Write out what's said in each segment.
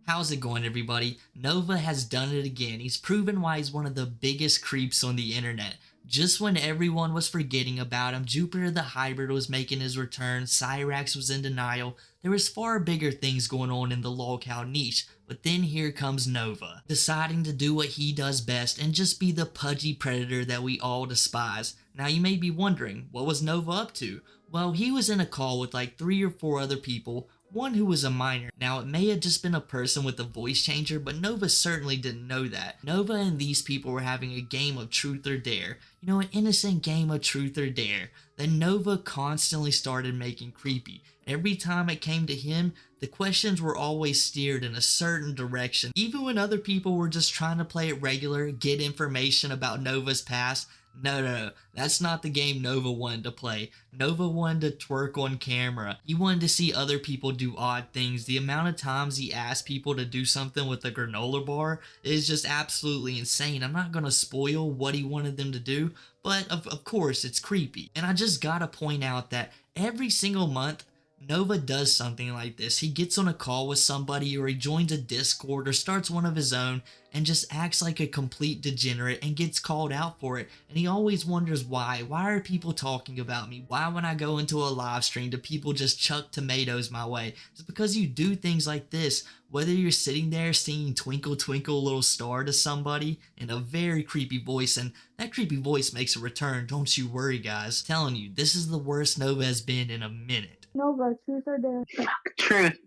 How's it going, everybody? Nova has done it again. He's proven why he's one of the biggest creeps on the internet. Just when everyone was forgetting about him, Jupiter the Hybrid was making his return, Cyrax was in denial, there was far bigger things going on in the lolcow niche, but then here comes Nova, deciding to do what he does best and just be the pudgy predator that we all despise. Now you may be wondering, what was Nova up to? Well, he was in a call with like 3 or 4 other people, one who was a minor. Now, it may have just been a person with a voice changer, but Nova certainly didn't know that. Nova and these people were having a game of truth or dare. You know, an innocent game of truth or dare. Then Nova constantly started making creepy. Every time it came to him, the questions were always steered in a certain direction. Even when other people were just trying to play it regular, get information about Nova's past, no, that's not the game Nova wanted to play. Nova wanted to twerk on camera. He wanted to see other people do odd things. The amount of times he asked people to do something with a granola bar is just absolutely insane. I'm not gonna spoil what he wanted them to do, but of course it's creepy. And I just gotta point out that every single month, Nova does something like this. He gets on a call with somebody, or he joins a Discord or starts one of his own and just acts like a complete degenerate and gets called out for it. And he always wonders why. Why are people talking about me? Why when I go into a live stream do people just chuck tomatoes my way? It's because you do things like this. Whether you're sitting there singing Twinkle Twinkle Little Star to somebody in a very creepy voice, and that creepy voice makes a return, don't you worry guys. I'm telling you, this is the worst Nova has been in a minute. Nova, truth or dare? Truth.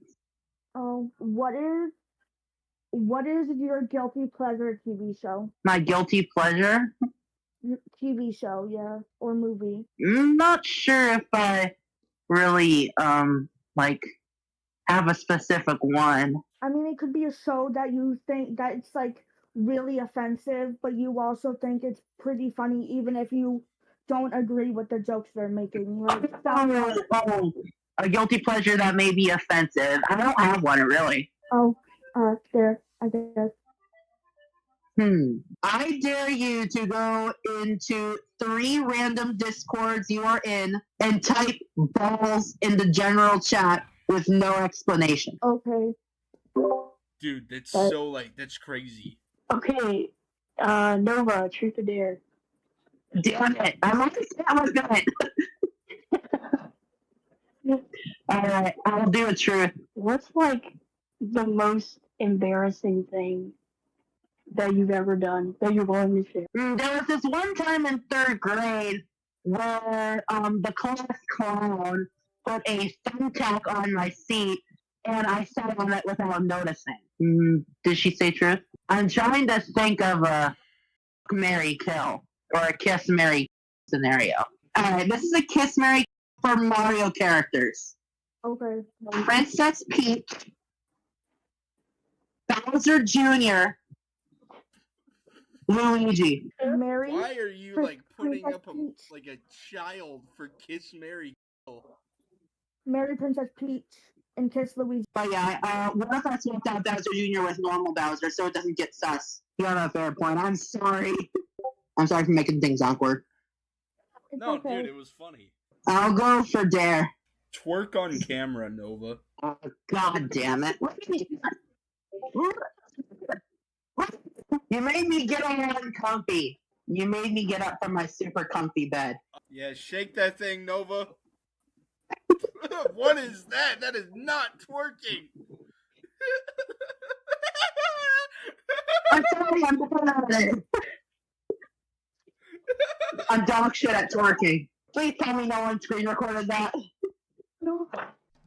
What is your guilty pleasure TV show? My guilty pleasure? TV show, yeah, or movie. I'm not sure if I really like have a specific one. I mean, it could be a show that you think that it's like really offensive, but you also think it's pretty funny, even if you don't agree with the jokes they're making. Like, a guilty pleasure that may be offensive. I don't have one really. There, I guess. I dare you to go into 3 random discords you are in and type balls in the general chat with no explanation. Okay. Dude, that's so that's crazy. Okay, Nova, truth or dare? Damn it! I want to say I was good. Alright, I'll do a truth. What's like the most embarrassing thing that you've ever done that you're willing to share? There was this one time in 3rd grade where the class clown put a thumbtack on my seat and I sat on it without noticing. Did she say truth? I'm trying to think of a marry kill or a kiss marry scenario. Alright, this is a kiss marry for Mario characters. Okay. Princess Peach, Bowser Jr., Luigi. Mary. Why are you like putting up a child for Kiss Mary Kill? Mary Princess Peach and Kiss Luigi. But yeah, what if I swapped out Bowser Jr. with normal Bowser so it doesn't get sus? You got a fair point. I'm sorry. I'm sorry for making things awkward. It's No, okay. dude, it was funny. I'll go for dare. Twerk on camera, Nova. Oh, God damn it. You made me get all uncomfy. You made me get up from my super comfy bed. Yeah, shake that thing, Nova. What is that? That is not twerking. I'm sorry, I'm done at it. I'm dog shit at twerking. Please tell me no one screen recorded that. No.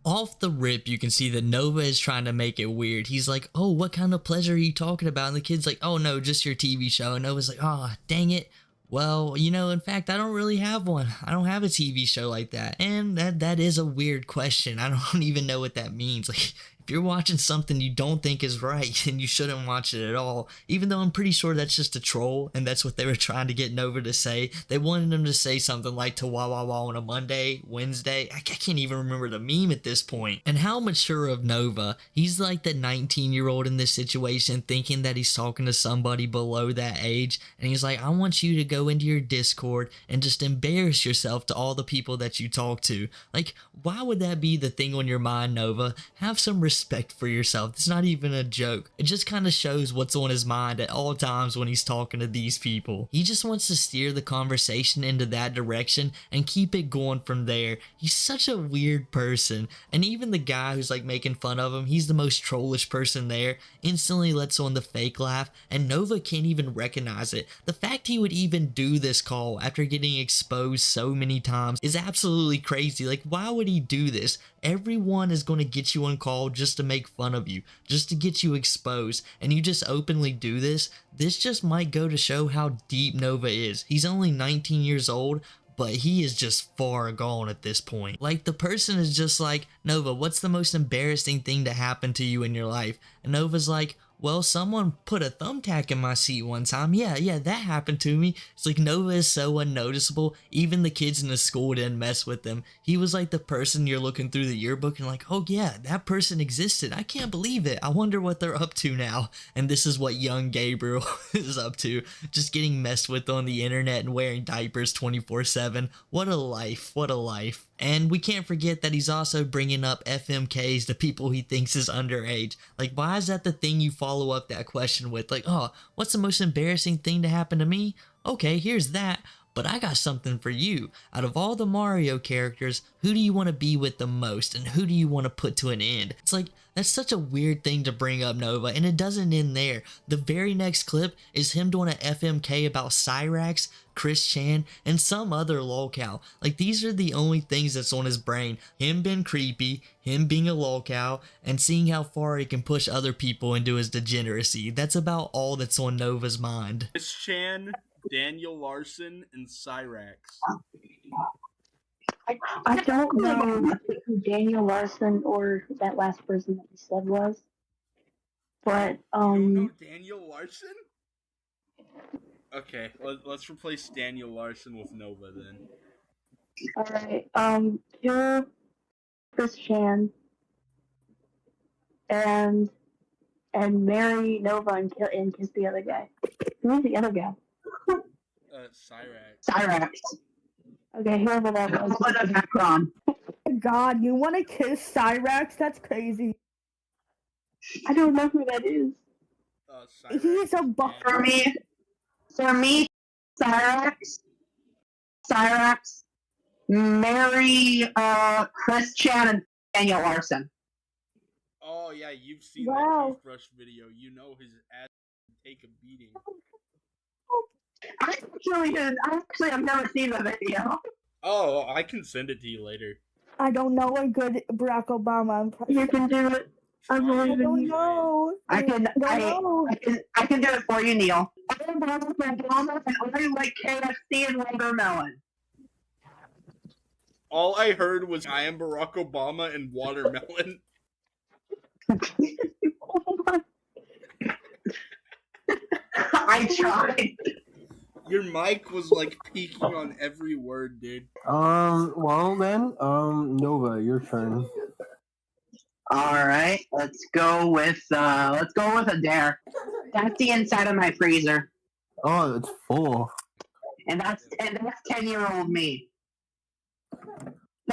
Off the rip, you can see that Nova is trying to make it weird. He's like, oh, what kind of pleasure are you talking about? And the kid's like, oh no, just your TV show. And Nova's like, oh, dang it. Well, you know, in fact, I don't really have one. I don't have a TV show like that. And that is a weird question. I don't even know what that means. Like, if you're watching something you don't think is right, then you shouldn't watch it at all. Even though I'm pretty sure that's just a troll, and that's what they were trying to get Nova to say. They wanted him to say something like to wah wah wah on a Monday, Wednesday. I can't even remember the meme at this point. And how mature of Nova. He's like the 19-year-old in this situation, thinking that he's talking to somebody below that age. And he's like, I want you to go into your Discord and just embarrass yourself to all the people that you talk to. Like, why would that be the thing on your mind, Nova? Have some respect respect for yourself. It's not even a joke. It just kind of shows what's on his mind at all times when he's talking to these people. He just wants to steer the conversation into that direction and keep it going from there. He's such a weird person. And even the guy who's like making fun of him, he's the most trollish person there, instantly lets on the fake laugh, and Nova can't even recognize it. The fact he would even do this call after getting exposed so many times is absolutely crazy. Like, why would he do this? Everyone is going to get you on call just to make fun of you, just to get you exposed, and you just openly do this. This just might go to show how deep Nova is. He's only 19 years old, but he is just far gone at this point. Like, the person is just like, Nova, what's the most embarrassing thing to happen to you in your life? And Nova's like, well, someone put a thumbtack in my seat one time. Yeah, that happened to me. It's like Nova is so unnoticeable. Even the kids in the school didn't mess with him. He was like the person you're looking through the yearbook and like, oh yeah, that person existed. I can't believe it. I wonder what they're up to now. And this is what young Gabriel is up to. Just getting messed with on the internet and wearing diapers 24/7. What a life. What a life. And we can't forget that he's also bringing up FMKs to people he thinks is underage. Like, why is that the thing you follow up that question with? Like, oh, what's the most embarrassing thing to happen to me? Okay, here's that. But I got something for you. Out of all the Mario characters, who do you want to be with the most? And who do you want to put to an end? It's like, that's such a weird thing to bring up, Nova, and it doesn't end there. The very next clip is him doing an FMK about Cyrax, Chris Chan, and some other lolcow. Like, these are the only things that's on his brain. Him being creepy, him being a lolcow, and seeing how far he can push other people into his degeneracy. That's about all that's on Nova's mind. Chris Chan, Daniel Larson, and Cyrax. I don't know who Daniel Larson or that last person that you said was, but You don't know Daniel Larson? Okay, let's replace Daniel Larson with Nova then. all right, kill Chris Chan and marry Nova and kiss the other guy. Who's the other guy? Cyrax. Cyrax. Okay, whoever that was. What a background. God, you want to kiss Cyrax? That's crazy. I don't know who that is. Cyrax He's a is buffer. For me, Cyrax, marry Chris Chan and Daniel Larson. Oh yeah, you've seen Wow. that toothbrush video. You know his ass can take a beating. I've never seen the video. Oh, I can send it to you later. I don't know a good Barack Obama impression. You can do it. I I believe in don't you. know. I can do it for you, Neil. I love Obama and I like KFC and watermelon. All I heard was I am Barack Obama and watermelon. I tried. Your mic was like peaking on every word, dude. Well then, Nova, your turn. All right, let's go with a dare. That's the inside of my freezer, Oh, it's full. and that's 10-year-old me.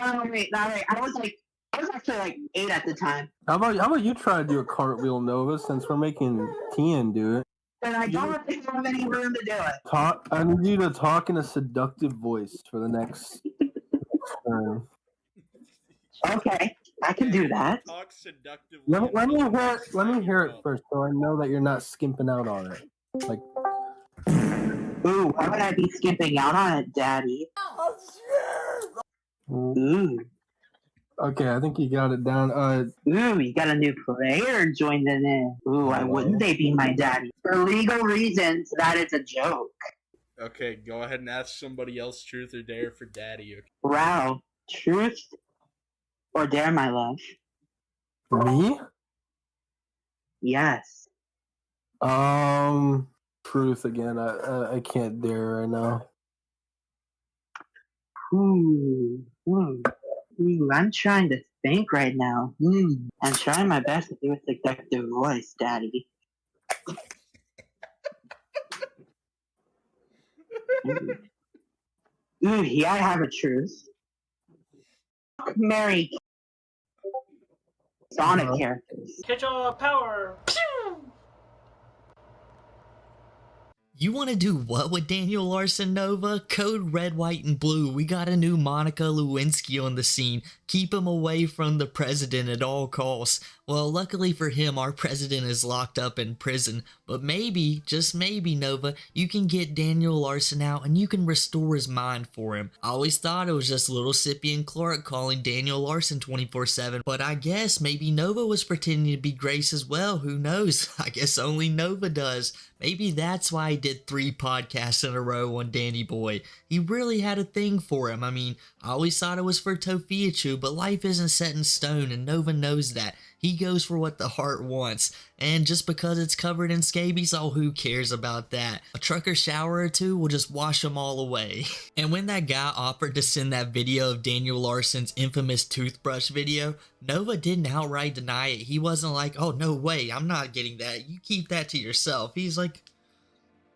No, wait. I was actually like 8 at the time. How about you try to do a cartwheel, Nova, since we're making Tian do it. And I don't really have any room to do it. I need you to talk in a seductive voice for the next turn. Okay, I can do that. Talk seductively. Let me hear it first, so I know that you're not skimping out on it. Like, Ooh, why would I be skipping out on it, Daddy? Ooh, okay, I think you got it down. ooh, you got a new player joined in. Ooh, why wouldn't they be my daddy? For legal reasons, that is a joke. Okay, go ahead and ask somebody else truth or dare for daddy. Okay? Wow, truth or dare, my love? me? Yes. Truth again. I can't dare right now. Ooh, I'm trying to think right now. I'm trying my best to do a seductive voice, Daddy. Ooh, yeah, I have a truth. Mary. Sonic characters. Hit your power. Pew! You want to do what with Daniel Larson, Nova? Code Red, White, and Blue. We got a new Monica Lewinsky on the scene. Keep him away from the president at all costs. Well, luckily for him, our president is locked up in prison. But maybe, just maybe, Nova, you can get Daniel Larson out and you can restore his mind for him. I always thought it was just little Sippy and Clark calling Daniel Larson 24/7. But I guess maybe Nova was pretending to be Grace as well. Who knows? I guess only Nova does. Maybe that's why he did 3 podcasts in a row on Danny Boy. He really had a thing for him. I mean, I always thought it was for tophiachu, but life isn't set in stone and Nova knows that. He goes for what the heart wants. And just because it's covered in scabies, oh, who cares about that? A trucker shower or two will just wash them all away. And when that guy offered to send that video of Daniel Larson's infamous toothbrush video, Nova didn't outright deny it. He wasn't like, oh, no way, I'm not getting that. You keep that to yourself. He's like,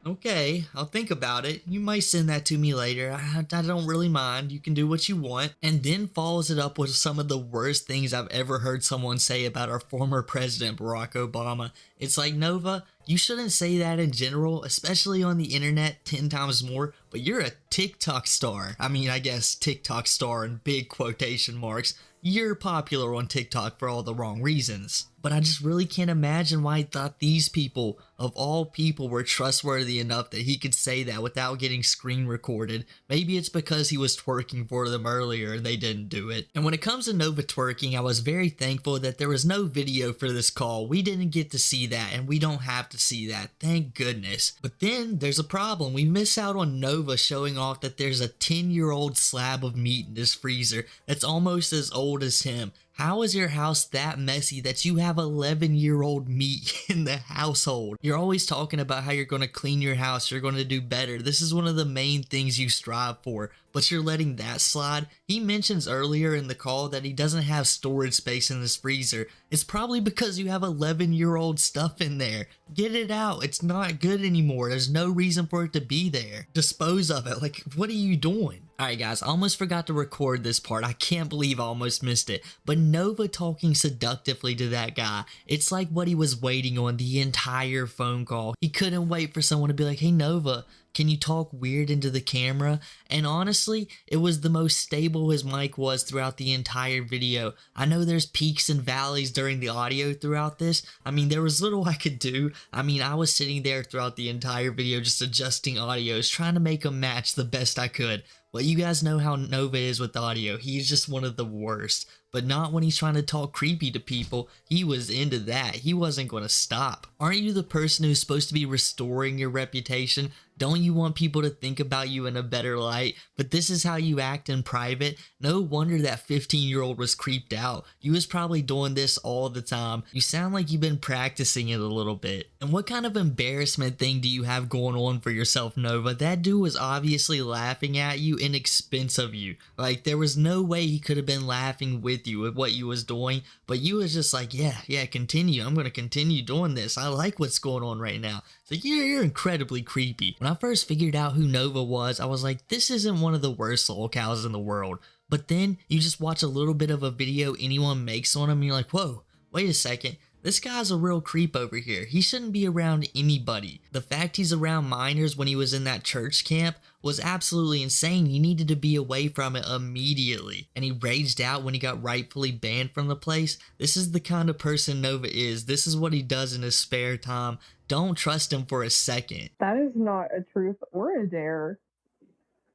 okay, I'll think about it. You might send that to me later. I don't really mind. You can do what you want. And then follows it up with some of the worst things I've ever heard someone say about our former president, Barack Obama. It's like, Nova, you shouldn't say that in general, especially on the internet 10 times more, but you're a TikTok star. I mean, I guess TikTok star in big quotation marks. You're popular on TikTok for all the wrong reasons. But I just really can't imagine why he thought these people, of all people, were trustworthy enough that he could say that without getting screen recorded. Maybe it's because he was twerking for them earlier and they didn't do it. And when it comes to Nova twerking, I was very thankful that there was no video for this call. We didn't get to see that and we don't have to see that. Thank goodness. But then there's a problem. We miss out on Nova showing off that there's a 10-year-old slab of meat in his freezer that's almost as old as him. How is your house that messy that you have 11-year-old meat in the household? You're always talking about how you're going to clean your house, you're going to do better. This is one of the main things you strive for, but you're letting that slide. He mentions earlier in the call that he doesn't have storage space in his freezer. It's probably because you have 11-year-old stuff in there. Get it out. It's not good anymore. There's no reason for it to be there. Dispose of it. Like, what are you doing? Alright guys, I almost forgot to record this part. I can't believe I almost missed it. But Nova talking seductively to that guy, it's like what he was waiting on the entire phone call. He couldn't wait for someone to be like, hey Nova, can you talk weird into the camera? And honestly, it was the most stable his mic was throughout the entire video. I know there's peaks and valleys during the audio throughout this. I mean, there was little I could do. I mean, I was sitting there throughout the entire video just adjusting audios, trying to make them match the best I could. Well, you guys know how Nova is with audio. He's just one of the worst. But not when he's trying to talk creepy to people. He was into that. He wasn't going to stop. Aren't you the person who's supposed to be restoring your reputation? Don't you want people to think about you in a better light? But this is how you act in private? No wonder that 15-year-old was creeped out. You was probably doing this all the time. You sound like you've been practicing it a little bit. And what kind of embarrassment thing do you have going on for yourself, Nova? That dude was obviously laughing at you in expense of you. Like, there was no way he could have been laughing with you with what you was doing, but you was just like, yeah, continue. I'm going to continue doing this. I like what's going on right now. So you're incredibly creepy. When I first figured out who Nova was, I was like, this isn't one of the worst lolcows in the world. But then you just watch a little bit of a video anyone makes on him and you're like, whoa, wait a second. This guy's a real creep over here. He shouldn't be around anybody. The fact he's around minors when he was in that church camp was absolutely insane. He needed to be away from it immediately. And he raged out when he got rightfully banned from the place. This is the kind of person Nova is. This is what he does in his spare time. Don't trust him for a second. That is not a truth or a dare.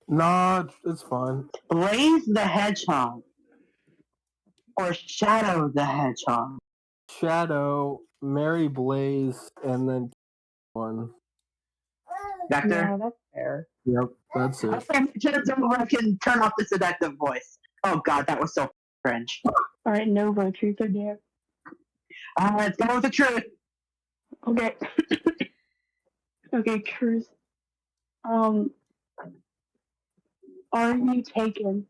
Nah, it's fine. Blaze the Hedgehog. Or Shadow the Hedgehog. Shadow, Mary Blaze, and then one. Vector? Yeah, that's fair. Yep, that's it. I can turn off the seductive voice. Oh god, that was so cringe. Alright, Nova, truth or dare? Let's go with the truth. Okay. Okay, truth. Are you taken?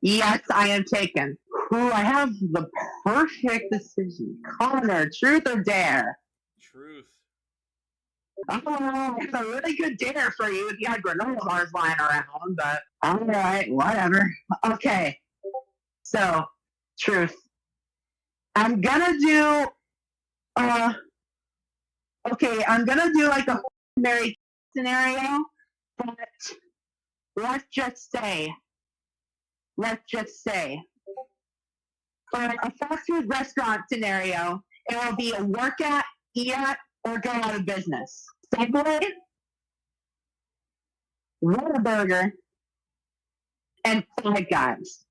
Yes, I am taken. Ooh, I have the perfect decision. Connor, truth or dare? Truth. Oh, it's a really good dare for you if you had granola bars lying around, but alright, whatever. Okay. So, truth. I'm gonna do okay, I'm gonna do like a married scenario, but let's just say for a fast food restaurant scenario, it will be a work at, eat at, or go out of business. Subway, Whataburger, and Five Guys.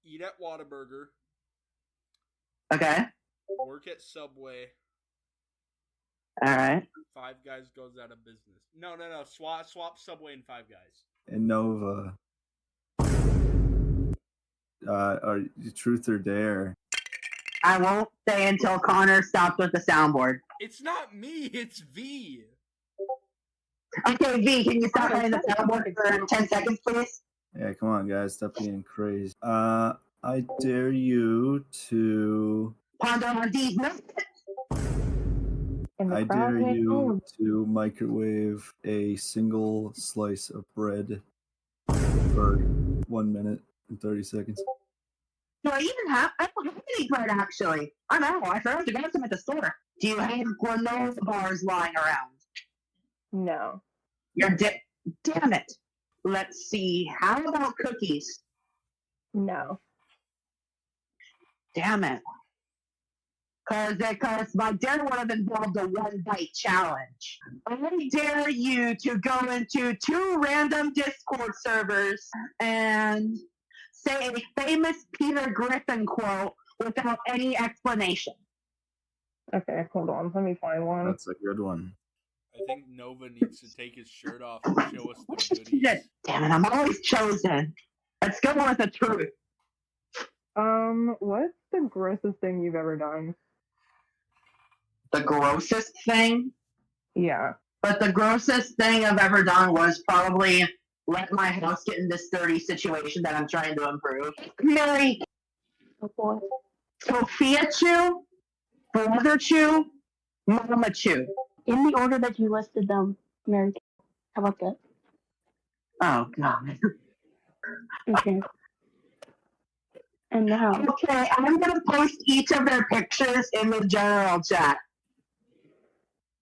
Eat at Whataburger. Okay. Work at Subway. All right. Five Guys goes out of business. No. Swap Subway and Five Guys. And Nova. Are you truth or dare? I won't say until Connor stops with the soundboard. It's not me. It's V. Okay, V, can you stop playing the soundboard for 10 seconds, please? Yeah, come on, guys. Stop being crazy. I dare you to... Ponder on D's notes. And the I crowd dare went you home. to microwave a single slice of bread for 1 minute and 30 seconds. Do I even have? I don't have any bread, actually. I know. I forgot to grab some at the store. Do you have granola bars lying around? No. Damn it. Let's see. How about cookies? No. Damn it. Because my dare would have involved a one-bite challenge. I dare you to go into 2 random Discord servers and say a famous Peter Griffin quote without any explanation. Okay, hold on. Let me find one. That's a good one. I think Nova needs to take his shirt off and show us the goodies. Damn it, I'm always chosen. Let's go with the truth. What's the grossest thing you've ever done? The grossest thing? Yeah. But the grossest thing I've ever done was probably let my house get in this dirty situation that I'm trying to improve. Mary, Oh boy. tophiachu, brother-chu, mama-chu. In the order that you listed them, Mary. How about that? Oh, God. Okay. And now, Okay, I'm going to post each of their pictures in the general chat.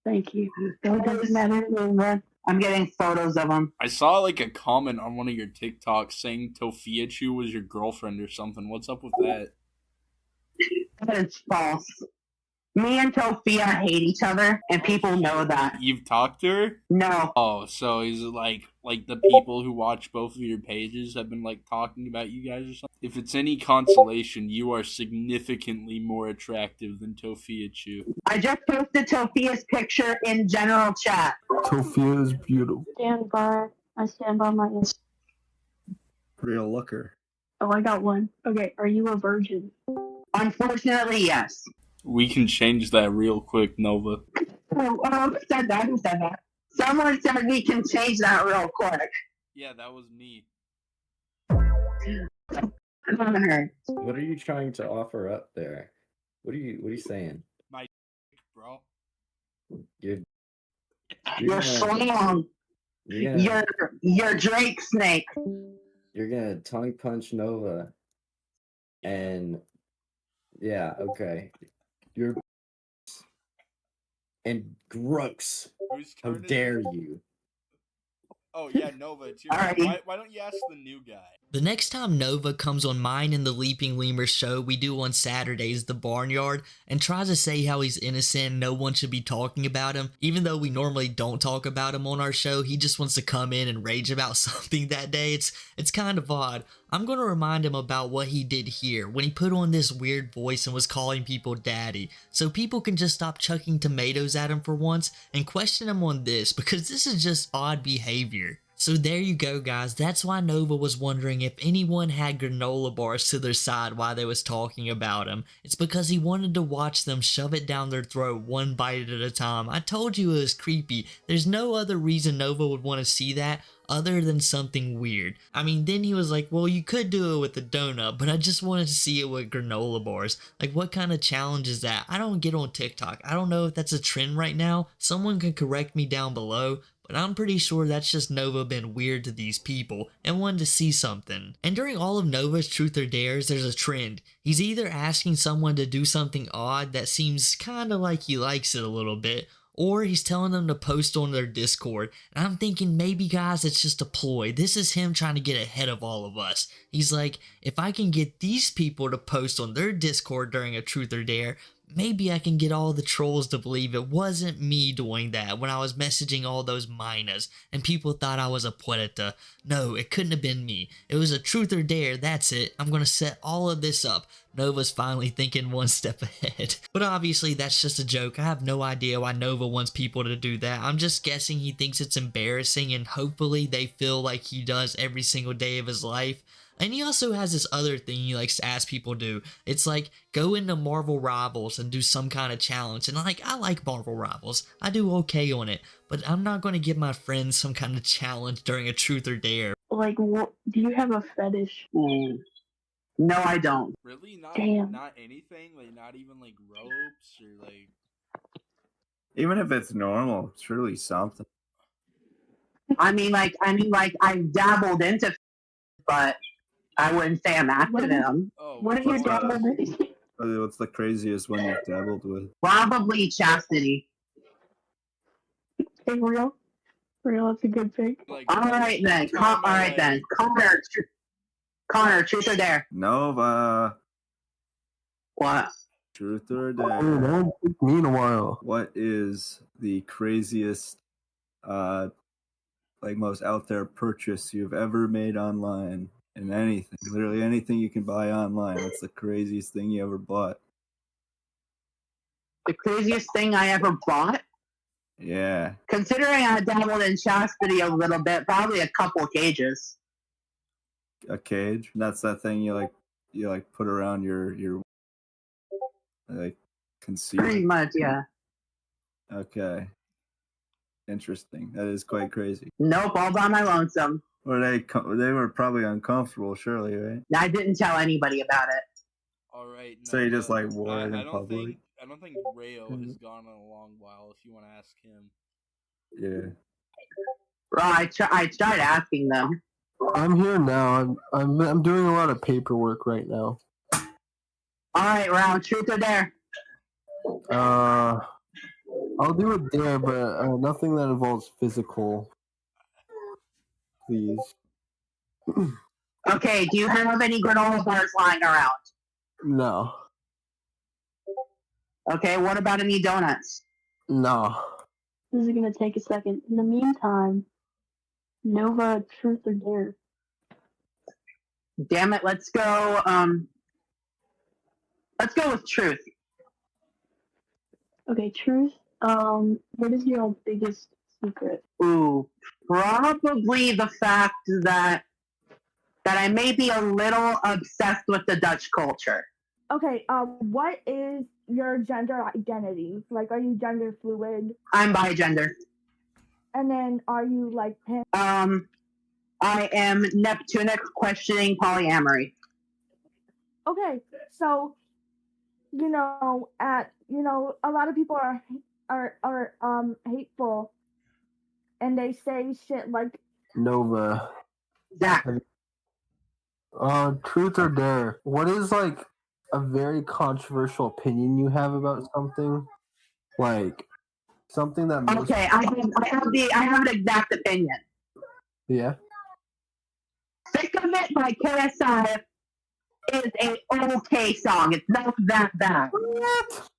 thank you. It doesn't matter to me, man. I'm getting photos of them. I saw like a comment on one of your TikToks saying Tophiachu was your girlfriend or something. What's up with that? That is false. Me and Tophia hate each other, and people know that. You've talked to her? No. Oh, so is it like the people who watch both of your pages have been like talking about you guys or something? If it's any consolation, you are significantly more attractive than Tophiachu. I just posted Tophia's picture in general chat. Sophia is beautiful. I stand by my. Real looker. Oh, I got one. Okay, are you a virgin? Unfortunately, yes. We can change that real quick, Nova. Oh, who said that? Who said that? Someone said we can change that real quick. Yeah, that was me. Connor. What are you trying to offer up there? What are you saying? Bro. You're gonna- strong. You're gonna, You're Drake Snake. you're gonna tongue punch Nova, and yeah, okay, you're and gross. Who's How turn is dare it? you? Oh yeah, Nova, it's your Alrighty. why don't you ask the new guy? The next time Nova comes on mine and the Leaping Lemur show we do on Saturdays, the Barnyard, and tries to say how he's innocent and no one should be talking about him, even though we normally don't talk about him on our show, he just wants to come in and rage about something that day. It's kind of odd. I'm going to remind him about what he did here when he put on this weird voice and was calling people daddy, so people can just stop chucking tomatoes at him for once and question him on this, because this is just odd behavior. So there you go, guys. That's why Nova was wondering if anyone had granola bars to their side while they was talking about him. It's because he wanted to watch them shove it down their throat one bite at a time. I told you it was creepy. There's no other reason Nova would want to see that other than something weird. I mean, then he was like, well, you could do it with a donut, but I just wanted to see it with granola bars. Like, what kind of challenge is that? I don't get on TikTok. I don't know if that's a trend right now. Someone can correct me down below, but but I'm pretty sure that's just Nova being weird to these people and wanting to see something. And during all of Nova's Truth or Dares, there's a trend. He's either asking someone to do something odd that seems kinda like he likes it a little bit, or he's telling them to post on their Discord. And I'm thinking, maybe guys, it's just a ploy. This is him trying to get ahead of all of us. He's like, if I can get these people to post on their Discord during a Truth or Dare, maybe I can get all the trolls to believe it wasn't me doing that when I was messaging all those minors and people thought I was a puerta. No, it couldn't have been me. It was a Truth or Dare, that's it. I'm gonna set all of this up. Nova's finally thinking one step ahead. But obviously that's just a joke. I have no idea why Nova wants people to do that. I'm just guessing he thinks it's embarrassing and hopefully they feel like he does every single day of his life. And he also has this other thing he likes to ask people to do. It's like, go into Marvel Rivals and do some kind of challenge. And like, I like Marvel Rivals. I do okay on it. But I'm not going to give my friends some kind of challenge during a Truth or Dare. Like, what, do you have a fetish? No, I don't. Really? Damn. Not anything? Like, not even, like, ropes or, like... Even if it's normal, it's really something. I mean, like, I've dabbled into, but I wouldn't say I'm active in them. Oh, What are you doing? What's the craziest one you've dabbled with? Probably chastity. Hey, real? Real, that's a good pick. like, All right then. All right then. Connor, truth or dare? Nova. What? Truth or Dude, that dare? won't take me in a while. What is the craziest, like most out there purchase you've ever made online? And anything, literally anything you can buy online. What's the craziest thing you ever bought? The craziest thing I ever bought? Yeah. Considering I dabbled in chastity a little bit, probably a couple cages. A cage. That's that thing you put around your like conceal. Pretty much, yeah. Okay. Interesting. That is quite crazy. Nope, all by my lonesome. Or they were probably uncomfortable, surely, right? I didn't tell anybody about it. All right. So you just like wore it in I don't public? I don't think Rayo has gone in a long while. If you want to ask him. Yeah. Well, I tried asking them. I'm here now. I'm doing a lot of paperwork right now. All right, round truth or dare? I'll do it there, but nothing that involves physical. Please. Okay, do you have any granola bars lying around? No. Okay, what about any donuts? No. This is gonna take a second. In the meantime, Nova, truth or dare? Damn it, let's go with truth. Okay, truth. What is your biggest secret? Ooh, probably the fact that I may be a little obsessed with the Dutch culture. Okay, what is your gender identity? Like, are you gender fluid? I'm bigender. And then are you like pan? I am Neptunic questioning polyamory. Okay, so a lot of people are hateful, and they say shit like Nova. Zach. Truth or dare? What is like a very controversial opinion you have about something? Like something that most... Okay, I have an exact opinion. Yeah. Sick of It by KSI is a okay song. It's not that bad. What?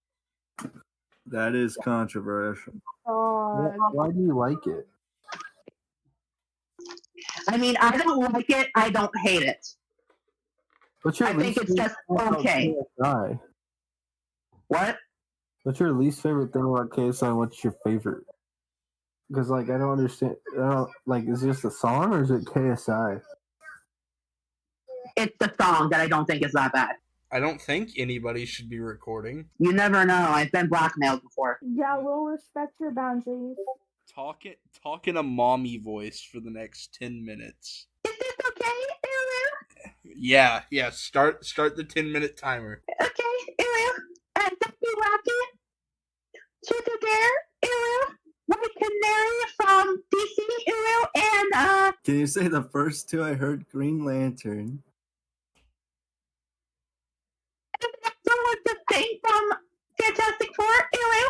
That is controversial. Why do you like it? I mean, I don't like it. I don't hate it. What's your I think it's just okay. KSI? What? What's your least favorite thing about KSI and what's your favorite? Because, like, I don't understand. Is it just a song or is it KSI? It's the song that I don't think is that bad. I don't think anybody should be recording. You never know. I've been blackmailed before. Yeah, we'll respect your boundaries. Talk in a mommy voice for the next 10 minutes. Is this okay? Yeah. Start the 10-minute timer. Okay, thank you, Rocky. Truth or dare? White Canary from DC Can you say the first two? I heard Green Lantern. Someone the thing from Fantastic Four? Ew.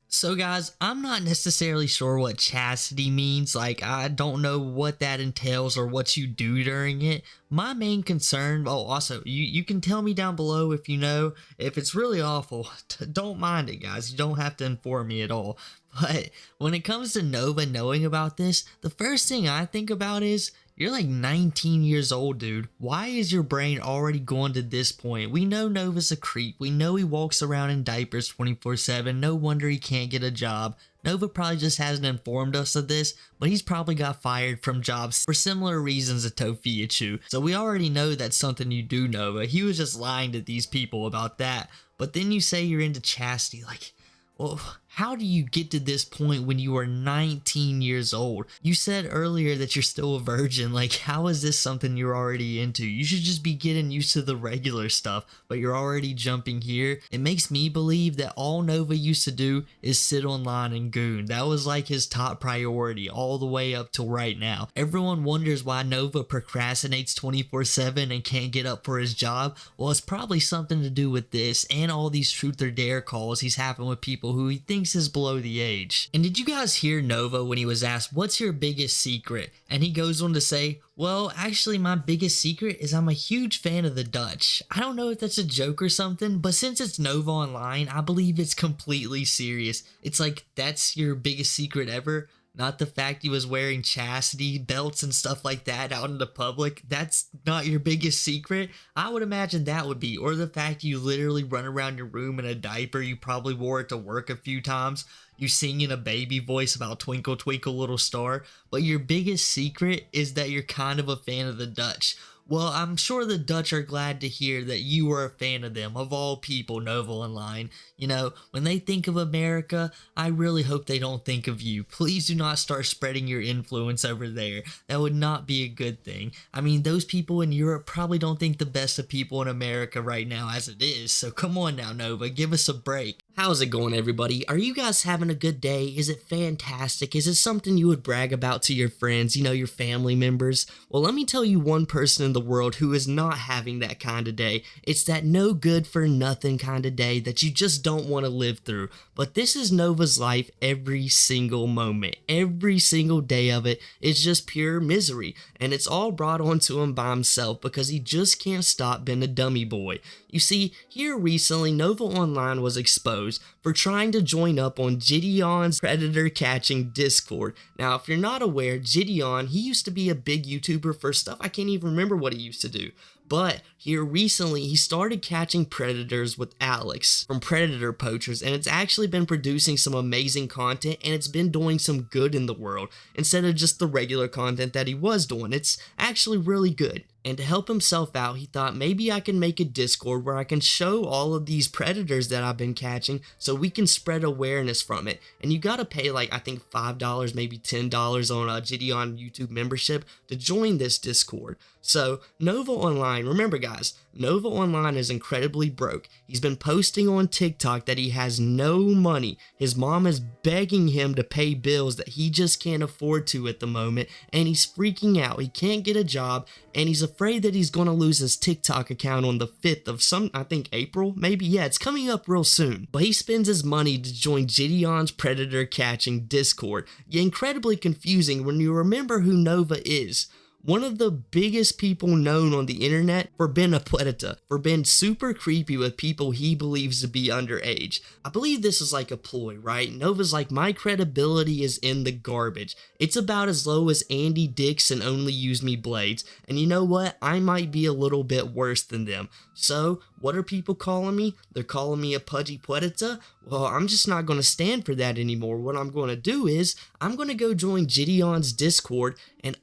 So guys, I'm not necessarily sure what chastity means. Like, I don't know what that entails or what you do during it. My main concern, oh, also, you can tell me down below if you know. If it's really awful, don't mind it, guys. You don't have to inform me at all. But when it comes to Nova knowing about this, the first thing I think about is, you're like 19 years old, dude. Why is your brain already going to this point? We know Nova's a creep. We know he walks around in diapers 24/7. No wonder he can't get a job. Nova probably just hasn't informed us of this, but he's probably got fired from jobs for similar reasons to tophiachu. So we already know that's something you do, Nova. He was just lying to these people about that. But then you say you're into chastity, like, well, how do you get to this point when you are 19 years old? You said earlier that you're still a virgin. Like, how is this something you're already into? You should just be getting used to the regular stuff, but you're already jumping here. It makes me believe that all Nova used to do is sit online and goon. That was like his top priority all the way up till right now. Everyone wonders why Nova procrastinates 24/7 and can't get up for his job. Well, it's probably something to do with this and all these truth or dare calls he's having with people who he thinks is below the age. And did you guys hear Nova when he was asked, what's your biggest secret? And he goes on to say, well, actually my biggest secret is I'm a huge fan of the Dutch. I don't know if that's a joke or something, but since it's Nova Online, I believe it's completely serious. It's like, that's your biggest secret ever? Not the fact he was wearing chastity belts and stuff like that out in the public. That's not your biggest secret. I would imagine that would be. Or the fact you literally run around your room in a diaper. You probably wore it to work a few times. You sing in a baby voice about Twinkle Twinkle Little Star. But your biggest secret is that you're kind of a fan of the Dutch. Well, I'm sure the Dutch are glad to hear that you are a fan of them, of all people, Nova Online. You know, when they think of America, I really hope they don't think of you. Please do not start spreading your influence over there. That would not be a good thing. I mean, those people in Europe probably don't think the best of people in America right now as it is. So come on now, Nova, give us a break. How's it going, everybody? Are you guys having a good day? Is it fantastic? Is it something you would brag about to your friends, you know, your family members? Well, let me tell you one person in the world who is not having that kind of day. It's that no good for nothing kind of day that you just don't want to live through. But this is Nova's life every single moment. Every single day of it is just pure misery. And it's all brought onto him by himself because he just can't stop being a dummy boy. You see, here recently, Nova Online was exposed for trying to join up on Gideon's predator catching Discord. Now, if you're not aware, Gideon, he used to be a big YouTuber for stuff I can't even remember what he used to do. But here recently, he started catching predators with Alex from Predator Poachers, and it's actually been producing some amazing content, and it's been doing some good in the world instead of just the regular content that he was doing. It's actually really good. And to help himself out, he thought maybe I can make a Discord where I can show all of these predators that I've been catching so we can spread awareness from it. And you gotta pay like, I think $5, maybe $10 on a Gideon YouTube membership to join this Discord. So Nova Online, remember guys, Nova Online is incredibly broke. He's been posting on TikTok that he has no money. His mom is begging him to pay bills that he just can't afford to at the moment, and he's freaking out. He can't get a job, and he's afraid that he's going to lose his TikTok account on the 5th of I think April, maybe? Yeah, it's coming up real soon. But he spends his money to join Gideon's predator catching Discord. Incredibly confusing when you remember who Nova is. One of the biggest people known on the internet for being a predator, for being super creepy with people he believes to be underage. I believe this is like a ploy, right? Nova's like, my credibility is in the garbage. It's about as low as Andy Dix and Only Use Me Blades. And you know what? I might be a little bit worse than them. So, what are people calling me? They're calling me a pudgy predator? Well, I'm just not going to stand for that anymore. What I'm going to do is, I'm going to go join Gideon's Discord, and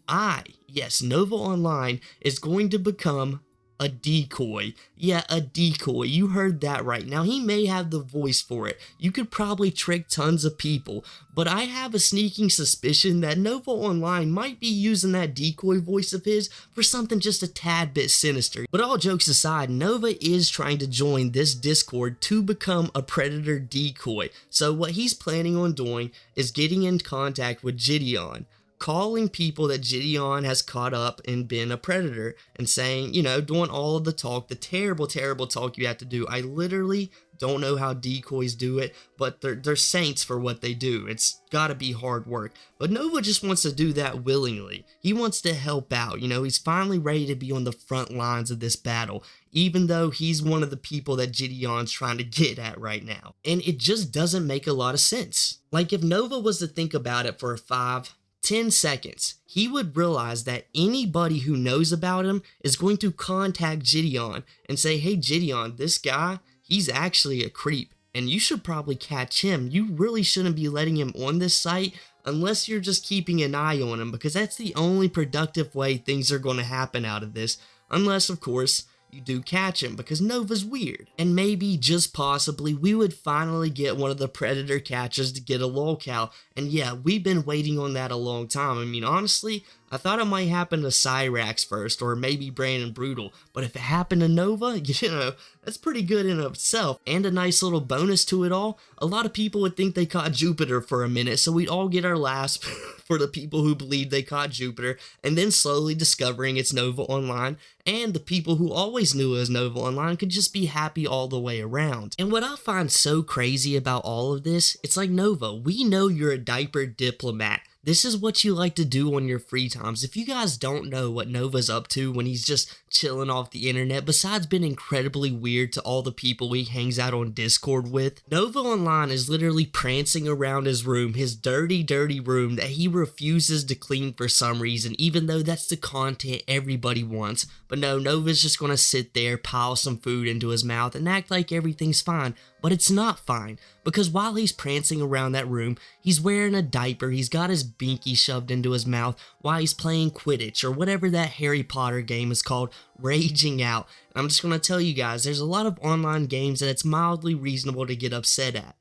yes, Nova Online is going to become a decoy. Yeah, a decoy. You heard that right. Now, he may have the voice for it. You could probably trick tons of people, but I have a sneaking suspicion that Nova Online might be using that decoy voice of his for something just a tad bit sinister. But all jokes aside, Nova is trying to join this Discord to become a predator decoy. So what he's planning on doing is getting in contact with Gideon. calling people that Gideon has caught up and been a predator and saying, you know, doing all of the talk, the terrible, terrible talk you have to do. I literally don't know how decoys do it, but they're saints for what they do. It's gotta be hard work. But Nova just wants to do that willingly. He wants to help out, you know, he's finally ready to be on the front lines of this battle, even though he's one of the people that Gideon's trying to get at right now. And it just doesn't make a lot of sense. Like, if Nova was to think about it for 5-10 seconds, he would realize that anybody who knows about him is going to contact Gideon and say, hey Gideon, this guy, he's actually a creep, and you should probably catch him. You really shouldn't be letting him on this site unless you're just keeping an eye on him, because that's the only productive way things are going to happen out of this, unless, of course, you do catch him, because Nova's weird. And maybe, just possibly, we would finally get one of the predator catchers to get a lolcow. And yeah, we've been waiting on that a long time. I mean, honestly, I thought it might happen to Cyrax first, or maybe Brandon Brutal, but if it happened to Nova, you know, that's pretty good in itself. And a nice little bonus to it all, a lot of people would think they caught Jupiter for a minute, so we'd all get our laughs for the people who believed they caught Jupiter, and then slowly discovering it's Nova Online, and the people who always knew it was Nova Online could just be happy all the way around. And what I find so crazy about all of this, it's like, Nova, we know you're a diaper diplomat. This is what you like to do on your free times. If you guys don't know what Nova's up to when he's just chilling off the internet, besides being incredibly weird to all the people he hangs out on Discord with, Nova Online is literally prancing around his room, his dirty, dirty room that he refuses to clean for some reason, even though that's the content everybody wants. But no, Nova's just gonna sit there, pile some food into his mouth, and act like everything's fine. But it's not fine, because while he's prancing around that room, he's wearing a diaper, he's got his binky shoved into his mouth while he's playing Quidditch, or whatever that Harry Potter game is called, raging out. And I'm just going to tell you guys, there's a lot of online games that it's mildly reasonable to get upset at.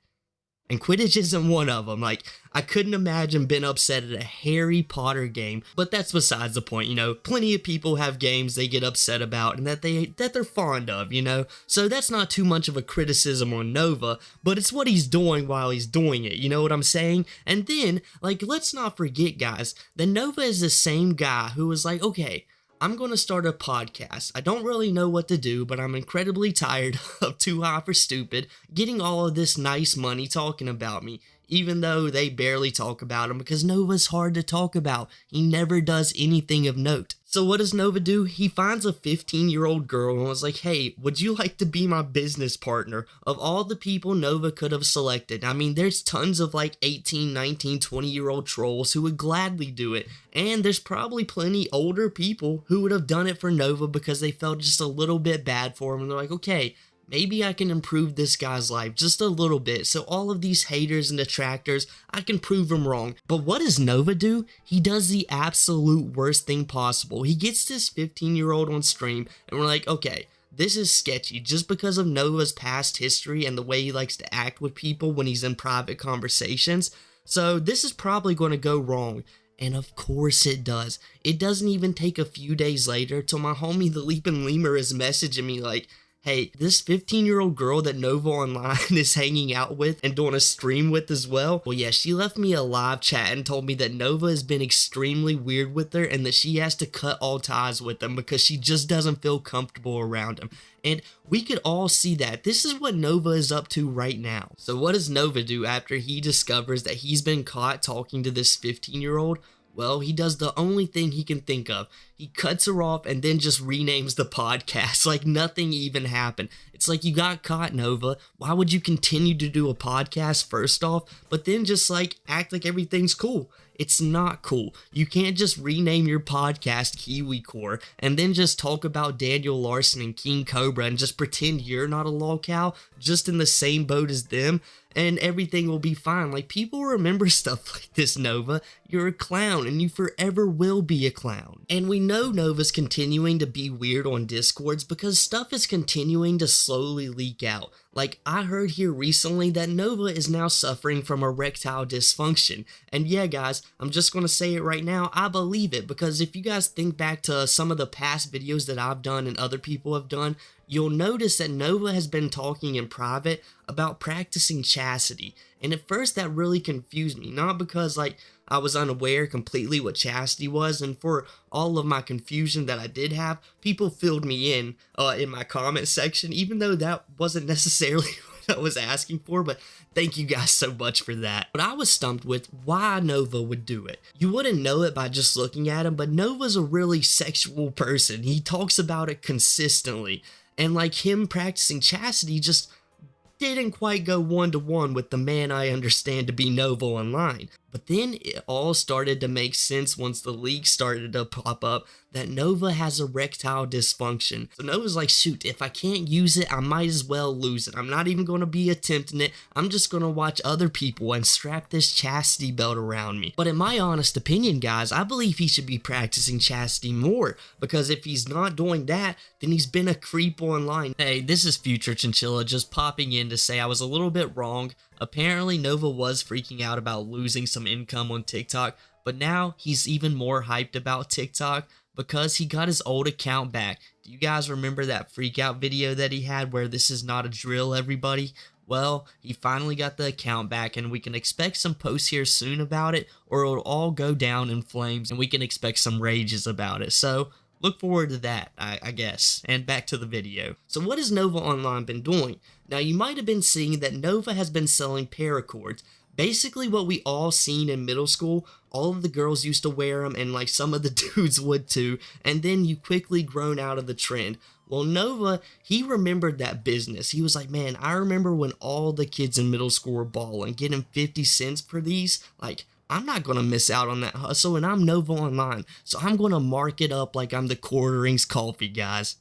And Quidditch isn't one of them. Like, I couldn't imagine being upset at a Harry Potter game, but that's besides the point, you know. Plenty of people have games they get upset about and that they're fond of, you know. So that's not too much of a criticism on Nova, but it's what he's doing while he's doing it, you know what I'm saying? And then, like, let's not forget, guys, that Nova is the same guy who was like, okay, I'm going to start a podcast. I don't really know what to do, but I'm incredibly tired of Too High for Stupid getting all of this nice money talking about me, even though they barely talk about him because Nova's hard to talk about. He never does anything of note. So what does Nova do? He finds a 15-year-old girl and was like, hey, would you like to be my business partner? Of all the people Nova could have selected, I mean, there's tons of like 18, 19, 20-year-old trolls who would gladly do it. And there's probably plenty older people who would have done it for Nova because they felt just a little bit bad for him. And they're like, okay, maybe I can improve this guy's life just a little bit, so all of these haters and detractors, I can prove them wrong. But what does Nova do? He does the absolute worst thing possible. He gets this 15-year-old on stream, and we're like, okay, this is sketchy just because of Nova's past history and the way he likes to act with people when he's in private conversations. So this is probably going to go wrong. And of course it does. It doesn't even take a few days later till my homie the Leapin' Lemur is messaging me like, hey, this 15-year-old girl that Nova Online is hanging out with and doing a stream with as well, well, yeah, she left me a live chat and told me that Nova has been extremely weird with her and that she has to cut all ties with him because she just doesn't feel comfortable around him. And we could all see that. This is what Nova is up to right now. So what does Nova do after he discovers that he's been caught talking to this 15-year-old? Well, he does the only thing he can think of. He cuts her off and then just renames the podcast like nothing even happened. It's like, you got caught, Nova. Why would you continue to do a podcast first off, but then just like act like everything's cool? It's not cool. You can't just rename your podcast Kiwi Core and then just talk about Daniel Larson and King Cobra and just pretend you're not a lolcow, just in the same boat as them, and everything will be fine. Like, people remember stuff like this, Nova. You're a clown and you forever will be a clown. And we know Nova's continuing to be weird on Discords because stuff is continuing to slowly leak out. Like, I heard here recently that Nova is now suffering from erectile dysfunction. And yeah, guys, I'm just going to say it right now, I believe it, because if you guys think back to some of the past videos that I've done and other people have done, you'll notice that Nova has been talking in private about practicing chastity. And at first that really confused me, not because like I was unaware completely what chastity was, and for all of my confusion that I did have, people filled me in my comment section, even though that wasn't necessarily what I was asking for, but thank you guys so much for that. But I was stumped with why Nova would do it. You wouldn't know it by just looking at him, but Nova's a really sexual person. He talks about it consistently, and like him practicing chastity just didn't quite go one-to-one with the man I understand to be Nova online. But then it all started to make sense once the leaks started to pop up that Nova has erectile dysfunction. So Nova's like, shoot, if I can't use it, I might as well lose it. I'm not even going to be attempting it. I'm just going to watch other people and strap this chastity belt around me. But in my honest opinion, guys, I believe he should be practicing chastity more, because if he's not doing that, then he's been a creep online. Hey, this is Future Chinchilla just popping in to say I was a little bit wrong. Apparently Nova was freaking out about losing some income on TikTok, but now he's even more hyped about TikTok because he got his old account back. Do you guys remember that freak out video that he had where this is not a drill, everybody? Well, he finally got the account back, and we can expect some posts here soon about it, or it'll all go down in flames and we can expect some rages about it. So look forward to that, I guess. And back to the video. So what has Nova Online been doing? Now, you might have been seeing that Nova has been selling paracords. Basically what we all seen in middle school. All of the girls used to wear them, and like some of the dudes would too, and then you quickly grown out of the trend. Well, Nova, he remembered that business. He was like, man, I remember when all the kids in middle school were balling, getting 50 cents for these. Like, I'm not going to miss out on that hustle, and I'm Nova Online, so I'm going to mark it up like I'm the Quarterings Coffee, guys.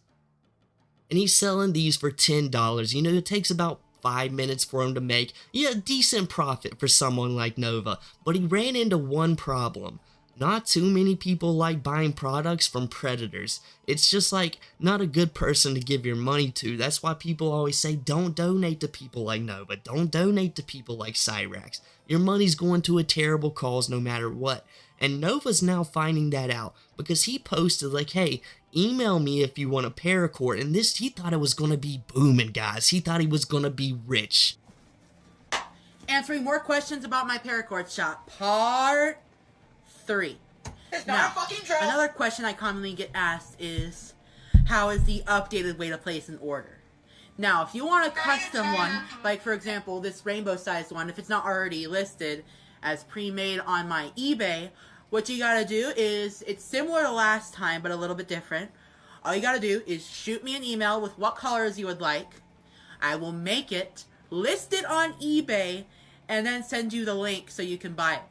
And he's selling these for $10. You know, it takes about 5 minutes for him to make, yeah, a decent profit for someone like Nova. But he ran into one problem. Not too many people like buying products from predators. It's just like not a good person to give your money to. That's why people always say don't donate to people like Nova. Don't donate to people like Cyrax. Your money's going to a terrible cause no matter what. And Nova's now finding that out because he posted like, hey, email me if you want a paracord. And this, he thought it was going to be booming, guys. He thought he was going to be rich. Answering more questions about my paracord shop. Part 3. Now, another question I commonly get asked is, how is the updated way to place an order? Now, if you want a custom one, like for example, this rainbow sized one, if it's not already listed as pre-made on my eBay, what you gotta do is, it's similar to last time, but a little bit different. All you gotta do is shoot me an email with what colors you would like. I will make it, list it on eBay, and then send you the link so you can buy it.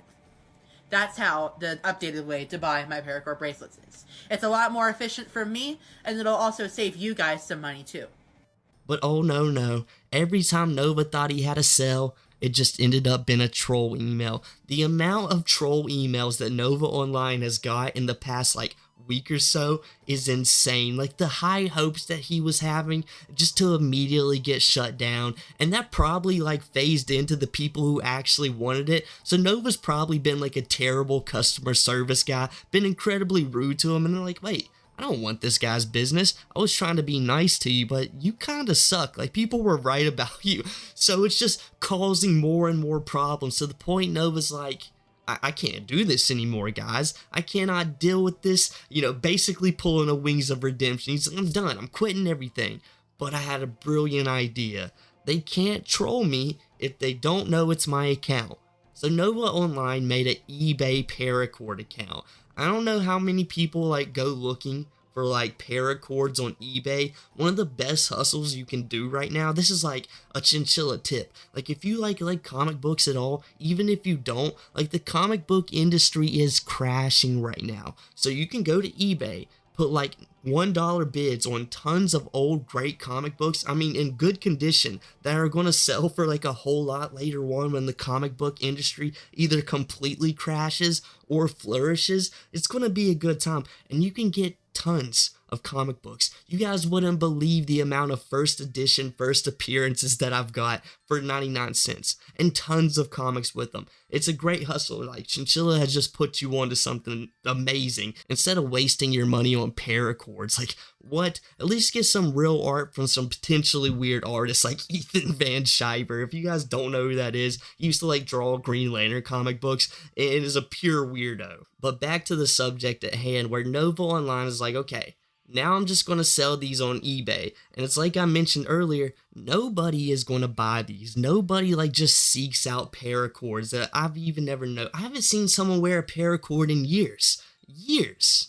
That's how the updated way to buy my paracord bracelets is. It's a lot more efficient for me, and it'll also save you guys some money too. But oh no, every time Nova thought he had a sale, it just ended up being a troll email. The amount of troll emails that Nova Online has got in the past like week or so is insane. Like the high hopes that he was having just to immediately get shut down, and that probably like phased into the people who actually wanted it. So Nova's probably been like a terrible customer service guy, been incredibly rude to him, and they're like, wait, I don't want this guy's business. I was trying to be nice to you, but you kind of suck. Like, people were right about you. So it's just causing more and more problems to the point Nova's like, I can't do this anymore, guys. I cannot deal with this. You know, basically pulling a Wings of Redemption. He's like, I'm done. I'm quitting everything. But I had a brilliant idea. They can't troll me if they don't know it's my account. So Nova Online made an eBay paracord account. I don't know how many people like go looking for like paracords on eBay. One of the best hustles you can do right now, this is like a chinchilla tip. Like if you like comic books at all, even if you don't, like the comic book industry is crashing right now. So you can go to eBay, put like $1 bids on tons of old great comic books, I mean in good condition, that are going to sell for like a whole lot later on when the comic book industry either completely crashes or flourishes. It's going to be a good time, and you can get tons of comic books. You guys wouldn't believe the amount of first edition, first appearances that I've got for 99 cents, and tons of comics with them. It's a great hustle. Like, Chinchilla has just put you onto something amazing instead of wasting your money on paracords. Like, what? At least get some real art from some potentially weird artists like Ethan Van Sciver. If you guys don't know who that is, he used to like draw Green Lantern comic books and is a pure weirdo. But back to the subject at hand, where Nova Online is like, okay, now I'm just going to sell these on eBay. And it's like I mentioned earlier, nobody is going to buy these. Nobody like just seeks out paracords that I've even never known. I haven't seen someone wear a paracord in years.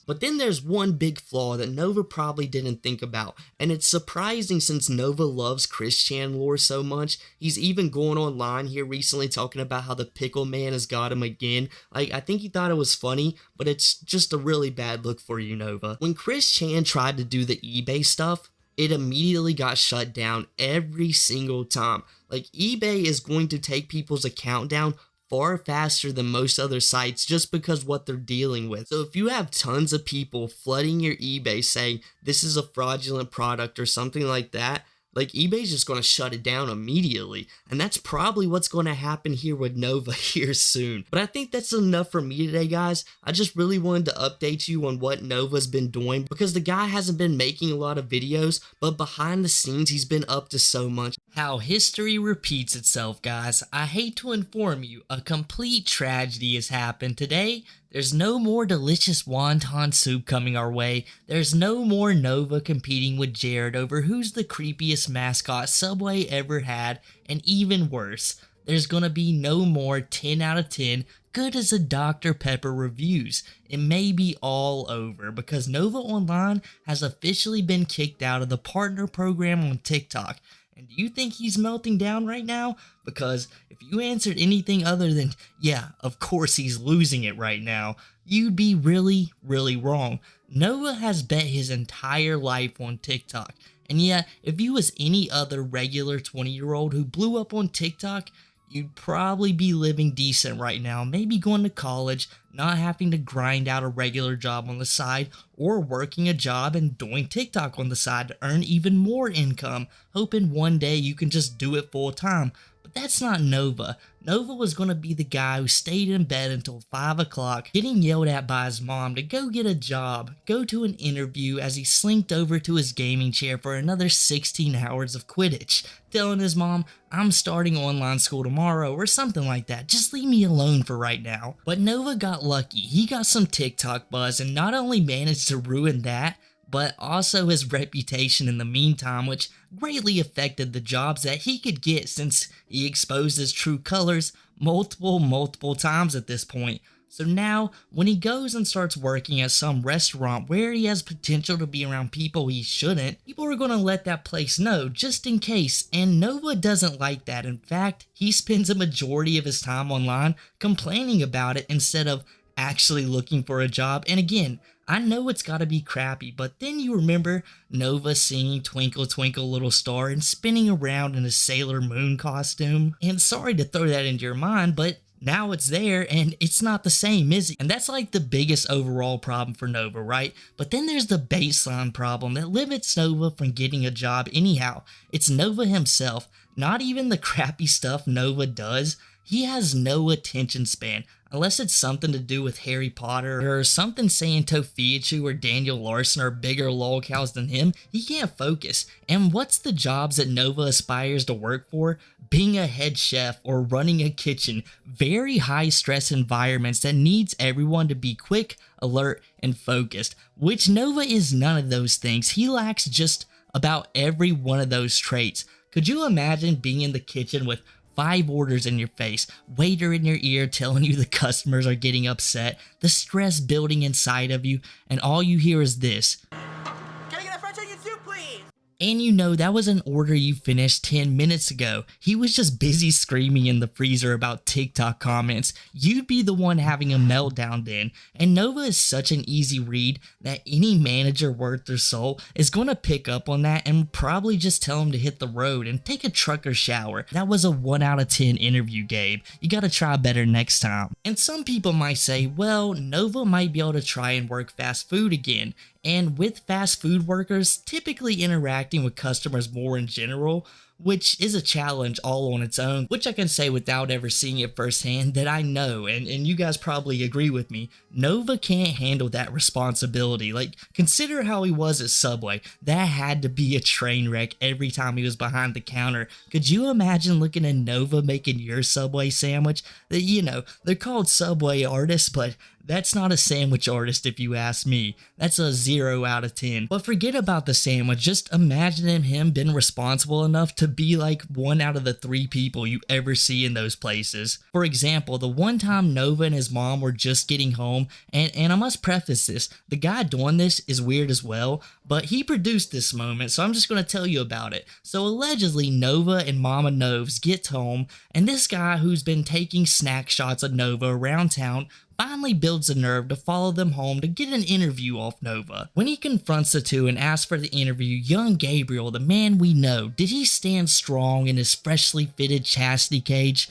But then there's one big flaw that Nova probably didn't think about, and it's surprising since Nova loves Chris Chan lore so much. He's even going online here recently talking about how the Pickle Man has got him again. Like, I think he thought it was funny, but it's just a really bad look for you, Nova. When Chris Chan tried to do the eBay stuff, it immediately got shut down every single time. Like, eBay is going to take people's account down far faster than most other sites just because what they're dealing with. So if you have tons of people flooding your eBay saying this is a fraudulent product or something like that, like, eBay's just going to shut it down immediately. And that's probably what's going to happen here with Nova here soon. But I think that's enough for me today, guys. I just really wanted to update you on what Nova's been doing, because the guy hasn't been making a lot of videos, but behind the scenes, he's been up to so much. How history repeats itself, guys. I hate to inform you, a complete tragedy has happened today. There's no more delicious wonton soup coming our way. There's no more Nova competing with Jared over who's the creepiest mascot Subway ever had, and even worse, there's gonna be no more 10 out of 10 good as a Dr. Pepper reviews. It may be all over because Nova Online has officially been kicked out of the partner program on TikTok. And do you think he's melting down right now? Because if you answered anything other than, yeah, of course he's losing it right now, you'd be really, really wrong. Nova has bet his entire life on TikTok. And yeah, if you was any other regular 20-year-old who blew up on TikTok, you'd probably be living decent right now, maybe going to college, not having to grind out a regular job on the side, or working a job and doing TikTok on the side to earn even more income, hoping one day you can just do it full time. But that's not Nova. Nova was going to be the guy who stayed in bed until 5 o'clock, getting yelled at by his mom to go get a job, go to an interview as he slinked over to his gaming chair for another 16 hours of Quidditch, telling his mom, I'm starting online school tomorrow or something like that, just leave me alone for right now. But Nova got lucky. He got some TikTok buzz and not only managed to ruin that, but also his reputation in the meantime, which greatly affected the jobs that he could get since he exposed his true colors multiple times at this point. So now, when he goes and starts working at some restaurant where he has potential to be around people he shouldn't, people are going to let that place know just in case, and Nova doesn't like that. In fact, he spends a majority of his time online complaining about it instead of actually looking for a job. And again, I know it's gotta be crappy, but then you remember Nova singing Twinkle Twinkle Little Star and spinning around in a Sailor Moon costume. And sorry to throw that into your mind, but now it's there and it's not the same, is it? And that's like the biggest overall problem for Nova, right? But then there's the baseline problem that limits Nova from getting a job anyhow. It's Nova himself, not even the crappy stuff Nova does. He has no attention span, unless it's something to do with Harry Potter or something saying Tophiachu or Daniel Larson are bigger lolcows than him. He can't focus. And what's the jobs that Nova aspires to work for? Being a head chef or running a kitchen. Very high stress environments that needs everyone to be quick, alert, and focused. Which Nova is none of those things. He lacks just about every one of those traits. Could you imagine being in the kitchen with 5 orders in your face, waiter in your ear telling you the customers are getting upset, the stress building inside of you, and all you hear is this? Can I get a French onion soup, please? And you know that was an order you finished 10 minutes ago. He was just busy screaming in the freezer about TikTok comments. You'd be the one having a meltdown then. And Nova is such an easy read that any manager worth their soul is going to pick up on that and probably just tell him to hit the road and take a trucker shower. That was a 1 out of 10 interview, Gabe. You gotta try better next time. And some people might say, well, Nova might be able to try and work fast food again. And with fast food workers typically interacting with customers more in general, which is a challenge all on its own, which I can say without ever seeing it firsthand that I know, and you guys probably agree with me, Nova can't handle that responsibility. Like, consider how he was at Subway. That had to be a train wreck every time he was behind the counter. Could you imagine looking at Nova making your Subway sandwich? That, you know, they're called Subway artists, but that's not a sandwich artist if you ask me. That's a 0 out of 10. But forget about the sandwich, just imagine him being responsible enough to be like 1 out of the 3 people you ever see in those places. For example, the one time Nova and his mom were just getting home, and I must preface this, the guy doing this is weird as well, but he produced this moment, so I'm just going to tell you about it. So allegedly, Nova and Mama Noves get home, and this guy who's been taking snack shots of Nova around town finally builds the nerve to follow them home to get an interview off Nova. When he confronts the two and asks for the interview, young Gabriel, the man we know, did he stand strong in his freshly fitted chastity cage?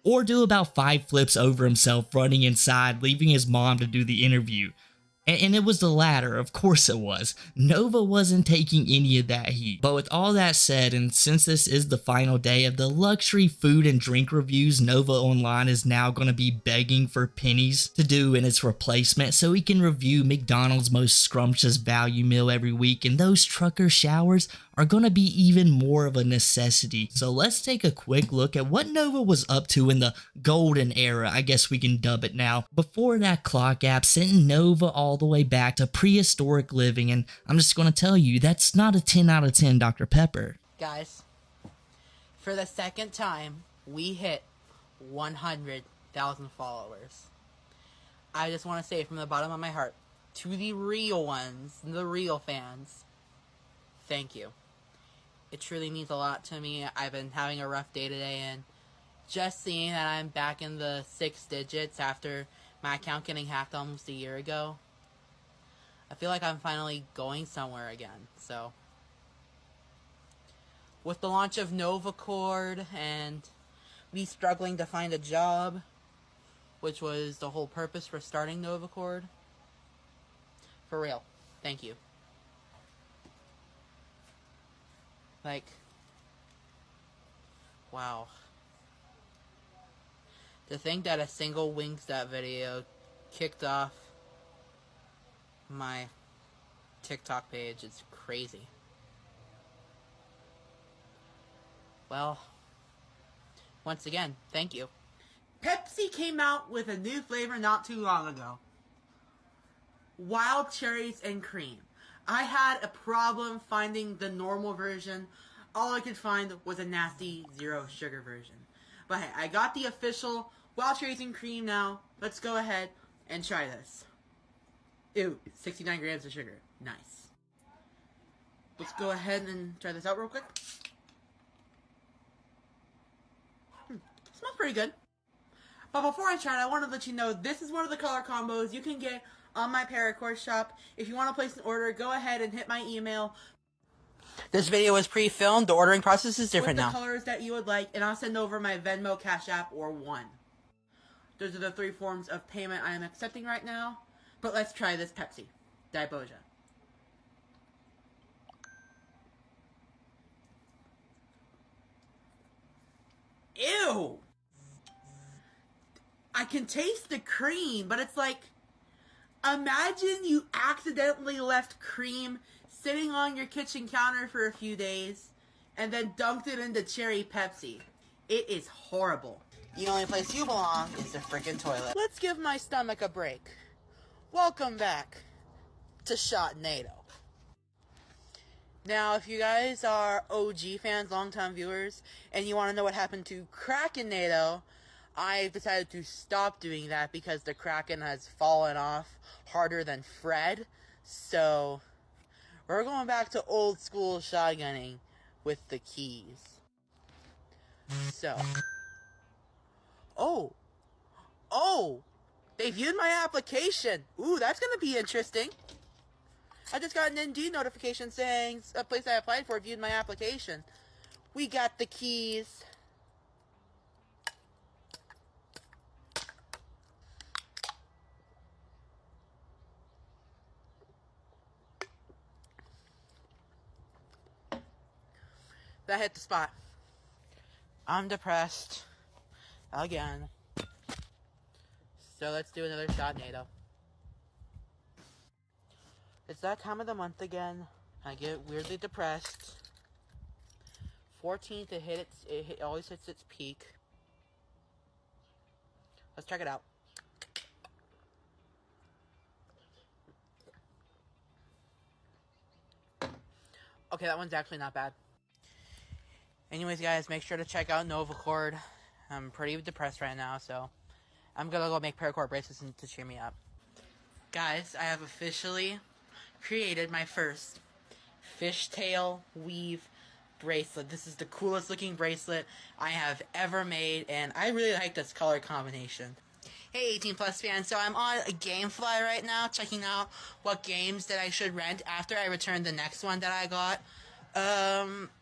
Or do about 5 flips over himself running inside, leaving his mom to do the interview? And it was the latter, of course it was. Nova wasn't taking any of that heat. But with all that said, and since this is the final day of the luxury food and drink reviews, Nova Online is now going to be begging for pennies to do in its replacement so he can review McDonald's most scrumptious value meal every week, and those trucker showers are going to be even more of a necessity. So let's take a quick look at what Nova was up to in the golden era, I guess we can dub it now, before that clock app sent Nova all the way back to prehistoric living, and I'm just going to tell you, that's not a 10 out of 10 Dr. Pepper. Guys, for the second time, we hit 100,000 followers. I just want to say from the bottom of my heart, to the real ones, the real fans, thank you. It truly means a lot to me. I've been having a rough day today, and just seeing that I'm back in the 6 digits after my account getting hacked almost a year ago, I feel like I'm finally going somewhere again. So, with the launch of Novacord and me struggling to find a job, which was the whole purpose for starting Novacord, for real, thank you. Like, wow. To think that a single Wingstop video kicked off my TikTok page is crazy. Well, once again, thank you. Pepsi came out with a new flavor not too long ago. Wild cherries and cream. I had a problem finding the normal version. All I could find was a nasty 0 sugar version. But hey, I got the official wild cherries and cream now. Let's go ahead and try this. Ew, 69 grams of sugar. Nice. Let's go ahead and try this out real quick. Smells pretty good. But before I try it, I want to let you know this is one of the color combos you can get on my Paracord shop. If you want to place an order, go ahead and hit my email. This video was pre-filmed. The ordering process is different now. With the colors that you would like, and I'll send over my Venmo, Cash App, or One. Those are the 3 forms of payment I am accepting right now. But let's try this Pepsi. Diboja. Ew! I can taste the cream, but it's like, imagine you accidentally left cream sitting on your kitchen counter for a few days and then dunked it into cherry Pepsi. It is horrible. The only place you belong is the frickin' toilet. Let's give my stomach a break. Welcome back to Shotnado. Now, if you guys are OG fans, longtime viewers, and you want to know what happened to Krakenado, I've decided to stop doing that because the Kraken has fallen off harder than Fred. So, we're going back to old school shotgunning with the keys. So. Oh! They viewed my application. Ooh, that's gonna be interesting. I just got an Indeed notification saying a place I applied for viewed my application. We got the keys. That hit the spot. I'm depressed. Again. So let's do another shot, NATO. It's that time of the month again. I get weirdly depressed. 14th, it always hits its peak. Let's check it out. Okay, that one's actually not bad. Anyways, guys, make sure to check out Novacord. I'm pretty depressed right now, so I'm gonna go make Paracord bracelets to cheer me up. Guys, I have officially created my first fishtail weave bracelet. This is the coolest looking bracelet I have ever made, and I really like this color combination. Hey 18 plus fans, so I'm on a Gamefly right now, checking out what games that I should rent after I return the next one that I got.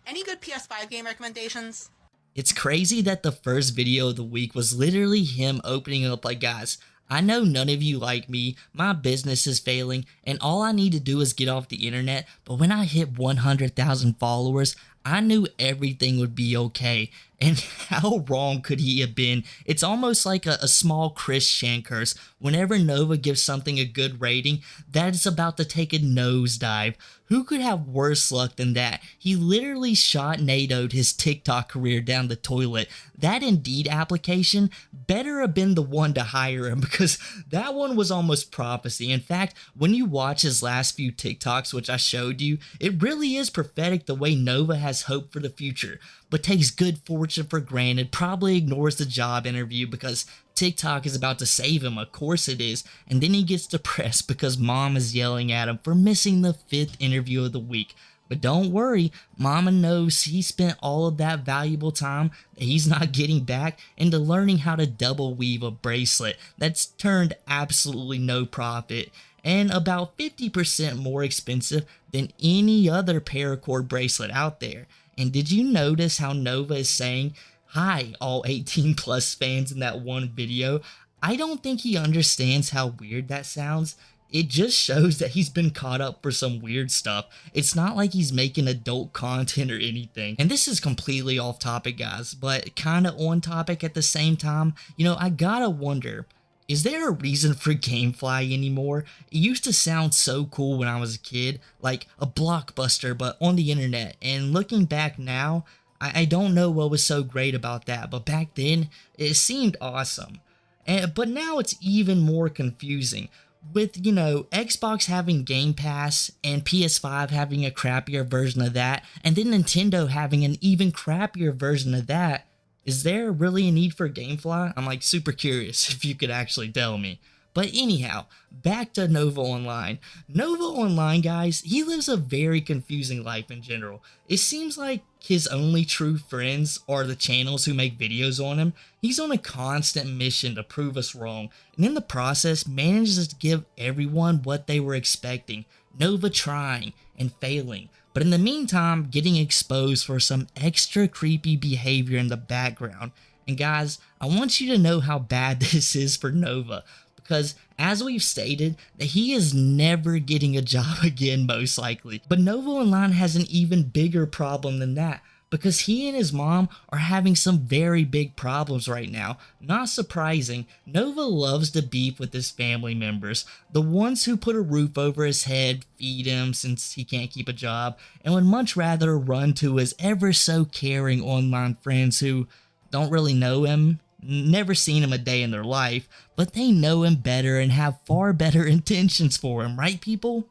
Any good PS5 game recommendations? It's crazy that the first video of the week was literally him opening up like, guys, I know none of you like me, my business is failing, and all I need to do is get off the internet, but when I hit 100,000 followers, I knew everything would be okay. And how wrong could he have been? It's almost like a small Chris Shankhurst. Whenever Nova gives something a good rating, that is about to take a nosedive. Who could have worse luck than that? He literally shot NATO'd his TikTok career down the toilet. That Indeed application better have been the one to hire him, because that one was almost prophecy. In fact, when you watch his last few TikToks, which I showed you, it really is prophetic the way Nova has hope for the future, but takes good fortune for granted, probably ignores the job interview because TikTok is about to save him, of course it is, and then he gets depressed because mom is yelling at him for missing the 5th interview of the week. But don't worry, mama knows he spent all of that valuable time that he's not getting back into learning how to double weave a bracelet that's turned absolutely no profit, and about 50% more expensive than any other paracord bracelet out there. And did you notice how Nova is saying, "Hi, all 18 plus fans" in that one video? I don't think he understands how weird that sounds. It just shows that he's been caught up for some weird stuff. It's not like he's making adult content or anything. And this is completely off topic, guys, but kind of on topic at the same time. You know, I gotta wonder, is there a reason for Gamefly anymore? It used to sound so cool when I was a kid, like a blockbuster but on the internet. And looking back now, I don't know what was so great about that, but back then it seemed awesome. But now it's even more confusing. With, you know, Xbox having Game Pass and PS5 having a crappier version of that, and then Nintendo having an even crappier version of that, is there really a need for Gamefly? I'm like super curious if you could actually tell me. But anyhow, back to Nova Online. Nova Online, guys, he lives a very confusing life in general. It seems like his only true friends are the channels who make videos on him. He's on a constant mission to prove us wrong, and in the process manages to give everyone what they were expecting. Nova trying and failing, but in the meantime getting exposed for some extra creepy behavior in the background. And guys, I want you to know how bad this is for Nova, because as we've stated, that he is never getting a job again, most likely. But Nova Online has an even bigger problem than that, because he and his mom are having some very big problems right now. Not surprising, Nova loves to beef with his family members, the ones who put a roof over his head, feed him since he can't keep a job, and would much rather run to his ever so caring online friends who don't really know him, never seen him a day in their life, but they know him better and have far better intentions for him, right people?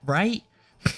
Right?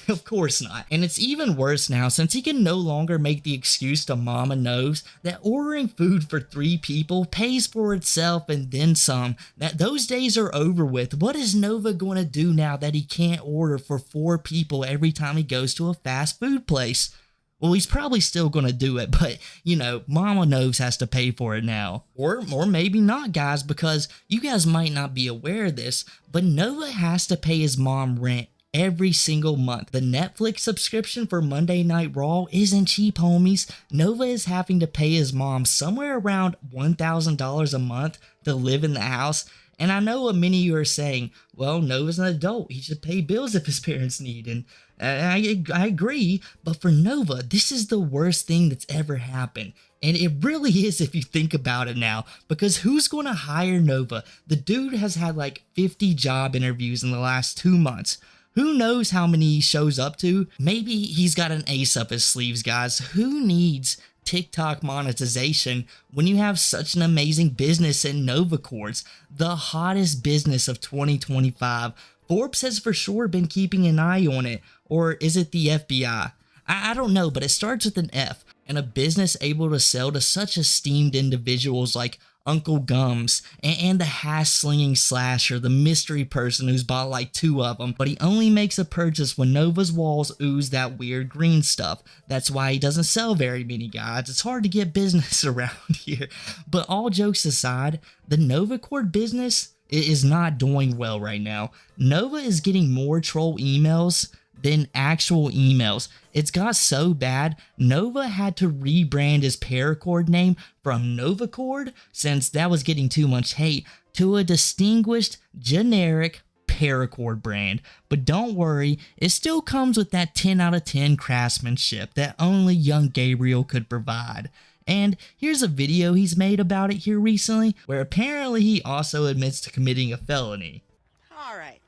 Of course not. And it's even worse now since he can no longer make the excuse to mama knows that ordering food for 3 people pays for itself and then some, that those days are over with. What is Nova going to do now that he can't order for 4 people every time he goes to a fast food place? Well, he's probably still going to do it, but, you know, Mama Knows has to pay for it now. Or maybe not, guys, because you guys might not be aware of this, but Nova has to pay his mom rent every single month. The Netflix subscription for Monday Night Raw isn't cheap, homies. Nova is having to pay his mom somewhere around $1,000 a month to live in the house. And I know what many of you are saying, well, Nova's an adult, he should pay bills if his parents need, and I agree, but for Nova, this is the worst thing that's ever happened. And it really is if you think about it now, because who's going to hire Nova? The dude has had like 50 job interviews in the last 2 months. Who knows how many he shows up to? Maybe he's got an ace up his sleeves, guys. Who needs TikTok monetization when you have such an amazing business in Novacords, the hottest business of 2025? Forbes has for sure been keeping an eye on it, or is it the FBI? I don't know, but it starts with an F, and a business able to sell to such esteemed individuals like Uncle Gums and the hash-slinging slasher, the mystery person who's bought like 2 of them, but he only makes a purchase when Nova's walls ooze that weird green stuff. That's why he doesn't sell very many, guys. It's hard to get business around here. But all jokes aside, the Novacord business is not doing well right now. Nova is getting more troll emails than actual emails. It's got so bad, Nova had to rebrand his Paracord name from Novacord, since that was getting too much hate, to a distinguished, generic Paracord brand. But don't worry, it still comes with that 10 out of 10 craftsmanship that only young Gabriel could provide. And here's a video he's made about it here recently, where apparently he also admits to committing a felony. Alright.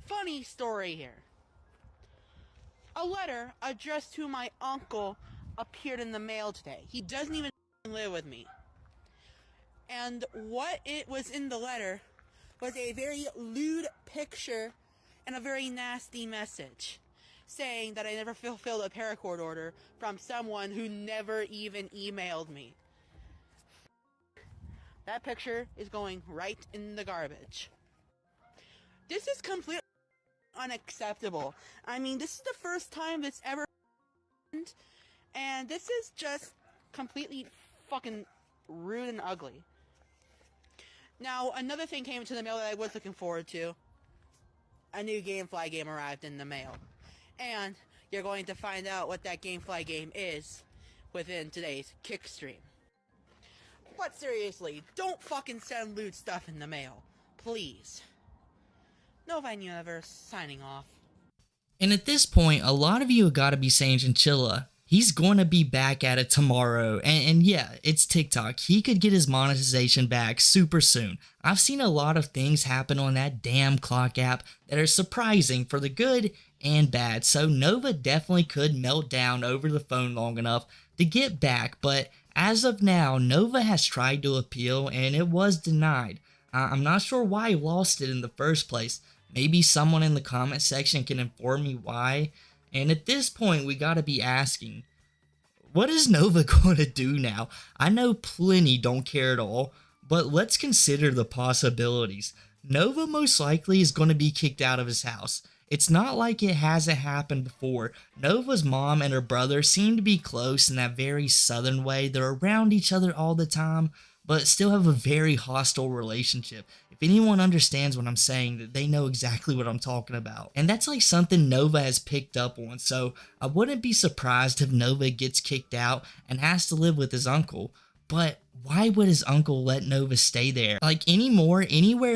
Funny story here. A letter addressed to my uncle appeared in the mail today. He doesn't even live with me. And what it was in the letter was a very lewd picture and a very nasty message, saying that I never fulfilled a Paracord order from someone who never even emailed me. That picture is going right in the garbage. This is completely unacceptable. I mean, this is the first time this ever happened, and this is just completely fucking rude and ugly. Now, another thing came into the mail that I was looking forward to. A new Gamefly game arrived in the mail. And you're going to find out what that Gamefly game is within today's Kick stream. But seriously, don't fucking send lewd stuff in the mail. Please. Nova Universe, signing off. And at this point, a lot of you have got to be saying Chilla, he's going to be back at it tomorrow. And yeah, it's TikTok. He could get his monetization back super soon. I've seen a lot of things happen on that damn clock app that are surprising for the good and bad. So Nova definitely could melt down over the phone long enough to get back. But as of now, Nova has tried to appeal and it was denied. I'm not sure why he lost it in the first place. Maybe someone in the comment section can inform me why. And at this point, we gotta be asking, what is Nova going to do now? I know plenty don't care at all, but let's consider the possibilities. Nova most likely is going to be kicked out of his house. It's not like it hasn't happened before. Nova's mom and her brother seem to be close in that very southern way. They're around each other all the time, but still have a very hostile relationship. If anyone understands what I'm saying, they know exactly what I'm talking about. And that's like something Nova has picked up on, so I wouldn't be surprised if Nova gets kicked out and has to live with his uncle. But why would his uncle let Nova stay there? Like anywhere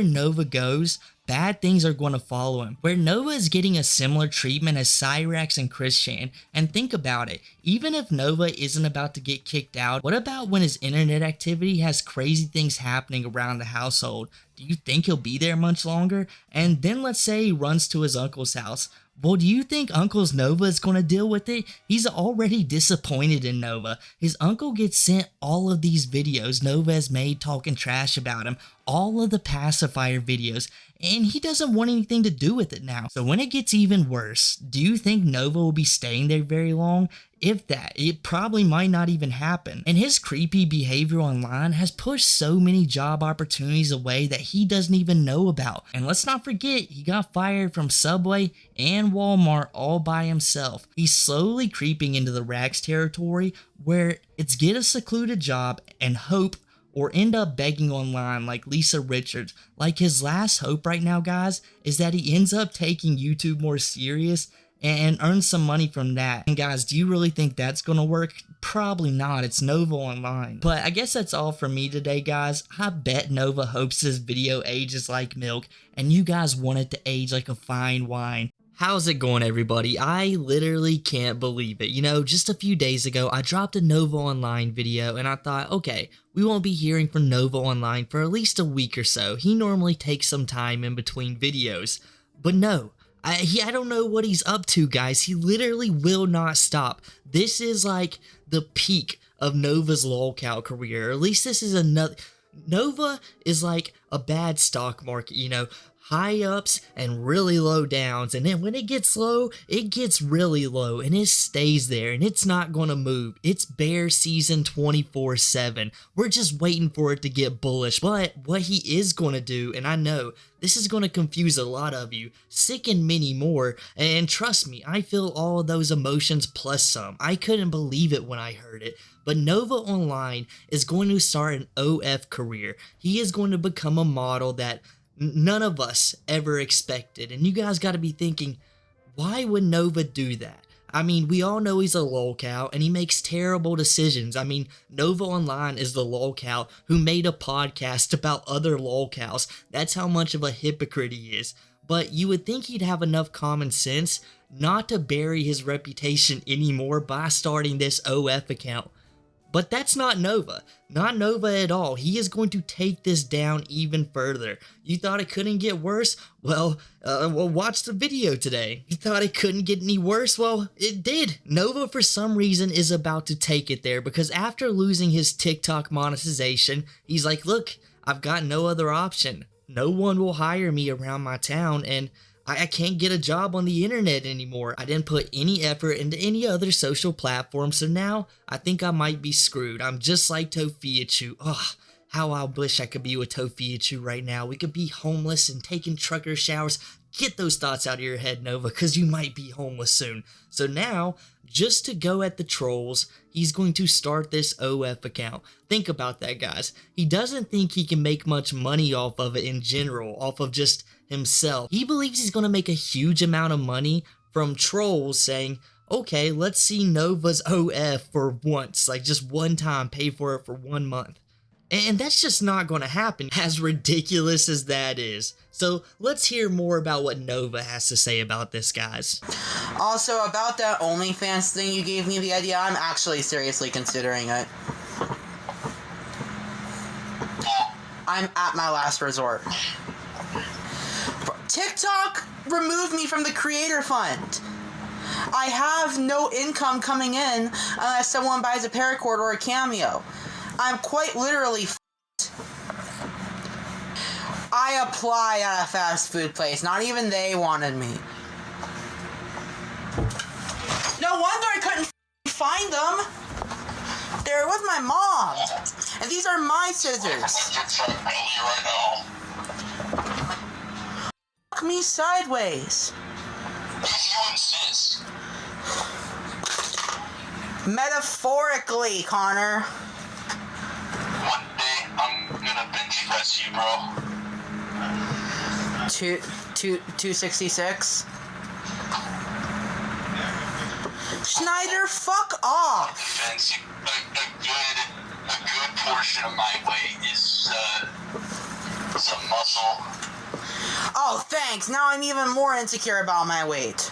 Nova goes, bad things are going to follow him. Where Nova is getting a similar treatment as Cyrax and Christian. And think about it, even if Nova isn't about to get kicked out, what about when his internet activity has crazy things happening around the household? Do you think he'll be there much longer? And then let's say he runs to his uncle's house. Well, do you think Uncle's Nova is going to deal with it? He's already disappointed in Nova. His uncle gets sent all of these videos Nova has made talking trash about him, all of the pacifier videos, and he doesn't want anything to do with it now. So when it gets even worse, do you think Nova will be staying there very long? If that, it probably might not even happen. And his creepy behavior online has pushed so many job opportunities away that he doesn't even know about. And let's not forget, he got fired from Subway and Walmart all by himself. He's slowly creeping into the rags territory where it's get a secluded job and hope, or end up begging online like Lisa Richards. Like his last hope right now, guys, is that he ends up taking YouTube more serious and earn some money from that. And guys, do you really think that's gonna work? Probably not. It's Nova Online. But I guess that's all from me today, guys. I bet Nova hopes this video ages like milk, and you guys want it to age like a fine wine. How's it going, everybody? I literally can't believe it. You know, just a few days ago, I dropped a Nova Online video, and I thought, okay, we won't be hearing from Nova Online for at least a week or so. He normally takes some time in between videos. But no, I don't know what he's up to, guys. He literally will not stop. This is like the peak of Nova's lolcow career. Or at least this is another... Nova is like a bad stock market, you know, high ups and really low downs, and then when it gets low, it gets really low, and it stays there, and it's not gonna move. It's bear season 24/7. We're just waiting for it to get bullish. But what he is gonna do, and I know this is gonna confuse a lot of you, sick and many more, and trust me, I feel all of those emotions plus some. I couldn't believe it when I heard it. But Nova Online is going to start an OF career. He is going to become a model that none of us ever expected. And you guys got to be thinking, why would Nova do that? I mean, we all know he's a lolcow and he makes terrible decisions. I mean, Nova Online is the lolcow who made a podcast about other lolcows. That's how much of a hypocrite he is. But you would think he'd have enough common sense not to bury his reputation anymore by starting this OF account. But that's not Nova. Not Nova at all. He is going to take this down even further. You thought it couldn't get worse? Well, watch the video today. You thought it couldn't get any worse? Well, it did. Nova, for some reason, is about to take it there because after losing his TikTok monetization, he's like, look, I've got no other option. No one will hire me around my town, and I can't get a job on the internet anymore. I didn't put any effort into any other social platform, so now I think I might be screwed. I'm just like tophiachu. Ugh, how I wish I could be with tophiachu right now. We could be homeless and taking trucker showers. Get those thoughts out of your head, Nova, because you might be homeless soon. So now, just to go at the trolls, he's going to start this OF account. Think about that, guys. He doesn't think he can make much money off of it in general, off of just himself. He believes he's going to make a huge amount of money from trolls saying, okay, let's see Nova's OF for once, like just one time, pay for it for 1 month. And that's just not going to happen, as ridiculous as that is. So let's hear more about what Nova has to say about this, guys. Also, about that OnlyFans thing you gave me the idea, I'm actually seriously considering it. I'm at my last resort. TikTok removed me from the creator fund. I have no income coming in unless someone buys a Paracord or a Cameo. I'm quite literally f***ed. I apply at a fast food place. Not even they wanted me. No wonder I couldn't find them. They're with my mom. And these are my scissors. Fuck me sideways. You insist. Metaphorically, Connor. One day I'm gonna bench press you, bro. 266. Schneider, fuck off. Defense, a good portion of my weight is some muscle. Oh, thanks. Now I'm even more insecure about my weight.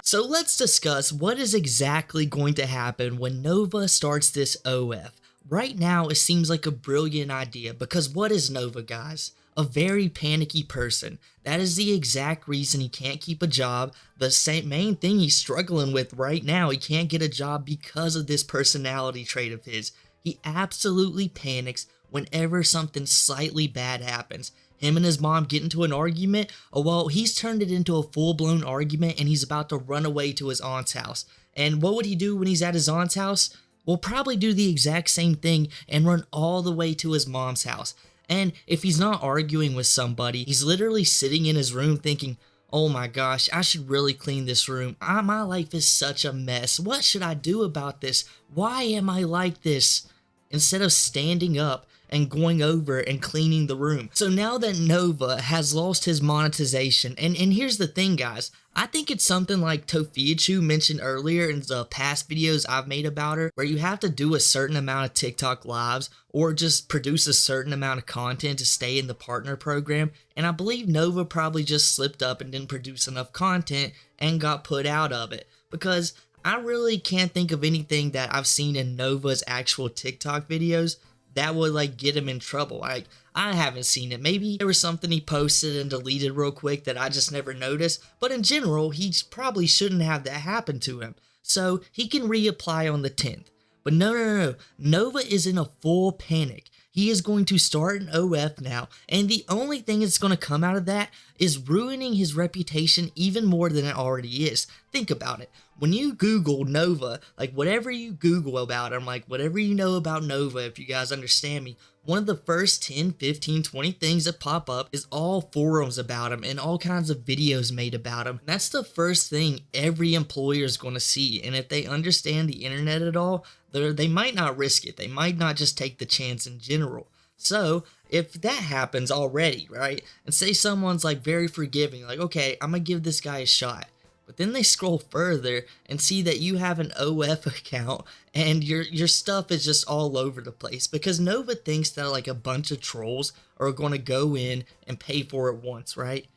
So let's discuss what is exactly going to happen when Nova starts this OF. Right now, it seems like a brilliant idea because what is Nova, guys? A very panicky person. That is the exact reason he can't keep a job. The main thing he's struggling with right now, he can't get a job because of this personality trait of his. He absolutely panics whenever something slightly bad happens. Him and his mom get into an argument, oh well, he's turned it into a full-blown argument and he's about to run away to his aunt's house. And what would he do when he's at his aunt's house? Well, probably do the exact same thing and run all the way to his mom's house. And if he's not arguing with somebody, he's literally sitting in his room thinking, oh my gosh, I should really clean this room. My life is such a mess. What should I do about this? Why am I like this? instead of standing up and going over and cleaning the room. So now that Nova has lost his monetization, and here's the thing, guys, I think it's something like Tophiachu mentioned earlier in the past videos I've made about her, where you have to do a certain amount of TikTok lives or just produce a certain amount of content to stay in the partner program. And I believe Nova probably just slipped up and didn't produce enough content and got put out of it, because I really can't think of anything that I've seen in Nova's actual TikTok videos that would like get him in trouble. Like, I haven't seen it. Maybe there was something he posted and deleted real quick that I just never noticed, but in general, he probably shouldn't have that happen to him. So he can reapply on the 10th. But no. Nova is in a full panic. He is going to start an OF now, and the only thing that's going to come out of that is ruining his reputation even more than it already is. Think about it. When you Google Nova, like whatever you Google about him, like whatever you know about Nova, if you guys understand me, one of the first 10, 15, 20 things that pop up is all forums about him and all kinds of videos made about him. That's the first thing every employer is going to see, and if they understand the internet at all, they might not risk it. They might not just take the chance in general. So if that happens already, right, and say someone's like very forgiving, like, okay, I'm gonna give this guy a shot, but then they scroll further and see that you have an OF account and your stuff is just all over the place, because Nova thinks that like a bunch of trolls are going to go in and pay for it once, right?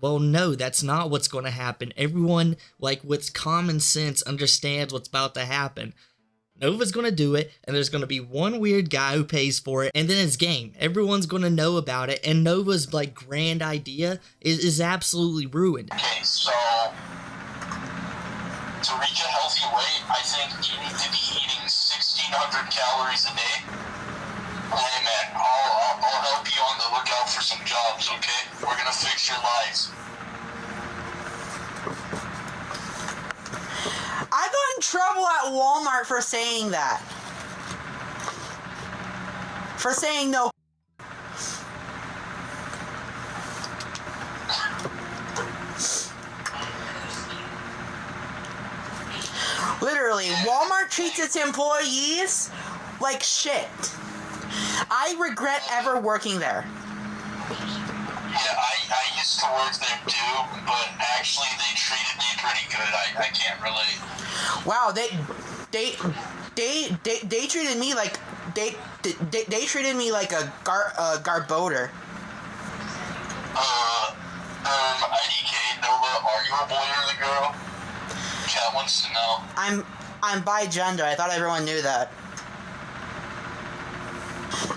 Well, no, that's not what's going to happen. Everyone, like with common sense, understands what's about to happen. Nova's going to do it, and there's going to be one weird guy who pays for it, and then it's game. Everyone's going to know about it, and Nova's like grand idea is absolutely ruined. Okay, so to reach a healthy weight, I think you need to be eating 1,600 calories a day. Hey man, I'll help you on the lookout for some jobs, okay? We're gonna fix your lives. I got in trouble at Walmart for saying that. For saying no. Literally, Walmart treats its employees like shit. I regret ever working there. Yeah, I used to work there too, but actually they treated me pretty good. I can't relate. Wow, they treated me like they treated me like a garboter. IDK, Nova, are you a boy or the girl? Cat wants to know. I'm bi gender. I thought everyone knew that.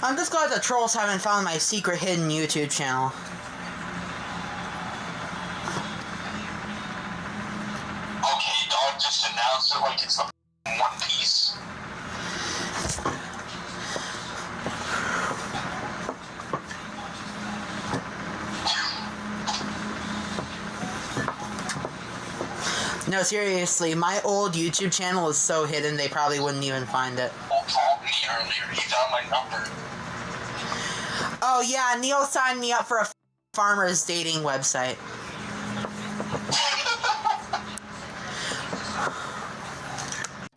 I'm just glad the trolls haven't found my secret hidden YouTube channel. Okay, dog, just announce it like it's the One Piece. No, seriously, my old YouTube channel is so hidden they probably wouldn't even find it. Well, called me earlier. He got my number. Oh yeah, Neil signed me up for a farmer's dating website.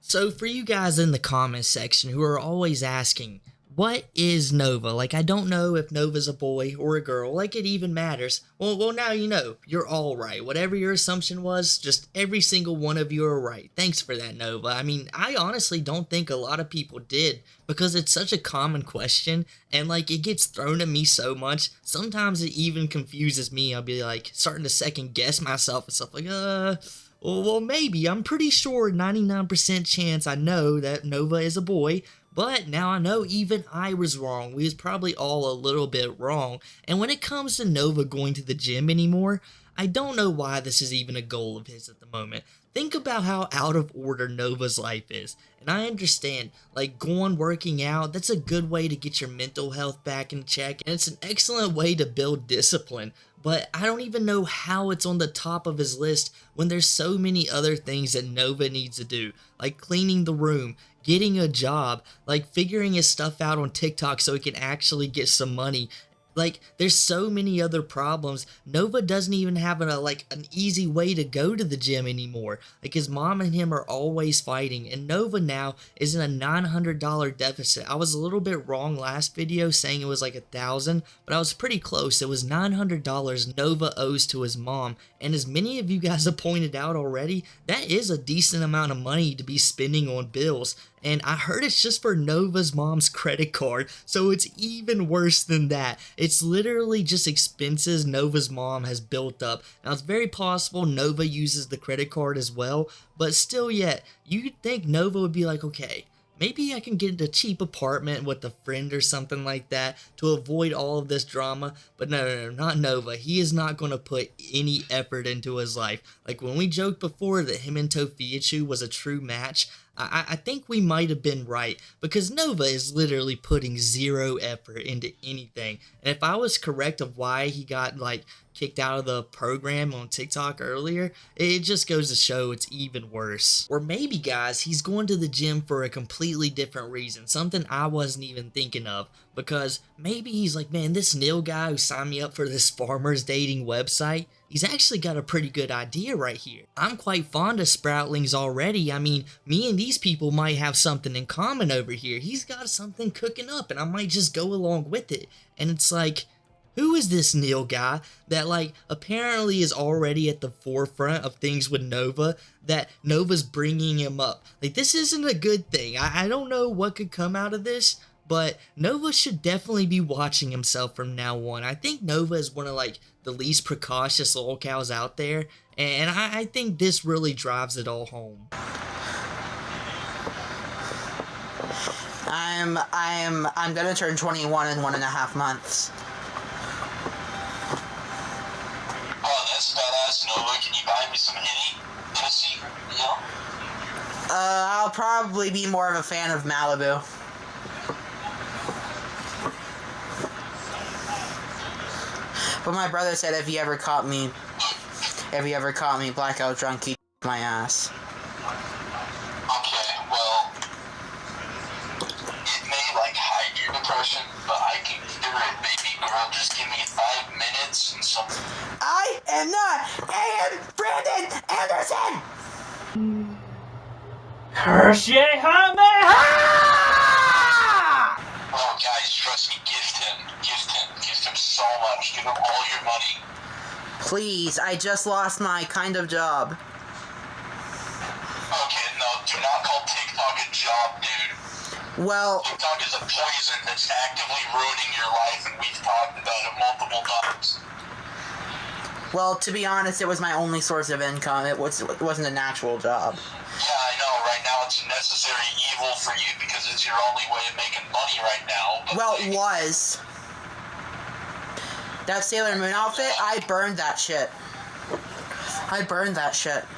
So for you guys in the comments section who are always asking, what is Nova? Like, I don't know if Nova's a boy or a girl, like it even matters. Well, now you know. You're all right. Whatever your assumption was, just every single one of you are right. Thanks for that, Nova. I mean, I honestly don't think a lot of people did, because it's such a common question, and like, it gets thrown at me so much, sometimes it even confuses me. I'll be like, starting to second guess myself and stuff like, well, maybe. I'm pretty sure 99% chance I know that Nova is a boy, but now I know even I was wrong. We was probably all a little bit wrong. And when it comes to Nova going to the gym anymore, I don't know why this is even a goal of his at the moment. Think about how out of order Nova's life is. And I understand, like, going working out, that's a good way to get your mental health back in check. And it's an excellent way to build discipline. But I don't even know how it's on the top of his list when there's so many other things that Nova needs to do. Like cleaning the room, getting a job, like figuring his stuff out on TikTok so he can actually get some money. Like, there's so many other problems. Nova doesn't even have an easy way to go to the gym anymore. Like, his mom and him are always fighting, and Nova now is in a $900 deficit. I was a little bit wrong last video saying it was like $1,000, but I was pretty close. It was $900 Nova owes to his mom, and as many of you guys have pointed out already, that is a decent amount of money to be spending on bills. And I heard it's just for Nova's mom's credit card, so it's even worse than that. It's literally just expenses Nova's mom has built up. Now, it's very possible Nova uses the credit card as well, but still yet, you'd think Nova would be like, okay, maybe I can get a cheap apartment with a friend or something like that to avoid all of this drama. But no, not Nova. He is not going to put any effort into his life. Like, when we joked before that him and tophiachu was a true match, I think we might have been right, because Nova is literally putting zero effort into anything. And if I was correct of why he got like kicked out of the program on TikTok earlier, it just goes to show it's even worse. Or maybe, guys, he's going to the gym for a completely different reason, something I wasn't even thinking of, because maybe he's like, man, this Neil guy who signed me up for this farmers dating website, he's actually got a pretty good idea right here. I'm quite fond of Sproutlings already. I mean, me and these people might have something in common over here. He's got something cooking up and I might just go along with it. And it's like, who is this Neil guy that like apparently is already at the forefront of things with Nova, that Nova's bringing him up? Like, this isn't a good thing. I don't know what could come out of this, but Nova should definitely be watching himself from now on. I think Nova is one of like the least precautious lolcows out there, and I think this really drives it all home. I'm gonna turn 21 in 1.5 months. Oh, that's badass, Nova. Can you buy me some pussy? You know? I'll probably be more of a fan of Malibu. But my brother said if he ever caught me blackout drunk, he'd my ass. Okay, well, it may like hide your depression, but I can cure it, baby girl. Just give me 5 minutes and some. I am not Brandon Anderson! Oh, guys, trust me, gift him so much. Give him all your money. Please, I just lost my kind of job. Okay, no, do not call TikTok a job, dude. Well, TikTok is a poison that's actively ruining your life, and we've talked about it multiple times. well, to be honest, it was my only source of income. It wasn't an actual job. Yeah, I know. Right now, it's a necessary evil for you because it's your only way of making money right now. But Well, it was. That Sailor Moon outfit, I burned that shit.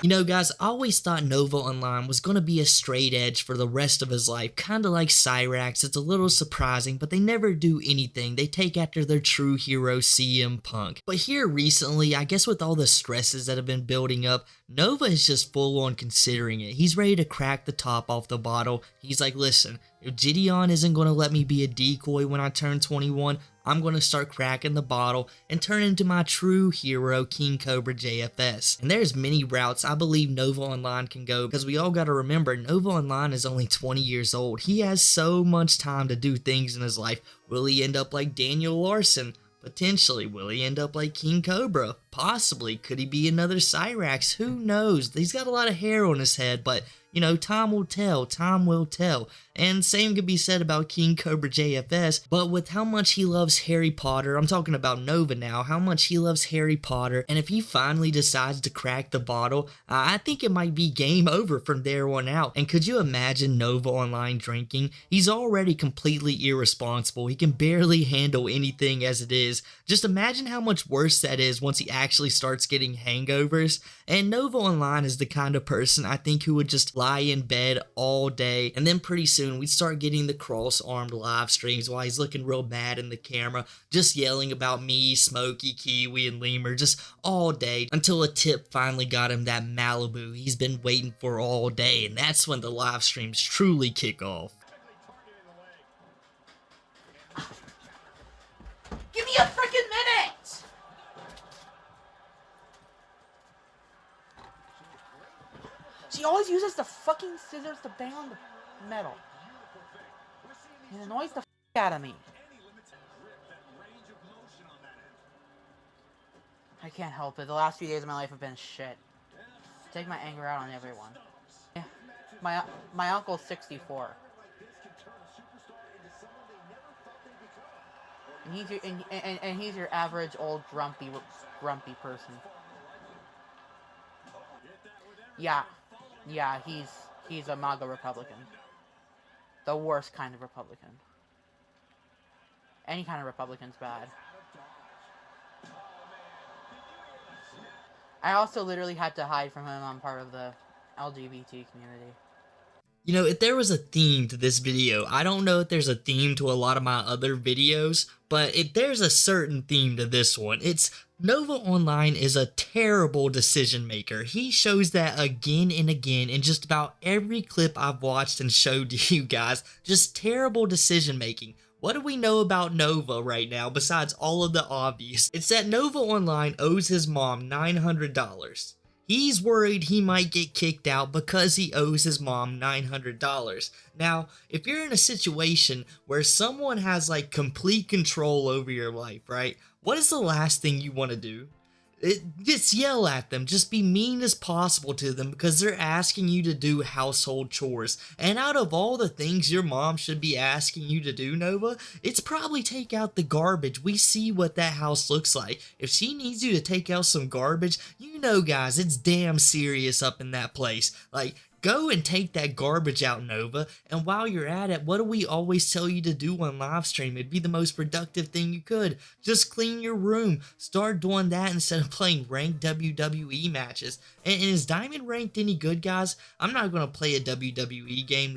You know, guys, I always thought Nova Online was going to be a straight edge for the rest of his life, kind of like Cyrax. It's a little surprising, but they never do anything. They take after their true hero, CM Punk. But here recently, I guess with all the stresses that have been building up, Nova is just full on considering it. He's ready to crack the top off the bottle. He's like, listen, if Gideon isn't going to let me be a decoy when I turn 21, I'm going to start cracking the bottle and turn into my true hero, King Cobra JFS. And there's many routes I believe Nova Online can go, because we all got to remember, Nova Online is only 20 years old. He has so much time to do things in his life. Will he end up like Daniel Larson? Potentially. Will he end up like King Cobra? Possibly. Could he be another Cyrax? Who knows? He's got a lot of hair on his head, but you know, time will tell. Time will tell. And same could be said about King Cobra JFS, but with how much he loves Harry Potter, I'm talking about Nova now, how much he loves Harry Potter, and if he finally decides to crack the bottle, I think it might be game over from there on out. And could you imagine Nova Online drinking? He's already completely irresponsible. He can barely handle anything as it is. Just imagine how much worse that is once he actually starts getting hangovers. And Nova Online is the kind of person I think who would just lie in bed all day, and then pretty soon we'd start getting the cross-armed live streams while he's looking real mad in the camera, just yelling about me, Smokey, Kiwi, and Lemur, just all day, until a tip finally got him that Malibu he's been waiting for all day, and that's when the live streams truly kick off. Give me a always uses the fucking scissors to bang on the metal. It annoys the out of me. I can't help it. The last few days of my life have been shit. Take my anger out on everyone. Yeah. My uncle's 64. And he's your average old grumpy person. Yeah, he's a MAGA Republican. The worst kind of Republican. Any kind of Republican's bad. I also literally had to hide from him. I'm part of the LGBT community. You know, if there was a theme to this video, I don't know if there's a theme to a lot of my other videos, but if there's a certain theme to this one, it's Nova Online is a terrible decision maker. He shows that again and again in just about every clip I've watched and showed to you guys. Just terrible decision making. What do we know about Nova right now besides all of the obvious? It's that Nova Online owes his mom $900. He's worried he might get kicked out because he owes his mom $900. Now, if you're in a situation where someone has like complete control over your life, right? What is the last thing you want to do? Just yell at them, just be mean as possible to them because they're asking you to do household chores. And out of all the things your mom should be asking you to do, Nova, it's probably take out the garbage. We see what that house looks like. If she needs you to take out some garbage, you know guys, it's damn serious up in that place. Like, go and take that garbage out, Nova. And while you're at it, what do we always tell you to do on live stream? It'd be the most productive thing you could. Just clean your room. Start doing that instead of playing ranked WWE matches. And is Diamond ranked any good, guys? I'm not going to play a WWE game.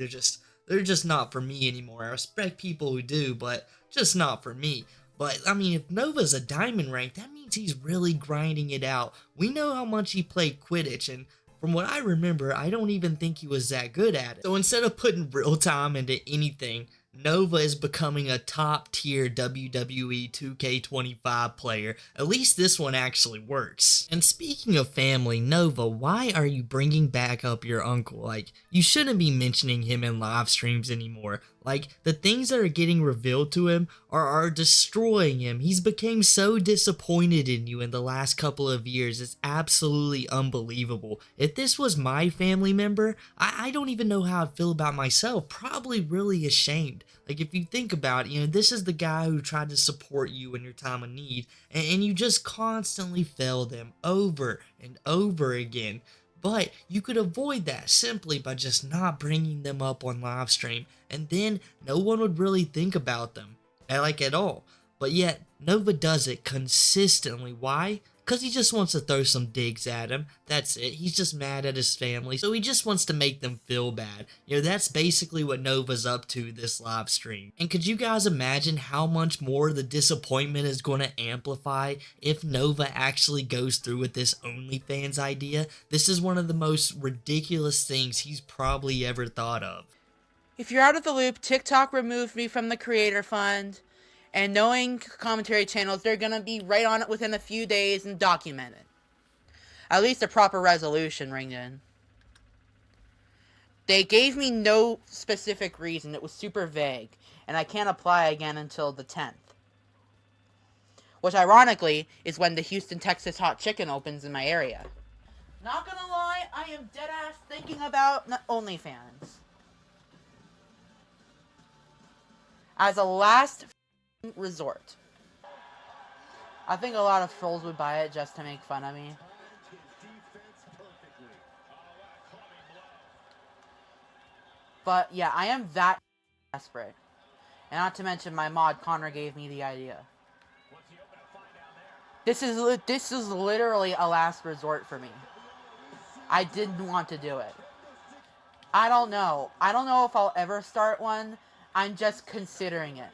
They're just not for me anymore. I respect people who do, but just not for me. But, I mean, if Nova's a Diamond rank, that means he's really grinding it out. We know how much he played Quidditch, and from what I remember, I don't even think he was that good at it. So instead of putting real time into anything, Nova is becoming a top tier WWE 2K25 player. At least this one actually works. And speaking of family, Nova, why are you bringing back up your uncle? Like, you shouldn't be mentioning him in live streams anymore. Like, the things that are getting revealed to him are destroying him. He's became so disappointed in you in the last couple of years. It's absolutely unbelievable. If this was my family member, I don't even know how I'd feel about myself. Probably really ashamed. Like, if you think about it, you know, this is the guy who tried to support you in your time of need, and you just constantly failed them over and over again. But you could avoid that simply by just not bringing them up on live stream, and then no one would really think about them, at all. But yet, Nova does it consistently. Why? Because he just wants to throw some digs at him. That's it. He's just mad at his family, so he just wants to make them feel bad. You know, that's basically what Nova's up to this live stream. And could you guys imagine how much more the disappointment is going to amplify if Nova actually goes through with this OnlyFans idea? This is one of the most ridiculous things he's probably ever thought of. If you're out of the loop, TikTok removed me from the creator fund. And knowing commentary channels, they're going to be right on it within a few days and document it. At least a proper resolution ring in. They gave me no specific reason. It was super vague. And I can't apply again until the 10th. Which ironically is when the Houston, Texas Hot Chicken opens in my area. Not gonna lie, I am deadass thinking about OnlyFans. As a last resort. I think a lot of trolls would buy it just to make fun of me. But yeah, I am that desperate. And not to mention my mod Connor gave me the idea. This is literally a last resort for me. I didn't want to do it. I don't know. I don't know if I'll ever start one. I'm just considering it.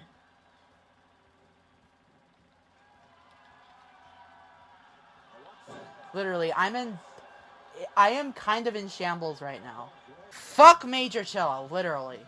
Literally, I am kind of in shambles right now. Fuck Major Chilla, literally.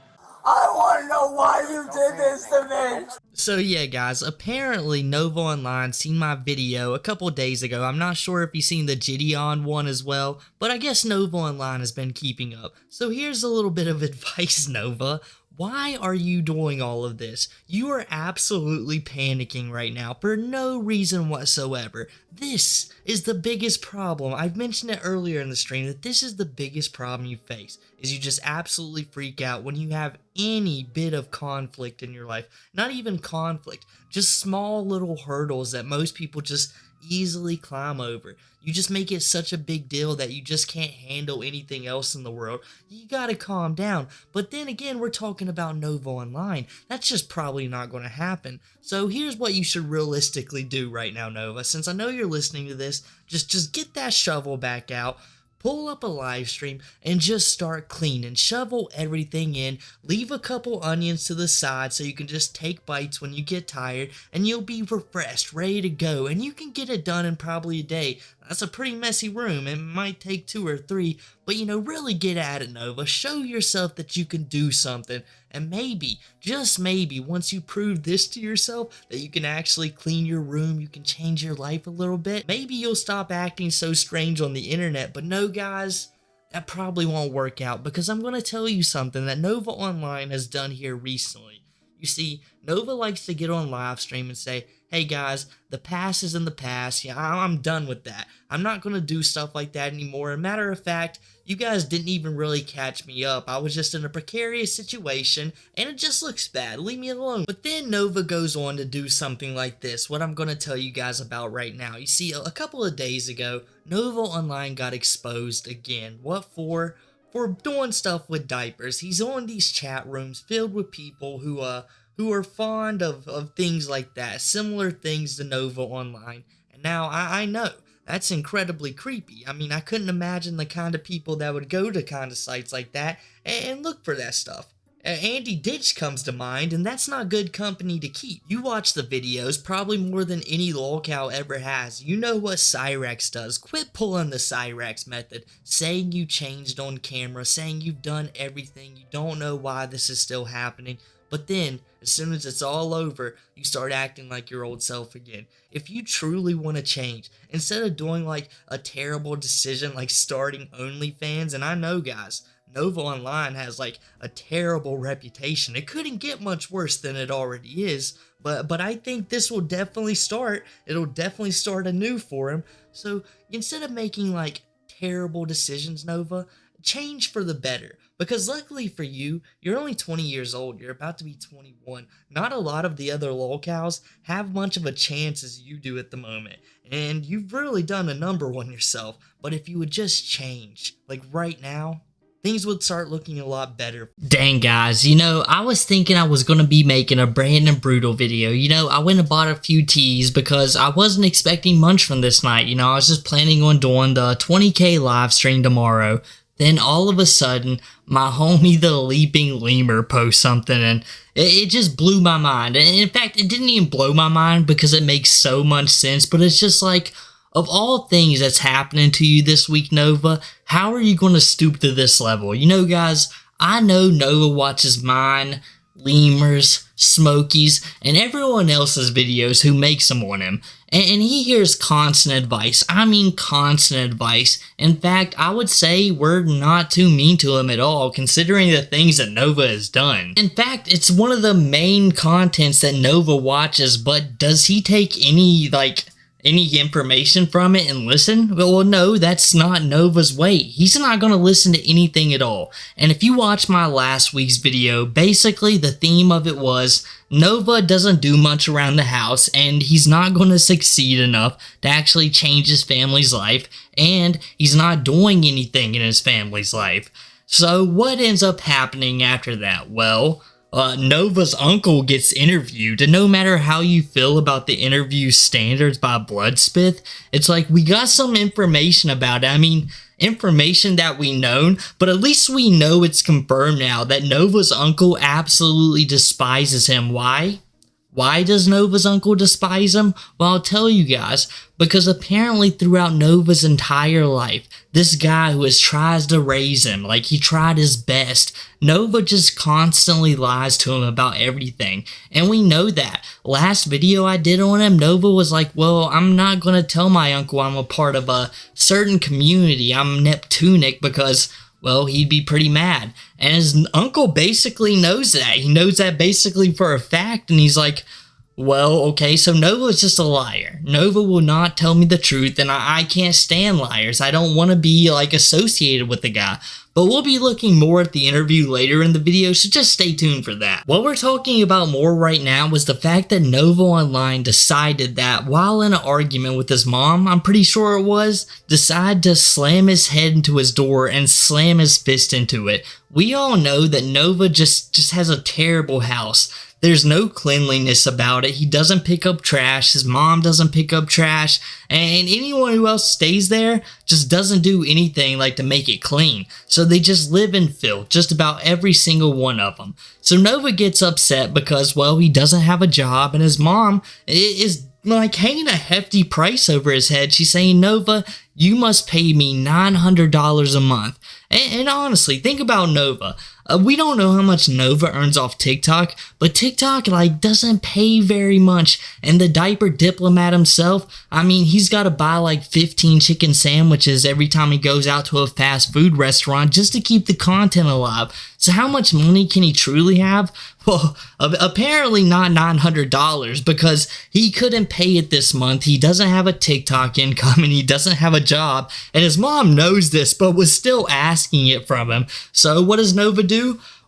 I want to know why you did this to me. So yeah, guys, apparently Nova Online seen my video a couple days ago. I'm not sure if he's seen the Gideon one as well, but I guess Nova Online has been keeping up. So here's a little bit of advice, Nova. Why are you doing all of this? You are absolutely panicking right now for no reason whatsoever. This is the biggest problem. I've mentioned it earlier in the stream that this is the biggest problem you face, is you just absolutely freak out when you have any bit of conflict in your life. Not even conflict, just small little hurdles that most people just easily climb over. You just make it such a big deal that you just can't handle anything else in the world. You gotta calm down. But then again, we're talking about Nova Online. That's just probably not going to happen. So here's what you should realistically do right now, Nova. Since I know you're listening to this, just get that shovel back out. Pull up a live stream and just start cleaning. Shovel everything in. Leave a couple onions to the side so you can just take bites when you get tired, and you'll be refreshed, ready to go. And you can get it done in probably a day. That's a pretty messy room. It might take 2 or 3, but really get at it, Nova. Show yourself that you can do something. And maybe, just maybe, once you prove this to yourself, that you can actually clean your room, you can change your life a little bit, maybe you'll stop acting so strange on the internet. But no, guys, that probably won't work out, because I'm going to tell you something that Nova Online has done here recently. You see, Nova likes to get on live stream and say, hey guys, the past is in the past. Yeah, I'm done with that. I'm not going to do stuff like that anymore. As a matter of fact, you guys didn't even really catch me up. I was just in a precarious situation, and it just looks bad. Leave me alone. But then Nova goes on to do something like this, what I'm going to tell you guys about right now. You see, a couple of days ago, Nova Online got exposed again. What for? For doing stuff with diapers. He's on these chat rooms filled with people who are fond of things like that, similar things to Nova Online. And now I know that's incredibly creepy. I mean, I couldn't imagine the kind of people that would go to kind of sites like that and look for that stuff. Andy Ditch comes to mind, and that's not good company to keep. You watch the videos probably more than any lolcow ever has. You know what Cyrex does. Quit pulling the Cyrex method, saying you changed on camera, saying you've done everything, you don't know why this is still happening. But then, as soon as it's all over, you start acting like your old self again. If you truly want to change, instead of doing like a terrible decision like starting OnlyFans, and I know, guys, Nova Online has like a terrible reputation. It couldn't get much worse than it already is, but I think this will definitely start. It'll definitely start anew for him. So instead of making like terrible decisions, Nova, change for the better. Because luckily for you, you're only 20 years old. You're about to be 21. Not a lot of the other lolcows have much of a chance as you do at the moment. And you've really done a number on yourself. But if you would just change, like right now, things would start looking a lot better. Dang, guys, I was thinking I was going to be making a brand and brutal video. I went and bought a few teas because I wasn't expecting much from this night. I was just planning on doing the 20K live stream tomorrow. Then all of a sudden, my homie the Leaping Lemur posts something, and it just blew my mind. And in fact, it didn't even blow my mind because it makes so much sense, but it's just like, of all things that's happening to you this week, Nova, how are you going to stoop to this level? Guys, I know Nova watches mine, Lemurs, Smokies, and everyone else's videos who makes them on him. And he hears constant advice. I mean constant advice. In fact, I would say we're not too mean to him at all, considering the things that Nova has done. In fact, it's one of the main contents that Nova watches, but does he take any information from it and listen? Well, no, that's not Nova's way. He's not going to listen to anything at all. And if you watch my last week's video, basically the theme of it was Nova doesn't do much around the house, and he's not going to succeed enough to actually change his family's life, and he's not doing anything in his family's life. So what ends up happening after that? Well, Nova's uncle gets interviewed, and no matter how you feel about the interview standards by Bloodspith, it's like we got some information about it. I mean, information that we known, but at least we know it's confirmed now that Nova's uncle absolutely despises him. Why? Why does Nova's uncle despise him? Well, I'll tell you guys, because apparently throughout Nova's entire life, this guy who tries to raise him, like he tried his best, Nova just constantly lies to him about everything, and we know that. Last video I did on him, Nova was like, well, I'm not going to tell my uncle I'm a part of a certain community, I'm Neptunic, because, well, he'd be pretty mad. And his uncle basically knows that. He knows that basically for a fact, and he's like, well, okay, so Nova's just a liar. Nova will not tell me the truth, and I can't stand liars. I don't want to be, like, associated with the guy. But we'll be looking more at the interview later in the video, so just stay tuned for that. What we're talking about more right now was the fact that Nova Online decided that while in an argument with his mom, I'm pretty sure it was, decided to slam his head into his door and slam his fist into it. We all know that Nova just has a terrible house. There's no cleanliness about it. He doesn't pick up trash. His mom doesn't pick up trash. And anyone who else stays there just doesn't do anything like to make it clean. So they just live in filth, just about every single one of them. So Nova gets upset because, well, he doesn't have a job and his mom is like hanging a hefty price over his head. She's saying, Nova, you must pay me $900 a month. And honestly, think about Nova. We don't know how much Nova earns off TikTok, but TikTok doesn't pay very much. And the diaper diplomat himself, I mean, he's got to buy like 15 chicken sandwiches every time he goes out to a fast food restaurant just to keep the content alive. So how much money can he truly have? Well, apparently not $900 because he couldn't pay it this month. He doesn't have a TikTok income and he doesn't have a job. And his mom knows this but was still asking it from him. So what does Nova do?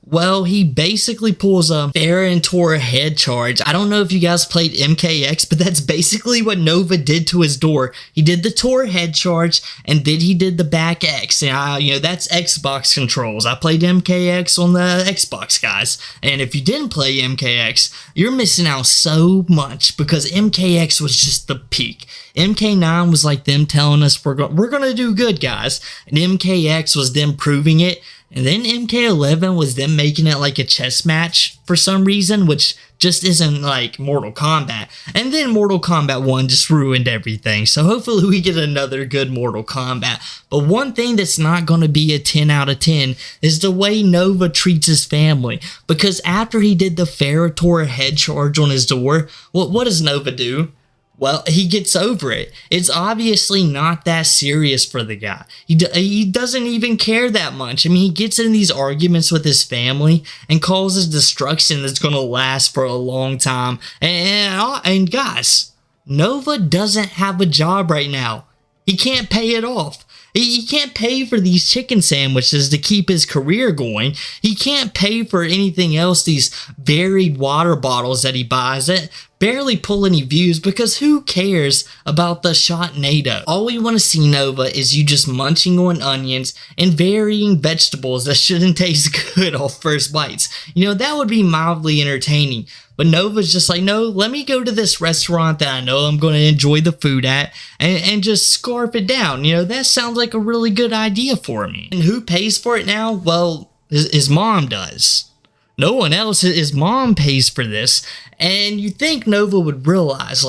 Well, he basically pulls a Paracord head charge. I don't know if you guys played MKX, but that's basically what Nova did to his door. He did the Tor head charge, and then he did the back X. And that's Xbox controls. I played MKX on the Xbox, guys. And if you didn't play MKX, you're missing out so much because MKX was just the peak. MK9 was like them telling us we're gonna do good, guys. And MKX was them proving it. And then MK11 was them making it like a chess match for some reason, which just isn't like Mortal Kombat. And then Mortal Kombat 1 just ruined everything. So hopefully we get another good Mortal Kombat. But one thing that's not going to be a 10 out of 10 is the way Nova treats his family. Because after he did the Paracord head charge on his door, what does Nova do? Well, he gets over it. It's obviously not that serious for the guy. He doesn't even care that much. I mean, he gets in these arguments with his family and causes destruction that's going to last for a long time. And guys, Nova doesn't have a job right now. He can't pay it off. He can't pay for these chicken sandwiches to keep his career going. He can't pay for anything else, these varied water bottles that he buys that barely pull any views because who cares about the shotnado? All we want to see, Nova, is you just munching on onions and varying vegetables that shouldn't taste good off first bites. That would be mildly entertaining. But Nova's just like, no, let me go to this restaurant that I know I'm going to enjoy the food at and just scarf it down. That sounds like a really good idea for me. And who pays for it now? Well, his mom does. No one else. His mom pays for this. And you think Nova would realize,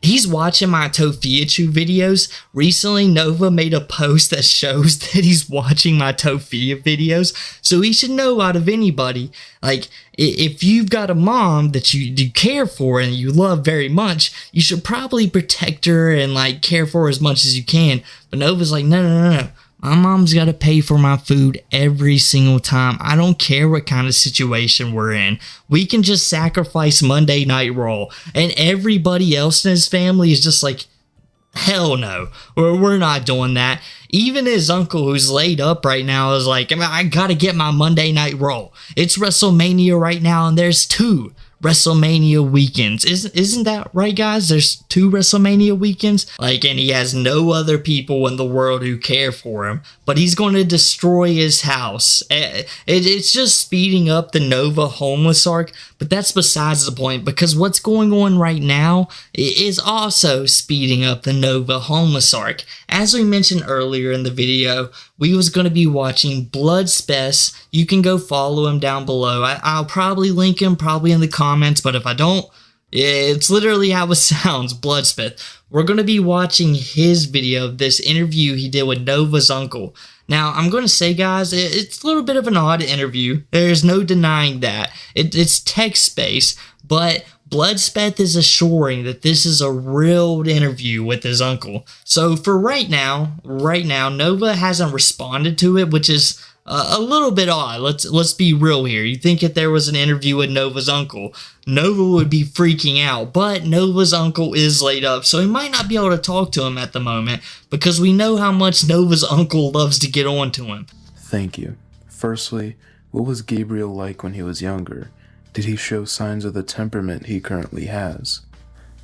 he's watching my tophiachu videos. Recently, Nova made a post that shows that he's watching my tophia videos. So he should know out of anybody, if you've got a mom that you care for and you love very much, you should probably protect her and care for her as much as you can. But Nova's like, no. My mom's got to pay for my food every single time. I don't care what kind of situation we're in. We can just sacrifice Monday Night Raw. And everybody else in his family is just like, hell no. We're not doing that. Even his uncle who's laid up right now is like, I got to get my Monday Night Raw. It's WrestleMania right now and there's 2 WrestleMania weekends. Isn't that right, guys? There's 2 WrestleMania weekends. And he has no other people in the world who care for him. But he's going to destroy his house. It's just speeding up the Nova homeless arc. But that's besides the point. Because what's going on right now is also speeding up the Nova homeless arc. As we mentioned earlier in the video, we was going to be watching Blood Spess. You can go follow him down below. I'll probably link him probably in the comments, but if I don't, Yeah, it's literally how it sounds, Bloodsmith. We're going to be watching his video of this interview he did with Nova's uncle. Now, I'm going to say, guys, it's a little bit of an odd interview. There's no denying that. It's text-based, but Bloodsmith is assuring that this is a real interview with his uncle. So for right now, Nova hasn't responded to it, which is a little bit odd. Let's be real here. You think if there was an interview with Nova's uncle, Nova would be freaking out, but Nova's uncle is laid up, so he might not be able to talk to him at the moment because we know how much Nova's uncle loves to get on to him. Thank you. Firstly, what was Gabriel like when he was younger? Did he show signs of the temperament he currently has?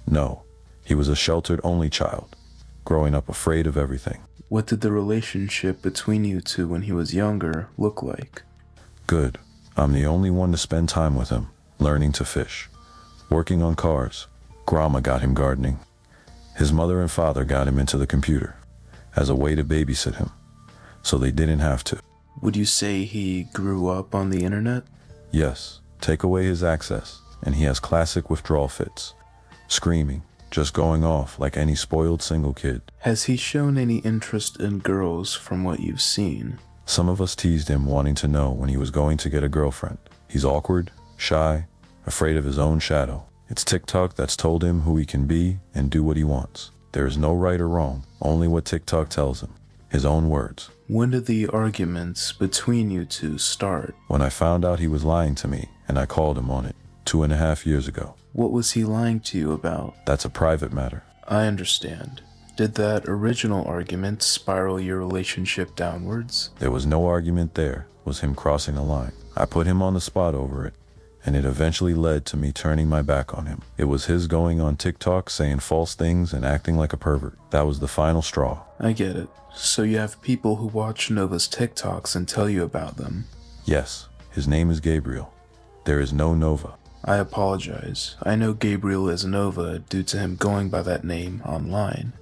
No, he was a sheltered only child, growing up afraid of everything. What did the relationship between you two when he was younger look like? Good. I'm the only one to spend time with him, learning to fish, working on cars. Grandma got him gardening. His mother and father got him into the computer as a way to babysit him, so they didn't have to. Would you say he grew up on the internet? Yes. Take away his access, and he has classic withdrawal fits, screaming, just going off like any spoiled single kid. Has he shown any interest in girls from what you've seen? Some of us teased him wanting to know when he was going to get a girlfriend. He's awkward, shy, afraid of his own shadow. It's TikTok that's told him who he can be and do what he wants. There is no right or wrong, only what TikTok tells him. His own words. When did the arguments between you two start? When I found out he was lying to me, and I called him on it 2.5 years ago. What was he lying to you about? That's a private matter. I understand. Did that original argument spiral your relationship downwards? There was no argument there. It was him crossing a line. I put him on the spot over it, and it eventually led to me turning my back on him. It was his going on TikTok saying false things and acting like a pervert. That was the final straw. I get it. So you have people who watch Nova's TikToks and tell you about them? Yes. His name is Gabriel. There is no Nova. I apologize. I know Gabriel is Nova due to him going by that name online.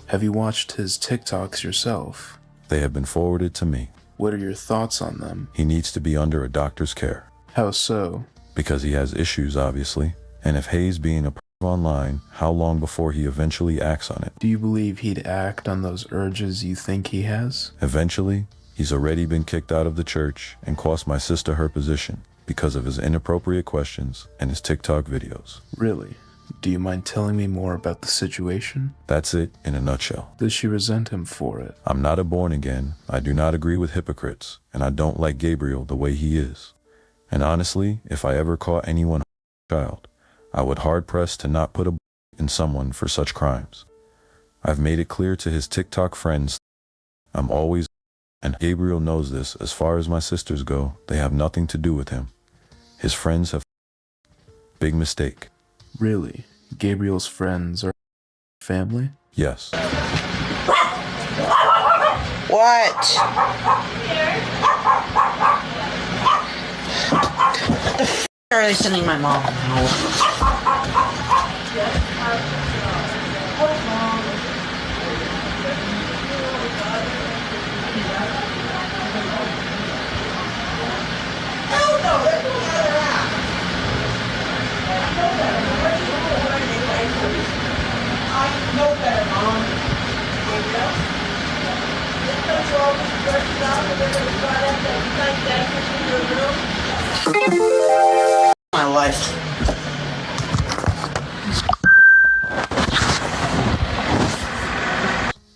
Have you watched his TikToks yourself? They have been forwarded to me. What are your thoughts on them? He needs to be under a doctor's care. How so? Because he has issues, obviously. And if Hayes being a perv online, how long before he eventually acts on it? Do you believe he'd act on those urges you think he has? Eventually, he's already been kicked out of the church and cost my sister her position because of his inappropriate questions and his TikTok videos. Really? Do you mind telling me more about the situation? That's it in a nutshell. Does she resent him for it? I'm not a born again. I do not agree with hypocrites, and I don't like Gabriel the way he is. And honestly, if I ever caught anyone child, I would hard press to not put a in someone for such crimes. I've made it clear to his TikTok friends I'm always, and Gabriel knows this. As far as my sisters go, they have nothing to do with him. His friends have big mistake. Really? Gabriel's friends are family? Yes. What? The f are they sending my mom? My life.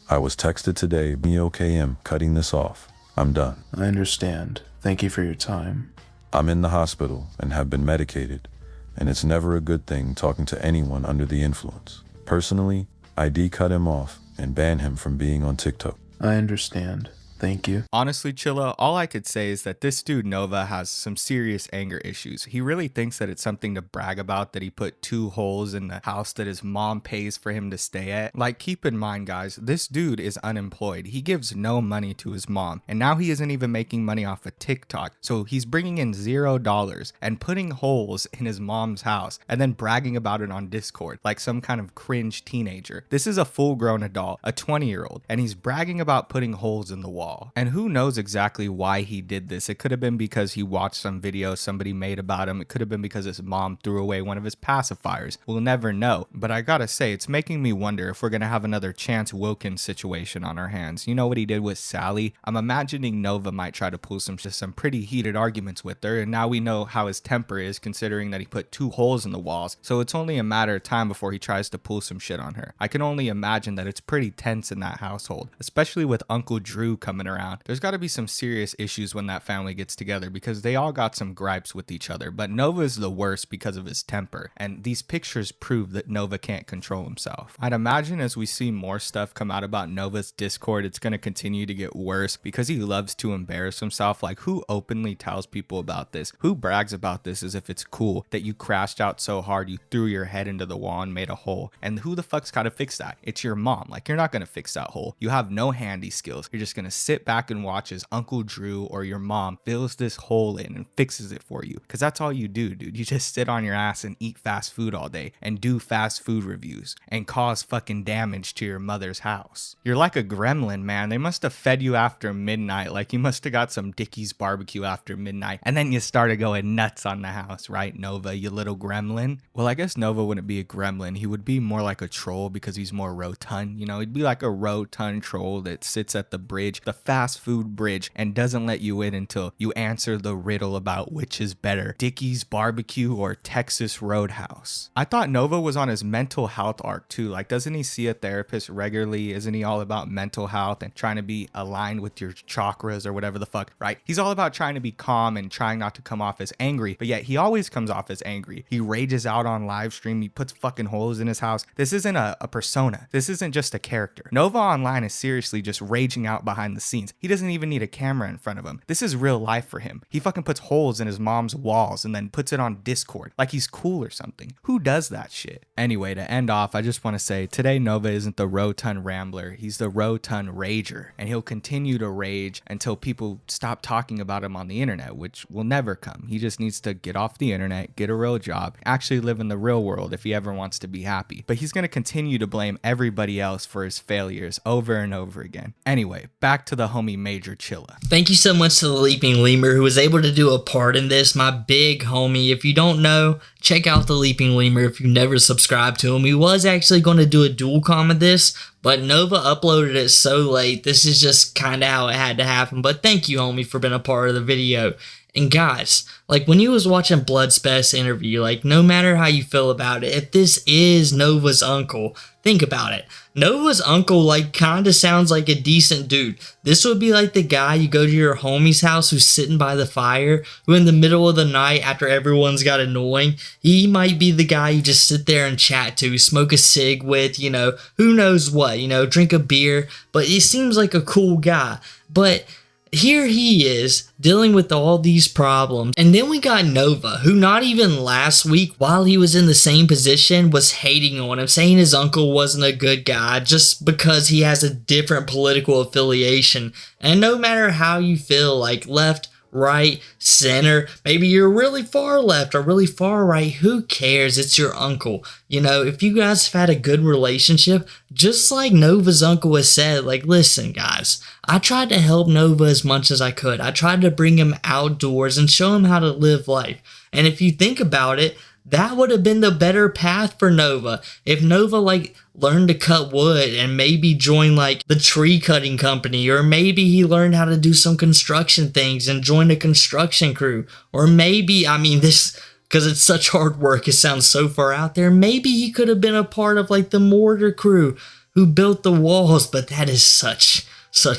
I was texted today, me okay, I'm cutting this off. I'm done. I understand. Thank you for your time. I'm in the hospital and have been medicated, and it's never a good thing talking to anyone under the influence. Personally, I cut him off and ban him from being on TikTok. I understand. Thank you. Honestly, Chilla, all I could say is that this dude Nova has some serious anger issues. He really thinks that it's something to brag about that he put 2 holes in the house that his mom pays for him to stay at. Like, keep in mind, guys, this dude is unemployed. He gives no money to his mom, and now he isn't even making money off of TikTok. So he's bringing in $0 and putting holes in his mom's house and then bragging about it on Discord like some kind of cringe teenager. This is a full-grown adult, a 20-year-old, and he's bragging about putting holes in the wall. wall. And who knows exactly why he did this. It could have been because he watched some video somebody made about him. It could have been because his mom threw away one of his pacifiers. We'll never know. But I gotta say, it's making me wonder if we're gonna have another Chance Wilkins situation on our hands. You know what he did with Sally? I'm imagining Nova might try to pull some pretty heated arguments with her, and now we know how his temper is, considering that he put 2 holes in the walls, so it's only a matter of time before he tries to pull some shit on her. I can only imagine that it's pretty tense in that household, especially with Uncle Drew coming around. There's got to be some serious issues when that family gets together, because they all got some gripes with each other, but Nova is the worst because of his temper, and these pictures prove that Nova can't control himself. I'd imagine as we see more stuff come out about Nova's Discord, it's going to continue to get worse because he loves to embarrass himself. Like, who openly tells people about this? Who brags about this as if it's cool that you crashed out so hard you threw your head into the wall and made a hole? And who the fuck's got to fix that? It's your mom. Like, you're not going to fix that hole. You have no handy skills. You're just going to sit back and watch as Uncle Drew or your mom fills this hole in and fixes it for you, because that's all you do, dude. You just sit on your ass and eat fast food all day and do fast food reviews and cause fucking damage to your mother's house. You're like a gremlin, man. They must have fed you after midnight. Like, you must have got some Dickie's barbecue after midnight, and then you started going nuts on the house, right, Nova, you little gremlin? Well, I guess Nova wouldn't be a gremlin. He would be more like a troll because he's more rotund. You know, he'd be like a rotund troll that sits at the bridge, the fast food bridge, and doesn't let you in until you answer the riddle about which is better, Dickie's barbecue or Texas Roadhouse. I thought Nova was on his mental health arc too. Like, doesn't he see a therapist regularly? Isn't he all about mental health and trying to be aligned with your chakras or whatever the fuck, right? He's all about trying to be calm and trying not to come off as angry, but yet he always comes off as angry. He rages out on live stream. He puts fucking holes in his house. This isn't a persona. This isn't just a character. Nova online is seriously just raging out behind the scenes. He doesn't even need a camera in front of him. This is real life for him. He fucking puts holes in his mom's walls and then puts it on Discord like he's cool or something. Who does that shit? Anyway, to end off, I just want to say today Nova isn't the rotund rambler. He's the rotund rager, and he'll continue to rage until people stop talking about him on the internet, which will never come. He just needs to get off the internet, get a real job, actually live in the real world if he ever wants to be happy. But he's going to continue to blame everybody else for his failures over and over again. Anyway, back to the homie Major Chilla. Thank you so much to the Leaping Lemur who was able to do a part in this, my big homie. If you don't know, check out the Leaping Lemur if you never subscribed to him. He was actually going to do a dual com of this, but Nova uploaded it so late. This is just kind of how it had to happen. But thank you, homie, for being a part of the video. And guys, like when you was watching Bloodspeth's interview, like no matter how you feel about it, if this is Nova's uncle, think about it. Nova's uncle like kind of sounds like a decent dude. This would be like the guy you go to your homie's house who's sitting by the fire, who in the middle of the night after everyone's got annoying, he might be the guy you just sit there and chat to, smoke a cig with, you know, who knows what, you know, drink a beer, but he seems like a cool guy. But here he is dealing with all these problems. And then we got Nova, who not even last week while he was in the same position was hating on him, saying his uncle wasn't a good guy just because he has a different political affiliation. And no matter how you feel, like left, right, center, maybe you're really far left or really far right, who cares? It's your uncle. You know, if you guys have had a good relationship, just like Nova's uncle has said, like, listen guys, I tried to help Nova as much as I could. I tried to bring him outdoors and show him how to live life. And if you think about it, that would have been the better path for Nova. If Nova like learned to cut wood and maybe join like the tree cutting company, or maybe he learned how to do some construction things and joined a construction crew, or maybe, I mean this, because it's such hard work, it sounds so far out there, maybe he could have been a part of like the mortar crew who built the walls, but that is such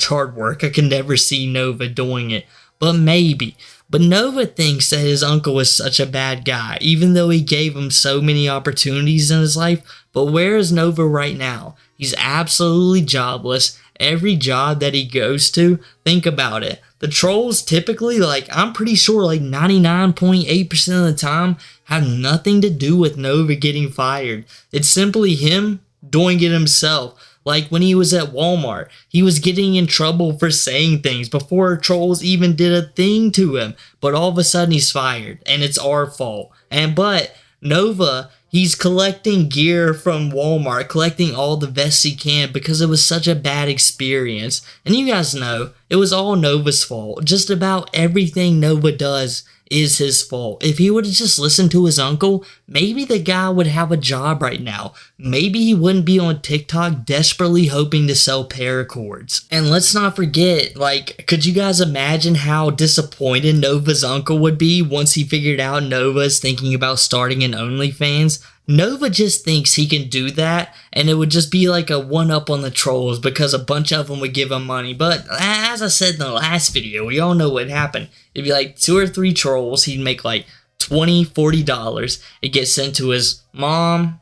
hard work. I can never see Nova doing it, but maybe. But Nova thinks that his uncle is such a bad guy, even though he gave him so many opportunities in his life. But where is Nova right now? He's absolutely jobless. Every job that he goes to, think about it. The trolls typically, like, I'm pretty sure like 99.8% of the time have nothing to do with Nova getting fired. It's simply him doing it himself. Like when he was at Walmart, he was getting in trouble for saying things before trolls even did a thing to him. But all of a sudden he's fired and it's our fault. But Nova, he's collecting gear from Walmart, collecting all the vests he can because it was such a bad experience. And you guys know, It was all Nova's fault. Just about everything Nova does is his fault. If he would have just listened to his uncle, maybe the guy would have a job right now. Maybe he wouldn't be on TikTok desperately hoping to sell paracords. And let's not forget, like, could you guys imagine how disappointed Nova's uncle would be once he figured out Nova's thinking about starting an OnlyFans? Nova just thinks he can do that, and it would just be like a one-up on the trolls because a bunch of them would give him money. But as I said in the last video, we all know what happened. It'd be like 2 or 3 trolls. He'd make like $20, $40. It'd get sent to his mom,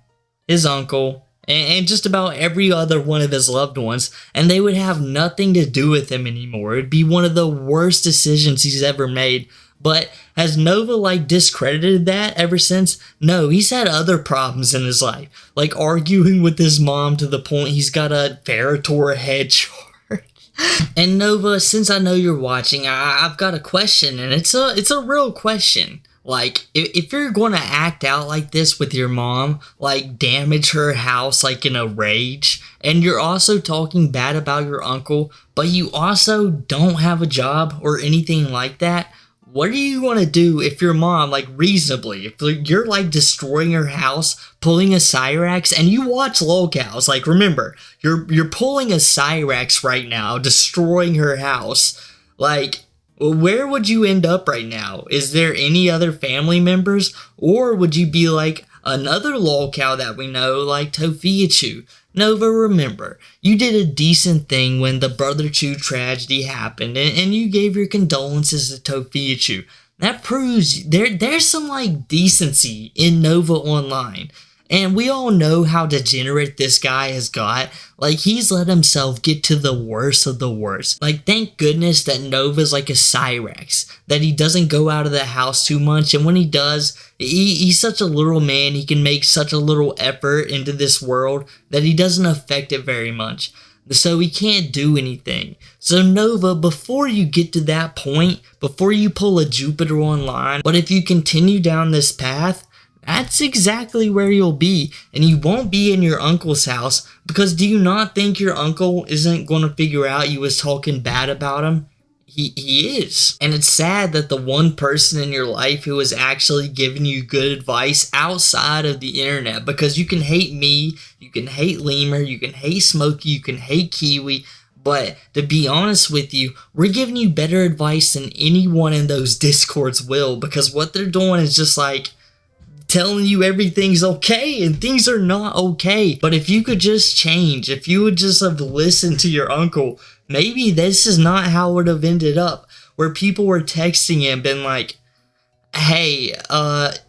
his uncle, and just about every other one of his loved ones, and they would have nothing to do with him anymore. It'd be one of the worst decisions he's ever made. But has Nova like discredited that ever since? No, he's had other problems in his life, like arguing with his mom to the point he's got a Paracord head charge. And Nova, since I know you're watching, I've got a question, and it's a real question. Like, if you're going to act out like this with your mom, like damage her house like in a rage, and you're also talking bad about your uncle, but you also don't have a job or anything like that, what are you going to do if your mom, like reasonably, if you're like destroying her house, pulling a Cyrax, and you watch lolcows, like remember, you're pulling a Cyrax right now, destroying her house, like, where would you end up right now? Is there any other family members? Or would you be like another lolcow that we know, like tophiachu? Nova, remember, you did a decent thing when the Brother Chu tragedy happened, and you gave your condolences to tophiachu. That proves there's some like decency in Nova Online. And we all know how degenerate this guy has got. Like, he's let himself get to the worst of the worst. Like, thank goodness that Nova's like a Cyrax, that he doesn't go out of the house too much, and when he does, he's such a little man, he can make such a little effort into this world that he doesn't affect it very much. So he can't do anything. So Nova, before you get to that point, before you pull a Jupiter Online, but if you continue down this path, that's exactly where you'll be, and you won't be in your uncle's house, because do you not think your uncle isn't going to figure out you was talking bad about him? He is. And it's sad that the one person in your life who is actually giving you good advice outside of the internet, because you can hate me, you can hate Lemur, you can hate Smokey, you can hate Kiwi, but to be honest with you, we're giving you better advice than anyone in those discords will, because what they're doing is just like telling you everything's okay, and things are not okay. But if you could just change, if you would just have listened to your uncle, maybe this is not how it would have ended up, where people were texting him, been like, hey,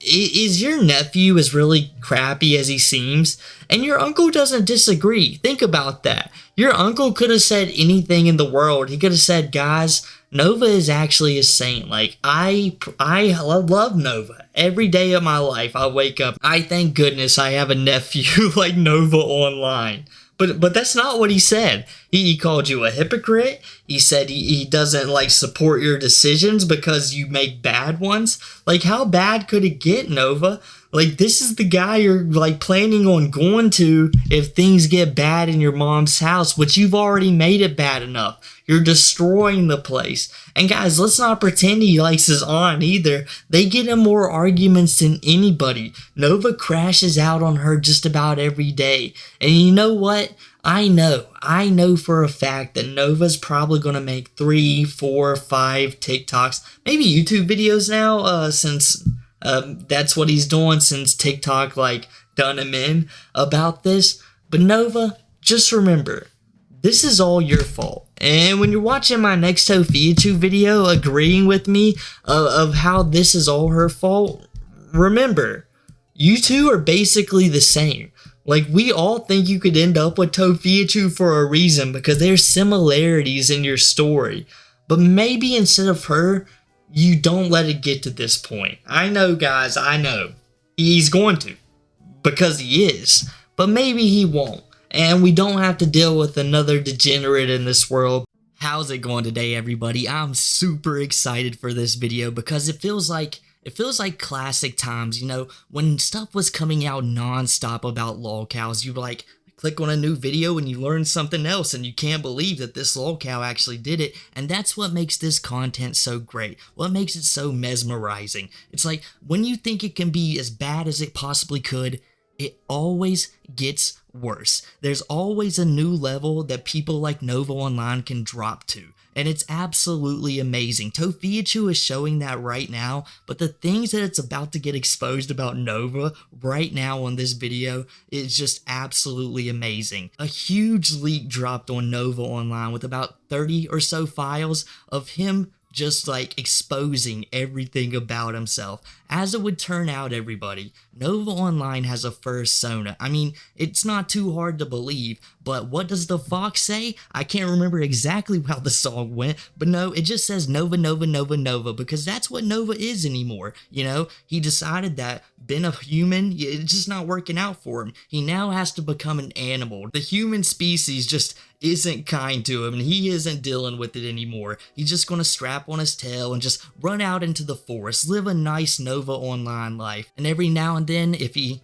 is your nephew as really crappy as he seems? And your uncle doesn't disagree. Think about that. Your uncle could have said anything in the world. He could have said, guys, Nova is actually a saint. Like, I love Nova. Every day of my life, I wake up, I thank goodness I have a nephew like Nova Online. But that's not what he said. He called you a hypocrite. He said he doesn't like support your decisions because you make bad ones. Like, how bad could it get, Nova? Like, this is the guy you're like planning on going to if things get bad in your mom's house, which you've already made it bad enough. You're destroying the place. And guys, let's not pretend he likes his aunt either. They get in more arguments than anybody. Nova crashes out on her just about every day. And you know what? I know for a fact that Nova's probably going to make 3, 4, 5 TikToks, maybe YouTube videos now, since that's what he's doing since TikTok like done him in about this. But Nova, just remember, this is all your fault. And when you're watching my next tophiachu video agreeing with me of how this is all her fault, remember, you two are basically the same. Like, we all think you could end up with tophiachu for a reason because there's similarities in your story. But maybe instead of her, you don't let it get to this point. I know, guys, I know. He's going to, because he is. But maybe he won't. And we don't have to deal with another degenerate in this world. How's it going today, everybody? I'm super excited for this video because it feels like classic times, you know, when stuff was coming out non-stop about lolcows. You were like, click on a new video and you learn something else and you can't believe that this lolcow actually did it. And that's what makes this content so great. What makes it so mesmerizing. It's like when you think it can be as bad as it possibly could, it always gets worse. There's always a new level that people like Nova Online can drop to. And it's absolutely amazing. Tophiachu is showing that right now, but the things that it's about to get exposed about Nova right now on this video is just absolutely amazing. A huge leak dropped on Nova Online with about 30 or so files of him just like exposing everything about himself. As it would turn out, everybody, Nova Online has a fursona. I mean, it's not too hard to believe, but what does the fox say? I can't remember exactly how the song went, but no, it just says Nova, Nova, Nova, Nova, because that's what Nova is anymore. You know, he decided that being a human, it's just not working out for him. He now has to become an animal. The human species just isn't kind to him, and he isn't dealing with it anymore. He's just gonna strap on his tail and just run out into the forest, live a nice Nova Online life. And every now and then, if he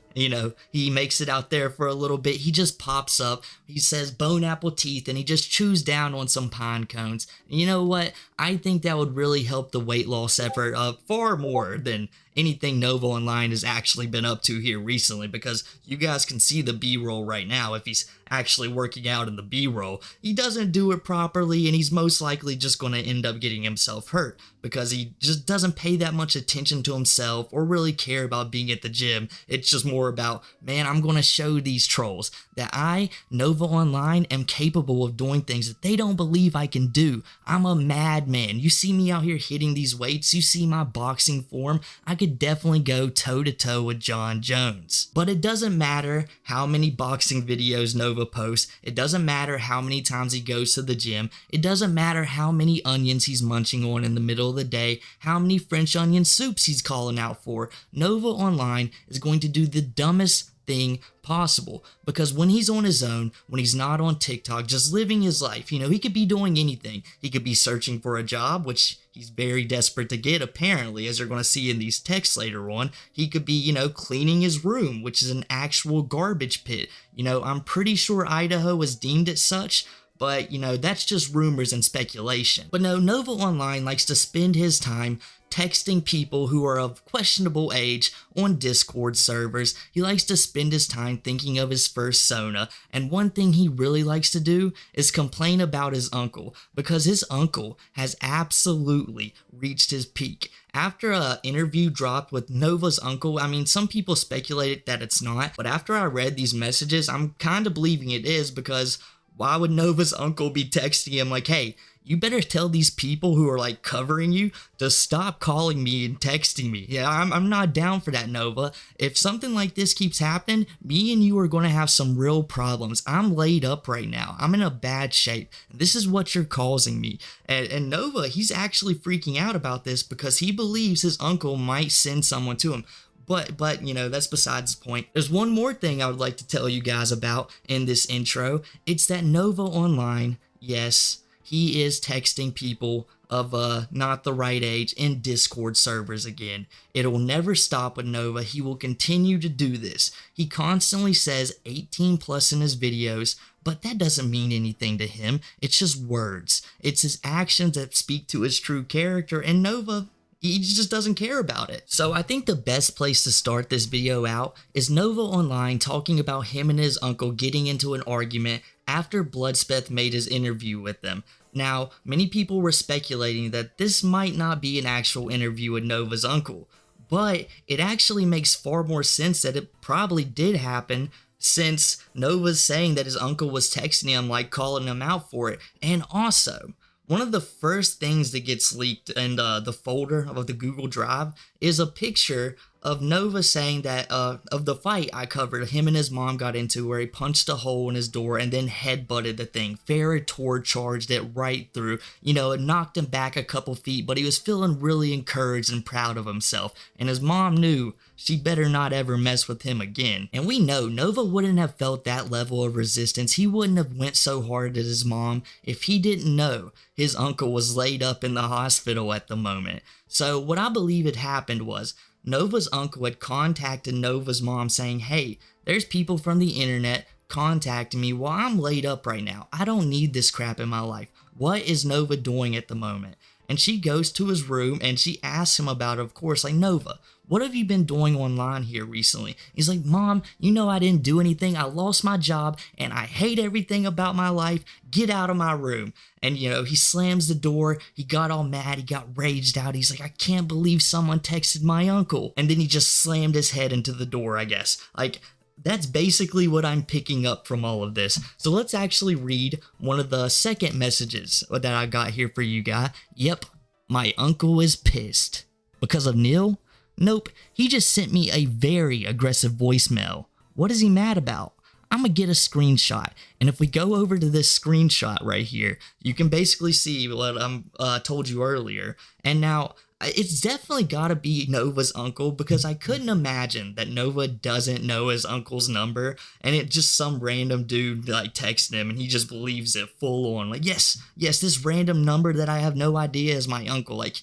makes it out there for a little bit, he just pops up, he says bone apple teeth, and he just chews down on some pine cones. And you know what? I think that would really help the weight loss effort far more than anything Nova Online has actually been up to here recently, because you guys can see the B-roll right now. If he's actually working out in the B-roll, he doesn't do it properly, and he's most likely just going to end up getting himself hurt because he just doesn't pay that much attention to himself or really care about being at the gym. It's just more about, man, I'm going to show these trolls that I, Nova Online, am capable of doing things that they don't believe I can do. I'm a madman. You see me out here hitting these weights, you see my boxing form, I could definitely go toe-to-toe with John Jones. But it doesn't matter how many boxing videos Nova posts, it doesn't matter how many times he goes to the gym, it doesn't matter how many onions he's munching on in the middle of the day, how many French onion soups he's calling out for. Nova Online is going to do the dumbest thing possible, because when he's on his own, when he's not on TikTok, just living his life, he could be doing anything. He could be searching for a job, which he's very desperate to get, apparently, as you're going to see in these texts later on. He could be, cleaning his room, which is an actual garbage pit. I'm pretty sure Idaho has deemed it such, but, that's just rumors and speculation. But no, Nova Online likes to spend his time texting people who are of questionable age on Discord servers. He likes to spend his time thinking of his fursona, and one thing he really likes to do is complain about his uncle, because his uncle has absolutely reached his peak. After an interview dropped with Nova's uncle, I mean, some people speculated that it's not, but after I read these messages, I'm kind of believing it is, because why would Nova's uncle be texting him like, hey, you better tell these people who are like covering you to stop calling me and texting me. Yeah, I'm not down for that, Nova. If something like this keeps happening, me and you are going to have some real problems. I'm laid up right now. I'm in a bad shape. This is what you're causing me. And Nova, he's actually freaking out about this because he believes his uncle might send someone to him. But that's besides the point. There's one more thing I would like to tell you guys about in this intro. It's that Nova Online, yes, he is texting people of not the right age in Discord servers again. It'll never stop with Nova. He will continue to do this. He constantly says 18 plus in his videos, but that doesn't mean anything to him. It's just words. It's his actions that speak to his true character, and Nova, he just doesn't care about it. So I think the best place to start this video out is Nova Online talking about him and his uncle getting into an argument after Bloodspeth made his interview with them. Now, many people were speculating that this might not be an actual interview with Nova's uncle, but it actually makes far more sense that it probably did happen, since Nova's saying that his uncle was texting him, like calling him out for it. And also, one of the first things that gets leaked in the folder of the Google Drive is a picture of Nova saying that of the fight I covered, him and his mom got into, where he punched a hole in his door and then headbutted the thing. Paracord charged it right through. It knocked him back a couple feet, but he was feeling really encouraged and proud of himself. And his mom knew she better not ever mess with him again. And we know Nova wouldn't have felt that level of resistance. He wouldn't have went so hard at his mom if he didn't know his uncle was laid up in the hospital at the moment. So what I believe had happened was Nova's uncle had contacted Nova's mom saying, hey, there's people from the internet contacting me while I'm laid up right now. I don't need this crap in my life. What is Nova doing at the moment? And she goes to his room and she asks him about it, of course, like, Nova, what have you been doing online here recently? He's like, Mom, you know I didn't do anything. I lost my job and I hate everything about my life. Get out of my room. And, you know, he slams the door. He got all mad. He got raged out. He's like, I can't believe someone texted my uncle. And then he just slammed his head into the door, I guess. Like, that's basically what I'm picking up from all of this. So let's actually read one of the second messages that I got here for you guys. Yep, my uncle is pissed. Because of Neil? Nope, he just sent me a very aggressive voicemail. What is he mad about? I'm gonna get a screenshot. And if we go over to this screenshot right here, you can basically see what I told you earlier. And now, it's definitely gotta be Nova's uncle, because I couldn't imagine that Nova doesn't know his uncle's number and it just some random dude like texting him and he just believes it full on. Like, yes, this random number that I have no idea is my uncle. Like,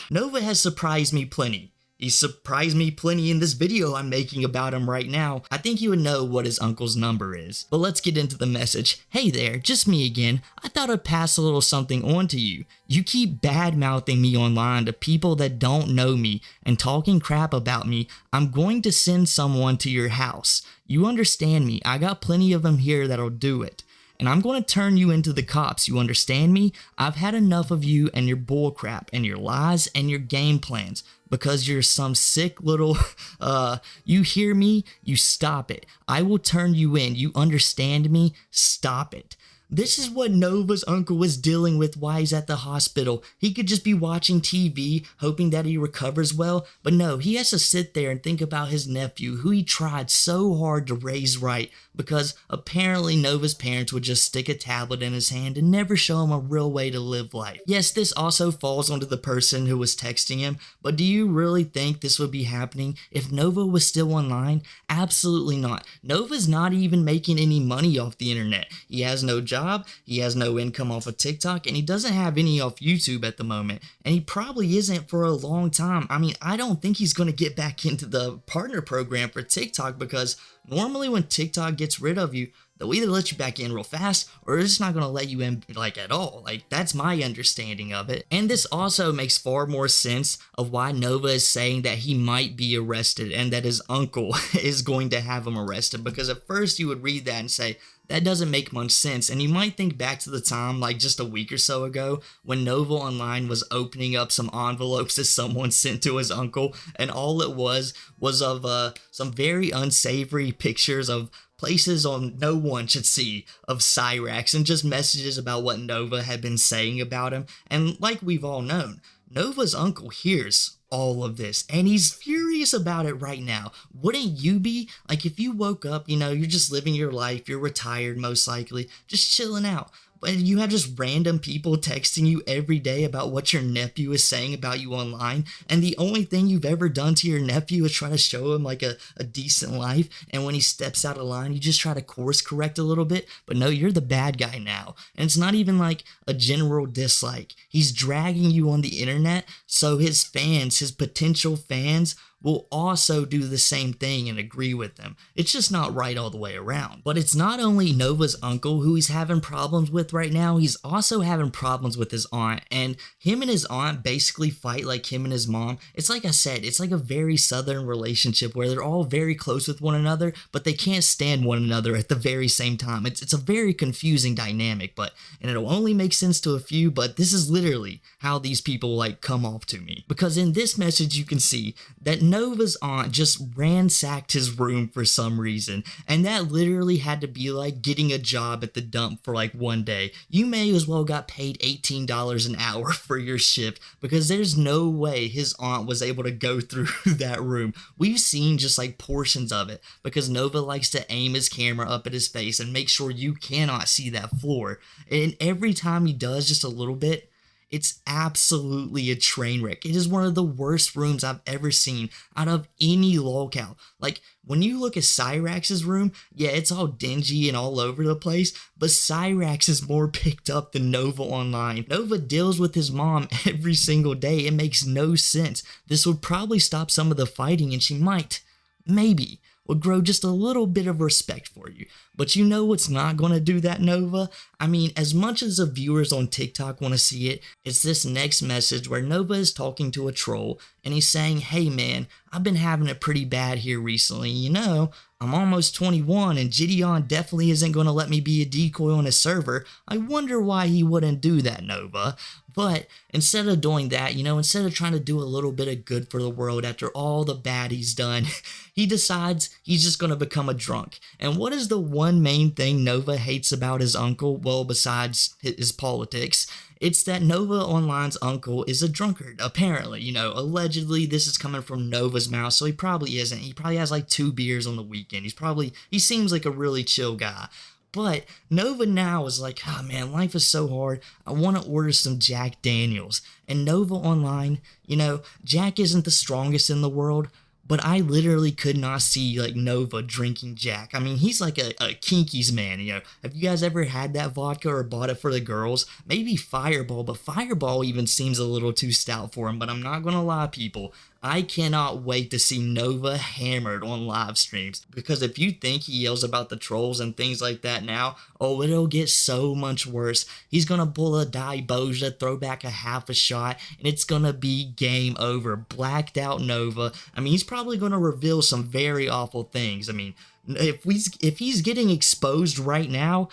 Nova has surprised me plenty. He surprised me plenty in this video I'm making about him right now. I think you would know what his uncle's number is. But let's get into the message. Hey there, just me again. I thought I'd pass a little something on to you. You keep bad-mouthing me online to people that don't know me and talking crap about me. I'm going to send someone to your house. You understand me. I got plenty of them here that'll do it. And I'm going to turn you into the cops, you understand me? I've had enough of you and your bullcrap and your lies and your game plans, because you're some sick little, you hear me? You stop it. I will turn you in, you understand me? Stop it. This is what Nova's uncle was dealing with while he's at the hospital. He could just be watching TV, hoping that he recovers well, but no, he has to sit there and think about his nephew, who he tried so hard to raise right, because apparently Nova's parents would just stick a tablet in his hand and never show him a real way to live life. Yes, this also falls onto the person who was texting him, but do you really think this would be happening if Nova was still online? Absolutely not. Nova's not even making any money off the internet. He has no job. He has no income off of TikTok, and he doesn't have any off YouTube at the moment, and he probably isn't for a long time. I mean, I don't think he's going to get back into the partner program for TikTok, because normally when TikTok gets rid of you, they'll either let you back in real fast or it's not going to let you in like at all. Like, that's my understanding of it. And this also makes far more sense of why Nova is saying that he might be arrested and that his uncle is going to have him arrested, because at first you would read that and say, that doesn't make much sense, and you might think back to the time, like just a week or so ago, when Nova Online was opening up some envelopes that someone sent to his uncle, and all it was of some very unsavory pictures of places on no one should see of Cyrax, and just messages about what Nova had been saying about him. And like we've all known, Nova's uncle hears all of this and he's furious about it right now. Wouldn't you be? Like, if you woke up, you know, you're just living your life, you're retired most likely, just chilling out, but you have just random people texting you every day about what your nephew is saying about you online, and the only thing you've ever done to your nephew is try to show him like a decent life, and when he steps out of line you just try to course correct a little bit. But no, you're the bad guy now, and it's not even like a general dislike. He's dragging you on the internet so his fans, his potential fans, will also do the same thing and agree with them. It's just not right all the way around. But it's not only Nova's uncle who he's having problems with right now, he's also having problems with his aunt, and him and his aunt basically fight like him and his mom. It's like I said, it's like a very southern relationship where they're all very close with one another, but they can't stand one another at the very same time. It's a very confusing dynamic, and it'll only make sense to a few, but this is literally how these people like come off to me. Because in this message you can see that Nova's aunt just ransacked his room for some reason, and that literally had to be like getting a job at the dump for like one day. You may as well got paid $18 an hour for your shift, because there's no way his aunt was able to go through that room. We've seen just like portions of it, because Nova likes to aim his camera up at his face and make sure you cannot see that floor, and every time he does just a little bit, it's absolutely a train wreck. It is one of the worst rooms I've ever seen out of any lolcow. Like, when you look at Cyrax's room, yeah, it's all dingy and all over the place, but Cyrax is more picked up than Nova Online. Nova deals with his mom every single day. It makes no sense. This would probably stop some of the fighting, and she might, maybe, would grow just a little bit of respect for you. But you know what's not going to do that, Nova? I mean, as much as the viewers on TikTok want to see it, it's this next message where Nova is talking to a troll and he's saying, hey man, I've been having it pretty bad here recently, you know, I'm almost 21 and Gideon definitely isn't going to let me be a decoy on his server. I wonder why he wouldn't do that, Nova. But instead of doing that, you know, instead of trying to do a little bit of good for the world after all the bad he's done, he decides he's just going to become a drunk. And what is the one main thing Nova hates about his uncle? Well, besides his politics, it's that Nova Online's uncle is a drunkard, apparently. You know, allegedly, this is coming from Nova's mouth, so he probably isn't. He probably has like 2 beers on the weekend. He seems like a really chill guy. But Nova now is like, oh man, life is so hard. I want to order some Jack Daniels. And Nova Online, you know, Jack isn't the strongest in the world, but I literally could not see like Nova drinking Jack. I mean, he's like a kinkies man, you know. Have you guys ever had that vodka or bought it for the girls? Maybe Fireball, but Fireball even seems a little too stout for him. But I'm not gonna lie, people, I cannot wait to see Nova hammered on live streams, because if you think he yells about the trolls and things like that now, oh, it'll get so much worse. He's gonna pull a Boja, throw back a half a shot, and it's gonna be game over. Blacked out Nova. I mean, he's probably gonna reveal some very awful things. I mean, if he's getting exposed right now,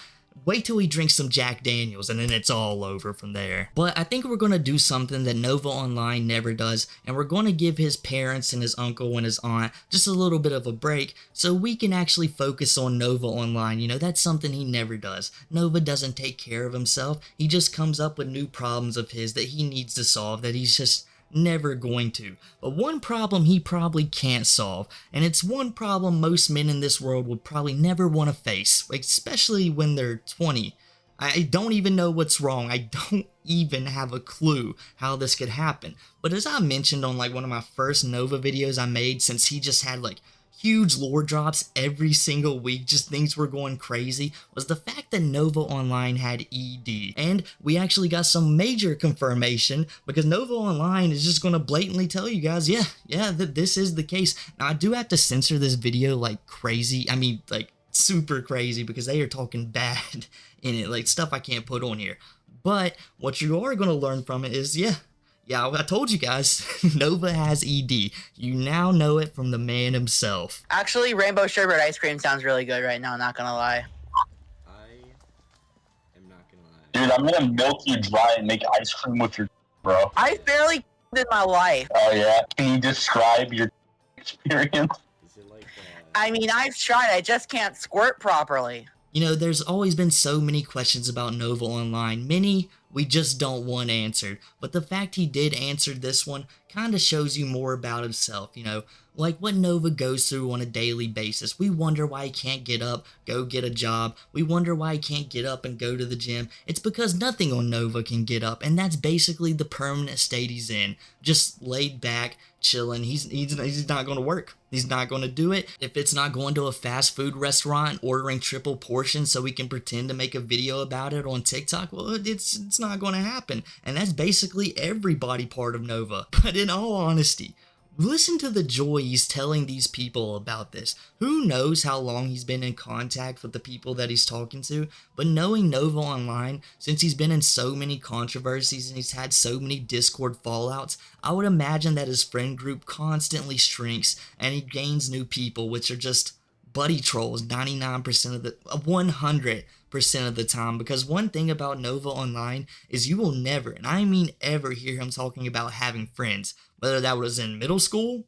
wait till he drinks some Jack Daniels and then it's all over from there. But I think we're going to do something that Nova Online never does, and we're going to give his parents and his uncle and his aunt just a little bit of a break so we can actually focus on Nova Online. You know, that's something he never does. Nova doesn't take care of himself. He just comes up with new problems of his that he needs to solve that he's just never going to. But one problem he probably can't solve, and it's one problem most men in this world would probably never want to face, especially when they're 20. I don't even know what's wrong. I don't even have a clue how this could happen. But as I mentioned on like one of my first Nova videos I made, since he just had like huge lore drops every single week, just things were going crazy, was the fact that Nova Online had ED. And we actually got some major confirmation, because Nova Online is just going to blatantly tell you guys, yeah, that this is the case. Now, I do have to censor this video like crazy. I mean, like super crazy, because they are talking bad in it, like stuff I can't put on here. But what you are going to learn from it is, yeah, I told you guys, Nova has ED. You now know it from the man himself. Actually, rainbow sherbet ice cream sounds really good right now, not gonna lie. Dude, I'm gonna milk you dry and make ice cream with your bro. I barely in my life. Oh yeah? Can you describe your experience? I mean, I've tried, I just can't squirt properly. You know, there's always been so many questions about Nova Online. Many we just don't want answered. But the fact he did answer this one kind of shows you more about himself, you know, like what Nova goes through on a daily basis. We wonder why he can't get up, go get a job. We wonder why he can't get up and go to the gym. It's because nothing on Nova can get up, and that's basically the permanent state he's in. Just laid back, chilling. He's not going to work. He's not going to do it. If it's not going to a fast food restaurant, ordering triple portions so we can pretend to make a video about it on TikTok, well, it's not going to happen. And that's basically every body part of Nova. But in all honesty, listen to the joy he's telling these people about this. Who knows how long he's been in contact with the people that he's talking to, but knowing Nova Online, since he's been in so many controversies and he's had so many Discord fallouts, I would imagine that his friend group constantly shrinks and he gains new people, which are just buddy trolls 99% of the 100% of the time. Because one thing about Nova Online is you will never, and I mean ever, hear him talking about having friends. Whether that was in middle school,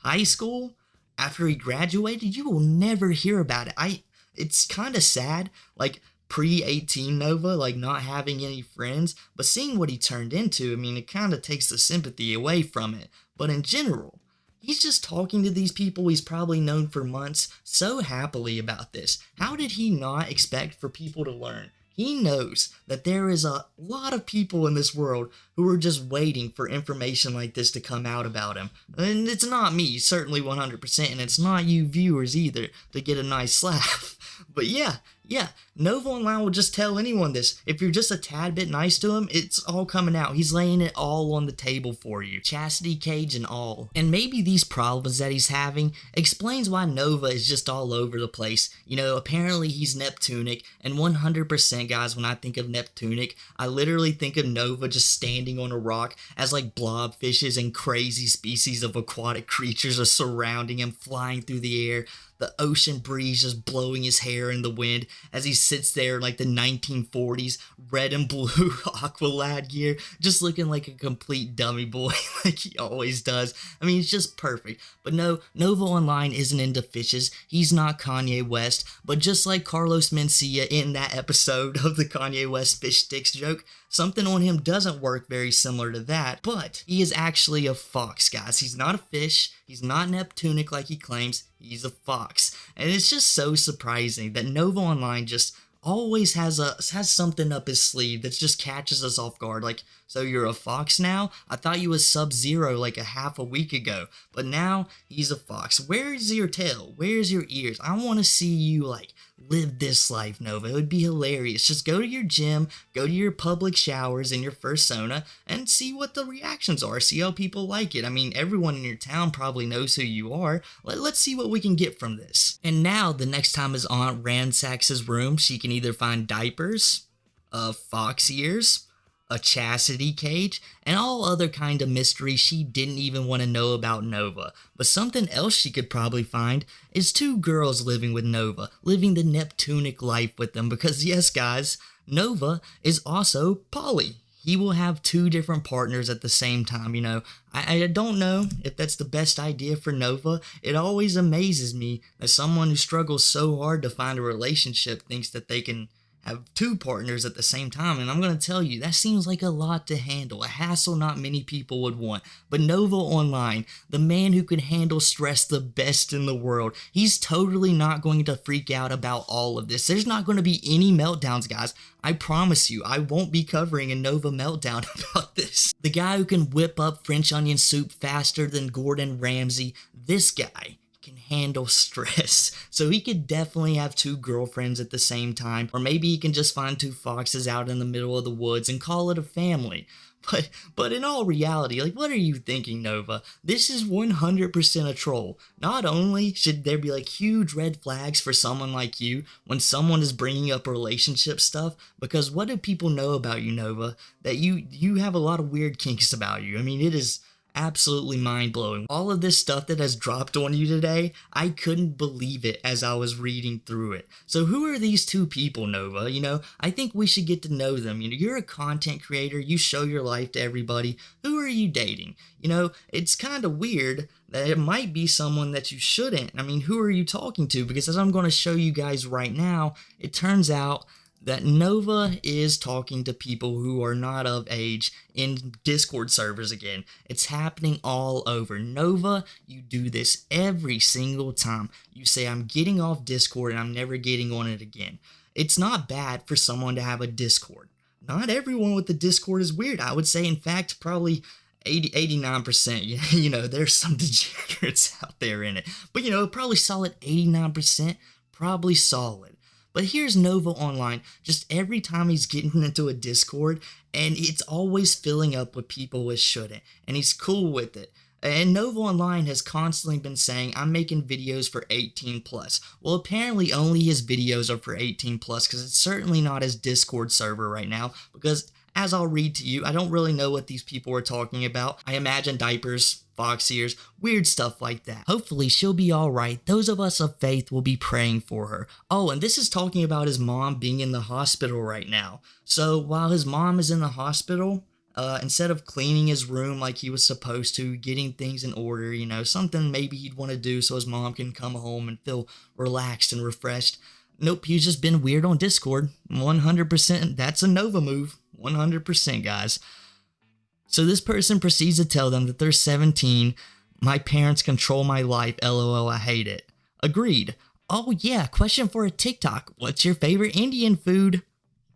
high school, after he graduated, you will never hear about it. It's kind of sad, like pre-18 Nova, like not having any friends, but seeing what he turned into, I mean, it kind of takes the sympathy away from it. But in general, he's just talking to these people he's probably known for months so happily about this. How did he not expect for people to learn? He knows that there is a lot of people in this world who are just waiting for information like this to come out about him. And it's not me, certainly 100%, and it's not you viewers either to get a nice laugh. But yeah, Yeah, Nova Online will just tell anyone this. If you're just a tad bit nice to him, it's all coming out. He's laying it all on the table for you. Chastity cage and all. And maybe these problems that he's having explains why Nova is just all over the place. You know, apparently he's Neptunic, and 100% guys, when I think of Neptunic, I literally think of Nova just standing on a rock as like blobfishes and crazy species of aquatic creatures are surrounding him, flying through the air. The ocean breeze just blowing his hair in the wind as he sits there in like the 1940s, red and blue Aqualad gear, just looking like a complete dummy boy like he always does. I mean, it's just perfect. But no, Nova Online isn't into fishes. He's not Kanye West. But just like Carlos Mencia in that episode of the Kanye West fish sticks joke, something on him doesn't work very similar to that, but he is actually a fox, guys. He's not a fish. He's not Neptunic like he claims. He's a fox. And it's just so surprising that Nova Online just always has something up his sleeve that just catches us off guard. Like, so you're a fox now? I thought you was Sub-Zero like a half a week ago, but now he's a fox. Where's your tail? Where's your ears? I want to see you like live this life, Nova. It would be hilarious. Just go to your gym, go to your public showers in your fursona, and see what the reactions are. See how people like it. I mean, everyone in your town probably knows who you are. Let's see what we can get from this. And now, the next time his aunt ransacks his room, she can either find diapers, fox ears, a chastity cage, and all other kind of mysteries she didn't even want to know about Nova. But something else she could probably find is 2 girls living with Nova, living the Neptunic life with them, because yes guys, Nova is also poly. He will have 2 different partners at the same time, you know. I don't know if that's the best idea for Nova. It always amazes me that someone who struggles so hard to find a relationship thinks that they can have 2 partners at the same time, and I'm going to tell you, that seems like a lot to handle, a hassle not many people would want. But Nova Online, the man who can handle stress the best in the world, he's totally not going to freak out about all of this. There's not going to be any meltdowns, guys. I promise you, I won't be covering a Nova meltdown about this. The guy who can whip up French onion soup faster than Gordon Ramsay, this guy can handle stress. So he could definitely have 2 girlfriends at the same time, or maybe he can just find 2 foxes out in the middle of the woods and call it a family. But in all reality, like, what are you thinking, Nova? This is 100% a troll. Not only should there be like huge red flags for someone like you when someone is bringing up relationship stuff, because what do people know about you, Nova? That you have a lot of weird kinks about you. I mean, it is absolutely mind-blowing. All of this stuff that has dropped on you today, I couldn't believe it as I was reading through it. So who are these 2 people, Nova? You know, I think we should get to know them. You know, you're a content creator, you show your life to everybody. Who are you dating? You know, it's kind of weird that it might be someone that you shouldn't. I mean, who are you talking to? Because as I'm going to show you guys right now, it turns out that Nova is talking to people who are not of age in Discord servers again. It's happening all over. Nova, you do this every single time. You say, I'm getting off Discord and I'm never getting on it again. It's not bad for someone to have a Discord. Not everyone with the Discord is weird. I would say, in fact, probably 89%. You know, there's some degenerates out there in it. But, you know, probably solid 89%, probably solid. But here's Nova Online, just every time he's getting into a Discord, and it's always filling up with people it shouldn't, and he's cool with it. And Nova Online has constantly been saying, I'm making videos for 18 plus. Well, apparently only his videos are for 18 plus, because it's certainly not his Discord server right now, because as I'll read to you, I don't really know what these people are talking about. I imagine diapers, fox ears, weird stuff like that. Hopefully she'll be alright. Those of us of faith will be praying for her. Oh, and this is talking about his mom being in the hospital right now. So while his mom is in the hospital, instead of cleaning his room like he was supposed to, getting things in order, you know, something maybe he'd want to do so his mom can come home and feel relaxed and refreshed. Nope, he's just been weird on Discord. 100%, that's a Nova move. 100%, guys. So this person proceeds to tell them that they're 17. My parents control my life. LOL, I hate it. Agreed. Oh yeah, question for a TikTok. What's your favorite Indian food?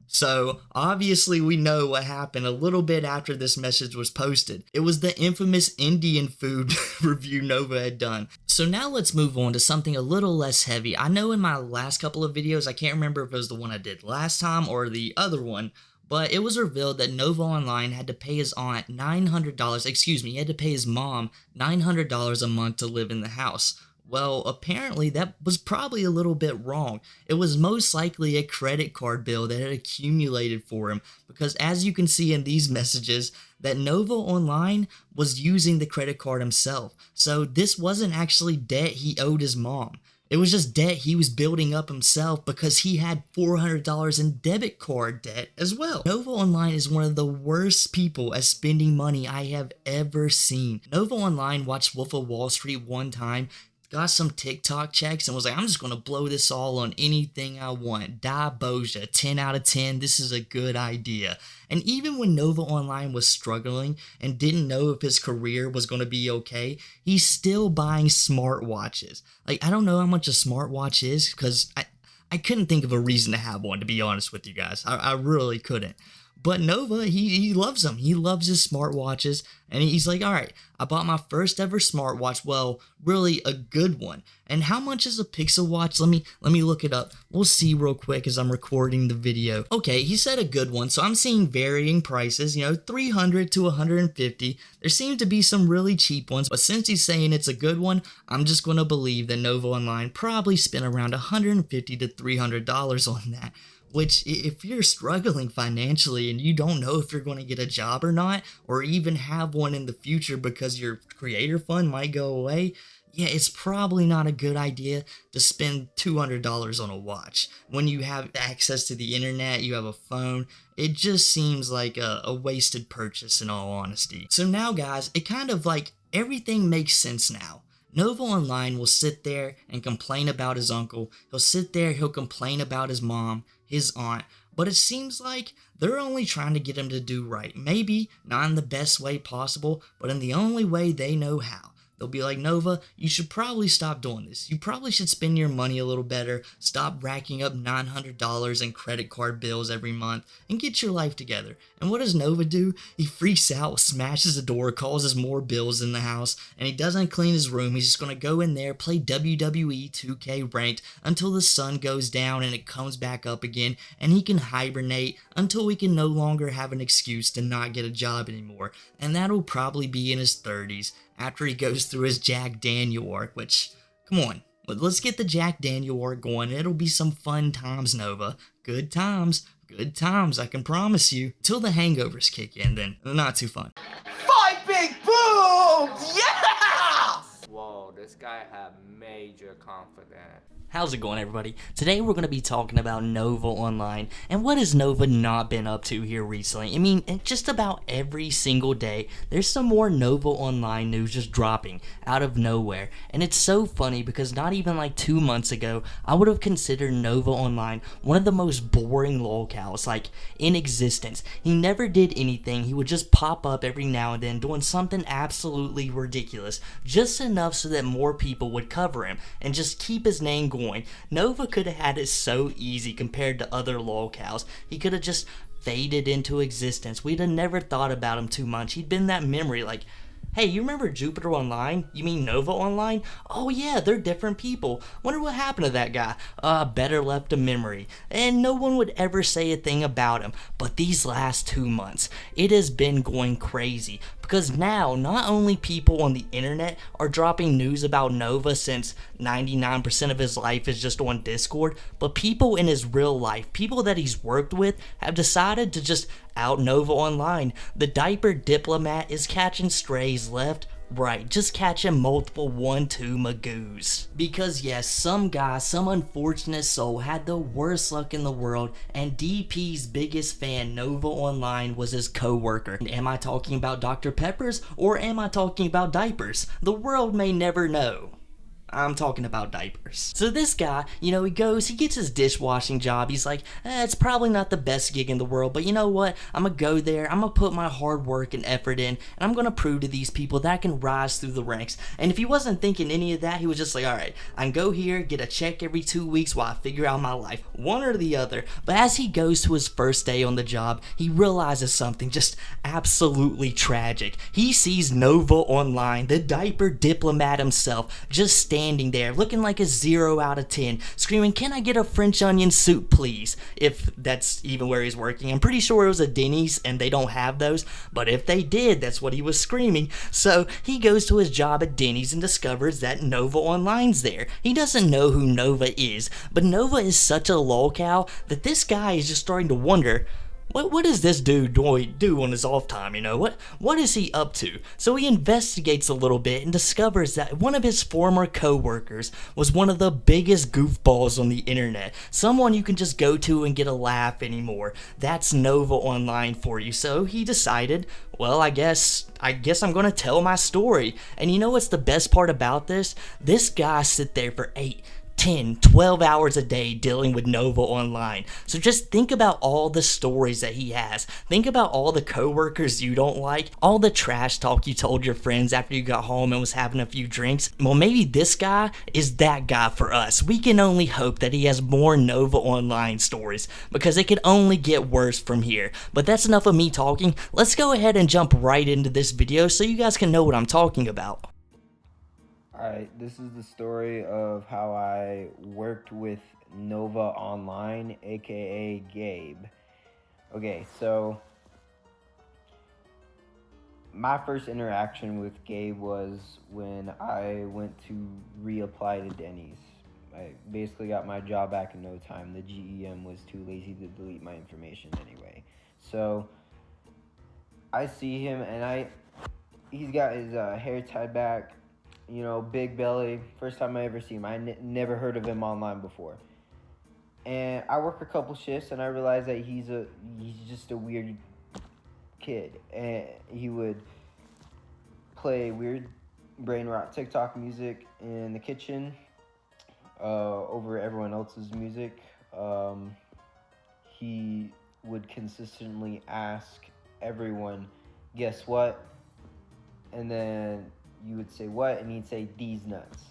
So, obviously we know what happened a little bit after this message was posted. It was the infamous Indian food review Nova had done. So now let's move on to something a little less heavy. I know in my last couple of videos, I can't remember if it was the one I did last time or the other one, but it was revealed that Nova Online had to pay his aunt $900, he had to pay his mom $900 a month to live in the house. Well, apparently that was probably a little bit wrong. It was most likely a credit card bill that had accumulated for him, because as you can see in these messages, that Nova Online was using the credit card himself. So this wasn't actually debt he owed his mom. It was just debt he was building up himself because he had $400 in debit card debt as well. Nova Online is one of the worst people at spending money I have ever seen. Nova Online watched Wolf of Wall Street one time, got some TikTok checks, and was like, I'm just going to blow this all on anything I want. Die Boja, 10 out of 10, this is a good idea. And even when Nova Online was struggling and didn't know if his career was going to be okay, he's still buying smartwatches. Like, I don't know how much a smartwatch is, because I couldn't think of a reason to have one, to be honest with you guys. I really couldn't. But Nova, he loves them. He loves his smartwatches. And he's like, all right, I bought my first ever smartwatch. Well, really a good one. And how much is a Pixel watch? Let me look it up. We'll see real quick as I'm recording the video. Okay, he said a good one. So I'm seeing varying prices, you know, $300 to $150. There seems to be some really cheap ones. But since he's saying it's a good one, I'm just going to believe that Nova Online probably spent around $150 to $300 on that. Which, if you're struggling financially and you don't know if you're going to get a job or not, or even have one in the future because your creator fund might go away, yeah, it's probably not a good idea to spend $200 on a watch. When you have access to the internet, you have a phone, it just seems like a wasted purchase in all honesty. So now guys, it kind of like everything makes sense now. Nova Online will sit there and complain about his uncle. He'll sit there, he'll complain about his mom, his aunt, but it seems like they're only trying to get him to do right. Maybe not in the best way possible, but in the only way they know how. They'll be like, Nova, you should probably stop doing this. You probably should spend your money a little better. Stop racking up $900 in credit card bills every month and get your life together. And what does Nova do? He freaks out, smashes the door, causes more bills in the house, and he doesn't clean his room. He's just going to go in there, play WWE 2K ranked until the sun goes down and it comes back up again, and he can hibernate until he can no longer have an excuse to not get a job anymore. And that'll probably be in his 30s. After he goes through his Jack Daniel arc, which, come on, let's get the Jack Daniel arc going. It'll be some fun times, Nova. Good times, I can promise you. Till the hangovers kick in, then not too fun. 5 big booms! Yeah! Whoa, this guy had major confidence. How's it going, everybody? Today we're going to be talking about Nova Online, and what has Nova not been up to here recently? I mean, just about every single day, there's some more Nova Online news just dropping out of nowhere, and it's so funny because not even like 2 months ago, I would have considered Nova Online one of the most boring lolcows, like, in existence. He never did anything. He would just pop up every now and then doing something absolutely ridiculous, just enough so that more people would cover him, and just keep his name going. Nova could have had it so easy compared to other lolcows. He could have just faded into existence. We'd have never thought about him too much. He'd been that memory, like, hey, you remember Jupiter Online? You mean Nova Online? Oh yeah, they're different people. Wonder what happened to that guy. Better left a memory. And no one would ever say a thing about him. But these last 2 months, it has been going crazy. Because now, not only people on the internet are dropping news about Nova since 99% of his life is just on Discord, but people in his real life, people that he's worked with, have decided to just out Nova Online. The diaper diplomat is catching strays left, right, just catching multiple 1-2 magoos. Because yes, some guy, some unfortunate soul had the worst luck in the world, and DP's biggest fan, Nova Online, was his coworker. Am I talking about Dr. Peppers, or am I talking about diapers? The world may never know. I'm talking about diapers. So this guy, you know, he gets his dishwashing job. He's like, it's probably not the best gig in the world, but you know what? I'm gonna go there, I'm gonna put my hard work and effort in, and I'm gonna prove to these people that I can rise through the ranks. And if he wasn't thinking any of that, he was just like, alright, I can go here, get a check every 2 weeks while I figure out my life. One or the other. But as he goes to his first day on the job, he realizes something just absolutely tragic. He sees Nova online, the diaper diplomat himself, just standing there looking like a 0 out of 10, screaming, "Can I get a French onion soup, please?" If that's even where he's working. I'm pretty sure it was a Denny's and they don't have those, but if they did, that's what he was screaming. So he goes to his job at Denny's and discovers that Nova Online's there. He doesn't know who Nova is, but Nova is such a lolcow that this guy is just starting to wonder, what does this dude do on his off time, you know? What is he up to? So he investigates a little bit and discovers that one of his former coworkers was one of the biggest goofballs on the internet. Someone you can just go to and get a laugh anymore. That's Nova Online for you. So he decided, well, I guess I'm gonna tell my story. And you know what's the best part about this? This guy sit there for 8, 10, 12 hours a day dealing with Nova Online. So just think about all the stories that he has. Think about all the coworkers you don't like, all the trash talk you told your friends after you got home and was having a few drinks. Well, maybe this guy is that guy for us. We can only hope that he has more Nova Online stories, because it could only get worse from here. But that's enough of me talking. Let's go ahead and jump right into this video so you guys can know what I'm talking about. Alright, this is the story of how I worked with Nova Online, aka Gabe. Okay, so my first interaction with Gabe was when I went to reapply to Denny's. I basically got my job back in no time. The GEM was too lazy to delete my information anyway. So I see him and he's got his hair tied back, you know, big belly. First time I ever see him. I never heard of him online before. And I work a couple shifts and I realized that he's just a weird kid. And he would play weird brain rot TikTok music in the kitchen over everyone else's music. He would consistently ask everyone, "Guess what?" And then you would say, "What?" And he'd say, "These nuts."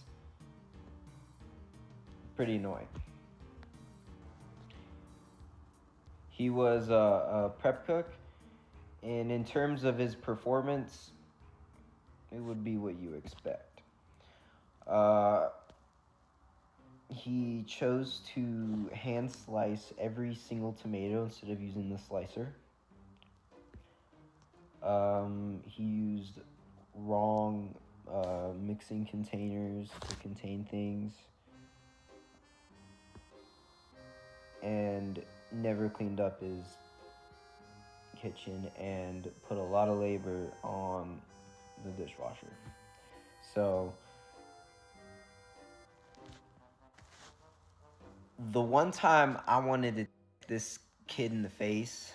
Pretty annoying. He was a prep cook, and in terms of his performance, it would be what you expect. He chose to hand slice every single tomato instead of using the slicer. He used wrong mixing containers to contain things, and never cleaned up his kitchen and put a lot of labor on the dishwasher. So the one time I wanted to hit this kid in the face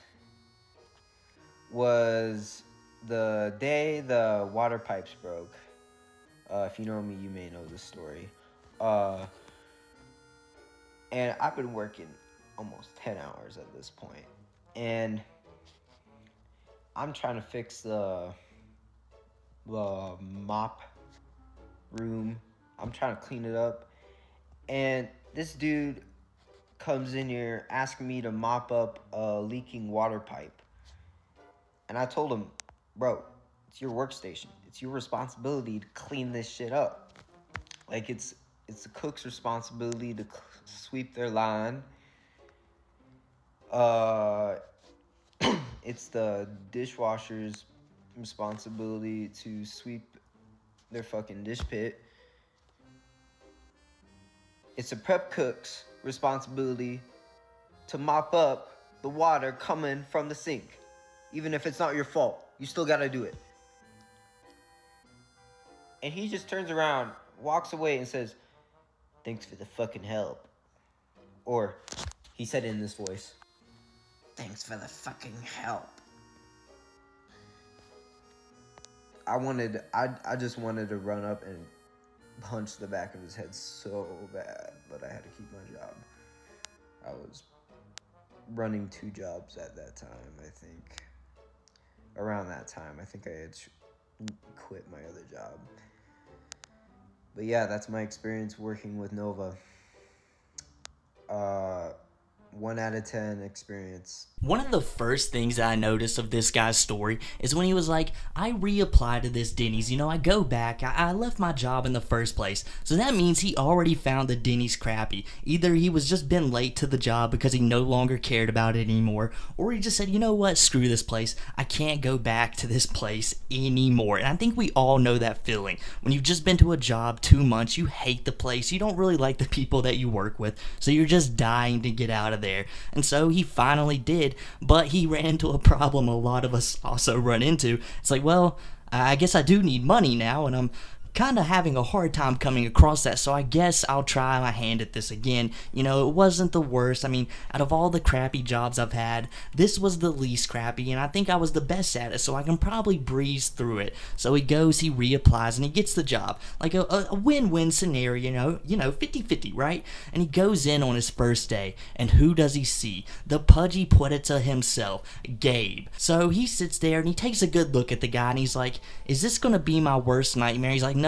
was the day the water pipes broke. If you know me, you may know this story. And I've been working almost 10 hours at this point. And I'm trying to fix the mop room. I'm trying to clean it up. And this dude comes in here asking me to mop up a leaking water pipe. And I told him, "Bro, it's your workstation. It's your responsibility to clean this shit up. Like, it's the cook's responsibility to sweep their line. It's the dishwasher's responsibility to sweep their fucking dish pit. It's the prep cook's responsibility to mop up the water coming from the sink. Even if it's not your fault, you still gotta do it." And he just turns around, walks away, and says, "Thanks for the fucking help." Or, he said it in this voice, "Thanks for the fucking help." I just wanted to run up and punched the back of his head so bad, but I had to keep my job. I was running 2 jobs at that time, I think. Around that time, I think I had quit my other job. But yeah, that's my experience working with Nova. 1 out of 10 experience. One of the first things that I noticed of this guy's story is when he was like, I reapplied to this Denny's, you know, I go back, I left my job in the first place. So that means he already found the Denny's crappy. Either he was just been late to the job because he no longer cared about it anymore, or he just said, you know what, screw this place, I can't go back to this place anymore. And I think we all know that feeling. When you've just been to a job 2 months, you hate the place, you don't really like the people that you work with, so you're just dying to get out of there. And so he finally did, but he ran into a problem a lot of us also run into. It's like, well, I guess I do need money now, and I'm kind of having a hard time coming across that, so I guess I'll try my hand at this again. You know, it wasn't the worst. I mean, out of all the crappy jobs I've had, this was the least crappy, and I think I was the best at it, so I can probably breeze through it. So he goes, he reapplies, and he gets the job. Like a win-win scenario, you know, 50-50, right? And he goes in on his first day, and who does he see? The pudgy Puerta himself, Gabe. So he sits there, and he takes a good look at the guy, and he's like, is this gonna be my worst nightmare? He's like, no,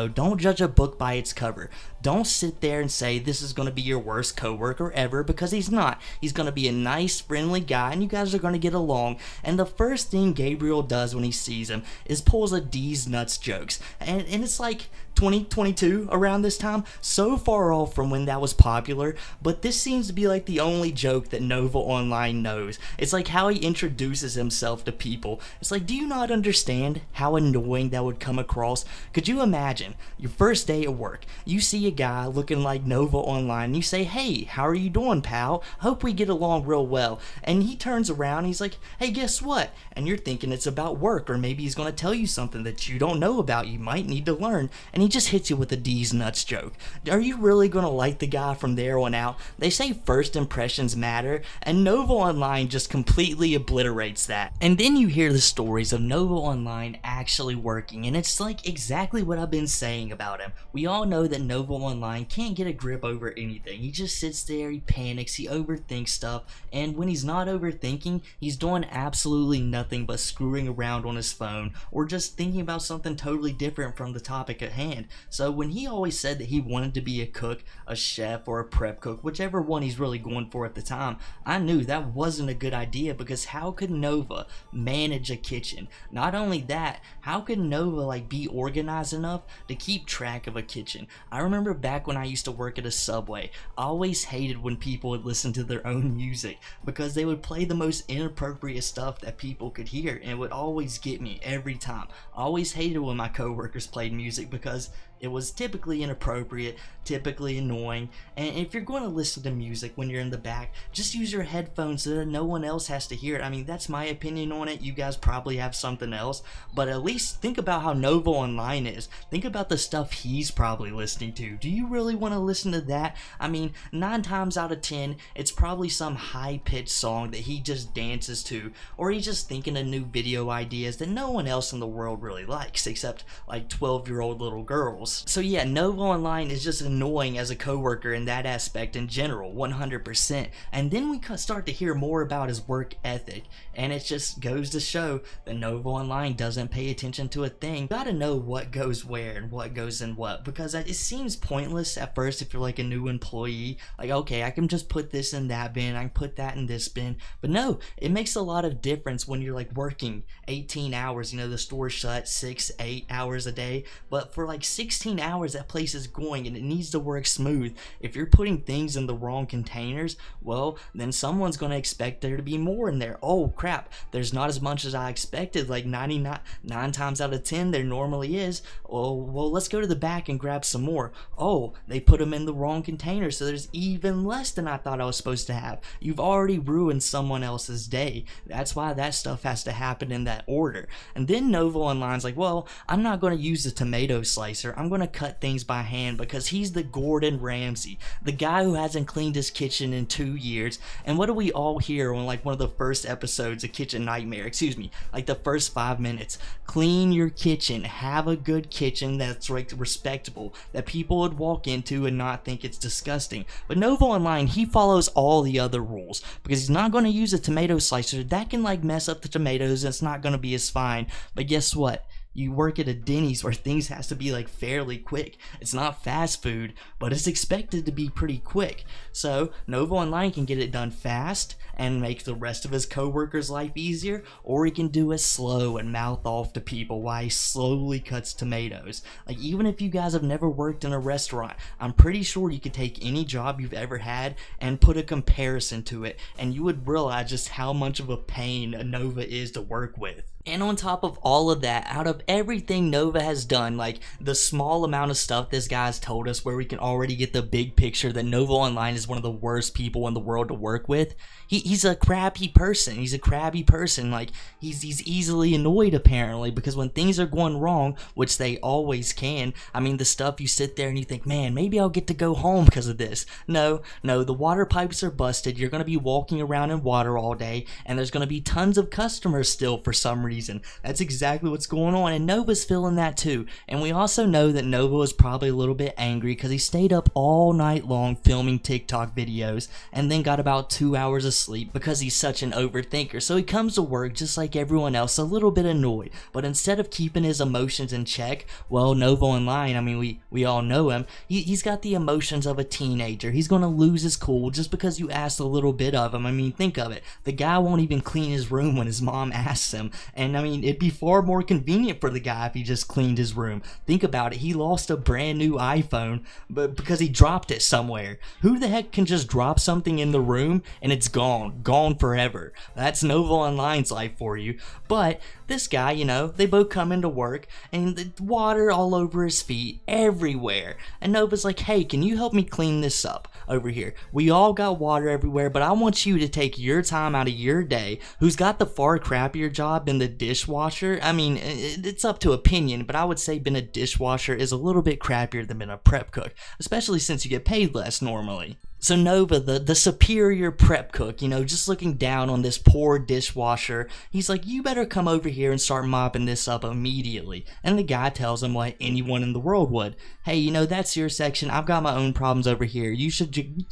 don't judge a book by its cover. Don't sit there and say this is going to be your worst coworker ever, because he's not. He's going to be a nice, friendly guy, and you guys are going to get along. And the first thing Gabriel does when he sees him is pulls a D's nuts jokes. And it's like 2022 around this time, so far off from when that was popular, but this seems to be like the only joke that Nova Online knows. It's like how he introduces himself to people. It's like, do you not understand how annoying that would come across? Could you imagine your first day at work, you see a guy looking like Nova Online, and you say, hey, how are you doing, pal? Hope we get along real well. And he turns around and he's like, hey, guess what? And you're thinking it's about work, or maybe he's going to tell you something that you don't know about, you might need to learn, and he just hits you with a D's nuts joke. Are you really going to like the guy from there on out? They say first impressions matter, and Nova Online just completely obliterates that. And then you hear the stories of Nova Online actually working, and it's like exactly what I've been saying about him. We all know that Nova Online can't get a grip over anything. He just sits there, he panics, he overthinks stuff, and when he's not overthinking, he's doing absolutely nothing but screwing around on his phone, or just thinking about something totally different from the topic at hand. So when he always said that he wanted to be a cook, a chef, or a prep cook, whichever one he's really going for at the time, I knew that wasn't a good idea, because how could Nova manage a kitchen? Not only that, how could Nova like be organized enough to keep track of a kitchen? I remember back when I used to work at a Subway, I always hated when people would listen to their own music, because they would play the most inappropriate stuff that people could hear, and it would always get me every time. I always hated when my coworkers played music, because it was typically inappropriate, typically annoying, and if you're going to listen to music when you're in the back, just use your headphones so that no one else has to hear it. I mean, that's my opinion on it. You guys probably have something else, but at least think about how Nova Online is. Think about the stuff he's probably listening to. Do you really want to listen to that? I mean, 9 times out of 10, it's probably some high-pitched song that he just dances to, or he's just thinking of new video ideas that no one else in the world really likes, except like 12-year-old little girls. So yeah, Nova Online is just annoying as a coworker in that aspect in general, 100%. And then we start to hear more about his work ethic, and it just goes to show that Nova Online doesn't pay attention to a thing. You gotta know what goes where and what goes in what, because it seems pointless at first if you're like a new employee. Like, okay, I can just put this in that bin, I can put that in this bin. But no, it makes a lot of difference when you're like working 18 hours, you know, the store's shut 6-8 hours a day, but for like 16 hours that place is going, and it needs to work smooth. If you're putting things in the wrong containers, well, then someone's going to expect there to be more in there. Oh crap, there's not as much as I expected. Like 99 times out of 10 there normally is. Oh, well, let's go to the back and grab some more. Oh, they put them in the wrong container, so there's even less than I thought I was supposed to have. You've already ruined someone else's day. That's why that stuff has to happen in that order. And then Nova Online's like, well, I'm not going to use the tomato slicer, I'm going to cut things by hand because he's the Gordon Ramsay, the guy who hasn't cleaned his kitchen in 2 years. And what do we all hear on like one of the first episodes of Kitchen Nightmare? Excuse me, like the first 5 minutes. Clean your kitchen. Have a good kitchen that's like respectable, that people would walk into and not think it's disgusting. But Nova Online, he follows all the other rules because he's not going to use a tomato slicer. That can like mess up the tomatoes and it's not going to be as fine. But guess what? You work at a Denny's where things has to be like fairly quick. It's not fast food, but it's expected to be pretty quick. So Nova Online can get it done fast and make the rest of his coworkers' life easier, or he can do it slow and mouth off to people while he slowly cuts tomatoes. Like, even if you guys have never worked in a restaurant, I'm pretty sure you could take any job you've ever had and put a comparison to it, and you would realize just how much of a pain a Nova is to work with. And on top of all of that, out of everything Nova has done, like the small amount of stuff this guy's told us where we can already get the big picture that Nova Online is one of the worst people in the world to work with, he's a crappy person. He's a crabby person. Like, he's easily annoyed apparently, because when things are going wrong, which they always can, I mean, the stuff you sit there and you think, man, maybe I'll get to go home because of this. No, the water pipes are busted. You're going to be walking around in water all day, and there's going to be tons of customers still for some reason. That's exactly what's going on, and Nova's feeling that too. And we also know that Nova was probably a little bit angry because he stayed up all night long filming TikTok videos and then got about 2 hours of sleep because he's such an overthinker. So he comes to work just like everyone else, a little bit annoyed, but instead of keeping his emotions in check, well, Nova Online, I mean, we all know him, he's got the emotions of a teenager. He's gonna lose his cool just because you asked a little bit of him. I mean, think of it, the guy won't even clean his room when his mom asks him, and I mean, it'd be far more convenient for the guy if he just cleaned his room. Think about it, he lost a brand new iPhone but because he dropped it somewhere. Who the heck can just drop something in the room and it's gone forever? That's Nova Online's life for you. But this guy, you know, they both come into work and the water all over his feet everywhere, and Nova's like, hey, can you help me clean this up over here? We all got water everywhere, but I want you to take your time out of your day. Who's got the far crappier job than the dishwasher? I mean, it's up to opinion, but I would say being a dishwasher is a little bit crappier than being a prep cook, especially since you get paid less normally. So Nova, the superior prep cook, you know, just looking down on this poor dishwasher, he's like, you better come over here and start mopping this up immediately. And the guy tells him what anyone in the world would. Hey, you know, that's your section. I've got my own problems over here.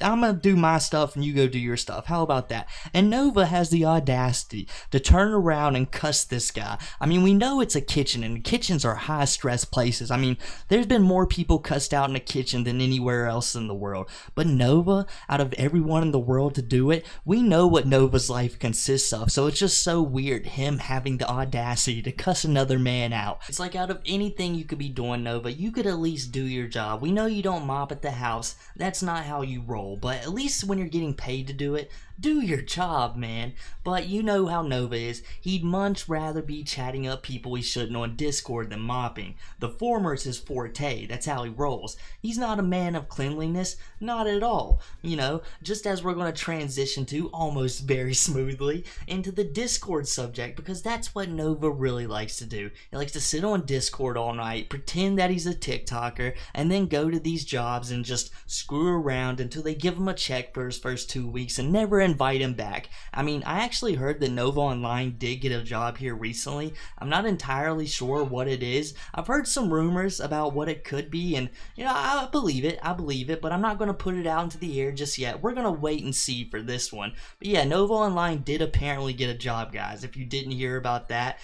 I'm gonna do my stuff and you go do your stuff. How about that? And Nova has the audacity to turn around and cuss this guy. I mean, we know it's a kitchen, and kitchens are high stress places. I mean, there's been more people cussed out in a kitchen than anywhere else in the world. But Nova, out of everyone in the world to do it, we know what Nova's life consists of, so it's just so weird him having the audacity to cuss another man out. It's like, out of anything you could be doing, Nova, you could at least do your job. We know you don't mop at the house, that's not how you roll, but at least when you're getting paid to do it, do your job, man. But you know how Nova is. He'd much rather be chatting up people he shouldn't on Discord than mopping. The former is his forte. That's how he rolls. He's not a man of cleanliness. Not at all. You know, just as we're going to transition to, almost very smoothly, into the Discord subject, because that's what Nova really likes to do. He likes to sit on Discord all night, pretend that he's a TikToker, and then go to these jobs and just screw around until they give him a check for his first 2 weeks and never invite him back. I mean, I actually heard that Nova Online did get a job here recently. I'm not entirely sure what it is. I've heard some rumors about what it could be, and you know, I believe it, but I'm not going to put it out into the air just yet. We're going to wait and see for this one. But yeah, Nova Online did apparently get a job, guys. If you didn't hear about that,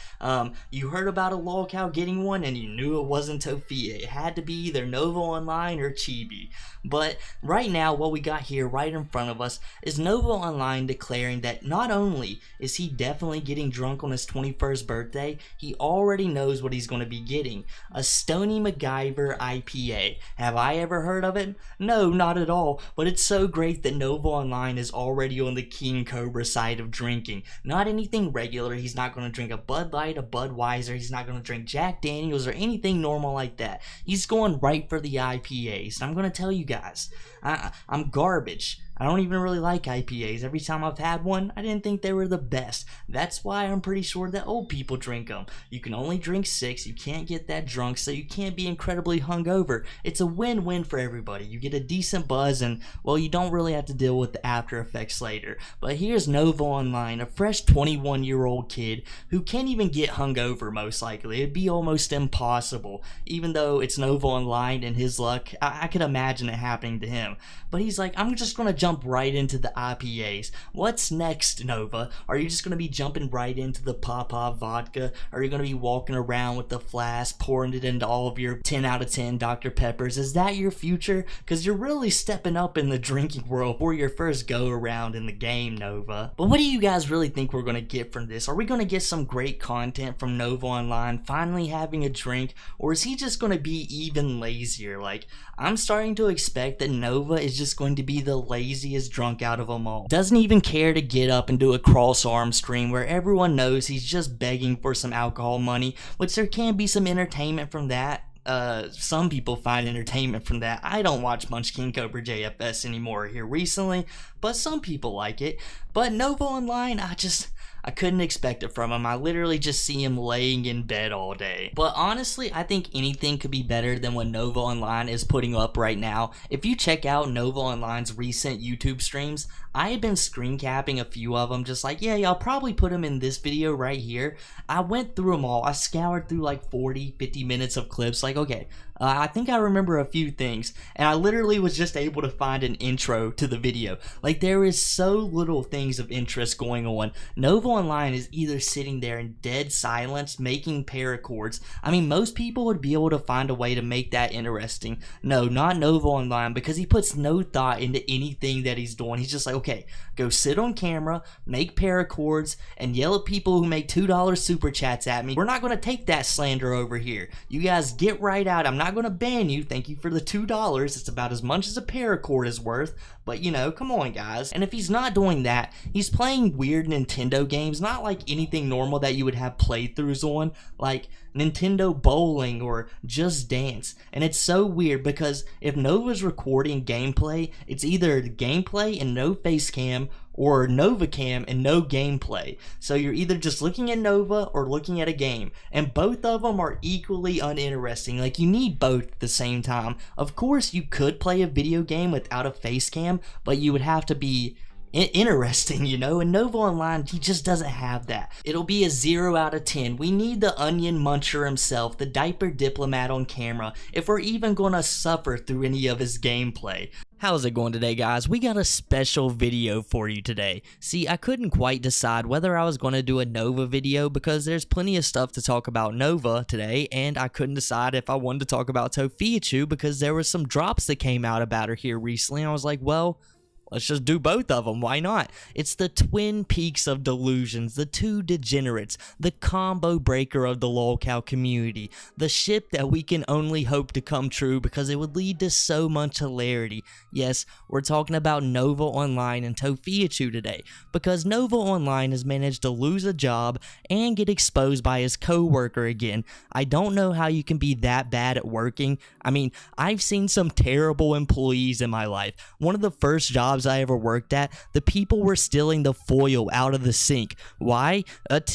you heard about a lolcow getting one and you knew it wasn't Tophia. It had to be either Nova Online or Chibi. But right now, what we got here right in front of us is Nova Online declaring that not only is he definitely getting drunk on his 21st birthday, he already knows what he's going to be getting. A Stony MacGyver IPA. Have I ever heard of it? No, not at all, but it's so great that Nova Online is already on the King Cobra side of drinking. Not anything regular. He's not going to drink a Bud Light, a Budweiser. He's not going to drink Jack Daniels or anything normal like that. He's going right for the IPAs. I'm going to tell you guys, I'm garbage. I don't even really like IPAs. Every time I've had one, I didn't think they were the best. That's why I'm pretty sure that old people drink them. You can only drink 6, you can't get that drunk, so you can't be incredibly hungover. It's a win-win for everybody. You get a decent buzz and, well, you don't really have to deal with the after effects later. But here's Nova Online, a fresh 21-year-old kid who can't even get hungover most likely. It'd be almost impossible. Even though it's Nova Online and his luck, I could imagine it happening to him. But he's like, I'm just gonna jump right into the IPAs. What's next, Nova? Are you just gonna be jumping right into the Papa vodka? Are you gonna be walking around with the flask, pouring it into all of your 10 out of 10 Dr. Peppers? Is that your future? Because you're really stepping up in the drinking world for your first go around in the game, Nova. But what do you guys really think we're gonna get from this? Are we gonna get some great content from Nova Online finally having a drink, or is he just gonna be even lazier? Like, I'm starting to expect that Nova is just going to be the laziest drunk out of them all. Doesn't even care to get up and do a cross arm stream where everyone knows he's just begging for some alcohol money, which there can be some entertainment from that. Some people find entertainment from that. I don't watch Munchkin Cobra JFS anymore here recently, but some people like it. But Nova Online, I couldn't expect it from him. I literally just see him laying in bed all day. But honestly, I think anything could be better than what Nova Online is putting up right now. If you check out Nova Online's recent YouTube streams, I had been screen capping a few of them, just like, yeah, I'll probably put them in this video right here. I went through them all. I scoured through like 40-50 minutes of clips, like, okay, I think I remember a few things, and I literally was just able to find an intro to the video. Like, there is so little things of interest going on. Nova Online is either sitting there in dead silence making paracords. I mean, most people would be able to find a way to make that interesting. No, not Nova Online, because he puts no thought into anything that he's doing. He's just like, okay, go sit on camera, make paracords, and yell at people who make $2 super chats at me. We're not going to take that slander over here. You guys get right out. I'm not going to ban you. Thank you for the $2. It's about as much as a paracord is worth. But, you know, come on, guys. And if he's not doing that, he's playing weird Nintendo games, not like anything normal that you would have playthroughs on, like Nintendo Bowling or Just Dance. And it's so weird because if Nova's recording gameplay, it's either gameplay and no face cam or Nova cam and no gameplay. So you're either just looking at Nova or looking at a game, and both of them are equally uninteresting. Like, you need both at the same time. Of course, you could play a video game without a face cam, but you would have to be interesting, you know, and Nova Online, he just doesn't have that. It'll be a 0 out of 10. We need the onion muncher himself, the diaper diplomat on camera, if we're even gonna suffer through any of his gameplay. How's it going today, guys? We got a special video for you today. See, I couldn't quite decide whether I was going to do a Nova video because there's plenty of stuff to talk about Nova today, and I couldn't decide if I wanted to talk about tophiachu because there were some drops that came out about her here recently, and I was like, well, let's just do both of them. Why not? It's the twin peaks of delusions, the two degenerates, the combo breaker of the lolcow community, the ship that we can only hope to come true because it would lead to so much hilarity. Yes, we're talking about Nova Online and tophiachu today because Nova Online has managed to lose a job and get exposed by his coworker again. I don't know how you can be that bad at working. I mean, I've seen some terrible employees in my life. One of the first jobs I ever worked at, the people were stealing the foil out of the sink. Why?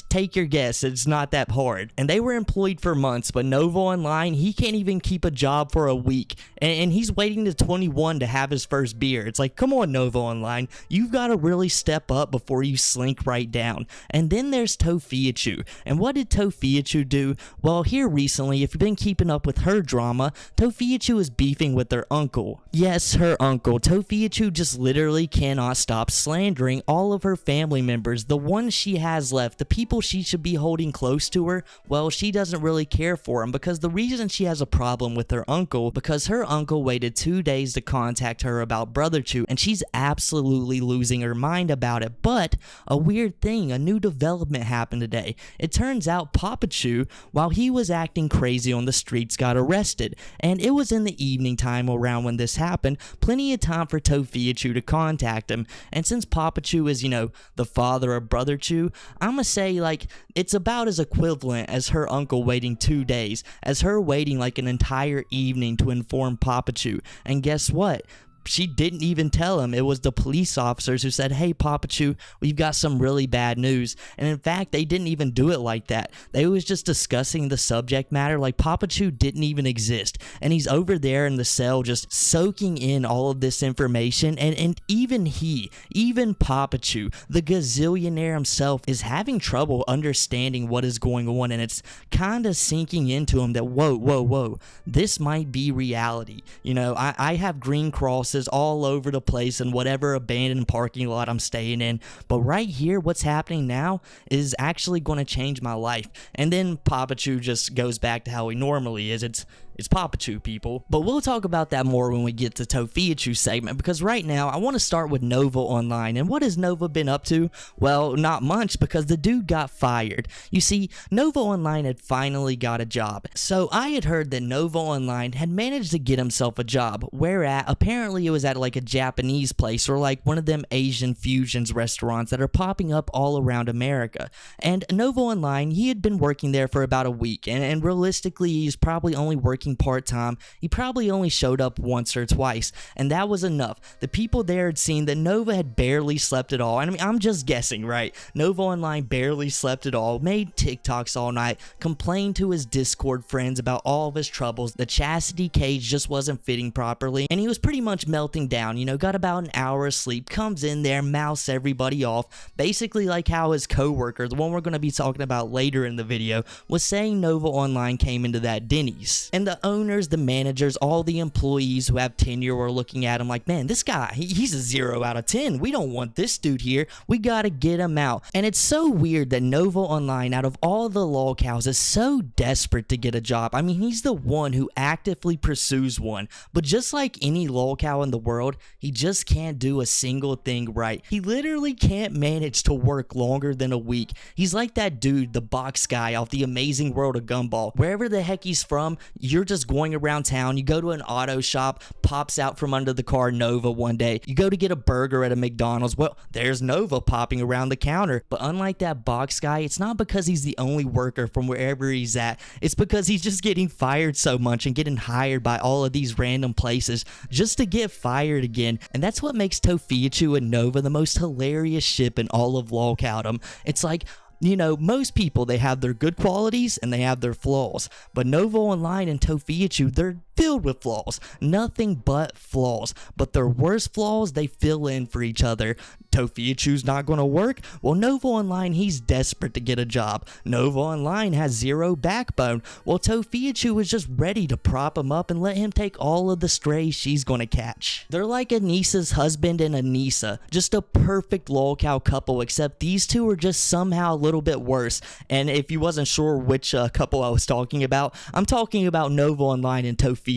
Take your guess. It's not that hard. And they were employed for months, but Nova Online, he can't even keep a job for a week. And he's waiting to 21 to have his first beer. It's like, come on, Nova Online. You've got to really step up before you slink right down. And then there's tophiachu. And what did tophiachu do? Well, here recently, if you've been keeping up with her drama, tophiachu is beefing with her uncle. Yes, her uncle. tophiachu just literally cannot stop slandering all of her family members, the ones she has left, the people she should be holding close to her. Well, she doesn't really care for them because the reason she has a problem with her uncle, because her uncle waited 2 days to contact her about brotherchu, and she's absolutely losing her mind about it. But a weird thing, a new development happened today. It turns out Papachu, while he was acting crazy on the streets, got arrested, and it was in the evening time around when this happened, plenty of time for tophiachu to contact him. And since Papachu is, you know, the father of brotherchu, I'ma say, like, it's about as equivalent as her uncle waiting 2 days, as her waiting like an entire evening to inform Papachu. And guess what? she didn't even tell him. It was the police officers who said, hey, Papachu, we've got some really bad news. And in fact, they didn't even do it like that. They was just discussing the subject matter like Papachu didn't even exist. And he's over there in the cell just soaking in all of this information. And even Papachu, the gazillionaire himself, is having trouble understanding what is going on. And it's kind of sinking into him that, whoa, this might be reality. You know, I have green crosses all over the place in whatever abandoned parking lot I'm staying in. But right here, what's happening now is actually going to change my life. And then Papachu just goes back to how he normally is. It's Papachu, people. But we'll talk about that more when we get to tophiachu segment, because right now I want to start with Nova Online. And what has Nova been up to? Well, not much, because the dude got fired. You see, Nova Online had finally got a job. So I had heard that Nova Online had managed to get himself a job, whereat apparently it was at like a Japanese place or like one of them Asian fusions restaurants that are popping up all around America. And Nova Online, he had been working there for about a week, and realistically he's probably only working part-time. He probably only showed up once or twice, and that was enough. The people there had seen that Nova had barely slept at all. And I mean, I'm just guessing, right? Nova Online barely slept at all, made TikToks all night, complained to his Discord friends about all of his troubles. The chastity cage just wasn't fitting properly, and he was pretty much melting down. You know, got about an hour of sleep, comes in there, mouths everybody off, basically like how his coworker, the one we're going to be talking about later in the video, was saying Nova Online came into that Denny's. And the owners, the managers, all the employees who have tenure were looking at him like, man, this guy, he's a 0 out of 10. We don't want this dude here. We gotta get him out. And it's so weird that Nova Online, out of all the lolcows, is so desperate to get a job. I mean, he's the one who actively pursues one. But just like any lolcow in the world, he just can't do a single thing right. He literally can't manage to work longer than a week. He's like that dude, the box guy off The Amazing World of Gumball. Wherever the heck he's from, you're just going around town, you go to an auto shop, pops out from under the car Nova one day. You go to get a burger at a McDonald's, well, there's Nova popping around the counter. But unlike that box guy, it's not because he's the only worker from wherever he's at. It's because he's just getting fired so much and getting hired by all of these random places just to get fired again. And that's what makes tophiachu and Nova the most hilarious ship in all of lolcowdom. It's like, you know, most people, they have their good qualities and they have their flaws. But Nova Online and tophiachu, they're filled with flaws. Nothing but flaws. But their worst flaws, they fill in for each other. Tophiachu's not going to work? Well, Nova Online, he's desperate to get a job. Nova Online has 0 backbone. Well, tophiachu is just ready to prop him up and let him take all of the strays she's going to catch. They're like Anissa's husband and Anissa. Just a perfect lolcow couple, except these two are just somehow a little bit worse. And if you wasn't sure which couple I was talking about, I'm talking about Nova Online and tophiachu.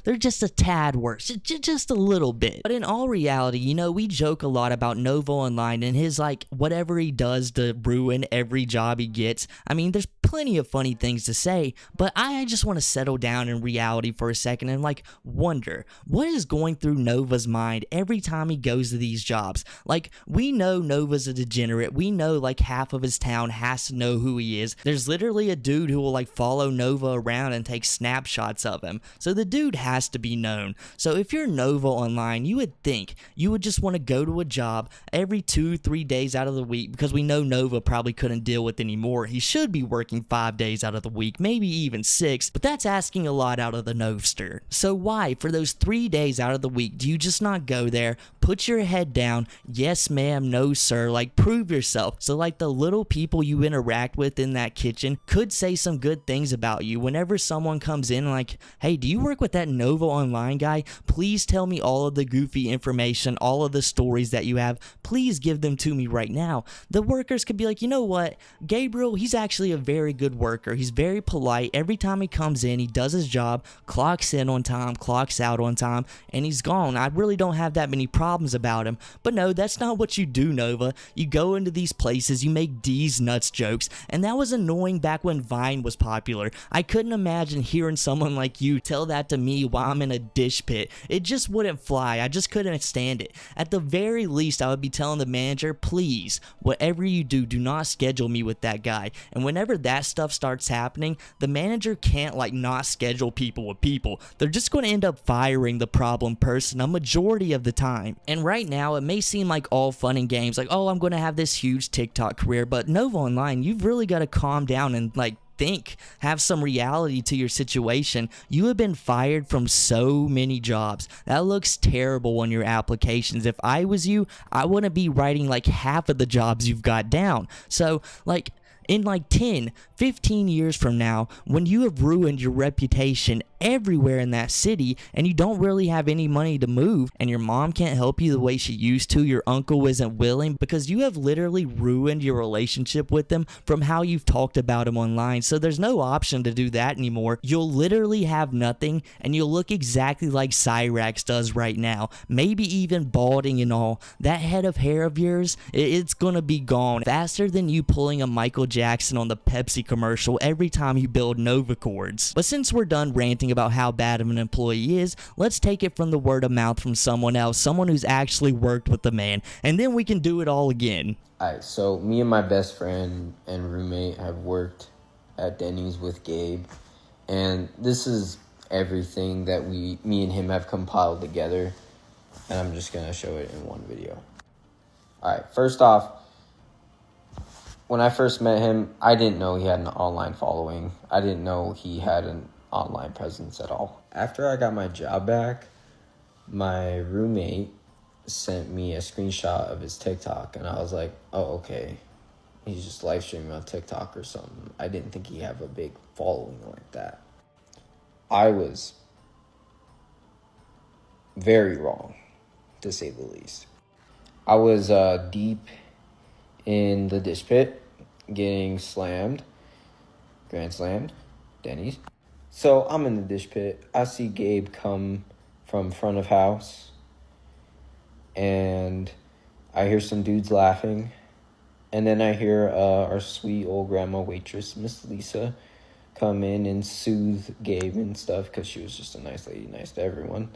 They're just a tad worse. Just a little bit. But in all reality, you know, we joke a lot about Nova Online and his, like, whatever he does to ruin every job he gets. I mean, there's plenty of funny things to say, but I just want to settle down in reality for a second and, like, wonder what is going through Nova's mind every time he goes to these jobs. Like, we know Nova's a degenerate. We know, like, half of his town has to know who he is. There's literally a dude who will, like, follow Nova around and take snapshots of him. So the dude has to be known. So if you're Nova Online, you would think you would just want to go to a job every 2-3 days out of the week, because we know Nova probably couldn't deal with anymore. He should be working 5 days out of the week, maybe even 6, but that's asking a lot out of the Novster. So why, for those 3 days out of the week, do you just not go there, put your head down, yes ma'am, no sir, like, prove yourself, so like the little people you interact with in that kitchen could say some good things about you whenever someone comes in like, hey, do you work with that Nova Online guy? Please tell me all of the goofy information, all of the stories that you have. Please give them to me right now. The workers could be like, you know what, Gabriel, he's actually a very good worker. He's very polite. Every time he comes in, he does his job, clocks in on time, clocks out on time, and he's gone. I really don't have that many problems about him. But no, that's not what you do, Nova. You go into these places, you make D's these nuts jokes, and that was annoying back when Vine was popular. I couldn't imagine hearing someone like you tell that to me while I'm in a dish pit. It just wouldn't fly. I just couldn't stand it. At the very least, I would be telling the manager, please, whatever you do, do not schedule me with that guy. And whenever that stuff starts happening, the manager can't like not schedule people with people. They're just going to end up firing the problem person a majority of the time. And right now, it may seem like all fun and games, like, oh, I'm going to have this huge TikTok career, but Nova Online, you've really got to calm down and like think, have some reality to your situation. You have been fired from so many jobs. That looks terrible on your applications. If I was you, I wouldn't be writing like half of the jobs you've got down. So like in like 10, 15 years from now, when you have ruined your reputation everywhere in that city and you don't really have any money to move and your mom can't help you the way she used to, your uncle isn't willing because you have literally ruined your relationship with them from how you've talked about them online. So there's no option to do that anymore. You'll literally have nothing and you'll look exactly like Cyrax does right now, maybe even balding and all. That head of hair of yours, it's gonna be gone faster than you pulling a Michael Jackson on the Pepsi commercial every time you build Nova cords. But since we're done ranting about how bad of an employee is, let's take it from the word of mouth from someone else, someone who's actually worked with the man, and then we can do it all again. Alright, so me and my best friend and roommate have worked at Denny's with Gabe, and this is everything that me and him have compiled together, and I'm just gonna show it in one video. Alright, first off, when I first met him, I didn't know he had an online following. I didn't know he had an online presence at all. After I got my job back, my roommate sent me a screenshot of his TikTok, and I was like, oh, okay. He's just live streaming on TikTok or something. I didn't think he'd have a big following like that. I was very wrong, to say the least. I was deep in the dish pit, getting grand slammed, Denny's. So I'm in the dish pit. I see Gabe come from front of house, and I hear some dudes laughing, and then I hear our sweet old grandma waitress, Miss Lisa, come in and soothe Gabe and stuff, because she was just a nice lady, nice to everyone.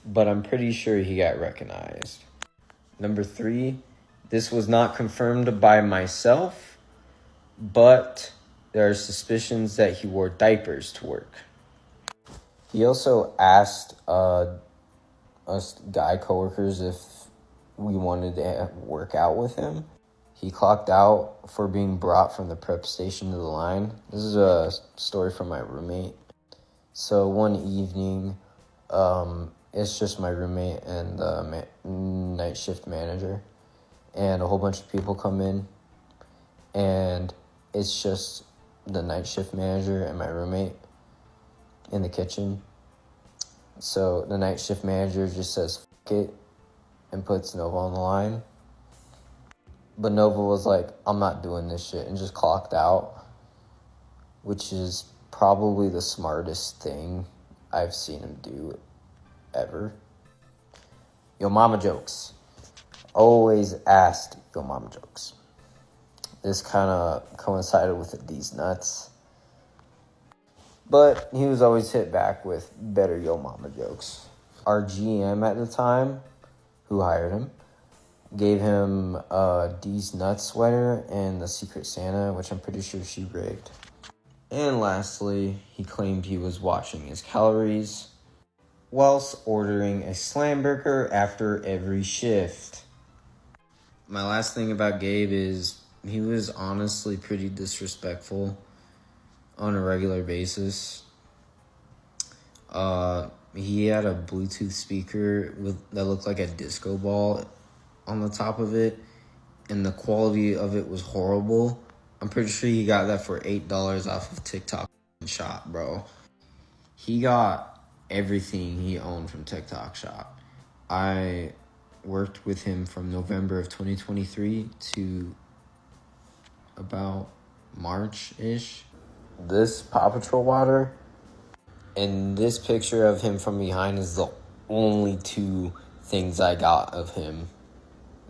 But I'm pretty sure he got recognized. Number 3, this was not confirmed by myself, but there are suspicions that he wore diapers to work. He also asked us guy coworkers if we wanted to work out with him. He clocked out for being brought from the prep station to the line. This is a story from my roommate. So one evening, it's just my roommate and the night shift manager. And a whole bunch of people come in, and it's just the night shift manager and my roommate in the kitchen. So the night shift manager just says, "F it," and puts Nova on the line. But Nova was like, I'm not doing this shit, and just clocked out, which is probably the smartest thing I've seen him do ever. Yo mama jokes. Always asked yo mama jokes. This kind of coincided with these nuts. But he was always hit back with better yo mama jokes. Our GM at the time, who hired him, gave him a D's Nuts sweater and the Secret Santa, which I'm pretty sure she rigged. And lastly, he claimed he was watching his calories whilst ordering a slam burger after every shift. My last thing about Gabe is he was honestly pretty disrespectful on a regular basis. He had a Bluetooth speaker that looked like a disco ball on the top of it, and the quality of it was horrible. I'm pretty sure he got that for $8 off of TikTok Shop, bro. He got everything he owned from TikTok Shop. I worked with him from November of 2023 to about March-ish. This Paw Patrol water and this picture of him from behind is the only 2 things I got of him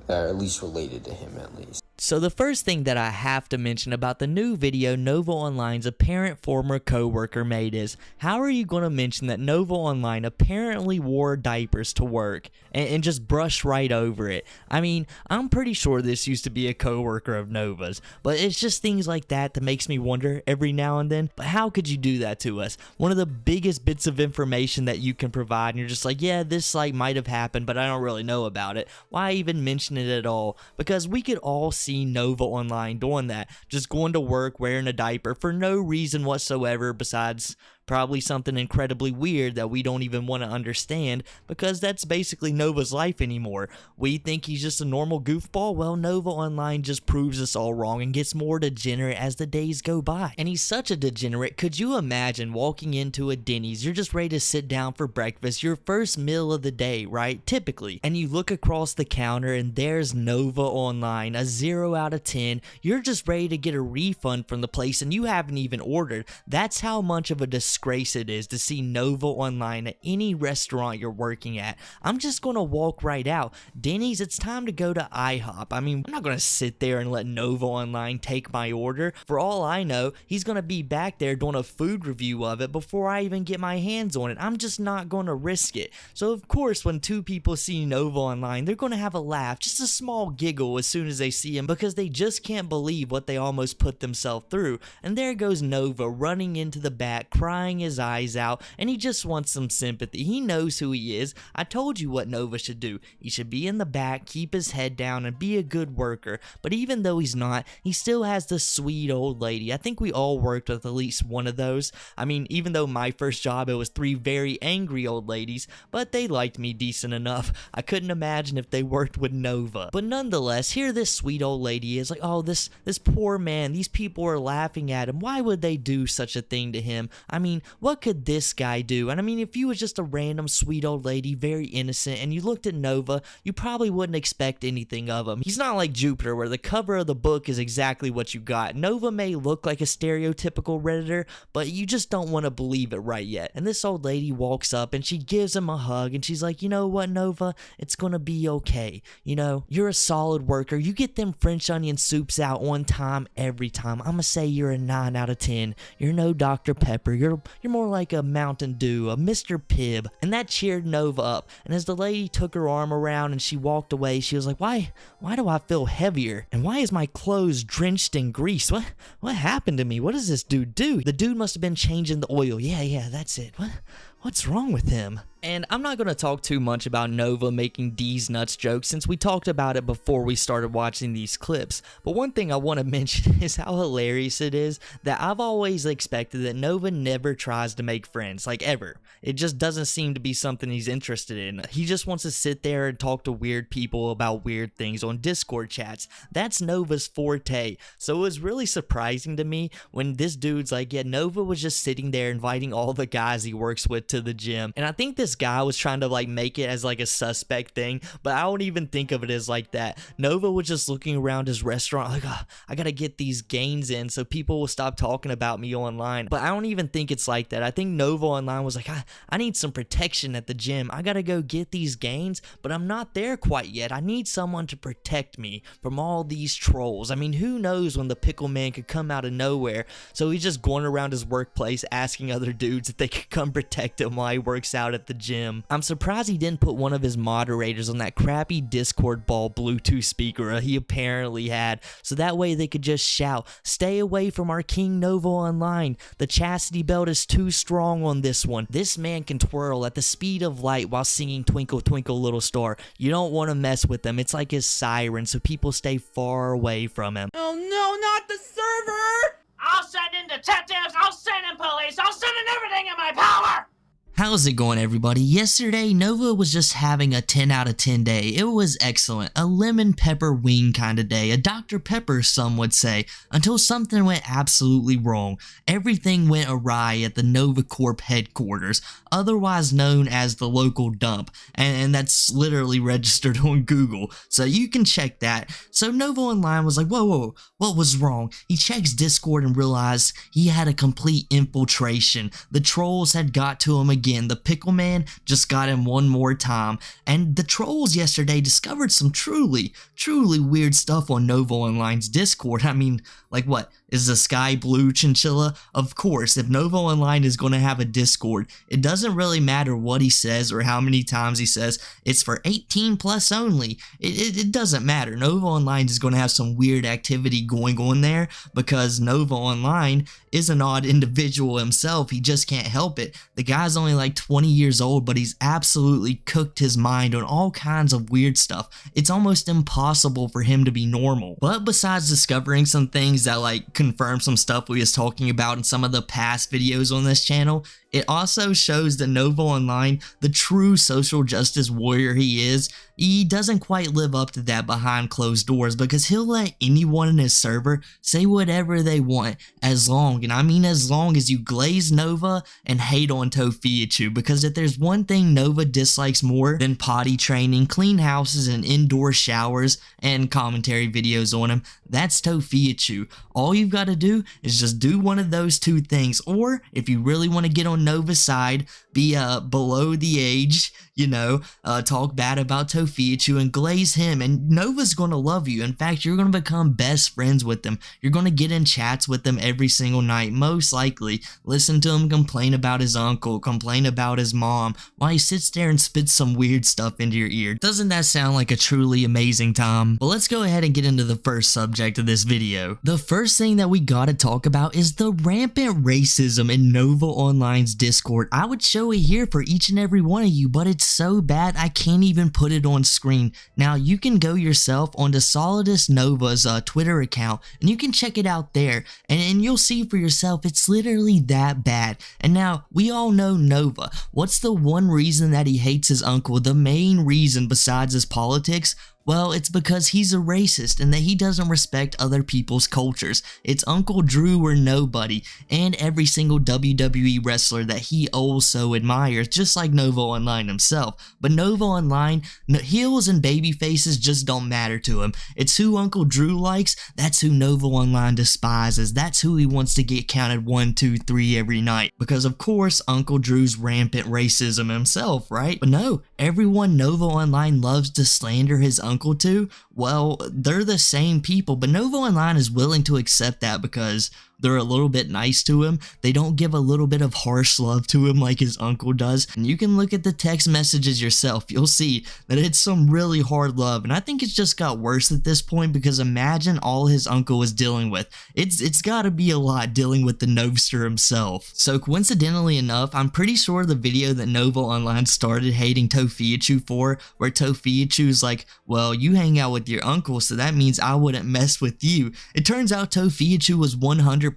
that are at least related to him at least. So the first thing that I have to mention about the new video Nova Online's apparent former coworker made is, how are you going to mention that Nova Online apparently wore diapers to work and just brush right over it? I mean, I'm pretty sure this used to be a coworker of Nova's, but it's just things like that that makes me wonder every now and then. But how could you do that to us? One of the biggest bits of information that you can provide, and you're just like, yeah, this like might have happened, but I don't really know about it. Why even mention it at all? Because we could all see Nova Online doing that, just going to work wearing a diaper for no reason whatsoever besides probably something incredibly weird that we don't even want to understand, because that's basically Nova's life anymore. We think he's just a normal goofball. Well, Nova Online just proves us all wrong and gets more degenerate as the days go by. And he's such a degenerate. Could you imagine walking into a Denny's, you're just ready to sit down for breakfast, your first meal of the day, right? Typically. And you look across the counter and there's Nova Online, a 0 out of 10. You're just ready to get a refund from the place and you haven't even ordered. That's how much of a disgrace it is to see Nova Online at any restaurant you're working at. I'm just gonna walk right out. Denny's, it's time to go to IHOP. I mean, I'm not gonna sit there and let Nova Online take my order. For all I know, he's gonna be back there doing a food review of it before I even get my hands on it. I'm just not gonna risk it. So of course, when two people see Nova Online, they're gonna have a laugh, just a small giggle as soon as they see him, because they just can't believe what they almost put themselves through. And there goes Nova running into the back, crying his eyes out, and he just wants some sympathy. He knows who he is. I told you what Nova should do. He should be in the back, keep his head down, and be a good worker. But even though he's not, he still has the sweet old lady. I think we all worked with at least one of those. I mean, even though my first job, it was 3 very angry old ladies, but they liked me decent enough. I couldn't imagine if they worked with Nova. But nonetheless, here this sweet old lady is like, oh, this poor man, these people are laughing at him. Why would they do such a thing to him? I mean, what could this guy do? And I mean, if you was just a random sweet old lady, very innocent, and you looked at Nova, you probably wouldn't expect anything of him. He's not like Jupiter, where the cover of the book is exactly what you got. Nova may look like a stereotypical Redditor, but you just don't want to believe it right yet. And this old lady walks up and she gives him a hug, and she's like, you know what, Nova? It's gonna be okay. You know, you're a solid worker. You get them French onion soups out on time every time. I'm gonna say you're a 9 out of 10. You're no Dr. Pepper. You're more like a Mountain Dew, a Mr. Pibb. And that cheered Nova up. And as the lady took her arm around and she walked away, she was like, why do I feel heavier? And why is my clothes drenched in grease? What happened to me? What does this dude do? The dude must have been changing the oil. Yeah, that's it. What's wrong with him? And I'm not going to talk too much about Nova making D's nuts jokes, since we talked about it before we started watching these clips. But one thing I want to mention is how hilarious it is that I've always expected that Nova never tries to make friends, like ever. It just doesn't seem to be something he's interested in. He just wants to sit there and talk to weird people about weird things on Discord chats. That's Nova's forte. So it was really surprising to me when this dude's like, yeah, Nova was just sitting there inviting all the guys he works with to the gym. And I think this guy was trying to like make it as like a suspect thing, but I don't even think of it as like that. Nova was just looking around his restaurant like, oh, I gotta get these gains in so people will stop talking about me online. But I don't even think it's like that. I think Nova Online was like, I need some protection at the gym. I gotta go get these gains, but I'm not there quite yet. I need someone to protect me from all these trolls. I mean, who knows when the pickle man could come out of nowhere. So he's just going around his workplace asking other dudes if they could come protect him while he works out at the gym. I'm surprised he didn't put one of his moderators on that crappy Discord ball Bluetooth speaker he apparently had, so that way they could just shout, stay away from our King Nova Online. The chastity belt is too strong on this one. This man can twirl at the speed of light while singing Twinkle Twinkle Little Star. You don't want to mess with him. It's like his siren, so people stay far away from him. Oh no, not the server! I'll send in detectives, I'll send in police, I'll send in everything in my power! How's it going, everybody? Yesterday, Nova was just having a 10 out of 10 day. It was excellent. A lemon pepper wing kind of day. A Dr. Pepper, some would say. Until something went absolutely wrong. Everything went awry at the Nova Corp headquarters, otherwise known as the local dump. And that's literally registered on Google. So you can check that. So Nova Online was like, whoa, what was wrong? He checks Discord and realized he had a complete infiltration. The trolls had got to him again. again. The Pickle Man just got him one more time. And the trolls yesterday discovered some truly weird stuff on Nova Online's Discord. I mean, like what? Is the sky blue, Chinchilla? Of course, if Nova Online is going to have a Discord, it doesn't really matter what he says or how many times he says it's for 18 plus only. It doesn't matter. Nova Online is going to have some weird activity going on there because Nova Online is an odd individual himself. He just can't help it. The guy's only like 20 years old, but he's absolutely cooked his mind on all kinds of weird stuff. It's almost impossible for him to be normal. But besides discovering some things that like confirm some stuff we was talking about in some of the past videos on this channel, it also shows that Nova Online, the true social justice warrior he is, he doesn't quite live up to that behind closed doors, because he'll let anyone in his server say whatever they want as long, and I mean as long as you glaze Nova and hate on tophiachu, because if there's one thing Nova dislikes more than potty training, clean houses, and indoor showers, and commentary videos on him, that's tophiachu. All you've got to do is just do one of those two things, or if you really want to get on Nova's side, be below the age, you know, talk bad about tophiachu and glaze him, and Nova's gonna love you. In fact, you're gonna become best friends with him. You're gonna get in chats with him every single night, most likely. Listen to him complain about his uncle, complain about his mom, while he sits there and spits some weird stuff into your ear. Doesn't that sound like a truly amazing time? But let's go ahead and get into the first subject of this video. The first thing that we gotta talk about is the rampant racism in Nova Online's Discord. I would show it here for each and every one of you, but it's so bad I can't even put it on screen. Now you can go yourself onto Solidus Nova's Twitter account and you can check it out there, and you'll see for yourself it's literally that bad. And now we all know Nova. What's the one reason that he hates his uncle? The main reason besides his politics? Well, it's because he's a racist and that he doesn't respect other people's cultures. It's Uncle Drew or nobody, and every single WWE wrestler that he also admires, just like Nova Online himself. But Nova Online, heels and baby faces just don't matter to him. It's who Uncle Drew likes, that's who Nova Online despises. That's who he wants to get counted 1, 2, 3 every night. Because of course, Uncle Drew's rampant racism himself, right? But no, everyone Nova Online loves to slander his uncle to, well, they're the same people, but Nova Online is willing to accept that because they're a little bit nice to him. They don't give a little bit of harsh love to him like his uncle does. And you can look at the text messages yourself. You'll see that it's some really hard love. And I think it's just got worse at this point, because imagine all his uncle was dealing with. It's got to be a lot dealing with the Novster himself. So coincidentally enough, I'm pretty sure the video that Nova Online started hating tophiachu for, where tophiachu's like, well, you hang out with your uncle, so that means I wouldn't mess with you. It turns out tophiachu was 100%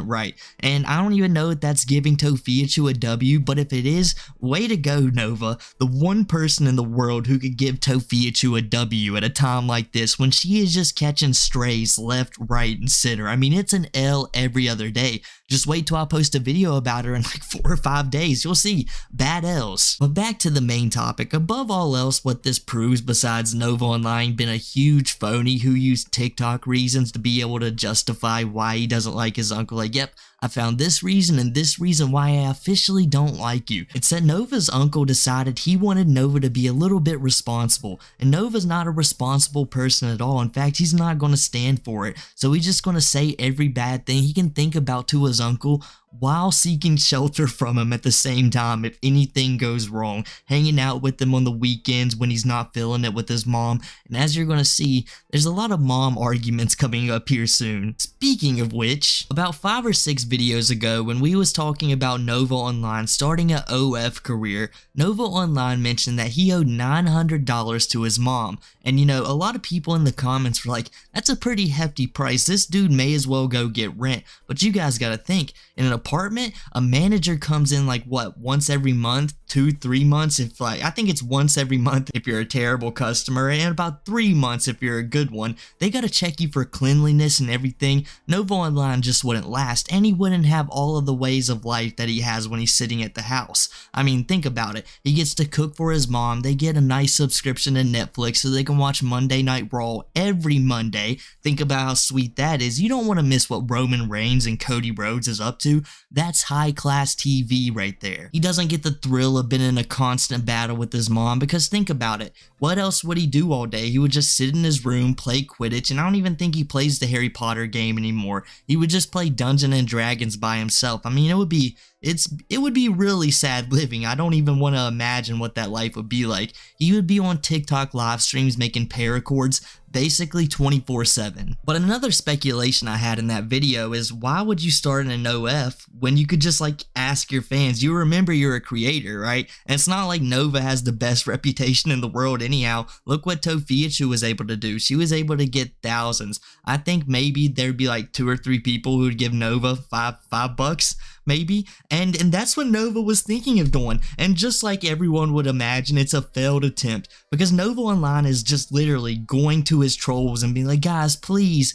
right, and I don't even know if that's giving tophiachu a W, but if it is, way to go, Nova. The one person in the world who could give tophiachu a W at a time like this, when she is just catching strays left, right, and center. I mean, it's an L every other day. Just wait till I post a video about her in like 4 or 5 days. You'll see bad L's. But back to the main topic. Above all else, what this proves, besides Nova Online being a huge phony who used TikTok reasons to be able to justify why he doesn't like his uncle, like, yep, I found this reason and this reason why I officially don't like you. It's that Nova's uncle decided he wanted Nova to be a little bit responsible, and Nova's not a responsible person at all. In fact, he's not going to stand for it. So he's just going to say every bad thing he can think about to his uncle, while seeking shelter from him at the same time if anything goes wrong, hanging out with him on the weekends when he's not feeling it with his mom. And as you're gonna see, there's a lot of mom arguments coming up here soon. Speaking of which, about 5 or 6 videos ago, when we was talking about Nova Online starting a OF career, Nova Online mentioned that he owed $900 to his mom. And you know, a lot of people in the comments were like, that's a pretty hefty price, this dude may as well go get rent. But you guys gotta think, in an apartment, a manager comes in like what, once every month, 2-3 months, if like, I think it's once every month if you're a terrible customer, and about 3 months if you're a good one. They gotta check you for cleanliness and everything. Nova Online just wouldn't last, and he wouldn't have all of the ways of life that he has when he's sitting at the house. I mean, think about it. He gets to cook for his mom, they get a nice subscription to Netflix so they can watch Monday Night Raw every Monday. Think about how sweet that is. You don't want to miss what Roman Reigns and Cody Rhodes is up to. That's high-class TV right there. He doesn't get the thrill of being in a constant battle with his mom, because think about it. What else would he do all day? He would just sit in his room, play Quidditch, and I don't even think he plays the Harry Potter game anymore. He would just play Dungeons and Dragons by himself. I mean, it would be really sad living. I don't even want to imagine what that life would be like. He would be on TikTok live streams making paracords basically 24/7. But another speculation I had in that video is, why would you start an OF when you could just like ask your fans? You remember you're a creator, right? And it's not like Nova has the best reputation in the world anyhow. Look what tophiachu was able to do. She was able to get thousands. I think maybe there'd be like 2 or 3 people who would give Nova five bucks maybe, and that's what Nova was thinking of doing. And just like everyone would imagine, it's a failed attempt, because Nova Online is just literally going to his trolls and being like, guys, please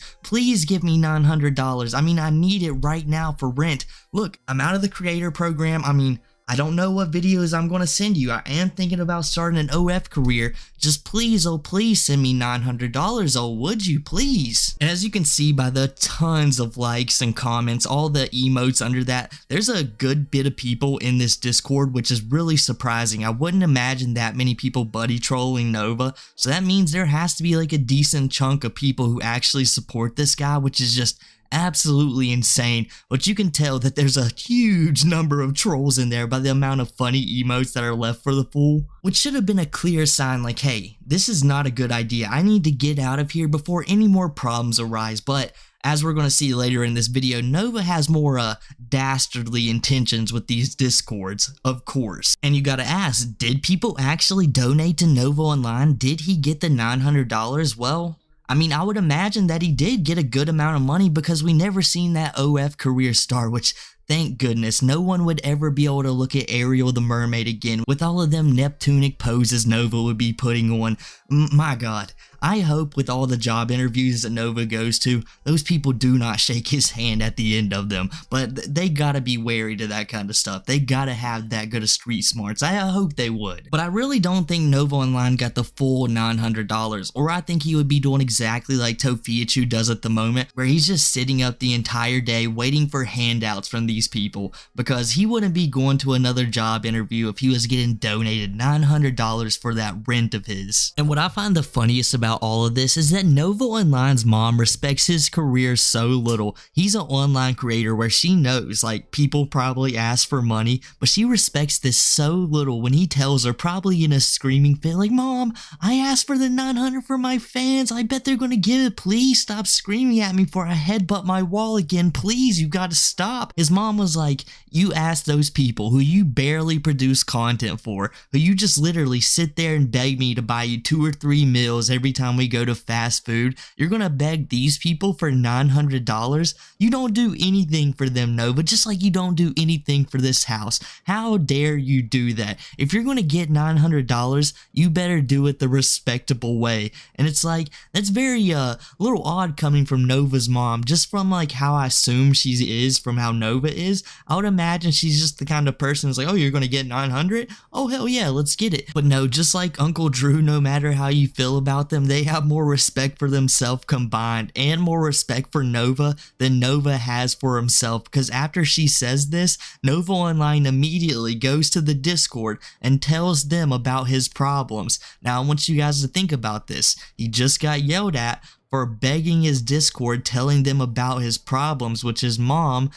give me $900. I mean, I need it right now for rent. Look, I'm out of the creator program. I mean, I don't know what videos I'm going to send you. I am thinking about starting an OF career. Just please, oh please send me $900. Oh, would you please? And as you can see by the tons of likes and comments, all the emotes under that, there's a good bit of people in this Discord, which is really surprising. I wouldn't imagine that many people buddy trolling Nova. So that means there has to be like a decent chunk of people who actually support this guy, which is just absolutely insane. But you can tell that there's a huge number of trolls in there by the amount of funny emotes that are left for the fool, which should have been a clear sign like, hey, this is not a good idea. I need to get out of here before any more problems arise. But as we're going to see later in this video, Nova has more dastardly intentions with these Discords, of course. And you gotta ask, did people actually donate to Nova Online? Did he get the $900? Well, I mean, I would imagine that he did get a good amount of money, because we never seen that OF career star, which, thank goodness, no one would ever be able to look at Ariel the Mermaid again with all of them Neptunic poses Nova would be putting on. My God. I hope with all the job interviews that Nova goes to, those people do not shake his hand at the end of them. But they gotta be wary to that kind of stuff. They gotta have that good of street smarts. I hope they would. But I really don't think Nova Online got the full $900, or I think he would be doing exactly like tophiachu does at the moment, where he's just sitting up the entire day waiting for handouts from these people, because he wouldn't be going to another job interview if he was getting donated $900 for that rent of his. And what I find the funniest about all of this is that Nova Online's mom respects his career so little. He's an online creator where she knows like people probably ask for money, but she respects this so little when he tells her, probably in a screaming fit, like, Mom, I asked for the $900 for my fans. I bet they're gonna give it. Please stop screaming at me before I headbutt my wall again. Please, you gotta stop. His mom was like, you asked those people who you barely produce content for, who you just literally sit there and beg me to buy you 2 or 3 meals every time we go to fast food, you're gonna beg these people for $900? You don't do anything for them, Nova, just like you don't do anything for this house. How dare you do that? If you're gonna get $900, you better do it the respectable way. And it's like, that's very little odd coming from Nova's mom, just from like how I assume she is from how Nova is. I would imagine she's just the kind of person who's like, oh, you're gonna get $900? Oh, hell yeah, let's get it. But no, just like Uncle Drew, no matter how you feel about them, they have more respect for themselves combined, and more respect for Nova than Nova has for himself, because after she says this, Nova Online immediately goes to the Discord and tells them about his problems. Now I want you guys to think about this. He just got yelled at for begging his Discord, telling them about his problems, which his mom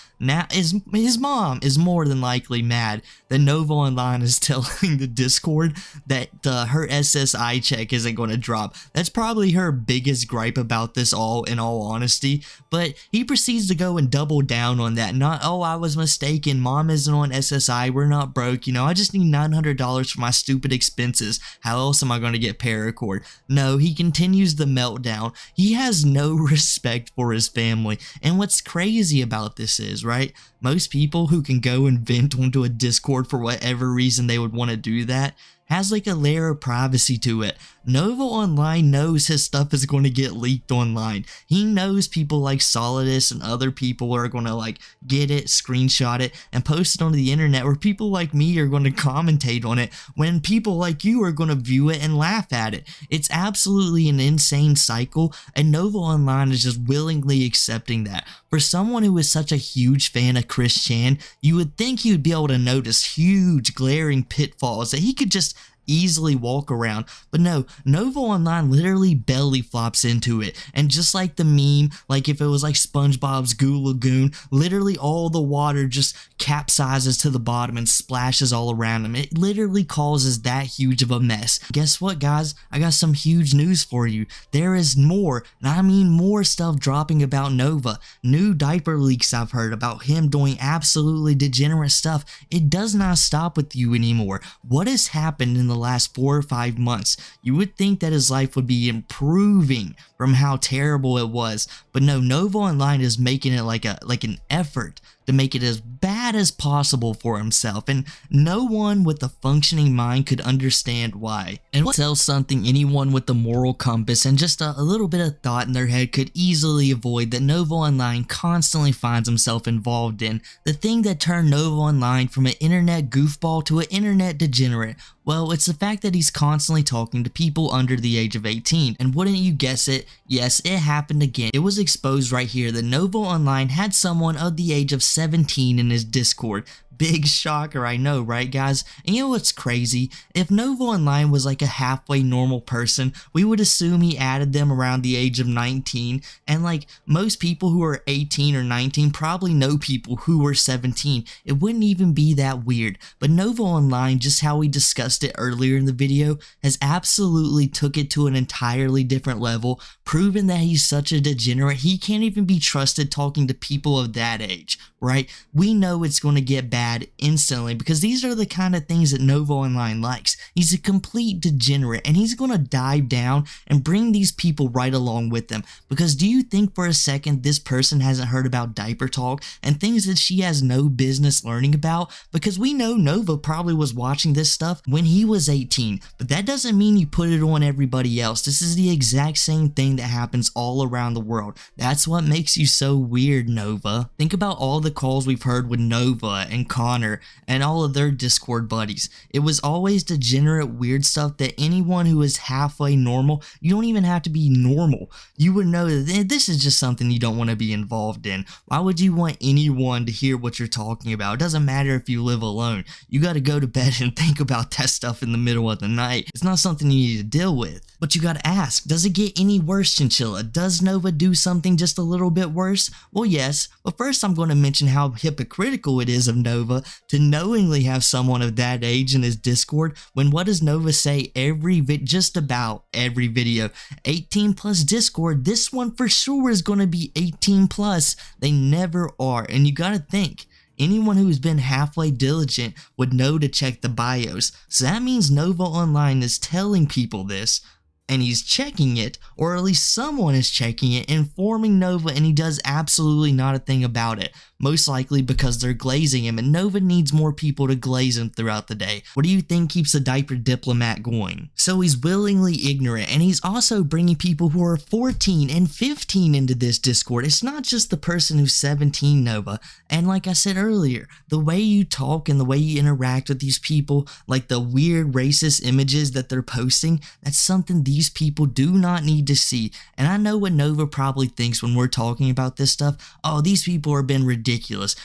his mom is more than likely mad that Nova Online is telling the Discord that her SSI check isn't going to drop. That's probably her biggest gripe about this all, in all honesty. But he proceeds to go and double down on that. Not, oh, I was mistaken, mom isn't on SSI, we're not broke, you know, I just need $900 for my stupid expenses. How else am I going to get Paracord? No, he continues the meltdown. He has no respect for his family. And what's crazy about this is, right, most people who can go and vent onto a Discord for whatever reason they would want to do that has like a layer of privacy to it. Nova Online knows his stuff is going to get leaked online. He knows people like Solidus and other people are going to like get it, screenshot it, and post it onto the internet, where people like me are going to commentate on it, when people like you are going to view it and laugh at it. It's absolutely an insane cycle, and Nova Online is just willingly accepting that. For someone who is such a huge fan of Chris Chan, you would think he would be able to notice huge glaring pitfalls that he could just easily walk around, but no, Nova Online literally belly flops into it, and just like the meme, like if it was like SpongeBob's Goo Lagoon, literally all the water just capsizes to the bottom and splashes all around him. It literally causes that huge of a mess. Guess what, guys? I got some huge news for you. There is more, and I mean more stuff dropping about Nova. New diaper leaks I've heard about him doing absolutely degenerate stuff. It does not stop with you anymore. What has happened in the last 4 or 5 months? You would think that his life would be improving from how terrible it was, but no, Nova Online is making it like an effort to make it as bad as possible for himself, and no one with a functioning mind could understand why. And what tells something anyone with a moral compass and just a little bit of thought in their head could easily avoid that Nova Online constantly finds himself involved in, the thing that turned Nova Online from an internet goofball to an internet degenerate. Well, it's the fact that he's constantly talking to people under the age of 18. And wouldn't you guess it? Yes, it happened again. It was exposed right here that Nova Online had someone of the age of 17 in his Discord. Big shocker, I know, right guys? And you know what's crazy? If Nova Online was like a halfway normal person, we would assume he added them around the age of 19, and like most people who are 18 or 19 probably know people who were 17. It wouldn't even be that weird. But Nova Online, just how we discussed it earlier in the video, has absolutely took it to an entirely different level, proven that he's such a degenerate he can't even be trusted talking to people of that age, right? We know it's going to get bad instantly, because these are the kind of things that Nova Online likes. He's a complete degenerate, and he's going to dive down and bring these people right along with him. Because do you think for a second this person hasn't heard about diaper talk and things that she has no business learning about? Because we know Nova probably was watching this stuff when he was 18, but that doesn't mean you put it on everybody else. This is the exact same thing that happens all around the world. That's what makes you so weird, Nova. Think about all the calls we've heard with Nova and Connor and all of their Discord buddies. It was always degenerate weird stuff that anyone who is halfway normal, you don't even have to be normal, you would know that this is just something you don't want to be involved in. Why would you want anyone to hear what you're talking about? It doesn't matter if you live alone. You got to go to bed and think about that stuff in the middle of the night. It's not something you need to deal with. But you gotta ask, does it get any worse, Chinchilla? Does Nova do something just a little bit worse? Well, yes, but first I'm going to mention how hypocritical it is of Nova to knowingly have someone of that age in his Discord, when what does Nova say just about every video? 18 plus Discord, this one for sure is going to be 18 plus. They never are, and you gotta think, anyone who's been halfway diligent would know to check the bios. So that means Nova Online is telling people this, and he's checking it, or at least someone is checking it, informing Nova, and he does absolutely not a thing about it. Most likely because they're glazing him, and Nova needs more people to glaze him throughout the day. What do you think keeps the diaper diplomat going? So he's willingly ignorant, and he's also bringing people who are 14 and 15 into this Discord. It's not just the person who's 17, Nova. And like I said earlier, the way you talk and the way you interact with these people, like the weird racist images that they're posting, that's something these people do not need to see. And I know what Nova probably thinks when we're talking about this stuff. Oh, these people are being ridiculous.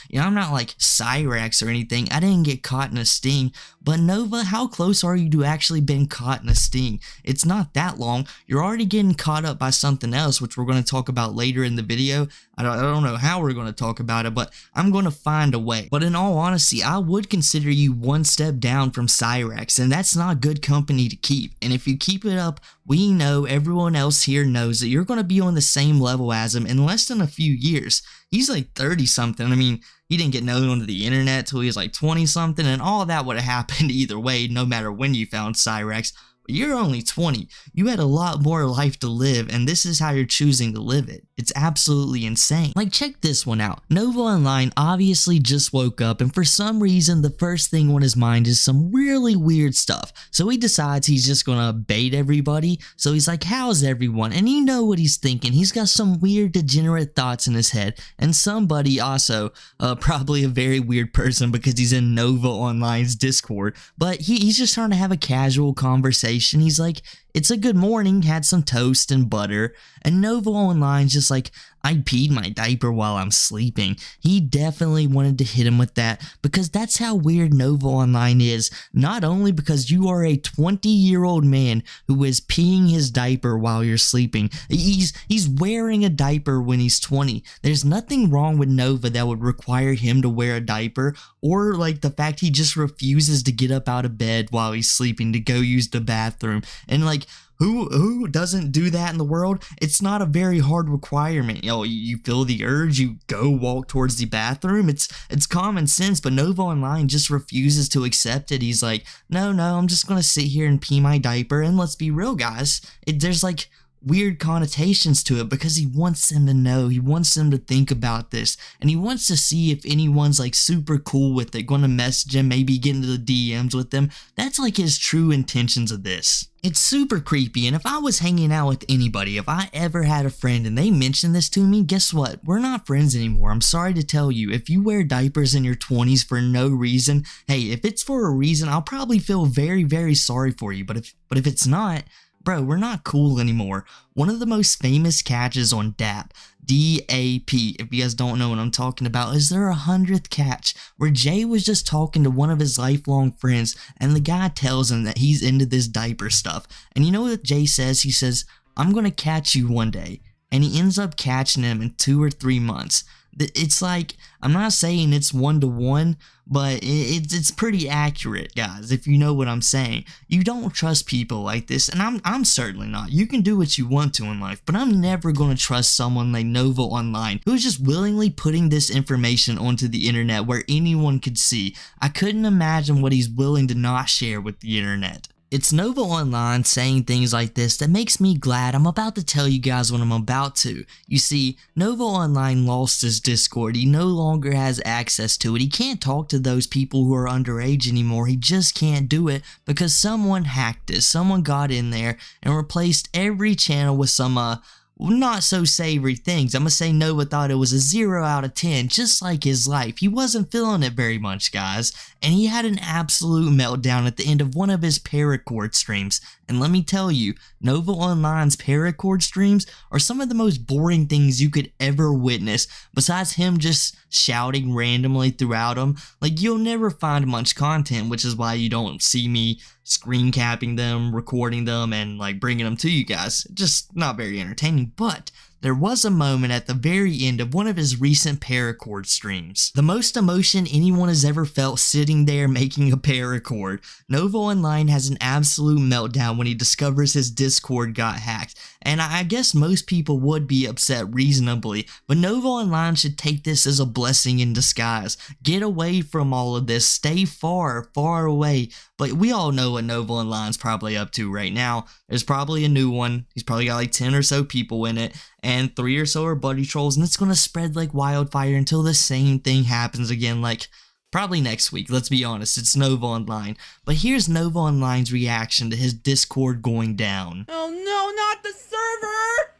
You know, I'm not like Cyrax or anything. I didn't get caught in a sting. But Nova, how close are you to actually being caught in a sting? It's not that long. You're already getting caught up by something else, which we're going to talk about later in the video. I don't know how we're going to talk about it, but I'm going to find a way. But in all honesty, I would consider you one step down from Cyrax, and that's not good company to keep. And if you keep it up, we know, everyone else here knows that you're going to be on the same level as him in less than a few years. He's like 30 something. I mean, he didn't get known onto the internet till he was like 20 something, and all of that would have happened either way, no matter when you found Cyrax. You're only 20. You had a lot more life to live, and this is how you're choosing to live it. It's absolutely insane. Like, check this one out. Nova Online obviously just woke up, and for some reason, the first thing on his mind is some really weird stuff. So he decides he's just gonna bait everybody. So he's like, how's everyone? And you know what he's thinking. He's got some weird degenerate thoughts in his head. And somebody also, probably a very weird person because he's in Nova Online's Discord, but he's just trying to have a casual conversation. He's like, it's a good morning, had some toast and butter, and Nova Online's just like, I peed my diaper while I'm sleeping. He definitely wanted to hit him with that because that's how weird Nova Online is. Not only because you are a 20-year-old man who is peeing his diaper while you're sleeping. He's wearing a diaper when he's 20. There's nothing wrong with Nova that would require him to wear a diaper, or like the fact he just refuses to get up out of bed while he's sleeping to go use the bathroom. And like, who doesn't do that in the world? It's not a very hard requirement. You know, you feel the urge, you go walk towards the bathroom. It's common sense, but Nova Online just refuses to accept it. He's like, no, I'm just gonna sit here and pee my diaper. And let's be real, guys, there's like weird connotations to it because he wants them to know, he wants them to think about this, and he wants to see if anyone's like super cool with it, gonna message him, maybe get into the DMs with them. That's like his true intentions of this. It's super creepy, and if I was hanging out with anybody, if I ever had a friend and they mentioned this to me, guess what? We're not friends anymore. I'm sorry to tell you. If you wear diapers in your 20s for no reason, hey, if it's for a reason, I'll probably feel very, very sorry for you, but if it's not, bro, we're not cool anymore. One of the most famous catches on DAP, D-A-P, if you guys don't know what I'm talking about, is their 100th catch, where Jay was just talking to one of his lifelong friends, and the guy tells him that he's into this diaper stuff. And you know what Jay says? He says, I'm gonna catch you one day. And he ends up catching him in 2 or 3 months. It's like, I'm not saying it's 1-to-1, but it's pretty accurate, guys, if you know what I'm saying. You don't trust people like this, and I'm certainly not. You can do what you want to in life, but I'm never going to trust someone like Nova Online, who is just willingly putting this information onto the internet where anyone could see. I couldn't imagine what he's willing to not share with the internet. It's Nova Online saying things like this that makes me glad I'm about to tell you guys what I'm about to. You see, Nova Online lost his Discord. He no longer has access to it. He can't talk to those people who are underage anymore. He just can't do it because someone hacked it. Someone got in there and replaced every channel with some not so savory things. I'm gonna say Nova thought it was a 0 out of 10, just like his life. He wasn't feeling it very much, guys, and he had an absolute meltdown at the end of one of his Paracord streams. And let me tell you, Nova Online's Paracord streams are some of the most boring things you could ever witness, besides him just shouting randomly throughout them. Like, you'll never find much content, which is why you don't see me screen capping them, recording them, and like bringing them to you guys. Just not very entertaining. But there was a moment at the very end of one of his recent Paracord streams. The most emotion anyone has ever felt sitting there making a Paracord. Nova Online has an absolute meltdown when he discovers his Discord got hacked. And I guess most people would be upset reasonably, but Nova Online should take this as a blessing in disguise. Get away from all of this. Stay far, far away. But we all know what Nova Online's probably up to right now. There's probably a new one. He's probably got like 10 or so people in it, and 3 or so are buddy trolls, and it's gonna spread like wildfire until the same thing happens again, like probably next week. Let's be honest, it's Nova Online. But here's Nova Online's reaction to his Discord going down. Oh no, not the server!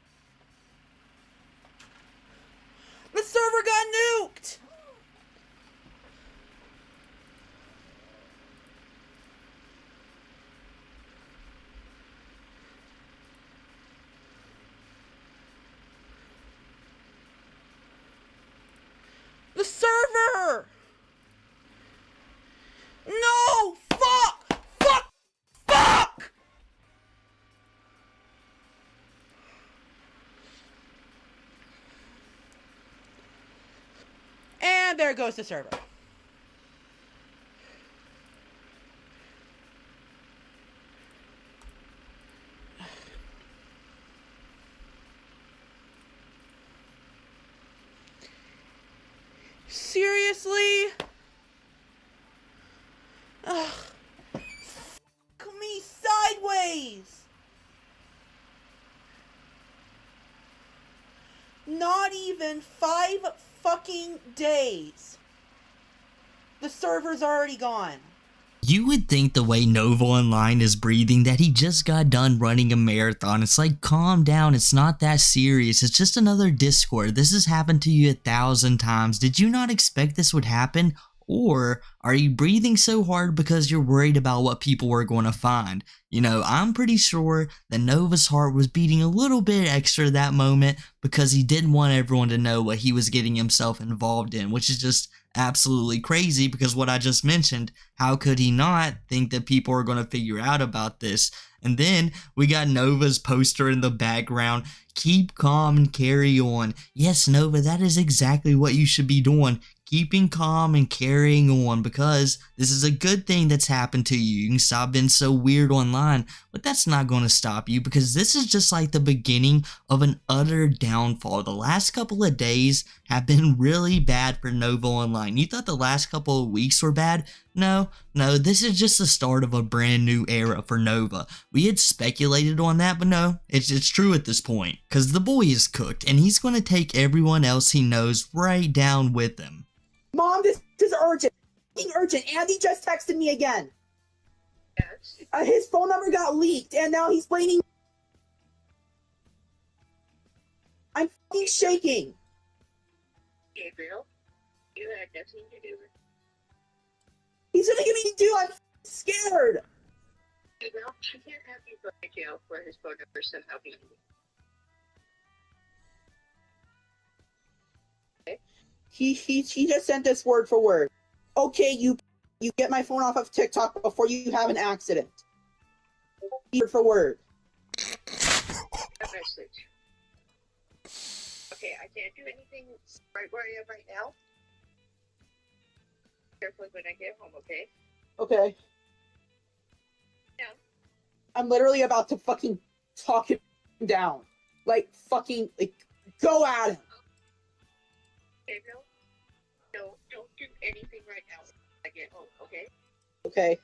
The server got nuked! The server! No! Fuck! Fuck! Fuck! And there goes the server. Seriously? Ugh. Fuck me sideways! been 5 fucking days. The server's already gone. You would think the way Nova Online is breathing that he just got done running a marathon. It's like, calm down, it's not that serious, it's just another Discord. This has happened to you 1,000 times. Did you not expect this would happen? Or are you breathing so hard because you're worried about what people were going to find? You know, I'm pretty sure that Nova's heart was beating a little bit extra that moment because he didn't want everyone to know what he was getting himself involved in, which is just absolutely crazy because what I just mentioned, how could he not think that people are going to figure out about this? And then we got Nova's poster in the background. Keep calm and carry on. Yes, Nova, that is exactly what you should be doing. Keeping calm and carrying on, because this is a good thing that's happened to you. You can stop being so weird online, but that's not going to stop you because this is just like the beginning of an utter downfall. The last couple of days have been really bad for Nova Online. You thought the last couple of weeks were bad? No, this is just the start of a brand new era for Nova. We had speculated on that, but no, it's true at this point. Because the boy is cooked, and he's going to take everyone else he knows right down with him. Mom, this is urgent. Urgent. Andy just texted me again. Yes. His phone number got leaked, and now he's blaming. I'm fucking shaking. Gabriel, you had nothing to do with it. He's gonna give me to do. I'm scared. Gabriel, I can't have you go to jail for his phone number somehow being leaked. He just sent this word for word. Okay, you get my phone off of TikTok before you have an accident. Word for word. A message. Okay, I can't do anything right where I am right now. Carefully when I get home, okay? Okay. Yeah. I'm literally about to fucking talk him down. Like, fucking, like, go at him. Gabriel, no, don't do anything right now when I get home, okay? Okay.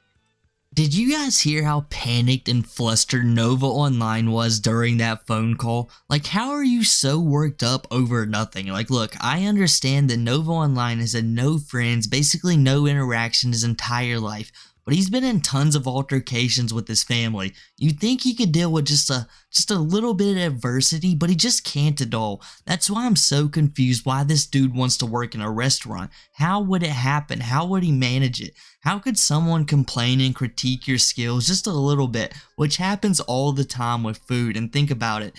Did you guys hear how panicked and flustered Nova Online was during that phone call? Like, how are you so worked up over nothing? Like, look, I understand that Nova Online has had no friends, basically no interaction his entire life, but he's been in tons of altercations with his family. You'd think he could deal with just a little bit of adversity, but he just can't at all. That's why I'm so confused why this dude wants to work in a restaurant. How would it happen? How would he manage it? How could someone complain and critique your skills just a little bit, which happens all the time with food? And think about it.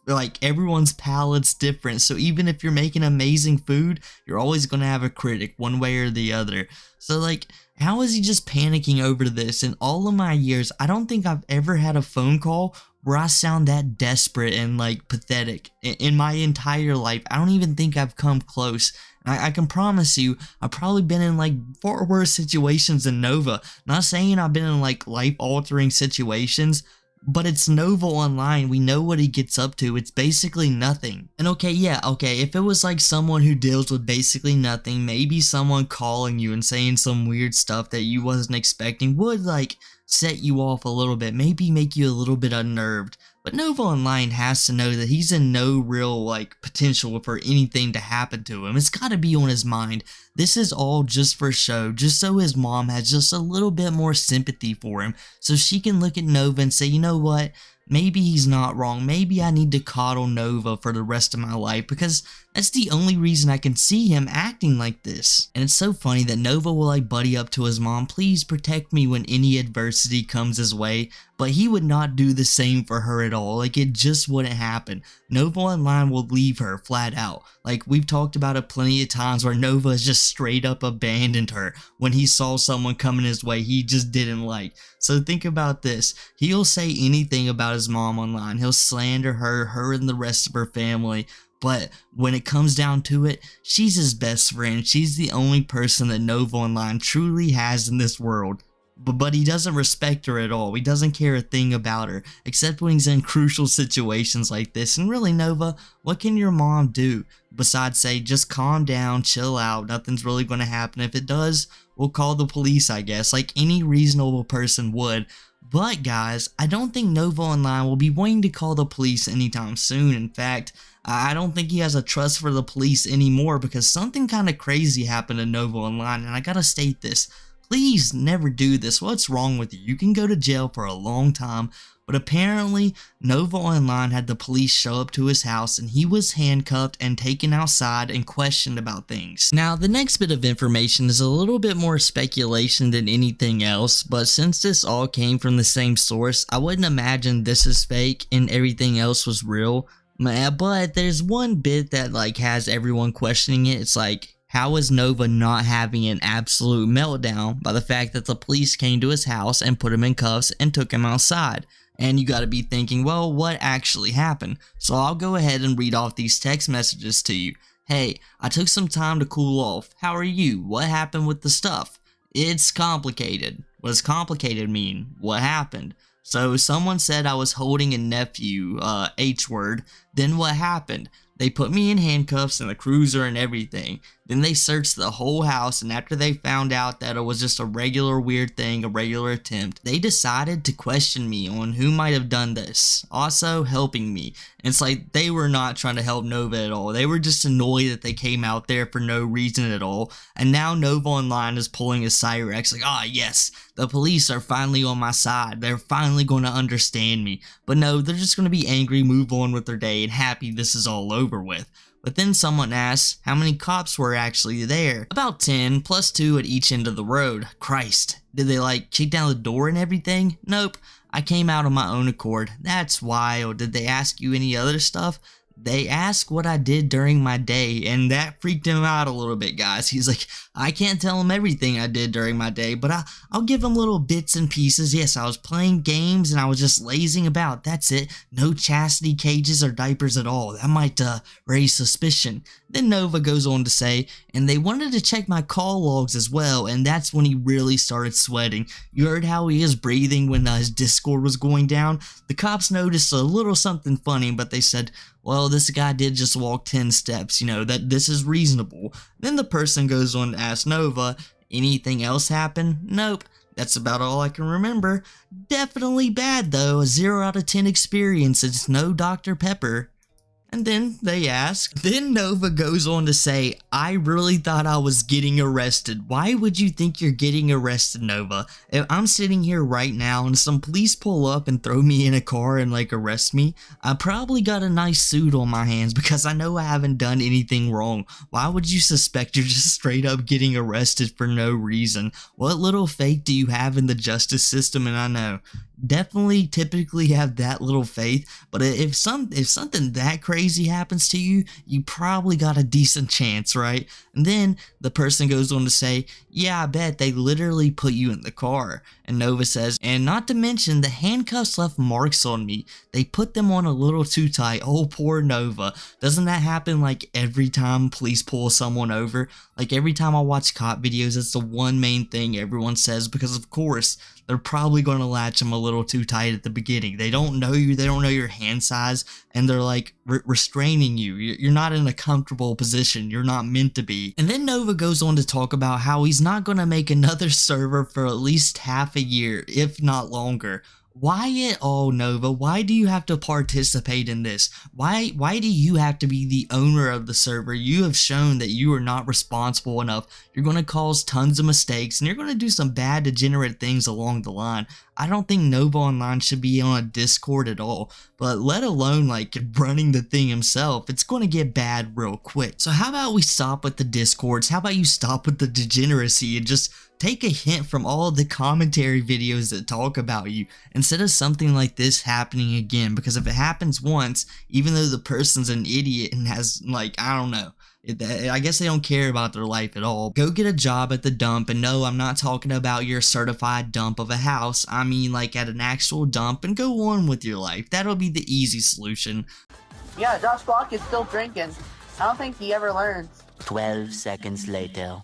Like, everyone's palate's different, so even if you're making amazing food, you're always going to have a critic one way or the other. So, like, how is he just panicking over this? In all of my years, I don't think I've ever had a phone call where I sound that desperate and, like, pathetic. In my entire life, I don't even think I've come close. I can promise you, I've probably been in, like, far worse situations than Nova. Not saying I've been in, like, life-altering situations, but it's Nova Online. We know what he gets up to. It's basically nothing. And okay, if it was like someone who deals with basically nothing, maybe someone calling you and saying some weird stuff that you wasn't expecting would, like, set you off a little bit, maybe make you a little bit unnerved. But Nova Online has to know that he's in no real, like, potential for anything to happen to him. It's gotta be on his mind. This is all just for show, just so his mom has just a little bit more sympathy for him, so she can look at Nova and say, you know what? Maybe he's not wrong. Maybe I need to coddle Nova for the rest of my life, because that's the only reason I can see him acting like this. And it's so funny that Nova will, like, buddy up to his mom, please protect me when any adversity comes his way, but he would not do the same for her at all. Like, it just wouldn't happen. Nova Online will leave her flat out. Like, we've talked about it plenty of times where Nova has just straight up abandoned her when he saw someone coming his way he just didn't like. So think about this. He'll say anything about his mom online. He'll slander her and the rest of her family. But when it comes down to it, she's his best friend. She's the only person that Nova Online truly has in this world. But he doesn't respect her at all. He doesn't care a thing about her, except when he's in crucial situations like this. And really, Nova, what can your mom do besides say, just calm down, chill out, nothing's really going to happen. If it does, we'll call the police, I guess, like any reasonable person would. But guys, I don't think Nova Online will be wanting to call the police anytime soon. In fact, I don't think he has a trust for the police anymore because something kind of crazy happened to Nova Online, and I gotta state this. Please never do this. What's wrong with you? You can go to jail for a long time, but apparently Nova Online had the police show up to his house and he was handcuffed and taken outside and questioned about things. Now, the next bit of information is a little bit more speculation than anything else, but since this all came from the same source, I wouldn't imagine this is fake and everything else was real. But there's one bit that like has everyone questioning it. It's like, how is Nova not having an absolute meltdown by the fact that the police came to his house and put him in cuffs and took him outside? And you gotta be thinking, well, what actually happened? So I'll go ahead and read off these text messages to you. Hey, I took some time to cool off. How are you? What happened with the stuff? It's complicated. What does complicated mean? What happened? So someone said I was holding a nephew, H word. Then what happened? They put me in handcuffs and a cruiser and everything. Then they searched the whole house, and after they found out that it was just a regular weird thing, a regular attempt, they decided to question me on who might have done this, also helping me. And it's like they were not trying to help Nova at all. They were just annoyed that they came out there for no reason at all. And now Nova Online is pulling a Cyrex like, ah yes, the police are finally on my side. They're finally going to understand me. But no, they're just going to be angry, move on with their day, and happy this is all over with. But then someone asks how many cops were actually there. About 10, plus 2 at each end of the road. Christ, did they like kick down the door and everything? Nope, I came out on my own accord. That's wild. Did they ask you any other stuff? They asked what I did during my day, and that freaked him out a little bit, guys. He's like, I can't tell him everything I did during my day, but I'll give him little bits and pieces. Yes, I was playing games and I was just lazing about. That's it. No chastity cages or diapers at all. That might raise suspicion. Then Nova goes on to say, and they wanted to check my call logs as well, and that's when he really started sweating. You heard how he is breathing when his Discord was going down? The cops noticed a little something funny, but they said, well, this guy did just walk 10 steps, you know, that this is reasonable. Then the person goes on to ask Nova, anything else happen? Nope. That's about all I can remember. Definitely bad though, a 0 out of 10 experience. It's no Dr. Pepper. And then they ask. Then Nova goes on to say, I really thought I was getting arrested. Why would you think you're getting arrested, Nova? If I'm sitting here right now and some police pull up and throw me in a car and like arrest me, I probably got a nice suit on my hands because I know I haven't done anything wrong. Why would you suspect you're just straight up getting arrested for no reason? What little faith do you have in the justice system? And I know, definitely typically have that little faith, but if something that crazy happens to you, you probably got a decent chance, right? And then the person goes on to say, yeah, I bet they literally put you in the car. And Nova says, and not to mention the handcuffs left marks on me. They put them on a little too tight. Oh, poor Nova. Doesn't that happen like every time police pull someone over? Like every time I watch cop videos, it's the one main thing everyone says because of course they're probably going to latch them a little too tight at the beginning. They don't know you, they don't know your hand size, and they're like restraining you. You're not in a comfortable position. You're not meant to be. And then Nova goes on to talk about how he's not going to make another server for at least half a year, if not longer. Why at all, Nova? Why do you have to participate in this? Why do you have to be the owner of the server? You have shown that you are not responsible enough. You're going to cause tons of mistakes and you're going to do some bad degenerate things along the line. I don't think Nova Online should be on a Discord at all, but let alone like running the thing himself, it's going to get bad real quick. So how about we stop with the Discords? How about you stop with the degeneracy and just take a hint from all the commentary videos that talk about you instead of something like this happening again? Because if it happens once, even though the person's an idiot and has like, I don't know, I guess they don't care about their life at all, go get a job at the dump. And no, I'm not talking about your certified dump of a house. I mean like at an actual dump, and go on with your life. That'll be the easy solution. Yeah, Josh Block is still drinking. I don't think he ever learns. 12 seconds later.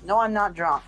No, I'm not drunk.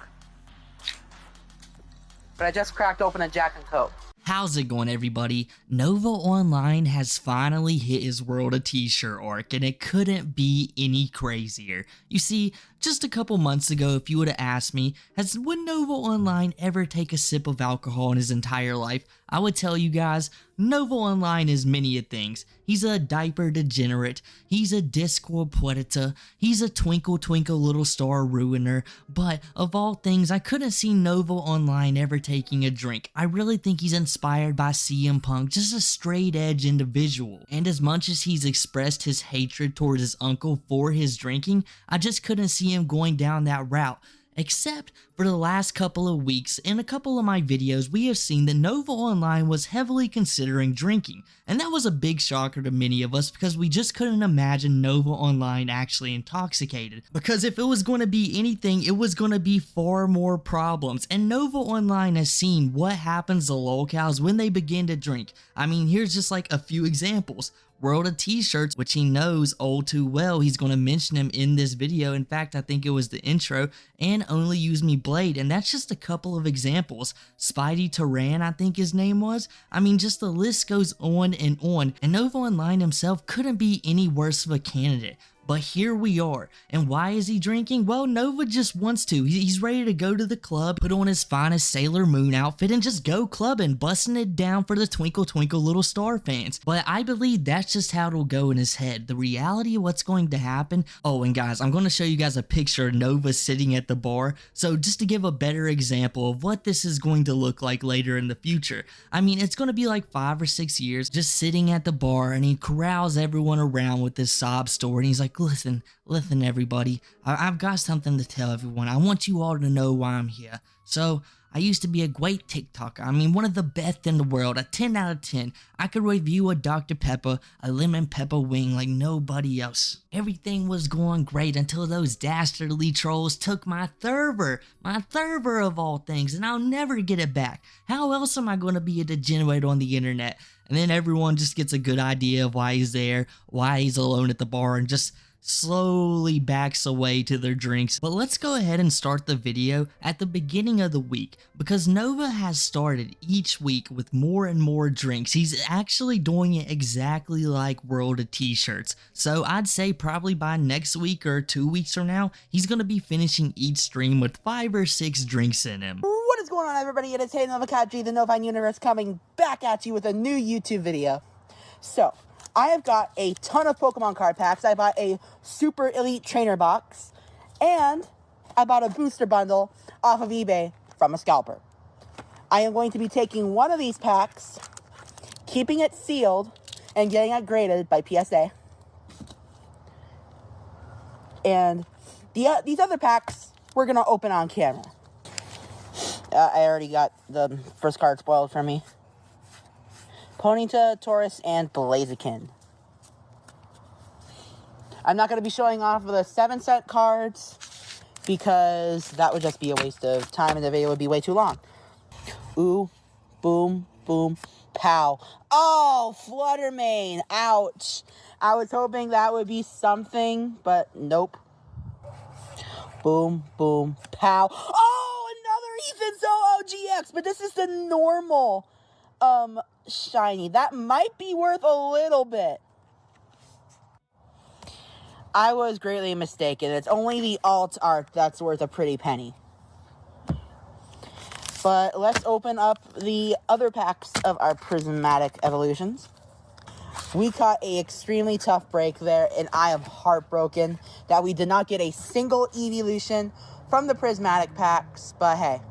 But I just cracked open a Jack and Coke. How's it going, everybody? Nova Online has finally hit his World of T-shirt arc, and it couldn't be any crazier. You see, just a couple months ago, if you would have asked me, would Nova Online ever take a sip of alcohol in his entire life, I would tell you guys, Nova Online is many a things. He's a diaper degenerate, he's a disco predator, he's a twinkle twinkle little star ruiner, but of all things, I couldn't see Nova Online ever taking a drink. I really think he's inspired by CM Punk, just a straight edge individual. And as much as he's expressed his hatred towards his uncle for his drinking, I just couldn't see him going down that route. Except for the last couple of weeks, in a couple of my videos, we have seen that Nova Online was heavily considering drinking, and that was a big shocker to many of us because we just couldn't imagine Nova Online actually intoxicated. Because if it was going to be anything, it was going to be far more problems, and Nova Online has seen what happens to lolcows when they begin to drink. I mean, here's just like a few examples. World of T-shirts, which he knows all too well. He's going to mention him in this video. In fact, I think it was the intro, and Only Use Me Blade, and that's just a couple of examples. Spidey Turan, I think his name was. I mean, just the list goes on, and Nova Online himself couldn't be any worse of a candidate. But here we are. And why is he drinking? Well, Nova just wants to. He's ready to go to the club, put on his finest Sailor Moon outfit, and just go clubbing, busting it down for the Twinkle Twinkle Little Star fans. But I believe that's just how it'll go in his head. The reality of what's going to happen. Oh, and guys, I'm going to show you guys a picture of Nova sitting at the bar. So just to give a better example of what this is going to look like later in the future. I mean, it's going to be like 5 or 6 years just sitting at the bar, and he corrals everyone around with this sob story, and he's like, listen everybody, I've got something to tell everyone. I want you all to know why I'm here. So, I used to be a great TikToker. I mean, one of the best in the world, a 10 out of 10. I could review a Dr. Pepper, a lemon pepper wing like nobody else. Everything was going great until those dastardly trolls took my server of all things, and I'll never get it back. How else am I going to be a degenerate on the internet? And then everyone just gets a good idea of why he's there, why he's alone at the bar, and just slowly backs away to their drinks. But let's go ahead and start the video at the beginning of the week, because Nova has started each week with more and more drinks. He's actually doing it exactly like World of T-shirts. So I'd say probably by next week or 2 weeks from now, he's going to be finishing each stream with 5 or 6 drinks in him. What is going on, everybody? It is Hayden Lolcow, the Novine Universe, coming back at you with a new YouTube video. So, I have got a ton of Pokemon card packs. I bought a Super Elite Trainer box, and I bought a booster bundle off of eBay from a scalper. I am going to be taking one of these packs, keeping it sealed, and getting it graded by PSA. And these other packs, we're going to open on camera. I already got the first card spoiled for me. Ponyta, Taurus, and Blaziken. I'm not going to be showing off the 7-set cards because that would just be a waste of time and the video would be way too long. Ooh, boom, boom, pow. Oh, Fluttermane. Ouch. I was hoping that would be something, but nope. Boom, boom, pow. Oh, another Ethan Zoho GX, but this is the normal shiny. That might be worth a little bit. I was greatly mistaken. It's only the alt art that's worth a pretty penny. But let's open up the other packs of our prismatic evolutions. We caught a extremely tough break there, and I am heartbroken that we did not get a single evolution from the prismatic packs, but hey,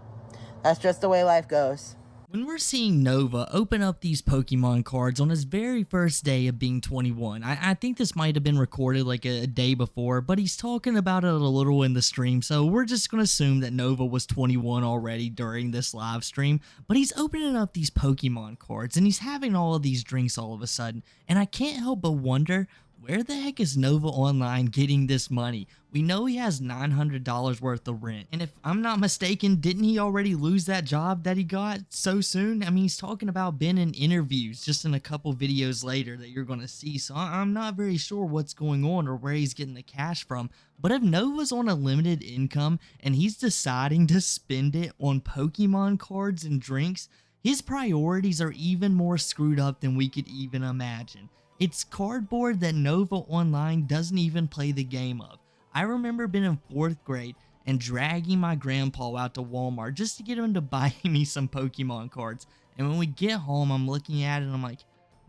that's just the way life goes. When we're seeing Nova open up these Pokemon cards on his very first day of being 21, I think this might have been recorded like a day before, but he's talking about it a little in the stream, so we're just going to assume that Nova was 21 already during this live stream. But he's opening up these Pokemon cards, and he's having all of these drinks all of a sudden, and I can't help but wonder, where the heck is Nova Online getting this money? We know he has $900 worth of rent, and if I'm not mistaken, didn't he already lose that job that he got so soon? I mean, he's talking about being in interviews just in a couple videos later that you're going to see, so I'm not very sure what's going on or where he's getting the cash from. But if Nova's on a limited income and he's deciding to spend it on Pokemon cards and drinks, His priorities are even more screwed up than we could even imagine. It's cardboard that Nova Online doesn't even play the game of. I remember being in 4th grade and dragging my grandpa out to Walmart just to get him to buy me some Pokemon cards. And when we get home, I'm looking at it and I'm like,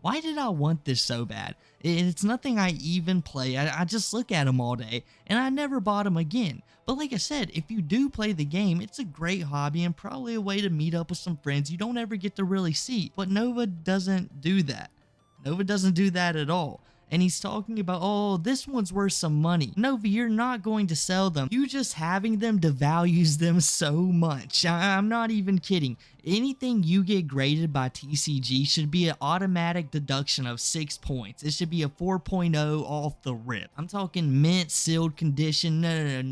why did I want this so bad? It's nothing I even play. I just look at them all day, and I never bought them again. But like I said, if you do play the game, it's a great hobby and probably a way to meet up with some friends you don't ever get to really see. But Nova doesn't do that. Nova doesn't do that at all. And he's talking about, oh, this one's worth some money. Nova, you're not going to sell them. You just having them devalues them so much. I'm not even kidding. Anything you get graded by TCG should be an automatic deduction of 6 points. It should be a 4.0 off the rip. I'm talking mint, sealed condition,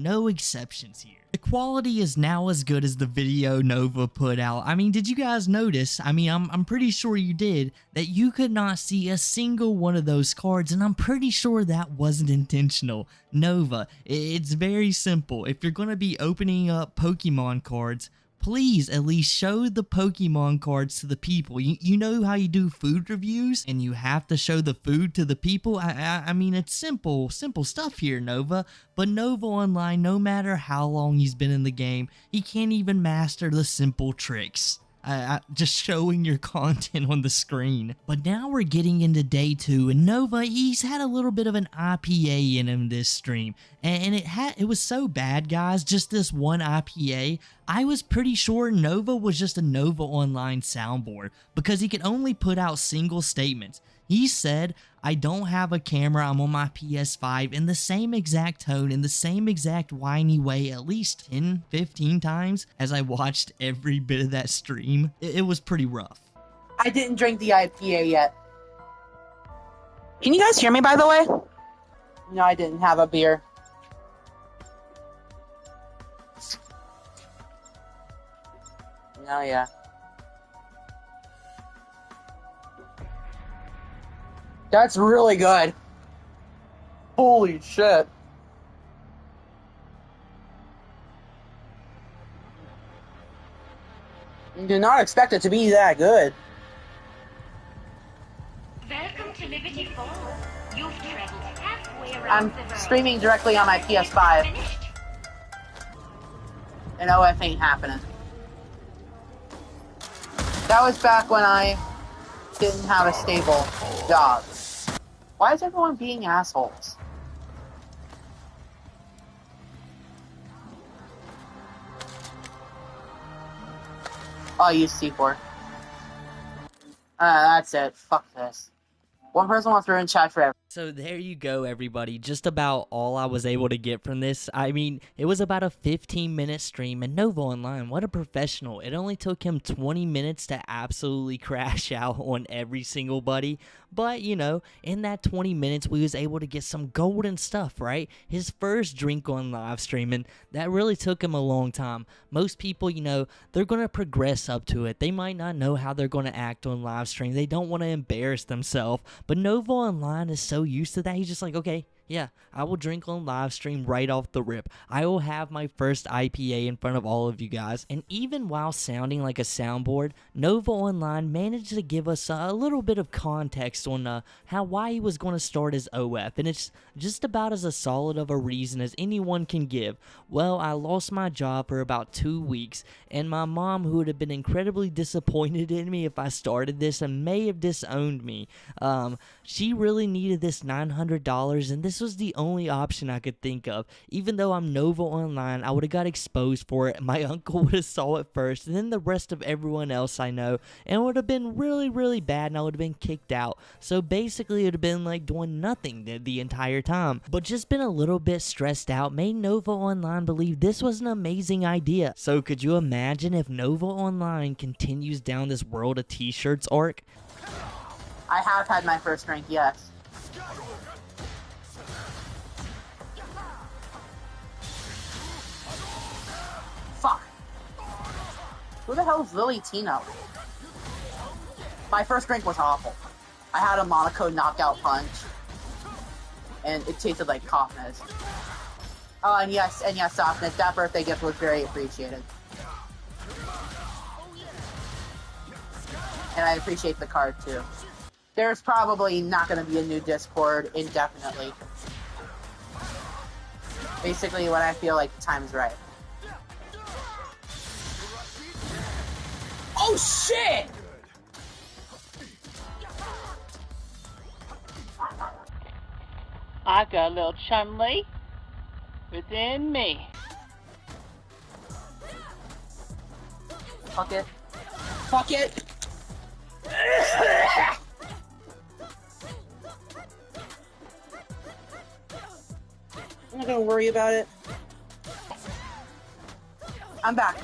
no exceptions here. The quality is now as good as the video Nova put out. I mean, did you guys notice? I mean, I'm pretty sure you did, that you could not see a single one of those cards, and I'm pretty sure that wasn't intentional. Nova, it's very simple. If you're going to be opening up Pokemon cards, please at least show the Pokemon cards to the people. You know how you do food reviews and you have to show the food to the people? I mean, it's simple stuff here, Nova. But Nova Online, no matter how long he's been in the game, he can't even master the simple tricks. Just showing your content on the screen. But now we're getting into day 2, and Nova, he's had a little bit of an IPA in him this stream, and it was so bad, guys, just this one IPA. I was pretty sure Nova was just a Nova Online soundboard, because he could only put out single statements. He said, I don't have a camera, I'm on my PS5, in the same exact tone, in the same exact whiny way, at least 10-15 times as I watched every bit of that stream. It was pretty rough. I didn't drink the IPA yet. Can you guys hear me, by the way? No, I didn't have a beer. Oh, yeah. That's really good. Holy shit. You did not expect it to be that good. Welcome to Liberty Falls. You've traveled halfway around I'm the world. streaming directly on my PS5. And OF ain't happening. That was back when I didn't have a stable job. Why is everyone being assholes? I'll use C4. That's it. Fuck this. One person wants to ruin chat forever. So there you go, everybody. Just about all I was able to get from this. I mean, it was about a 15-minute stream, and Nova Online, what a professional. It only took him 20 minutes to absolutely crash out on every single buddy. But, you know, in that 20 minutes, we was able to get some golden stuff, right? His first drink on live stream, and that really took him a long time. Most people, you know, they're going to progress up to it. They might not know how they're going to act on live stream. They don't want to embarrass themselves. But Nova Online is so used to that. He's just like, okay, yeah, I will drink on live stream right off the rip. I will have my first IPA in front of all of you guys. And even while sounding like a soundboard, Nova Online managed to give us a little bit of context on why he was going to start his OF. And it's just about as solid of a reason as anyone can give. Well, I lost my job for about 2 weeks, and my mom, who would have been incredibly disappointed in me if I started this and may have disowned me, she really needed this $900, and this was the only option I could think of. Even though I'm Nova Online, I would have got exposed for it. My uncle would have saw it first, and then the rest of everyone else I know, and it would have been really, really bad, and I would have been kicked out. So basically, it would have been like doing nothing the entire time. But just been a little bit stressed out made Nova Online believe this was an amazing idea. So could you imagine if Nova Online continues down this World of T-Shirts arc? I have had my first drink, yes. Fuck. Who the hell is Lily Tino? My first drink was awful. I had a Monaco knockout punch, and it tasted like coughness. Oh, and yes, softness. That birthday gift was very appreciated. And I appreciate the card too. There's probably not going to be a new Discord indefinitely. Basically when I feel like the time is right. Oh shit! I got a little Chun-Li within me. Fuck it. Fuck it! I'm not gonna worry about it. I'm back.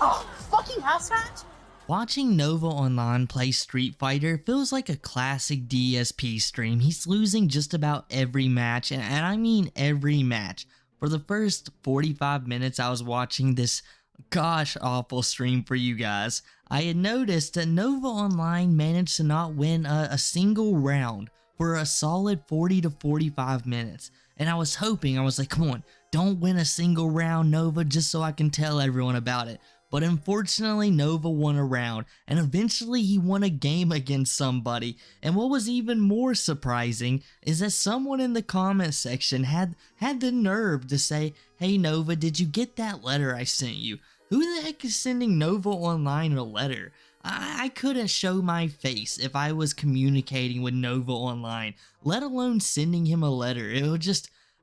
Oh, fucking house match? Watching Nova Online play Street Fighter feels like a classic DSP stream. He's losing just about every match, and I mean every match. For the first 45 minutes I was watching this gosh awful stream for you guys, I had noticed that Nova Online managed to not win a single round for a solid 40 to 45 minutes. And I was hoping, I was like, come on, don't win a single round, Nova, just so I can tell everyone about it. But unfortunately, Nova won a round, and eventually he won a game against somebody. And what was even more surprising is that someone in the comment section had the nerve to say, hey Nova, did you get that letter I sent you? Who the heck is sending Nova Online a letter? I couldn't show my face if I was communicating with Nova Online, let alone sending him a letter.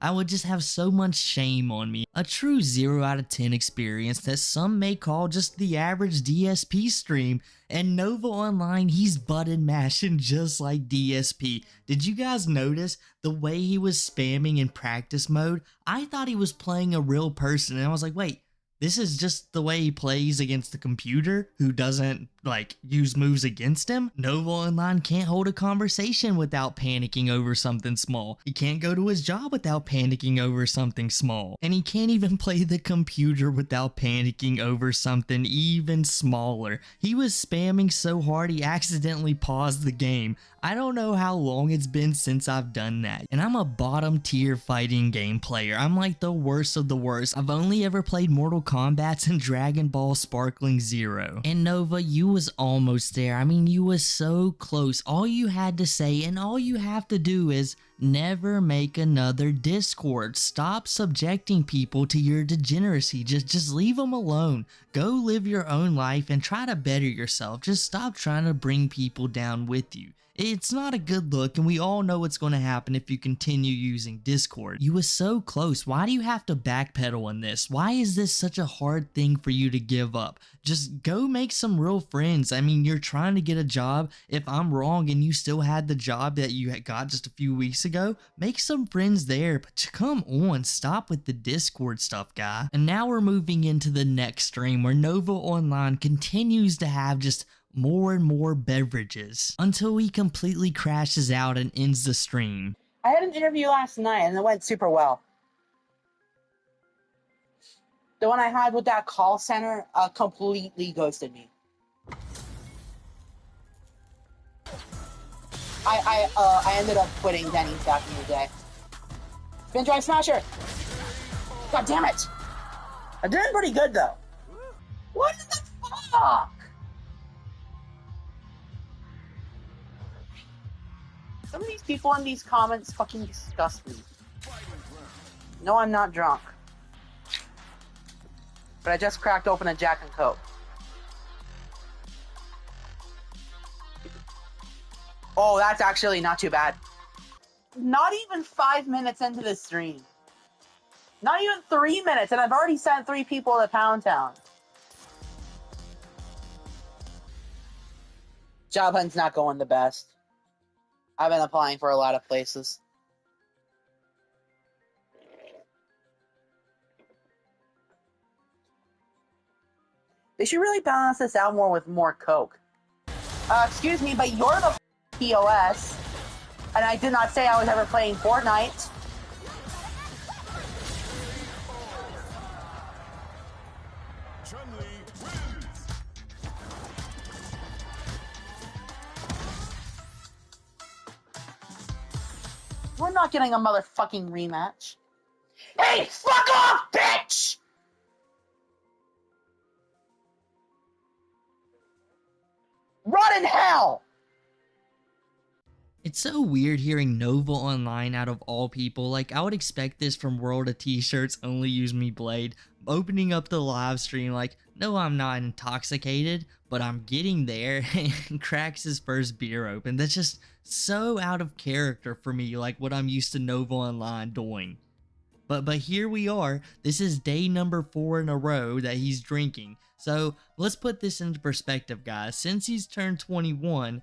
I would just have so much shame on me. A true 0 out of 10 experience that some may call just the average DSP stream, and Nova Online, he's button mashing just like DSP. Did you guys notice the way he was spamming in practice mode? I thought he was playing a real person, and I was like, wait, this is just the way he plays against the computer who doesn't, like, use moves against him? Nova Online can't hold a conversation without panicking over something small. He can't go to his job without panicking over something small. And he can't even play the computer without panicking over something even smaller. He was spamming so hard he accidentally paused the game. I don't know how long it's been since I've done that. And I'm a bottom tier fighting game player. I'm like the worst of the worst. I've only ever played Mortal Kombat and Dragon Ball Sparkling Zero. And Nova, you was almost there. I mean, you was so close. All you had to say and all you have to do is never make another Discord. Stop subjecting people to your degeneracy. Just leave them alone. Go live your own life and try to better yourself. Just stop trying to bring people down with you. It's not a good look, and we all know what's going to happen if you continue using Discord. You was so close. Why do you have to backpedal on this? Why is this such a hard thing for you to give up? Just go make some real friends. I mean, you're trying to get a job. If I'm wrong and you still had the job that you had got just a few weeks ago, make some friends there. But come on, stop with the Discord stuff, guy. And now we're moving into the next stream where Nova Online continues to have just more and more beverages until he completely crashes out and ends the stream. I had an interview last night and it went super well. The one I had with that call center completely ghosted me. I ended up quitting Denny's back in the day. Spin drive smasher! God damn it! I did pretty good though. What the fuck? Some of these people in these comments fucking disgust me. No, I'm not drunk. But I just cracked open a Jack and Coke. Oh, that's actually not too bad. Not even 5 minutes into the stream. Not even 3 minutes, and I've already sent 3 people to Pound Town. Job hunt's not going the best. I've been applying for a lot of places. They should really balance this out more with more Coke. Excuse me, but you're the POS. And I did not say I was ever playing Fortnite. We're not getting a motherfucking rematch. Hey, fuck off, bitch! Rot in hell! It's so weird hearing Nova online out of all people. Like, I would expect this from World of T-Shirts, Only Use Me Blade, opening up the live stream like, no, I'm not intoxicated, but I'm getting there, and cracks his first beer open. That's just so out of character for me, like what I'm used to Nova online doing. But here we are. This is day number 4 in a row that he's drinking. So let's put this into perspective, guys. Since he's turned 21,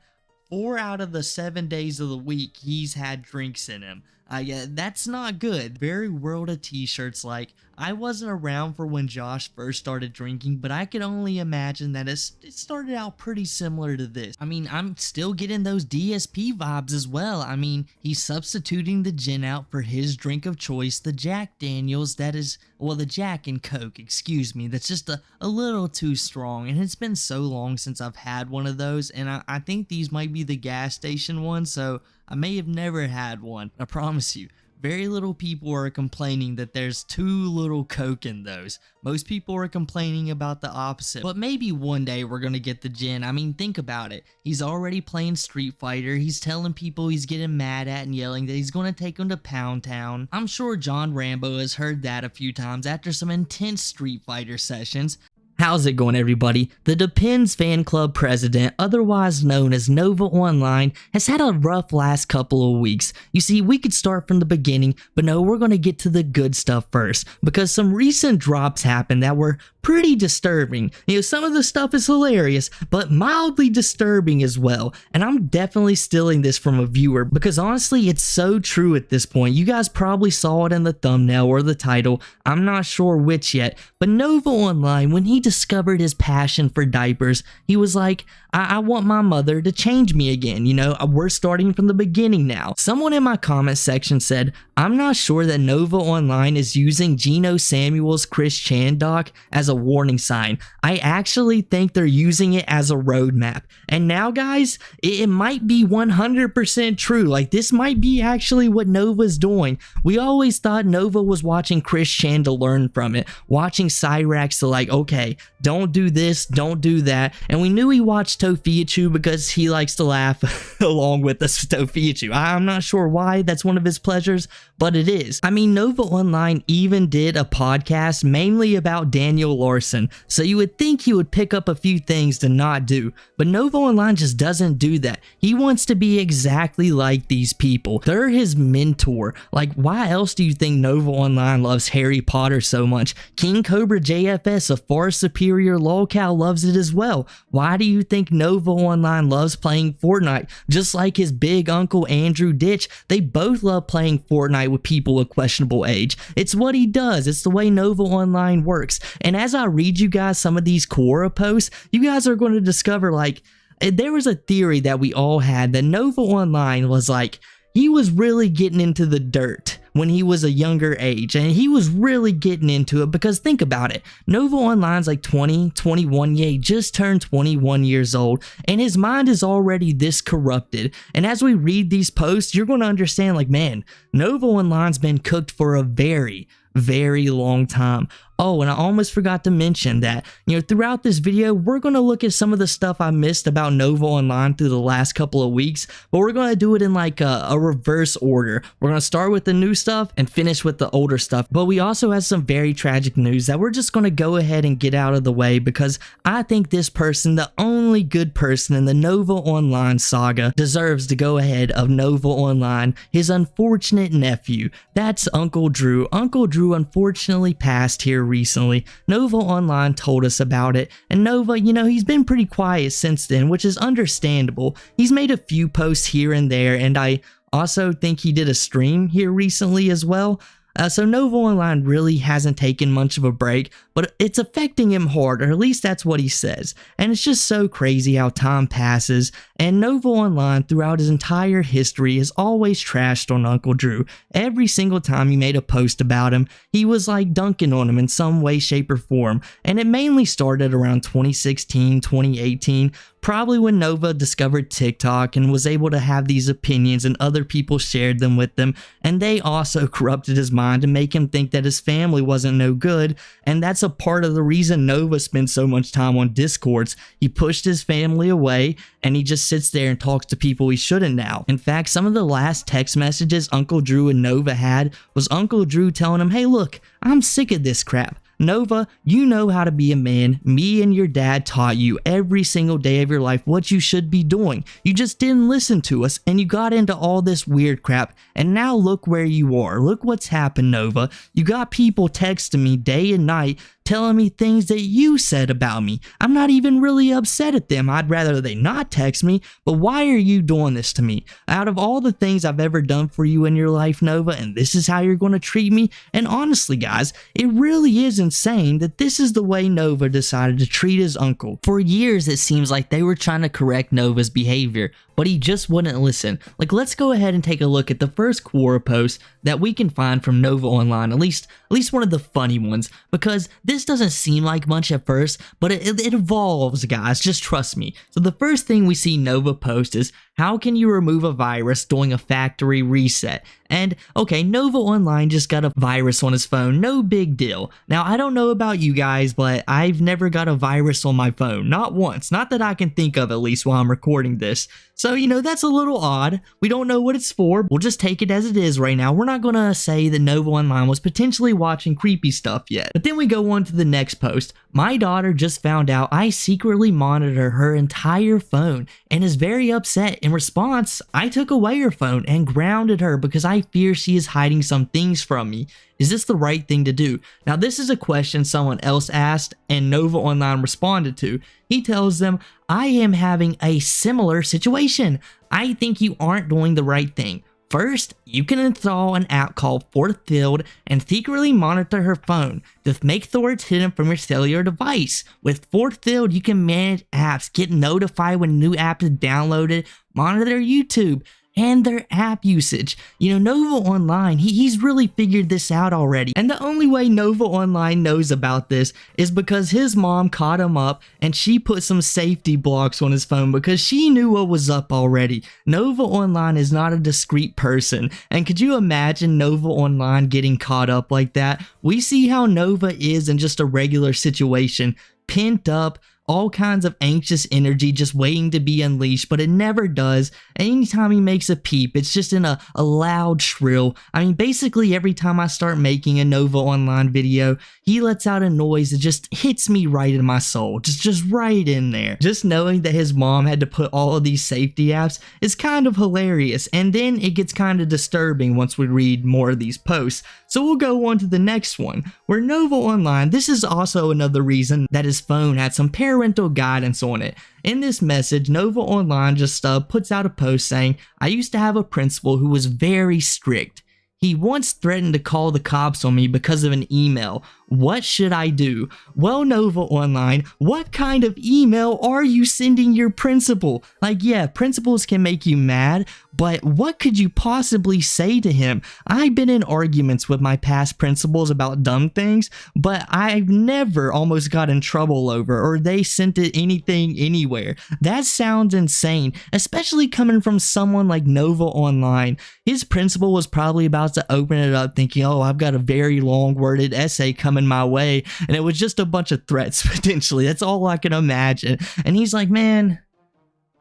4 out of the 7 days of the week, he's had drinks in him. That's not good. Very World of T-Shirts like, I wasn't around for when Josh first started drinking, but I could only imagine that it started out pretty similar to this. I mean, I'm still getting those DSP vibes as well. I mean, he's substituting the gin out for his drink of choice, the Jack Daniels, that is, well, the Jack and Coke, excuse me, that's just a little too strong, and it's been so long since I've had one of those, and I think these might be the gas station ones, so I may have never had one. I promise you, very little people are complaining that there's too little Coke in those. Most people are complaining about the opposite, but maybe one day we're gonna get the gin. I mean, think about it. He's already playing Street Fighter. He's telling people he's getting mad at and yelling that he's gonna take them to Pound Town. I'm sure John Rambo has heard that a few times after some intense Street Fighter sessions. How's it going, everybody? The Depends fan club president, otherwise known as Nova Online, has had a rough last couple of weeks. You see, we could start from the beginning, but no, we're going to get to the good stuff first, because some recent drops happened that were pretty disturbing. You know, some of the stuff is hilarious, but mildly disturbing as well, and I'm definitely stealing this from a viewer, because honestly, it's so true at this point. You guys probably saw it in the thumbnail or the title, I'm not sure which yet, but Nova Online, when he discovered his passion for diapers, he was like, I want my mother to change me again. You know, we're starting from the beginning now. Someone in my comment section said, I'm not sure that Nova Online is using Geno Samuel's Chris Chan doc as a warning sign. I actually think they're using it as a roadmap. And now, guys, it might be 100% true. Like, this might be actually what Nova's doing. We always thought Nova was watching Chris Chan to learn from it, watching Cyrax to like, okay, don't do this, don't do that. And we knew he watched tophiachu because he likes to laugh along with us tophiachu. I'm not sure why that's one of his pleasures, but it is. I mean, Nova Online even did a podcast mainly about Daniel Larson, so you would think he would pick up a few things to not do, but Nova Online just doesn't do that. He wants to be exactly like these people. They're his mentor. Like, why else do you think Nova Online loves Harry Potter so much? King Cobra JFS, a far superior lolcow, loves it as well. Why do you think Nova Online loves playing Fortnite? Just like his big uncle Andrew Ditch, they both love playing Fortnite with people of questionable age. It's what he does. It's the way Nova Online works. And as I read you guys some of these Quora posts, you guys are going to discover, like, there was a theory that we all had that Nova Online was like, he was really getting into the dirt when he was a younger age, and he was really getting into it, because think about it, Nova Online's like 20, 21, yeah, he just turned 21 years old, and his mind is already this corrupted. And as we read these posts, you're going to understand, like, man, Nova Online's been cooked for a very long time. Oh, and I almost forgot to mention that, you know, throughout this video, we're going to look at some of the stuff I missed about Nova Online through the last couple of weeks, but we're going to do it in like a reverse order. We're going to start with the new stuff and finish with the older stuff, but we also have some very tragic news that we're just going to go ahead and get out of the way, because I think this person, the only good person in the Nova Online saga, deserves to go ahead of Nova Online, his unfortunate nephew. That's Uncle Drew. Uncle Drew unfortunately passed here recently. Nova Online told us about it, and Nova, you know, he's been pretty quiet since then, which is understandable. He's made a few posts here and there, and I also think he did a stream here recently as well. So Nova Online really hasn't taken much of a break, but it's affecting him hard, or at least that's what he says. And it's just so crazy how time passes, and Nova Online throughout his entire history has always trashed on Uncle Drew. Every single time he made a post about him, he was like dunking on him in some way, shape, or form. And it mainly started around 2016, 2018, Probably when Nova discovered TikTok and was able to have these opinions and other people shared them with him, and they also corrupted his mind to make him think that his family wasn't no good, and that's a part of the reason Nova spends so much time on Discords. He pushed his family away, and he just sits there and talks to people he shouldn't now. In fact, some of the last text messages Uncle Drew and Nova had was Uncle Drew telling him, hey look, I'm sick of this crap. Nova, you know how to be a man. Me and your dad taught you every single day of your life what you should be doing. You just didn't listen to us and you got into all this weird crap. And now look where you are. Look what's happened, Nova. You got people texting me day and night telling me things that you said about me. I'm not even really upset at them. I'd rather they not text me, but why are you doing this to me? Out of all the things I've ever done for you in your life, Nova, and this is how you're going to treat me? And honestly, guys, it really is insane that this is the way Nova decided to treat his uncle. For years, it seems like they were trying to correct Nova's behavior, but he just wouldn't listen. Like, let's go ahead and take a look at the first Quora post that we can find from Nova Online, at least one of the funny ones, because this doesn't seem like much at first, but it evolves, guys, just trust me. So the first thing we see Nova post is, how can you remove a virus during a factory reset? And okay, Nova Online just got a virus on his phone, no big deal. Now, I don't know about you guys, but I've never got a virus on my phone, not once, not that I can think of at least while I'm recording this. So, you know, that's a little odd. We don't know what it's for. We'll just take it as it is right now. We're not going to say that Nova Online was potentially watching creepy stuff yet. But then we go on to the next post. My daughter just found out I secretly monitor her entire phone and is very upset. In response, I took away her phone and grounded her because I fear she is hiding some things from me. Is this the right thing to do? Now, this is a question someone else asked and Nova Online responded to. He tells them, I am having a similar situation. I think you aren't doing the right thing. First, you can install an app called Fourth Field and secretly monitor her phone. Just make sure it's hidden from your cellular device. With Fourth Field, you can manage apps, get notified when a new app is downloaded, monitor YouTube, and their app usage. You know, Nova Online, he's really figured this out already. And the only way Nova Online knows about this is because his mom caught him up and she put some safety blocks on his phone because she knew what was up already. Nova Online is not a discreet person. And could you imagine Nova Online getting caught up like that? We see how Nova is in just a regular situation, pent up, all kinds of anxious energy just waiting to be unleashed, but it never does. Anytime he makes a peep, it's just in a loud shrill. I mean, basically every time I start making a Nova Online video, he lets out a noise that just hits me right in my soul, just right in there. Just knowing that his mom had to put all of these safety apps is kind of hilarious, and then it gets kind of disturbing once we read more of these posts. So we'll go on to the next one, where Nova Online, this is also another reason that his phone had some parental guidance on it. In this message, Nova Online just puts out a post saying, I used to have a principal who was very strict. He once threatened to call the cops on me because of an email. What should I do? Well, Nova Online, what kind of email are you sending your principal? Like, yeah, principals can make you mad, but what could you possibly say to him? I've been in arguments with my past principals about dumb things, but I've never almost got in trouble over or they sent it anything anywhere. That sounds insane, especially coming from someone like Nova Online. His principal was probably about to open it up thinking, oh, I've got a very long worded essay coming my way, and it was just a bunch of threats potentially. That's all I can imagine. And he's like, man,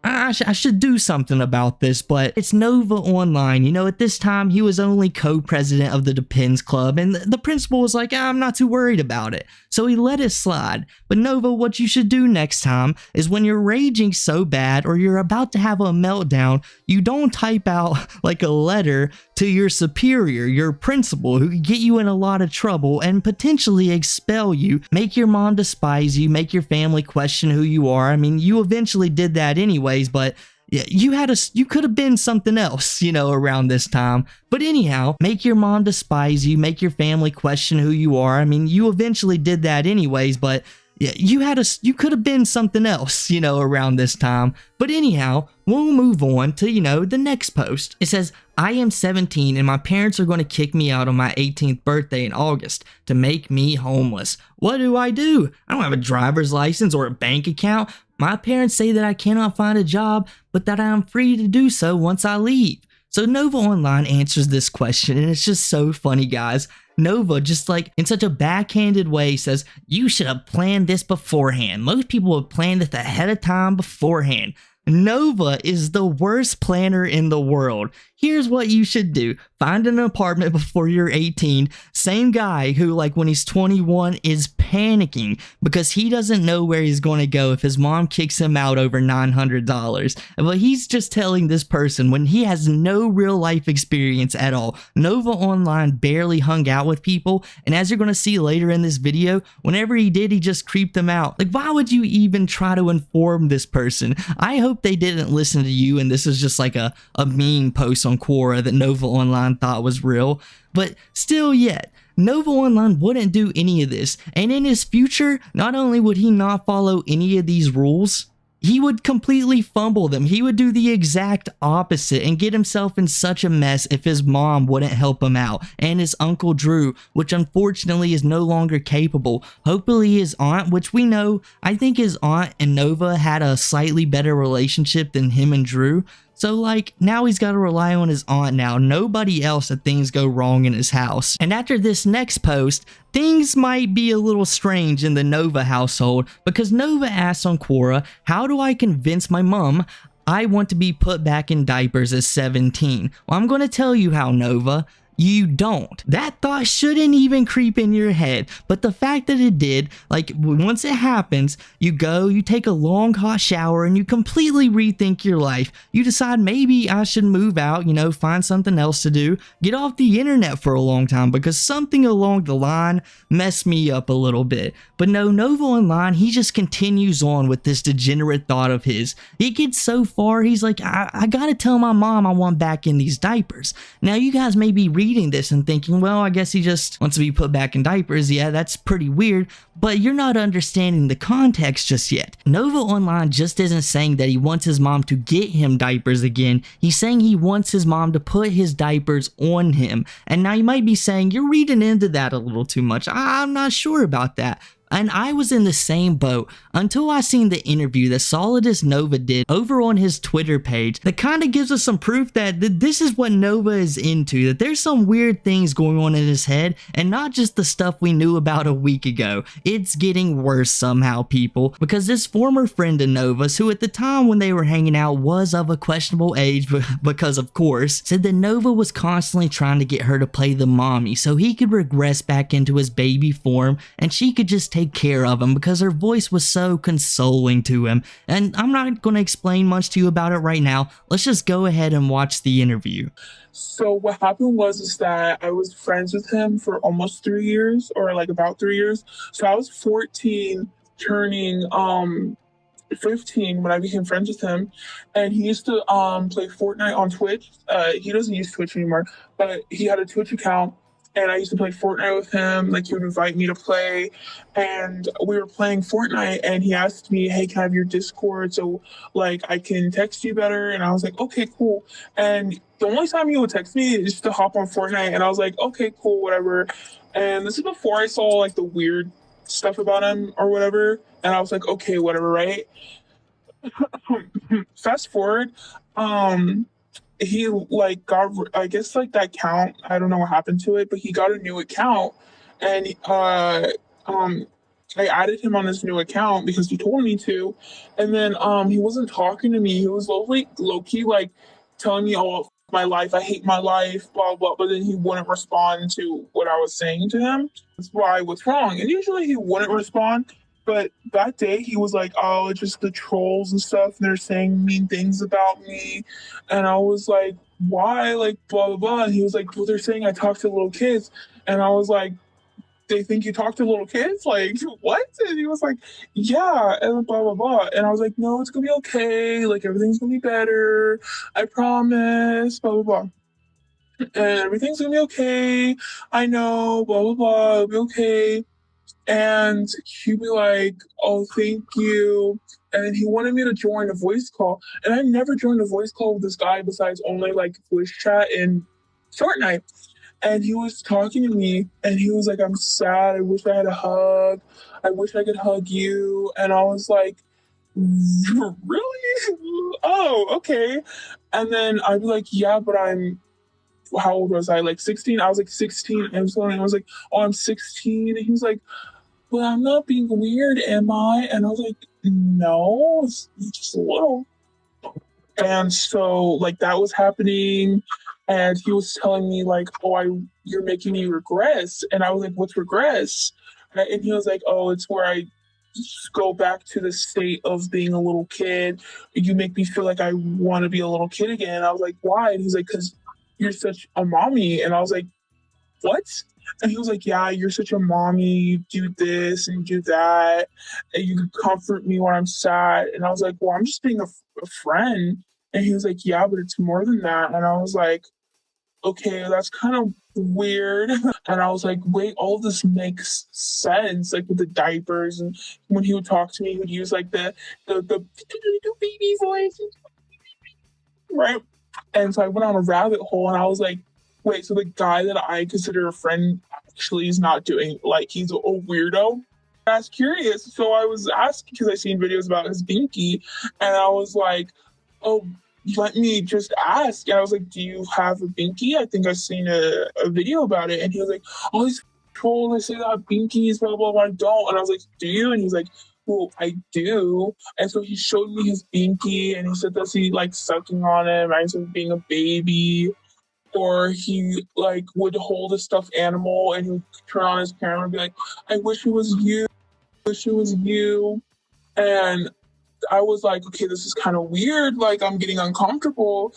I should do something about this, but it's Nova Online. You know, at this time, he was only co-president of the Depends Club, and the principal was like, I'm not too worried about it. So he let it slide. But Nova, what you should do next time is when you're raging so bad or you're about to have a meltdown, you don't type out like a letter to your superior, your principal, who could get you in a lot of trouble and potentially expel you, make your mom despise you, make your family question who you are. I mean, you eventually did that anyways, but you could have been something else, you know, around this time. But anyhow, make your mom despise you, make your family question who you are. I mean, you eventually did that anyways, but Yeah, you could have been something else, around this time. But anyhow, we'll move on to, the next post. It says, I am 17 and my parents are going to kick me out on my 18th birthday in August to make me homeless. What do? I don't have a driver's license or a bank account. My parents say that I cannot find a job, but that I am free to do so once I leave. So Nova Online answers this question, and it's just so funny, guys. Nova, just like in such a backhanded way, says, you should have planned this beforehand. Most people would plan this ahead of time beforehand. Nova is the worst planner in the world. Here's what you should do. Find an apartment before you're 18. Same guy who, like, when he's 21 is panicking because he doesn't know where he's going to go if his mom kicks him out over $900. But he's just telling this person when he has no real life experience at all. Nova Online barely hung out with people, and as you're going to see later in this video, whenever he did, he just creeped them out. Like, why would you even try to inform this person? I hope they didn't listen to you and this is just like a meme post on Quora that Nova Online thought was real. But still yet, Nova Online wouldn't do any of this, and in his future, not only would he not follow any of these rules, he would completely fumble them. He would do the exact opposite and get himself in such a mess if his mom wouldn't help him out, and his uncle Drew, which unfortunately is no longer capable. Hopefully his aunt, which we know, I think his aunt and Nova had a slightly better relationship than him and Drew. So, like, now he's got to rely on his aunt now, nobody else if things go wrong in his house. And after this next post, things might be a little strange in the Nova household because Nova asks on Quora, how do I convince my mom I want to be put back in diapers at 17? Well, I'm going to tell you how, Nova. You don't. That thought shouldn't even creep in your head, but the fact that it did, like, once it happens, you go, you take a long hot shower and you completely rethink your life. You decide maybe I should move out, find something else to do, get off the internet for a long time because something along the line messed me up a little bit. But no, Nova Online, he just continues on with this degenerate thought of his. He gets so far, he's like, I gotta tell my mom I want back in these diapers. Now you guys may be reading this and thinking, well, I guess he just wants to be put back in diapers. Yeah, that's pretty weird, but you're not understanding the context just yet. Nova Online just isn't saying that he wants his mom to get him diapers again. He's saying he wants his mom to put his diapers on him. And now you might be saying, you're reading into that a little too much. I'm not sure about that. And I was in the same boat until I seen the interview that Solidus Nova did over on his Twitter page that kind of gives us some proof that this is what Nova is into, that there's some weird things going on in his head and not just the stuff we knew about a week ago. It's getting worse somehow, people, because this former friend of Nova's, who at the time when they were hanging out was of a questionable age because of course, said that Nova was constantly trying to get her to play the mommy so he could regress back into his baby form and she could just take care of him because her voice was so consoling to him. And I'm not going to explain much to you about it right now. Let's just go ahead and watch the interview. So what happened was that I was friends with him for almost 3 years, or like about 3 years. So I was 14 turning 15 when I became friends with him, and he used to play Fortnite on Twitch. He doesn't use Twitch anymore, but he had a Twitch account. And I used to play Fortnite with him. Like, he would invite me to play. And we were playing Fortnite. And he asked me, hey, can I have your Discord so, like, I can text you better? And I was like, okay, cool. And the only time he would text me is just to hop on Fortnite. And I was like, okay, cool, whatever. And this is before I saw, like, the weird stuff about him or whatever. And I was like, okay, whatever, right? Fast forward. He like got, I guess, like that account, I don't know what happened to it, but he got a new account, and I added him on this new account because he told me to, and then he wasn't talking to me. He was low-key like telling me, oh, my life, I hate my life, blah blah, but then he wouldn't respond to what I was saying to him. That's why I was wrong, and usually he wouldn't respond. But that day he was like, oh, it's just the trolls and stuff, and they're saying mean things about me. And I was like, why? Like, blah, blah, blah. And he was like, well, they're saying I talk to little kids. And I was like, they think you talk to little kids? Like, what? And he was like, yeah, and blah, blah, blah. And I was like, no, it's going to be okay. Like, everything's going to be better. I promise, blah, blah, blah. And everything's going to be okay. I know, blah, blah, blah. It'll be okay. And he'd be like, oh, thank you. And then he wanted me to join a voice call. And I've never joined a voice call with this guy besides only like voice chat and Fortnite. And he was talking to me and he was like, I'm sad. I wish I had a hug. I wish I could hug you. And I was like, really? Oh, okay. And then I'd be like, yeah, but how old was I? Like 16? I was like 16. And I was like, oh, I'm 16. And he was like, well, I'm not being weird, am I? And I was like, no, it's just a little. And so, like, that was happening. And he was telling me, like, oh, you're making me regress. And I was like, what's regress? And he was like, oh, it's where I just go back to the state of being a little kid. You make me feel like I want to be a little kid again. And I was like, why? And he's like, because you're such a mommy. And I was like, what? And he was like, yeah, you're such a mommy. You do this and you do that. And you comfort me when I'm sad. And I was like, well, I'm just being a friend. And he was like, yeah, but it's more than that. And I was like, okay, that's kind of weird. And I was like, wait, all of this makes sense, like with the diapers. And when he would talk to me, he would use like the baby voice. Right? And so I went on a rabbit hole and I was like, wait, so the guy that I consider a friend actually is not doing, like, he's a weirdo? I was curious. So I was asking because I seen videos about his binky. And I was like, oh, let me just ask. And I was like, do you have a binky? I think I've seen a video about it. And he was like, oh, these people, they say that I have binkies, blah, blah, blah. I don't. And I was like, do you? And he's like, well, I do. And so he showed me his binky and he said that he like sucking on it, reminds him of being a baby. Or he like would hold a stuffed animal and he would turn on his camera and be like, I wish it was you. I wish it was you. And I was like, okay, this is kind of weird. Like, I'm getting uncomfortable.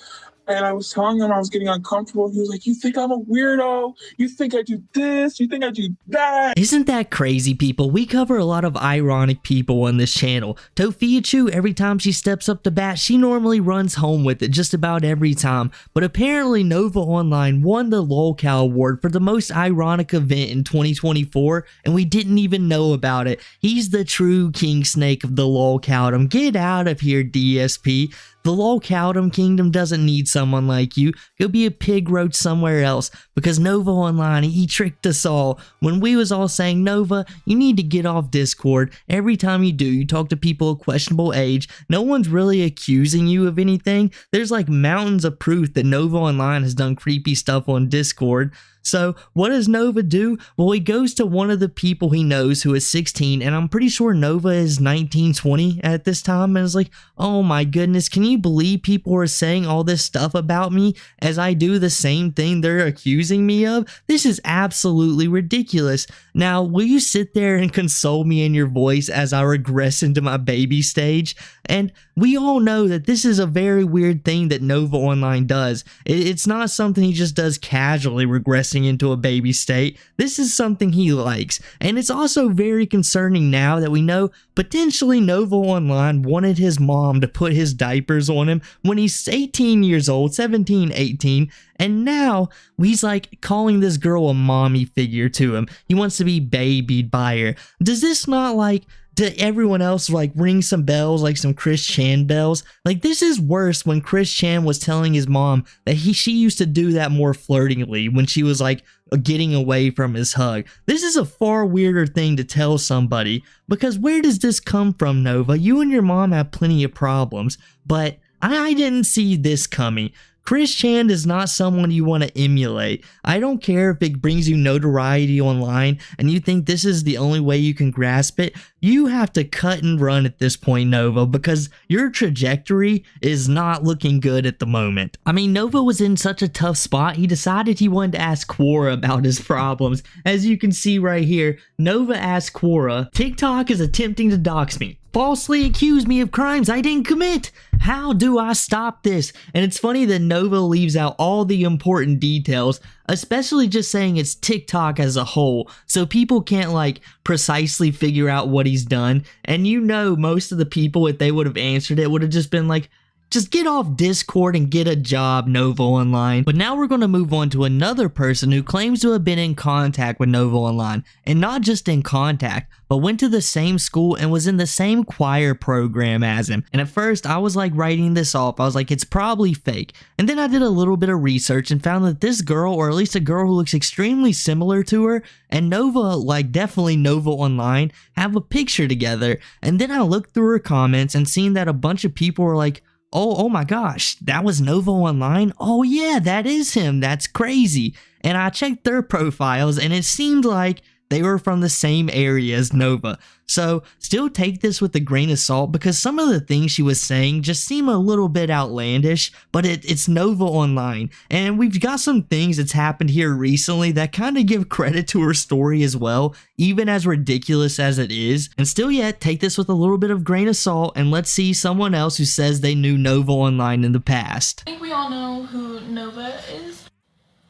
And I was telling him I was getting uncomfortable. He was like, you think I'm a weirdo? You think I do this? You think I do that? Isn't that crazy, people? We cover a lot of ironic people on this channel. Tophiachu, every time she steps up to bat, she normally runs home with it just about every time. But apparently Nova Online won the lolcow award for the most ironic event in 2024, and we didn't even know about it. He's the true king snake of the lolcowdom. Get out of here, DSP. The lolcowdom kingdom doesn't need someone like you. Go be a pig roach somewhere else, because Nova Online, he tricked us all. When we was all saying, Nova, you need to get off Discord. Every time you do, you talk to people of questionable age. No one's really accusing you of anything. There's like mountains of proof that Nova Online has done creepy stuff on Discord. So what does Nova do? Well, he goes to one of the people he knows who is 16, and I'm pretty sure Nova is 19, 20 at this time, and is like, oh my goodness, can you believe people are saying all this stuff about me as I do the same thing they're accusing me of? This is absolutely ridiculous. Now, will you sit there and console me in your voice as I regress into my baby stage? And we all know that this is a very weird thing that Nova Online does. It's not something he just does casually, regressing into a baby state. This is something he likes. And it's also very concerning now that we know potentially Nova Online wanted his mom to put his diapers on him when he's 18 years old, 17, 18, and now he's like calling this girl a mommy figure to him. He wants to be babied by her. Does this not like to everyone else like ring some bells, like some Chris Chan bells? Like, this is worse when Chris Chan was telling his mom that she used to do that more flirtingly when she was like getting away from his hug. This is a far weirder thing to tell somebody, because where does this come from, Nova? You and your mom have plenty of problems, but I didn't see this coming. Chris Chan is not someone you want to emulate. I don't care if it brings you notoriety online and you think this is the only way you can grasp it. You have to cut and run at this point, Nova, because your trajectory is not looking good at the moment. I mean, Nova was in such a tough spot, he decided he wanted to ask Quora about his problems. As you can see right here, Nova asked Quora, TikTok is attempting to dox me. Falsely accuse me of crimes I didn't commit. How do I stop this? And it's funny that Nova leaves out all the important details, especially just saying it's TikTok as a whole, so people can't like precisely figure out what he's done. And you know, most of the people, if they would have answered it, would have just been like, Just get off Discord and get a job, Nova Online. But now we're going to move on to another person who claims to have been in contact with Nova Online. And not just in contact, but went to the same school and was in the same choir program as him. And at first, I was like writing this off. I was like, it's probably fake. And then I did a little bit of research and found that this girl, or at least a girl who looks extremely similar to her, and Nova, like definitely Nova Online, have a picture together. And then I looked through her comments and seen that a bunch of people were like, oh my gosh, that was Nova Online? Oh yeah, that is him. That's crazy. And I checked their profiles and it seemed like they were from the same area as Nova. So still take this with a grain of salt because some of the things she was saying just seem a little bit outlandish, but it's Nova Online. And we've got some things that's happened here recently that kind of give credit to her story as well, even as ridiculous as it is. And still yet, take this with a little bit of grain of salt and let's see someone else who says they knew Nova Online in the past. I think we all know who Nova is,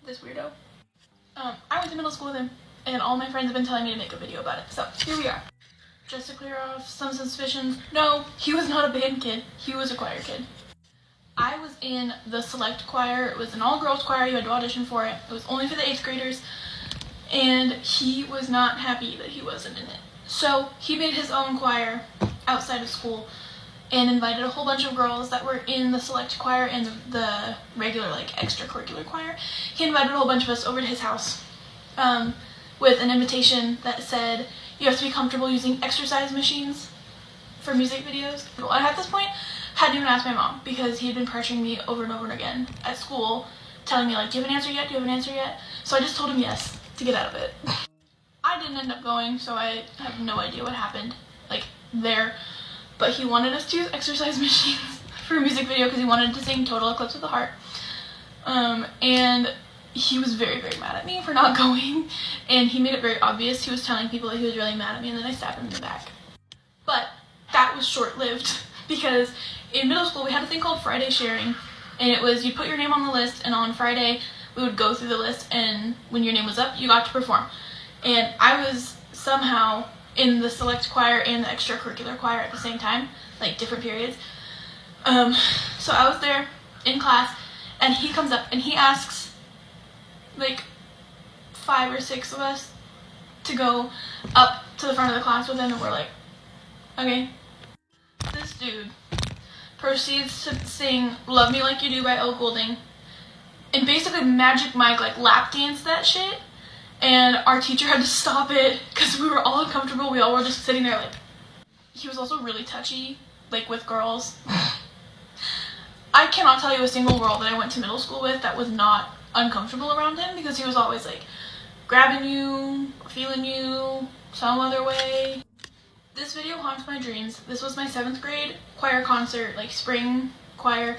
this weirdo. I went to middle school with him, and all my friends have been telling me to make a video about it, so here we are. Just to clear off some suspicions, no, he was not a band kid, he was a choir kid. I was in the select choir. It was an all-girls choir, you had to audition for it. It was only for the 8th graders, and he was not happy that he wasn't in it. So he made his own choir outside of school and invited a whole bunch of girls that were in the select choir and the regular, like, extracurricular choir. He invited a whole bunch of us over to his house with an invitation that said, you have to be comfortable using exercise machines for music videos. Well, at this point, I hadn't even asked my mom because he had been pressuring me over and over again at school, telling me, like, do you have an answer yet? Do you have an answer yet? So I just told him yes to get out of it. I didn't end up going, so I have no idea what happened, like, there. But he wanted us to use exercise machines for a music video because he wanted to sing Total Eclipse of the Heart. And he was very, very mad at me for not going. And he made it very obvious. He was telling people that he was really mad at me, and then I stabbed him in the back. But that was short-lived because in middle school we had a thing called Friday sharing. And it was, you'd put your name on the list, and on Friday we would go through the list, and when your name was up, you got to perform. And I was somehow in the select choir and the extracurricular choir at the same time, like different periods. So I was there in class, and he comes up and he asks like 5 or 6 of us to go up to the front of the class with him, and we're like, okay. This dude proceeds to sing Love Me Like You Do by Elle Goulding and basically Magic Mike, like, lap dance that shit. And our teacher had to stop it because we were all uncomfortable. We all were just sitting there like... He was also really touchy, like, with girls. I cannot tell you a single girl that I went to middle school with that was not uncomfortable around him because he was always, like, grabbing you, feeling you, some other way. This video haunts my dreams. This was my 7th grade choir concert, like, spring choir.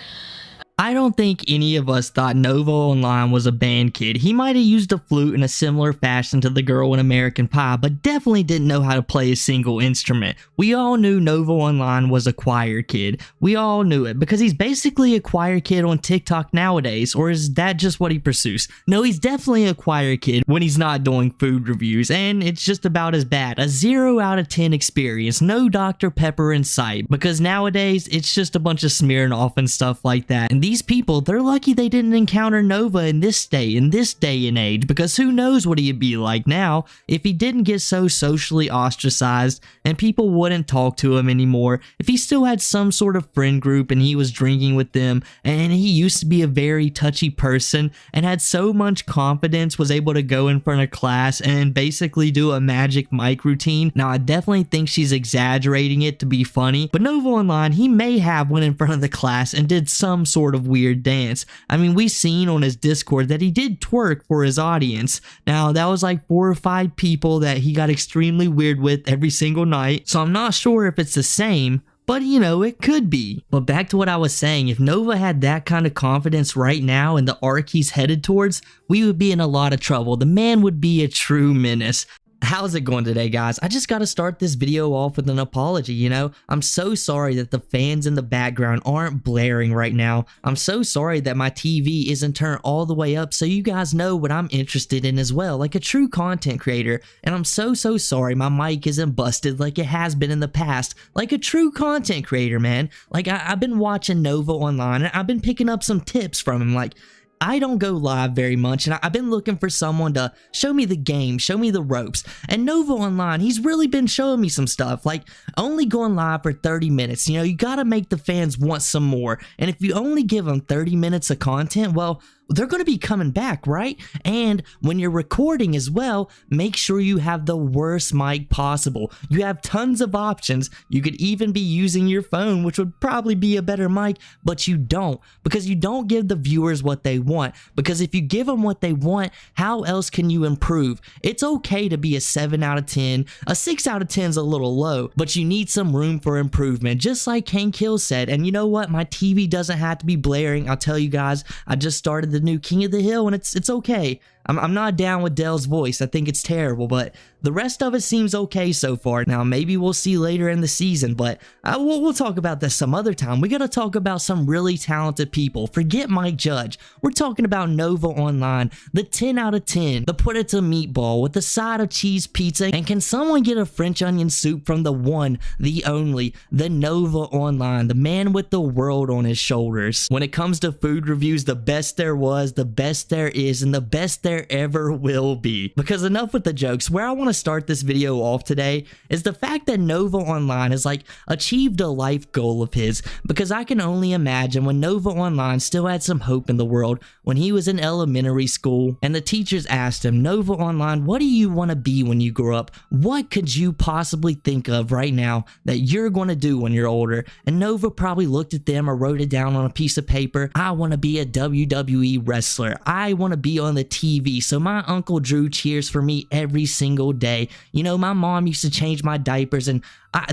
I don't think any of us thought Nova Online was a band kid. He might have used a flute in a similar fashion to the girl in American Pie, but definitely didn't know how to play a single instrument. We all knew Nova Online was a choir kid. We all knew it because he's basically a choir kid on TikTok nowadays, or is that just what he pursues? No, he's definitely a choir kid when he's not doing food reviews, and it's just about as bad. A 0 out of 10 experience, no Dr. Pepper in sight, because nowadays it's just a bunch of Smirnoff and stuff like that. And these people, they're lucky they didn't encounter Nova in this day and age, because who knows what he'd be like now if he didn't get so socially ostracized and people wouldn't talk to him anymore, if he still had some sort of friend group and he was drinking with them, and he used to be a very touchy person and had so much confidence, was able to go in front of class and basically do a Magic Mike routine. Now, I definitely think she's exaggerating it to be funny, but Nova Online, he may have went in front of the class and did some sort of weird dance. I mean, we seen on his Discord that he did twerk for his audience. Now, that was like 4 or 5 people that he got extremely weird with every single night, so I'm not sure if it's the same, but you know, it could be. But back to what I was saying, if Nova had that kind of confidence right now in the arc he's headed towards, we would be in a lot of trouble. The man would be a true menace. How's it going today, guys? I just got to start this video off with an apology, you know? I'm so sorry that the fans in the background aren't blaring right now. I'm so sorry that my TV isn't turned all the way up so you guys know what I'm interested in as well, like a true content creator. And I'm so sorry my mic isn't busted like it has been in the past, like a true content creator, man. Like, I've been watching Nova online and I've been picking up some tips from him, like, I don't go live very much, and I've been looking for someone to show me the game, show me the ropes. And Nova Online, he's really been showing me some stuff, like only going live for 30 minutes. You know, you gotta make the fans want some more. And if you only give them 30 minutes of content, well, they're going to be coming back, right? And when you're recording as well, make sure you have the worst mic possible. You have tons of options. You could even be using your phone, which would probably be a better mic, but you don't, because you don't give the viewers what they want. Because if you give them what they want, how else can you improve? It's okay to be a 7 out of 10. A 6 out of 10 is a little low, but you need some room for improvement, just like Hank Hill said. And you know what? My TV doesn't have to be blaring. I'll tell you guys, I just started the new King of the Hill, and it's okay. I'm not down with Dell's voice. I think it's terrible, but the rest of it seems okay so far. Now, maybe we'll see later in the season, but we'll talk about this some other time. We gotta talk about some really talented people. Forget Mike Judge. We're talking about Nova Online, the 10 out of 10, the put it to meatball with a side of cheese pizza. And can someone get a French onion soup from the one, the only, the Nova Online, the man with the world on his shoulders? When it comes to food reviews, the best there was, the best there is, and the best there ever will be. Because enough with the jokes. Where I want to start this video off today is the fact that Nova Online has like achieved a life goal of his, because I can only imagine when Nova Online still had some hope in the world when he was in elementary school and the teachers asked him, Nova Online, what do you want to be when you grow up? What could you possibly think of right now that you're going to do when you're older? And Nova probably looked at them or wrote it down on a piece of paper. I want to be a WWE wrestler. I want to be on the TV so my Uncle Drew cheers for me every single day. You know, my mom used to change my diapers, and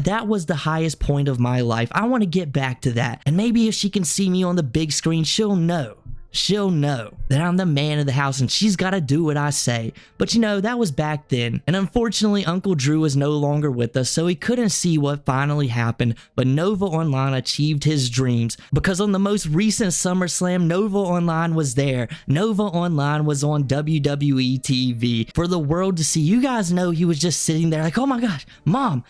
that was the highest point of my life. I want to get back to that. And maybe if she can see me on the big screen, she'll know that I'm the man of the house and she's got to do what I say. But you know, that was back then. And unfortunately, Uncle Drew is no longer with us, so he couldn't see what finally happened. But Nova Online achieved his dreams, because on the most recent SummerSlam, Nova Online was there. Nova Online was on WWE TV for the world to see. You guys know he was just sitting there like, oh my gosh, mom,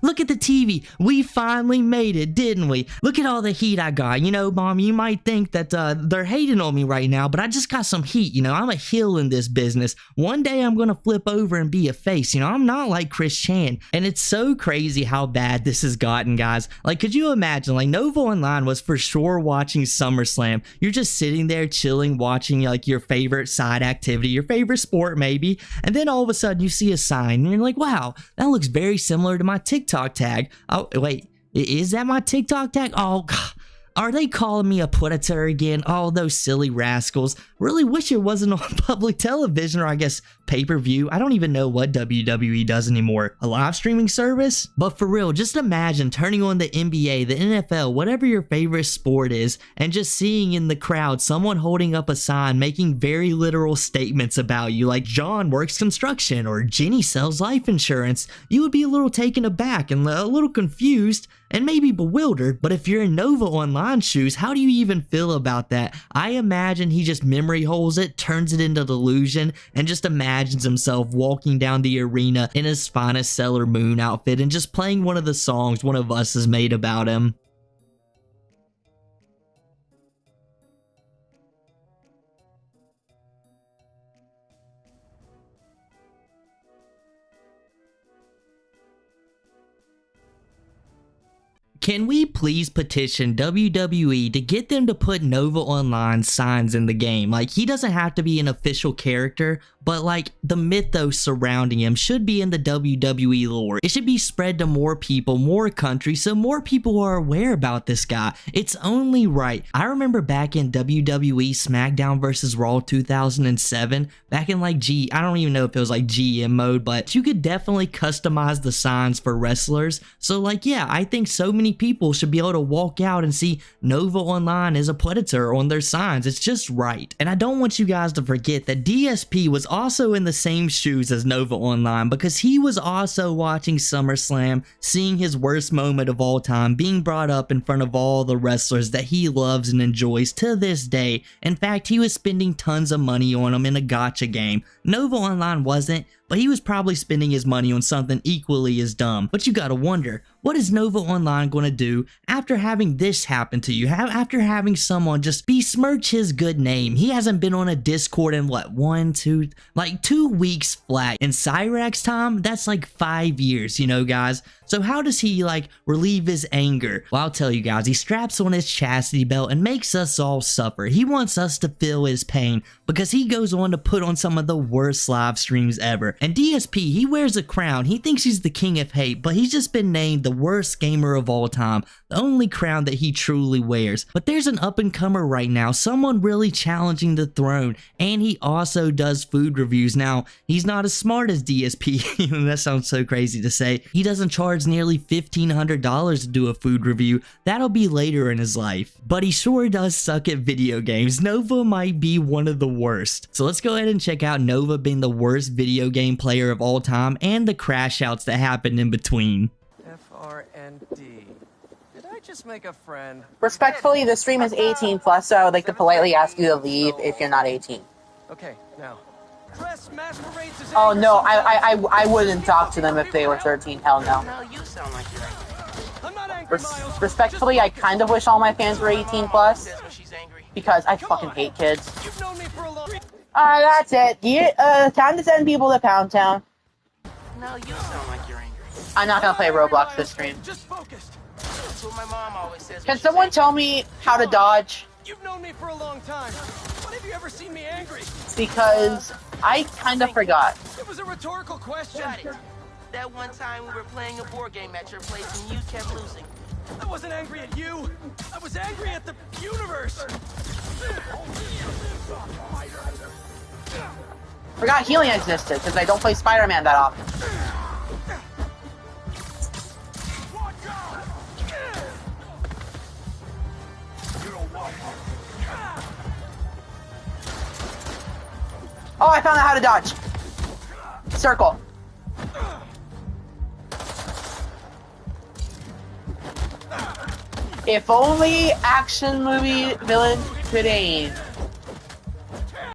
look at the TV. We finally made it, didn't we? Look at all the heat I got. You know, mom, you might think that they're hating on me right now, but I just got some heat. You know, I'm a heel in this business. One day I'm gonna flip over and be a face. You know, I'm not like Chris Chan. And it's so crazy how bad this has gotten, guys. Like, could you imagine, like, Nova Online was for sure watching SummerSlam. You're just sitting there chilling, watching like your favorite side activity, your favorite sport maybe, and then all of a sudden you see a sign and you're like, wow, that looks very similar to my TikTok tag. Oh wait, is that my TikTok tag? Oh God. Are they calling me a predator again? Oh, those silly rascals. Really wish it wasn't on public television, or I guess pay-per-view. I don't even know what WWE does anymore. A live streaming service? But for real, just imagine turning on the NBA, the NFL, whatever your favorite sport is, and just seeing in the crowd someone holding up a sign making very literal statements about you, like John works construction or Jenny sells life insurance. You would be a little taken aback and a little confused and maybe bewildered. But if you're in Nova Online shoes, how do you even feel about that? I imagine he just memory holes it, turns it into delusion, and just imagines himself walking down the arena in his finest Sailor Moon outfit and just playing one of the songs one of us has made about him. Can we please petition WWE to get them to put Nova Online signs in the game? Like, he doesn't have to be an official character, but like the mythos surrounding him should be in the WWE lore. It should be spread to more people, more countries, so more people are aware about this guy. It's only right. I remember back in WWE SmackDown vs. Raw 2007, back in like I don't even know if it was like GM mode, but you could definitely customize the signs for wrestlers. So like, yeah, I think so many many people should be able to walk out and see Nova Online as a predator on their signs. It's just right. And I don't want you guys to forget that DSP was also in the same shoes as Nova Online, because he was also watching SummerSlam, seeing his worst moment of all time being brought up in front of all the wrestlers that he loves and enjoys to this day. In fact, he was spending tons of money on them in a gacha game. Nova Online wasn't, but he was probably spending his money on something equally as dumb. But you gotta wonder, what is Nova Online gonna do after having this happen to you? After having someone just besmirch his good name? He hasn't been on a Discord in what, 2 weeks flat. In Cyrax's time, that's like 5 years, you know, guys? So how does he like relieve his anger? Well, I'll tell you guys, he straps on his chastity belt and makes us all suffer. He wants us to feel his pain because he goes on to put on some of the worst live streams ever. And DSP, he wears a crown. He thinks he's the king of hate, but he's just been named the worst gamer of all time. The only crown that he truly wears. But there's an up-and-comer right now, someone really challenging the throne, and he also does food reviews. Now, he's not as smart as DSP. That sounds so crazy to say. He doesn't charge nearly $1,500 to do a food review. That'll be later in his life. But he sure does suck at video games. Nova might be one of the worst. So let's go ahead and check out Nova being the worst video game player of all time and the crash outs that happened in between. FRND. Did I just make a friend? Respectfully, the stream is 18 plus, so I would like to politely ask you to leave if you're not 18. Okay, now. Dress masquerades as Oh no, I wouldn't talk to them if they were 13. Hell no. No, you sound like you're angry. I'm not angry, Miles. Respectfully, I kind of wish all my fans were 18 plus, because I fucking hate kids. You've known me for a long. That's it. Time to send people to Pound Town. No, you sound like you're angry. I'm not gonna play Roblox this stream. Just focused. That's what my mom always says. Can someone tell me how to dodge? You've known me for a long time. When have you ever seen me angry? Because I kind of forgot. It was a rhetorical question. Got it. That one time we were playing a board game at your place and you kept losing. I wasn't angry at you. I was angry at the universe. Forgot healing existed because I don't play Spider-Man that often. Oh, I found out how to dodge. Circle. If only action movie villains could aim.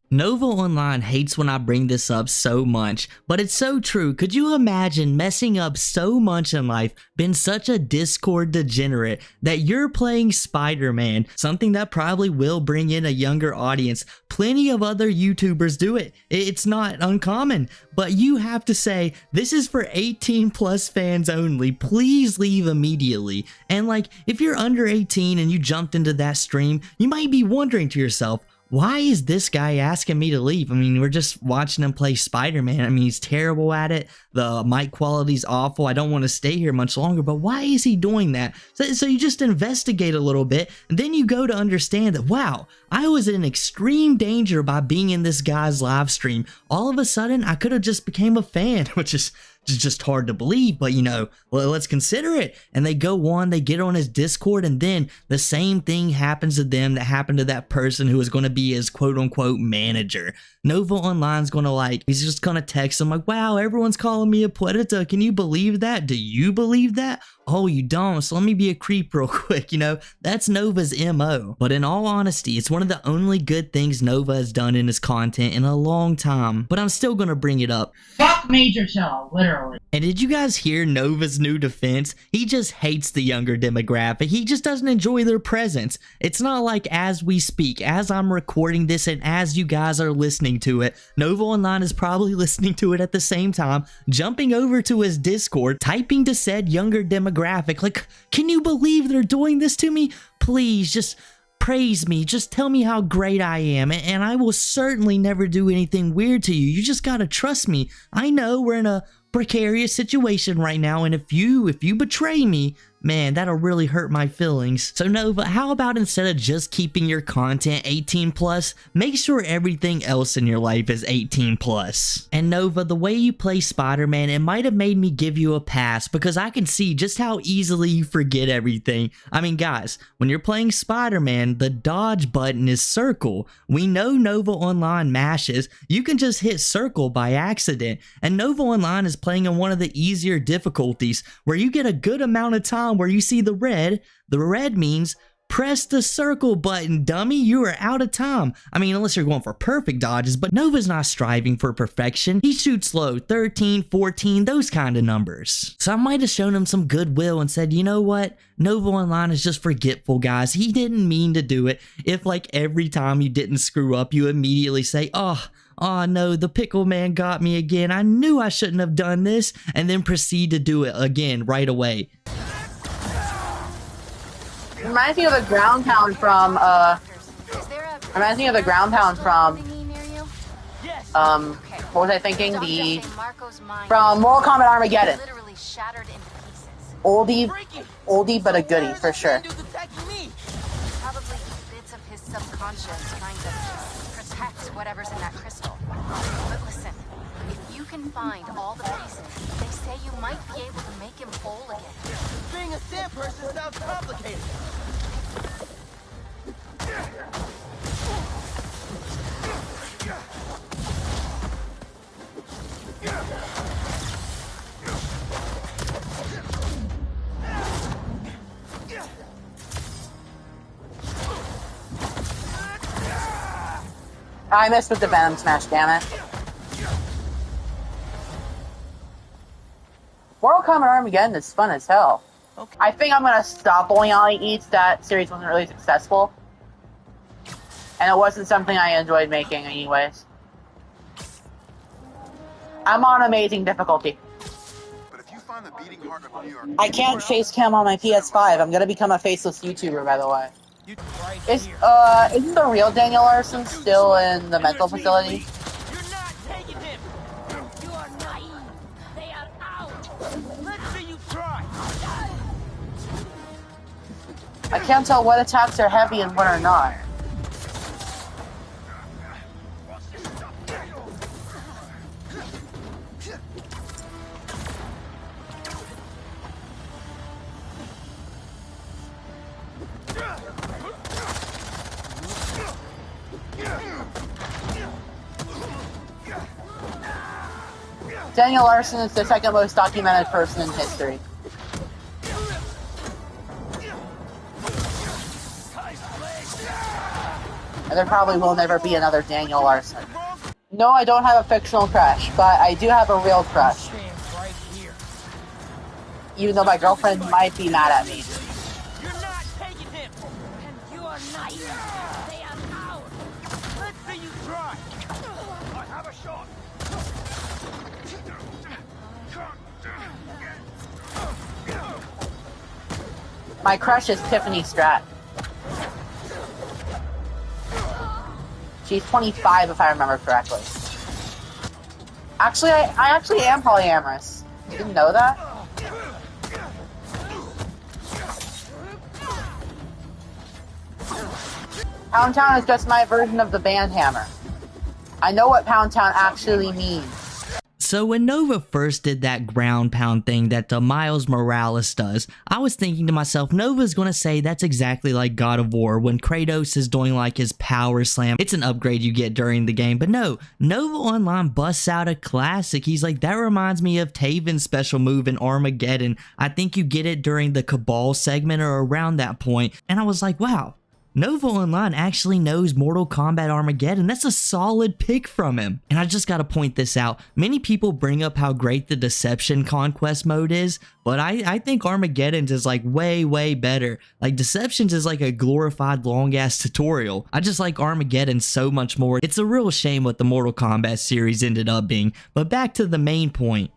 Nova Online hates when I bring this up so much, but it's so true. Could you imagine messing up so much in life, been such a Discord degenerate, that you're playing Spider-Man, something that probably will bring in a younger audience. Plenty of other YouTubers do it. It's not uncommon, but you have to say, this is for 18 plus fans only. Please leave immediately. And like, if you're under 18 and you jumped into that stream, you might be wondering to yourself, why is this guy asking me to leave? I mean, we're just watching him play Spider-Man. I mean, he's terrible at it. The mic quality's awful. I don't want to stay here much longer, but why is he doing that? So you just investigate a little bit, and then you go to understand that, wow, I was in extreme danger by being in this guy's live stream. All of a sudden, I could have just became a fan, which is just hard to believe, but you know, well, let's consider it. And they go on, they get on his Discord, and then the same thing happens to them that happened to that person who is going to be his quote-unquote manager. Nova Online's going to he's just going to text him like, wow, everyone's calling me a predator. Can you believe that? Do you believe that? Oh, you don't? So let me be a creep real quick, you know? That's Nova's MO. But in all honesty, it's one of the only good things Nova has done in his content in a long time. But I'm still gonna bring it up. Fuck Major Chilla, literally. And did you guys hear Nova's new defense? He just hates the younger demographic. He just doesn't enjoy their presence. It's not like as we speak, as I'm recording this and as you guys are listening to it, Nova Online is probably listening to it at the same time, jumping over to his Discord, typing to said younger demographic. Like, can you believe they're doing this to me? Please, just praise me. Just tell me how great I am, and I will certainly never do anything weird to you. You just gotta trust me. I know we're in a precarious situation right now, and if you betray me, man, that'll really hurt my feelings. So Nova, how about instead of just keeping your content 18 plus, make sure everything else in your life is 18 plus. And Nova, the way you play Spider-Man, it might have made me give you a pass because I can see just how easily you forget everything. I mean, guys, when you're playing Spider-Man, the dodge button is circle. We know Nova Online mashes. You can just hit circle by accident. And Nova Online is playing on one of the easier difficulties where you get a good amount of time where you see the red. The red means press the circle button, dummy. You are out of time. I mean, unless you're going for perfect dodges, but Nova's not striving for perfection. He shoots low, 13, 14, those kind of numbers. So I might have shown him some goodwill and said, you know what? Nova Online is just forgetful, guys. He didn't mean to do it. If like every time you didn't screw up, you immediately say, oh no, the pickle man got me again. I knew I shouldn't have done this. And then proceed to do it again right away. Reminds me of the ground pound from, what was I thinking? From Mortal Kombat Armageddon. Oldie, but a goodie, for sure. Probably bits of his subconscious trying to protect whatever's in that crystal. But listen, if you can find all the pieces, they say you might be able to make him whole again. Being a sand person sounds complicated. I missed with the Venom Smash, damn it. Mortal Kombat Armageddon is fun as hell. Okay. I think I'm gonna stop Only Ollie Eats. That series wasn't really successful. And it wasn't something I enjoyed making anyways. I'm on amazing difficulty. But if you find the beating heart of New York, I can't face cam on my PS5. I'm gonna become a faceless YouTuber, by the way. Isn't the real Daniel Larson still in the mental facility? You're not taking him. You are naive. They are out. Let's see you try. I can't tell what attacks are heavy and what are not. Daniel Larson is the second most documented person in history. And there probably will never be another Daniel Larson. No, I don't have a fictional crush, but I do have a real crush. Even though my girlfriend might be mad at me. You're not taking him. And you are naive. They are ours. Let's see you try. I have a shot. My crush is Tiffany Stratton. She's 25 if I remember correctly. Actually, I actually am polyamorous. You didn't know that? Pound Town is just my version of the band Hammer. I know what Pound Town actually means. So when Nova first did that ground pound thing that Miles Morales does, I was thinking to myself, Nova's gonna say that's exactly like God of War when Kratos is doing like his power slam. It's an upgrade you get during the game, but no, Nova Online busts out a classic. He's like, that reminds me of Taven's special move in Armageddon. I think you get it during the Cabal segment or around that point. And I was like, wow. Nova Online actually knows Mortal Kombat Armageddon. That's a solid pick from him. And I just gotta point this out. Many people bring up how great the Deception Conquest mode is, but I think Armageddon's is like way better. Like Deception's is like a glorified long ass tutorial. I just like Armageddon so much more. It's a real shame what the Mortal Kombat series ended up being. But back to the main point.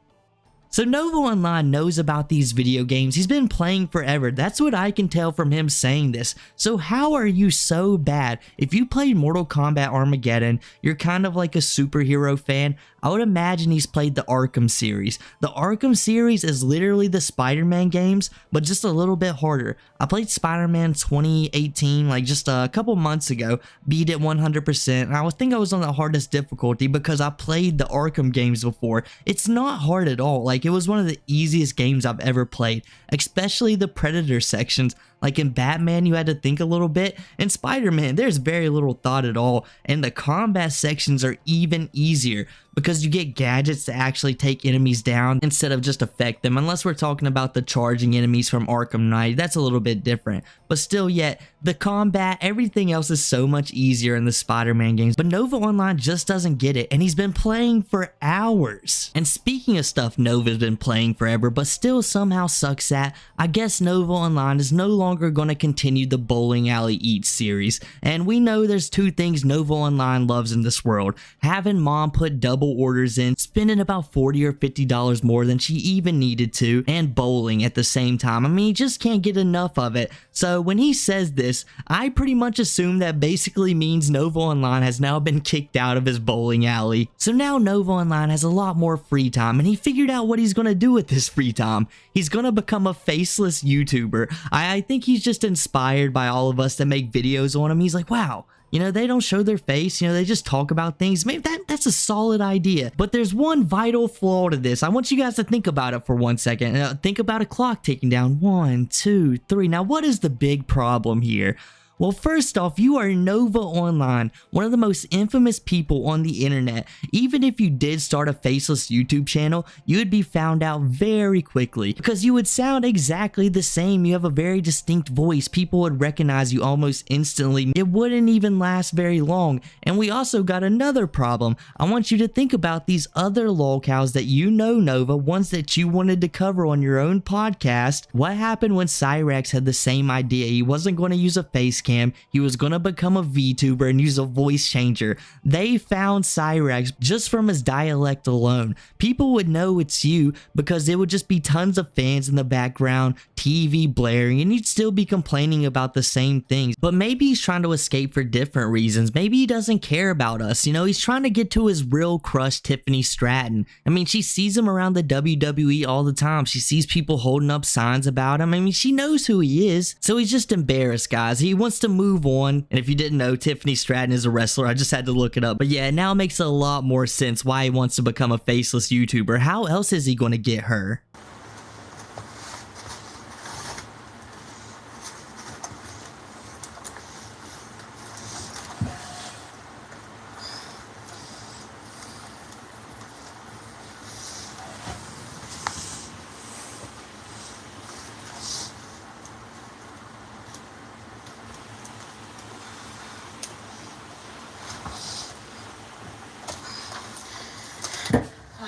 So Nova Online knows about these video games. He's been playing forever. That's what I can tell from him saying this. So how are you so bad? If you played Mortal Kombat Armageddon, you're kind of like a superhero fan. I would imagine he's played the Arkham series. The Arkham series is literally the Spider-Man games, but just a little bit harder. I played Spider-Man 2018, like just a couple months ago, beat it 100%, and I think I was on the hardest difficulty because I played the Arkham games before. It's not hard at all. Like, it was one of the easiest games I've ever played, especially the Predator sections. Like in Batman, you had to think a little bit. In Spider-Man, there's very little thought at all. And the combat sections are even easier because you get gadgets to actually take enemies down instead of just affect them. Unless we're talking about the charging enemies from Arkham Knight, that's a little bit different. But still, yet, the combat, everything else is so much easier in the Spider-Man games. But Nova Online just doesn't get it, and he's been playing for hours. And speaking of stuff Nova's been playing forever, but still somehow sucks at, I guess Nova Online is no longer going to continue the Bowling Alley Eats series. And we know there's two things Nova Online loves in this world: having mom put double orders in, spending about $40 or $50 more than she even needed to, and bowling at the same time. I mean, he just can't get enough of it. So when he says this, I pretty much assume that basically means Nova Online has now been kicked out of his bowling alley. So now Nova Online has a lot more free time, and he figured out what he's going to do with this free time. He's going to become a faceless YouTuber. I think he's just inspired by all of us that make videos on him. He's like, wow, you know, they don't show their face, you know, they just talk about things. Maybe that's a solid idea. But there's one vital flaw to this. I want you guys to think about it for 1 second. Think about a clock ticking down. 1, 2, 3. Now, what is the big problem here? Well, first off, you are Nova Online, one of the most infamous people on the internet. Even if you did start a faceless YouTube channel, you would be found out very quickly because you would sound exactly the same. You have a very distinct voice. People would recognize you almost instantly. It wouldn't even last very long. And we also got another problem. I want you to think about these other lolcows that you know, Nova, ones that you wanted to cover on your own podcast. What happened when Cyrax had the same idea? He wasn't going to use a face cam. He was going to become a VTuber and use a voice changer. They found Cyrax just from his dialect alone. People would know it's you because there would just be tons of fans in the background, TV blaring, and you'd still be complaining about the same things. But maybe he's trying to escape for different reasons. Maybe he doesn't care about us. You know, he's trying to get to his real crush, Tiffany Stratton. I mean, she sees him around the WWE all the time. She sees people holding up signs about him. I mean, she knows who he is. So he's just embarrassed, guys. He wants to move on. And if you didn't know, Tiffany Stratton is a wrestler. I just had to look it up. But yeah, it now makes a lot more sense why he wants to become a faceless YouTuber. How else is he going to get her?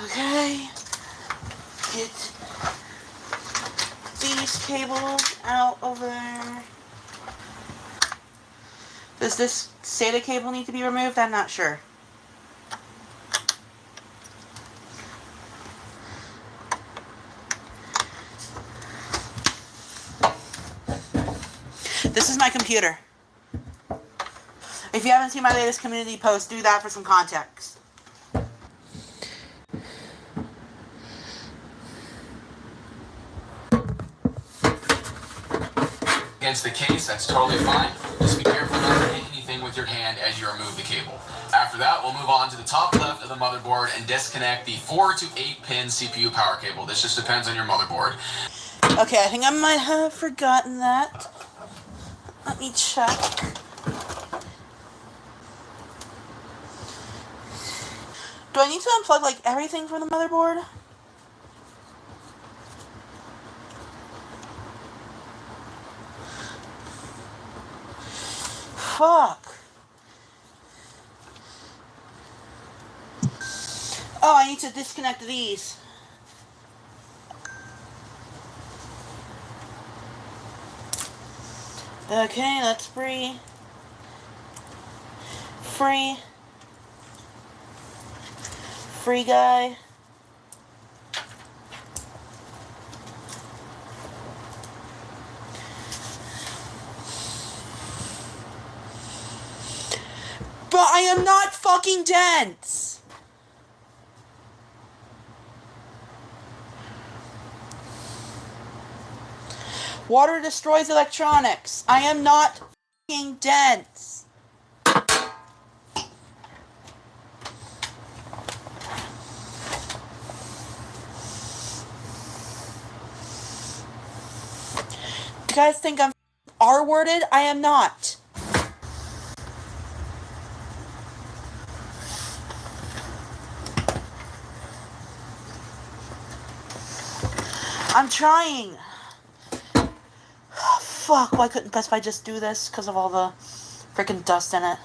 Okay, get these cables out over there. Does this SATA cable need to be removed? I'm not sure. This is my computer. If you haven't seen my latest community post, do that for some context. Against the case, that's totally fine. Just be careful not to hit anything with your hand as you remove the cable. After that, we'll move on to the top left of the motherboard and disconnect the 4 to 8 pin CPU power cable. This just depends on your motherboard. Okay, I think I might have forgotten that. Let me check. Do I need to unplug like everything from the motherboard? Fuck. Oh, I need to disconnect these. Okay, that's free. Free. Free guy. I am not fucking dense! Water destroys electronics. I am not fucking dense. You guys think I'm R-worded? I am not. I'm trying. Fuck, why couldn't Best Buy just do this? Because of all the freaking dust in it.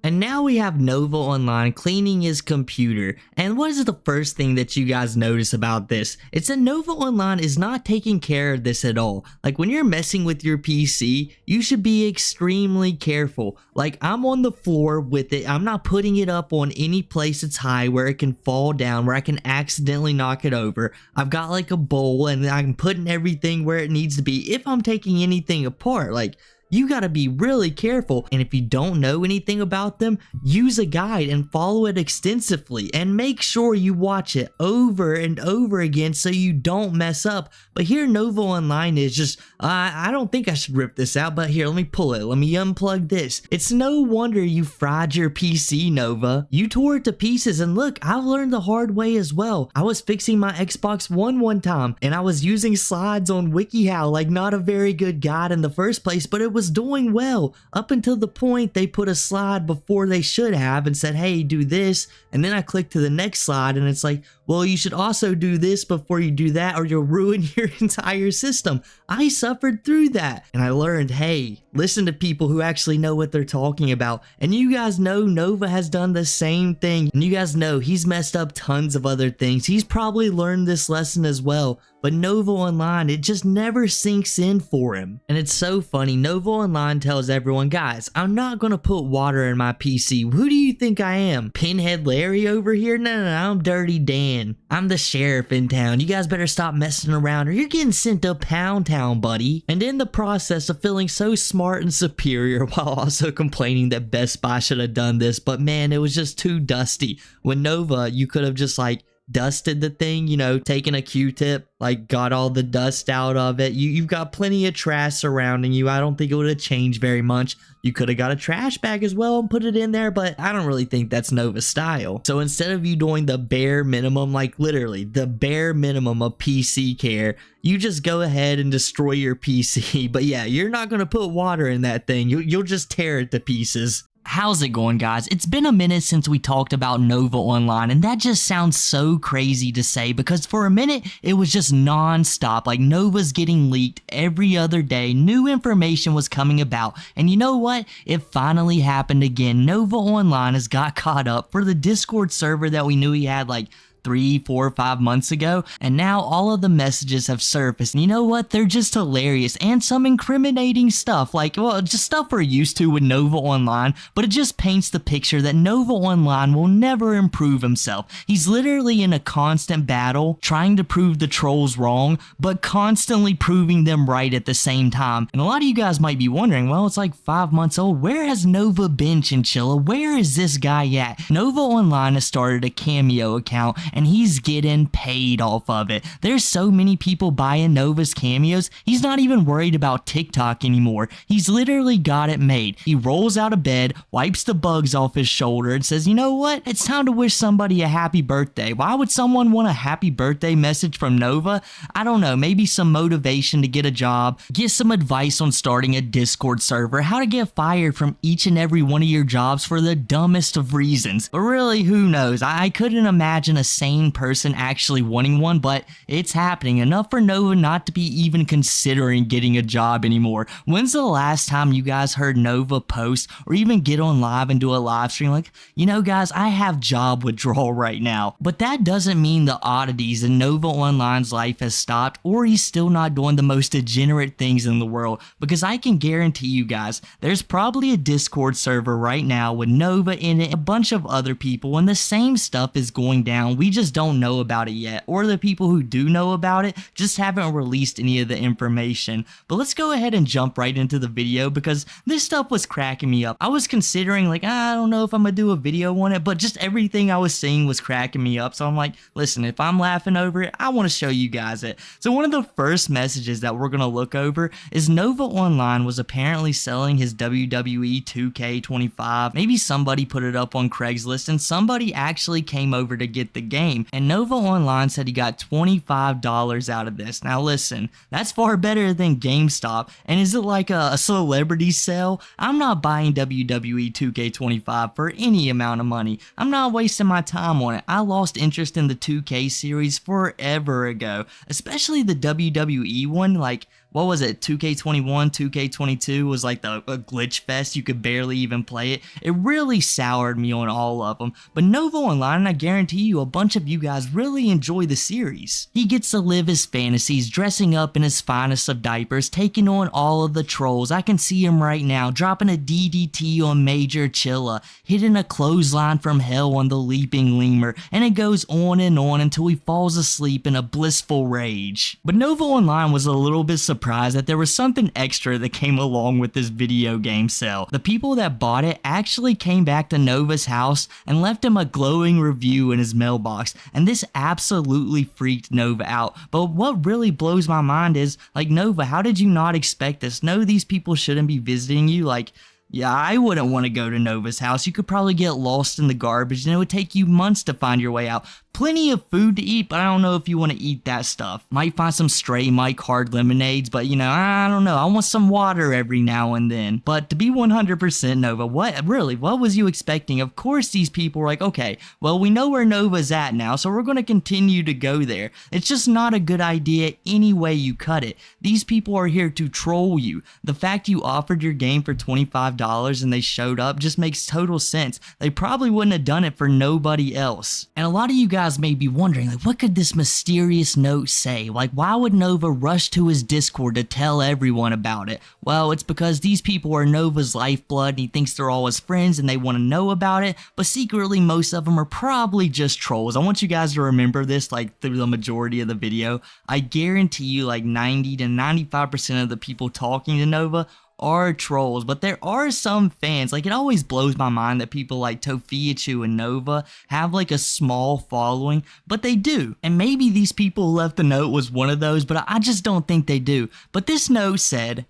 And now we have Nova online cleaning his computer. And what is the first thing that you guys notice about this? It's that Nova online is not taking care of this at all. Like when you're messing with your PC, you should be extremely careful. Like I'm on the floor with it. I'm not putting it up on any place that's high where it can fall down, where I can accidentally knock it over. I've got like a bowl and I'm putting everything where it needs to be if I'm taking anything apart. Like, you gotta be really careful, and if you don't know anything about them, use a guide and follow it extensively and make sure you watch it over and over again so you don't mess up. But here Nova Online is just, I don't think I should rip this out, but here, let me pull it. Let me unplug this. It's no wonder you fried your PC, Nova. You tore it to pieces, and look, I've learned the hard way as well. I was fixing my Xbox one time, and I was using slides on WikiHow, like not a very good guide in the first place, but it was doing well up until the point they put a slide before they should have and said, hey, do this, and then I clicked to the next slide and it's like, well, you should also do this before you do that or you'll ruin your entire system. I suffered through that and I learned, hey, listen to people who actually know what they're talking about. And you guys know Nova has done the same thing, and you guys know he's messed up tons of other things. He's probably learned this lesson as well, but Nova Online, it just never sinks in for him. And it's so funny, Nova Online tells everyone, guys, I'm not gonna put water in my PC. Who do you think I am? Pinhead Larry over here? No, I'm Dirty Dan. I'm the sheriff in town. You guys better stop messing around or you're getting sent to Pound Town, buddy. And in the process of feeling so smart and superior while also complaining that Best Buy should have done this, but man, it was just too dusty. When Nova, you could have just like dusted the thing, you know, taken a Q-tip, like got all the dust out of it. You've got plenty of trash surrounding you. I don't think it would have changed very much. You could have got a trash bag as well and put it in there, but I don't really think that's Nova's style. So instead of you doing the bare minimum, like literally the bare minimum of PC care, you just go ahead and destroy your PC. But yeah, you're not going to put water in that thing. You'll just tear it to pieces. How's it going, guys? It's been a minute since we talked about Nova Online, and that just sounds so crazy to say because for a minute it was just non-stop. Like Nova's getting leaked every other day, new information was coming about, and you know what? It finally happened again. Nova Online has got caught up for the Discord server that we knew he had like 3, 4, 5 months ago, and now all of the messages have surfaced. And you know what? They're just hilarious and some incriminating stuff, like, well, just stuff we're used to with Nova Online, but it just paints the picture that Nova Online will never improve himself. He's literally in a constant battle trying to prove the trolls wrong, but constantly proving them right at the same time. And a lot of you guys might be wondering, well, it's like 5 months old. Where has Nova been, Chinchilla? Where is this guy at? Nova Online has started a Cameo account, and he's getting paid off of it. There's so many people buying Nova's cameos, he's not even worried about TikTok anymore. He's literally got it made. He rolls out of bed, wipes the bugs off his shoulder, and says, you know what? It's time to wish somebody a happy birthday. Why would someone want a happy birthday message from Nova? I don't know, maybe some motivation to get a job, get some advice on starting a Discord server, how to get fired from each and every one of your jobs for the dumbest of reasons. But really, who knows? I couldn't imagine a sane person actually wanting one, but it's happening enough for Nova not to be even considering getting a job anymore. When's the last time you guys heard Nova post or even get on live and do a live stream like, you know guys, I have job withdrawal right now? But that doesn't mean the oddities in Nova Online's life has stopped or he's still not doing the most degenerate things in the world, because I can guarantee you guys, there's probably a Discord server right now with Nova in it, a bunch of other people, and the same stuff is going down. We just don't know about it yet, or the people who do know about it just haven't released any of the information. But let's go ahead and jump right into the video, because this stuff was cracking me up. I was considering like, I don't know if I'm gonna do a video on it, but just everything I was seeing was cracking me up. So I'm like, listen, if I'm laughing over it, I want to show you guys it. So one of the first messages that we're gonna look over is Nova Online was apparently selling his WWE 2K25. Maybe somebody put it up on Craigslist and somebody actually came over to get the game, and Nova Online said he got $25 out of this. Now listen, that's far better than GameStop. And is it like a celebrity sale? I'm not buying WWE 2K25 for any amount of money. I'm not wasting my time on it. I lost interest in the 2K series forever ago, especially the WWE one. Like, what was it, 2K21, 2K22 was like a glitch fest. You could barely even play it. It really soured me on all of them. But Nova Online, I guarantee you a bunch of you guys really enjoy the series. He gets to live his fantasies, dressing up in his finest of diapers, taking on all of the trolls. I can see him right now, dropping a DDT on Major Chilla, hitting a clothesline from hell on the leaping lemur, and it goes on until he falls asleep in a blissful rage. But Nova Online was a little bit surprised that there was something extra that came along with this video game sale. The people that bought it actually came back to Nova's house and left him a glowing review in his mailbox, and this absolutely freaked Nova out. But what really blows my mind is, like, Nova, how did you not expect this? No, these people shouldn't be visiting you. Like, yeah, I wouldn't want to go to Nova's house. You could probably get lost in the garbage and it would take you months to find your way out. Plenty of food to eat, but I don't know if you want to eat that stuff. Might find some stray Mike hard lemonades, but you know, I don't know. I want some water every now and then. But to be 100% Nova, what was you expecting? Of course these people were like, okay, well, we know where Nova's at now, so we're going to continue to go there. It's just not a good idea any way you cut it. These people are here to troll you. The fact you offered your game for $25 and they showed up just makes total sense. They probably wouldn't have done it for nobody else. And a lot of you guys may be wondering, like, what could this mysterious note say? Like, why would Nova rush to his Discord to tell everyone about it? Well, it's because these people are Nova's lifeblood and he thinks they're all his friends and they want to know about it, but secretly most of them are probably just trolls. I want you guys to remember this, like, through the majority of the video. I guarantee you like 90 to 95% of the people talking to Nova are trolls, but there are some fans. Like, it always blows my mind that people like tophiachu and Nova have like a small following, but they do. And maybe these people who left the note was one of those, but I just don't think they do. But this note said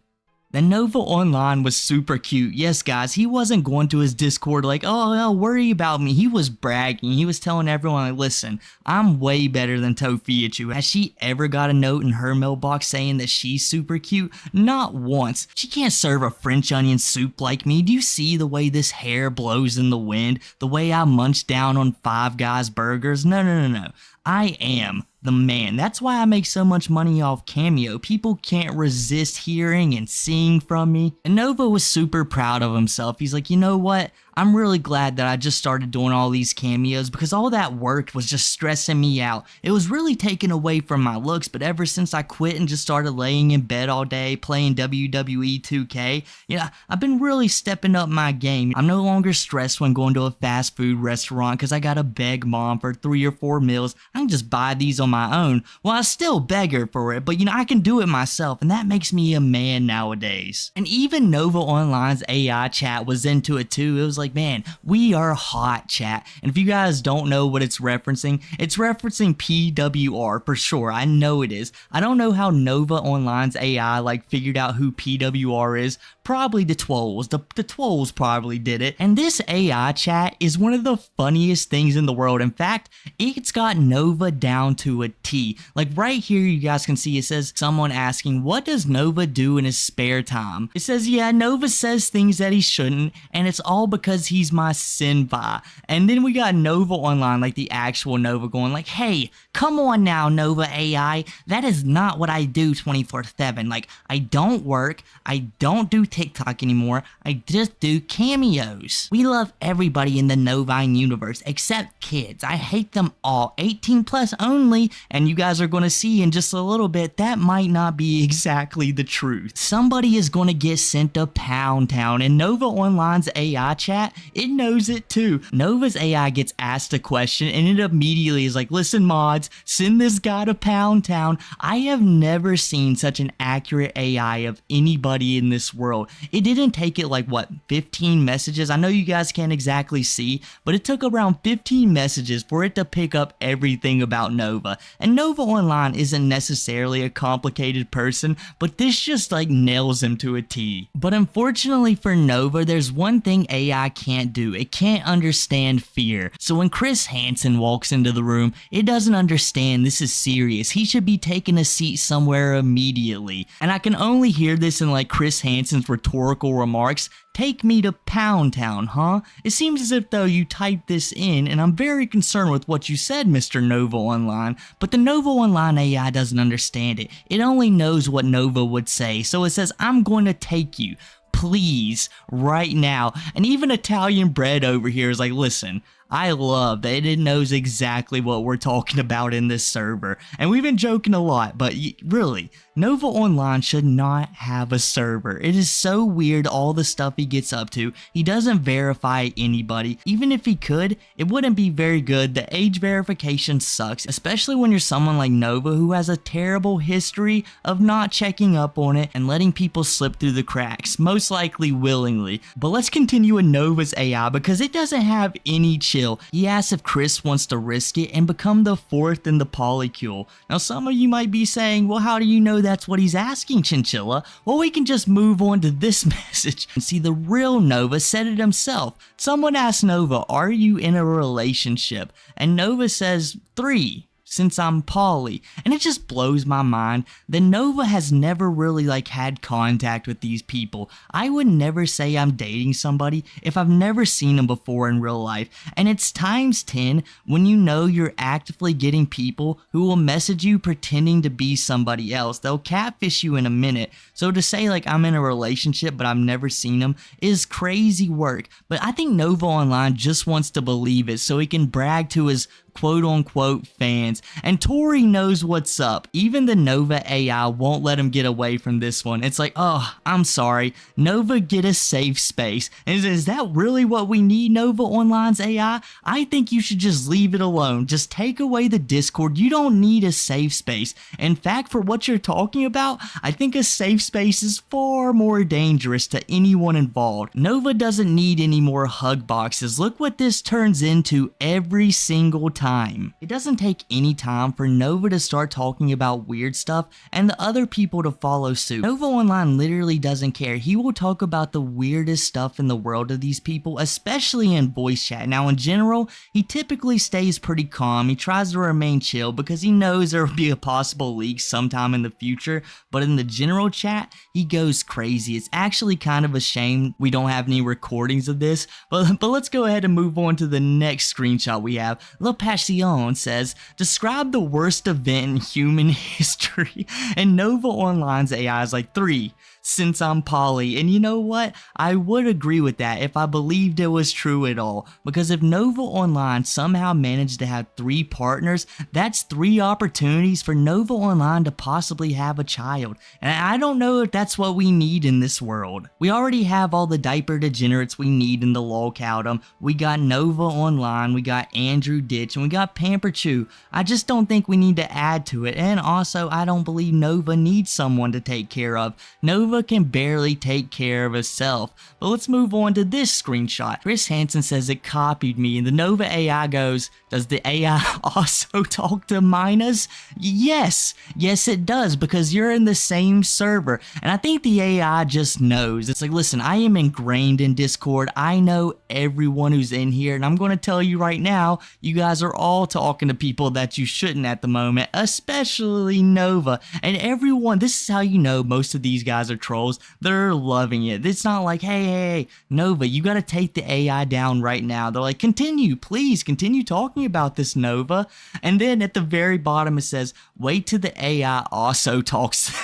that Nova Online was super cute. Yes, guys, he wasn't going to his Discord like, oh, don't worry about me. He was bragging. He was telling everyone, like, listen, I'm way better than tophiachu. Has she ever got a note in her mailbox saying that she's super cute? Not once. She can't serve a French onion soup like me. Do you see the way this hair blows in the wind? The way I munch down on Five Guys burgers? No. I am the man. That's why I make so much money off Cameo. People can't resist hearing and seeing from me. And Nova was super proud of himself. He's like, you know what? I'm really glad that I just started doing all these cameos, because all that work was just stressing me out. It was really taken away from my looks, but ever since I quit and just started laying in bed all day playing WWE 2K, you know, I've been really stepping up my game. I'm no longer stressed when going to a fast food restaurant because I gotta beg mom for 3 or 4 meals. I can just buy these on my own. Well, I still beg her for it, but you know, I can do it myself, and that makes me a man nowadays. And even Nova Online's AI chat was into it too. It was like, man, we are hot, chat. And if you guys don't know what it's referencing PWR for sure. I know it is. I don't know how Nova Online's AI like figured out who PWR is. Probably the Twolls. The Twolls probably did it. And this AI chat is one of the funniest things in the world. In fact, it's got Nova down to a T. Like right here, you guys can see it says someone asking, what does Nova do in his spare time? It says, yeah, Nova says things that he shouldn't, and it's all because he's my senpai. And then we got Nova Online, like the actual Nova, going like, hey, come on now, Nova AI. That is not what I do 24/7. Like, I don't work, I don't do TikTok anymore. I just do cameos. We love everybody in the Novine universe except kids. I hate them all. 18 plus only, and you guys are going to see in just a little bit that might not be exactly the truth. Somebody is going to get sent to Pound Town, and Nova Online's AI chat, it knows it too. Nova's AI gets asked a question and it immediately is like, listen mods, send this guy to Pound Town. I have never seen such an accurate AI of anybody in this world. It didn't take it like, what, 15 messages? I know you guys can't exactly see, but it took around 15 messages for it to pick up everything about Nova. And Nova Online isn't necessarily a complicated person, but this just like nails him to a T. But unfortunately for Nova, there's one thing AI can't do. It can't understand fear. So when Chris Hansen walks into the room, it doesn't understand this is serious. He should be taking a seat somewhere immediately. And I can only hear this in like Chris Hansen's rhetorical remarks. Take me to Pound Town, huh? It seems as if though you typed this in, and I'm very concerned with what you said, Mr. Nova Online, but the Nova Online AI doesn't understand it. It only knows what Nova would say, so it says, I'm going to take you, please, right now. And even Italian Bread over here is like, listen, I love that it knows exactly what we're talking about in this server. And we've been joking a lot, but really, Nova Online should not have a server. It is so weird all the stuff he gets up to. He doesn't verify anybody. Even if he could, it wouldn't be very good. The age verification sucks, especially when you're someone like Nova who has a terrible history of not checking up on it and letting people slip through the cracks, most likely willingly. But let's continue with Nova's AI because it doesn't have any chill. He asks if Chris wants to risk it and become the fourth in the polycule. Now some of you might be saying, well, how do you know that's what he's asking, Chinchilla? Well, we can just move on to this message and see the real Nova said it himself. Someone asked Nova, are you in a relationship? And Nova says 3. Since I'm poly, and it just blows my mind that Nova has never really like had contact with these people. I would never say I'm dating somebody if I've never seen them before in real life, and it's times 10 when you know you're actively getting people who will message you pretending to be somebody else. They'll catfish you in a minute. So to say like I'm in a relationship but I've never seen them is crazy work. But I think Nova Online just wants to believe it so he can brag to his quote-unquote fans, and Tori knows what's up. Even the Nova AI won't let him get away from this one. It's like, oh, I'm sorry, Nova, get a safe space. And is that really what we need, Nova Online's AI? I think you should just leave it alone. Just take away the Discord. You don't need a safe space. In fact, for what you're talking about, I think a safe space is far more dangerous to anyone involved. Nova doesn't need any more hug boxes. Look what this turns into every single time. It doesn't take any time for Nova to start talking about weird stuff and the other people to follow suit. Nova Online literally doesn't care. He will talk about the weirdest stuff in the world to these people, especially in voice chat. Now in general, he typically stays pretty calm. He tries to remain chill because he knows there will be a possible leak sometime in the future, but in the general chat, he goes crazy. It's actually kind of a shame we don't have any recordings of this, but let's go ahead and move on to the next screenshot we have. Passion says, describe the worst event in human history. And Nova Online's AI is like 3. Since I'm poly. And you know what? I would agree with that if I believed it was true at all. Because if Nova Online somehow managed to have 3 partners, that's 3 opportunities for Nova Online to possibly have a child. And I don't know if that's what we need in this world. We already have all the diaper degenerates we need in the lolcow. We got Nova Online, we got Andrew Ditch, and we got Pamperchew. I just don't think we need to add to it. And also, I don't believe Nova needs someone to take care of. Nova can barely take care of herself. But let's move on to this screenshot. Chris Hansen says it copied me, and the Nova AI goes, does the AI also talk to minors? Yes it does, because you're in the same server. And I think the AI just knows. It's like, listen, I am ingrained in Discord. I know everyone who's in here, and I'm going to tell you right now, you guys are all talking to people that you shouldn't at the moment, especially Nova. And everyone, this is how you know most of these guys are trolls. They're loving it. It's not like, hey, Nova, you got to take the AI down right now. They're like, please continue talking about this, Nova. And then at the very bottom it says, wait till the AI also talks.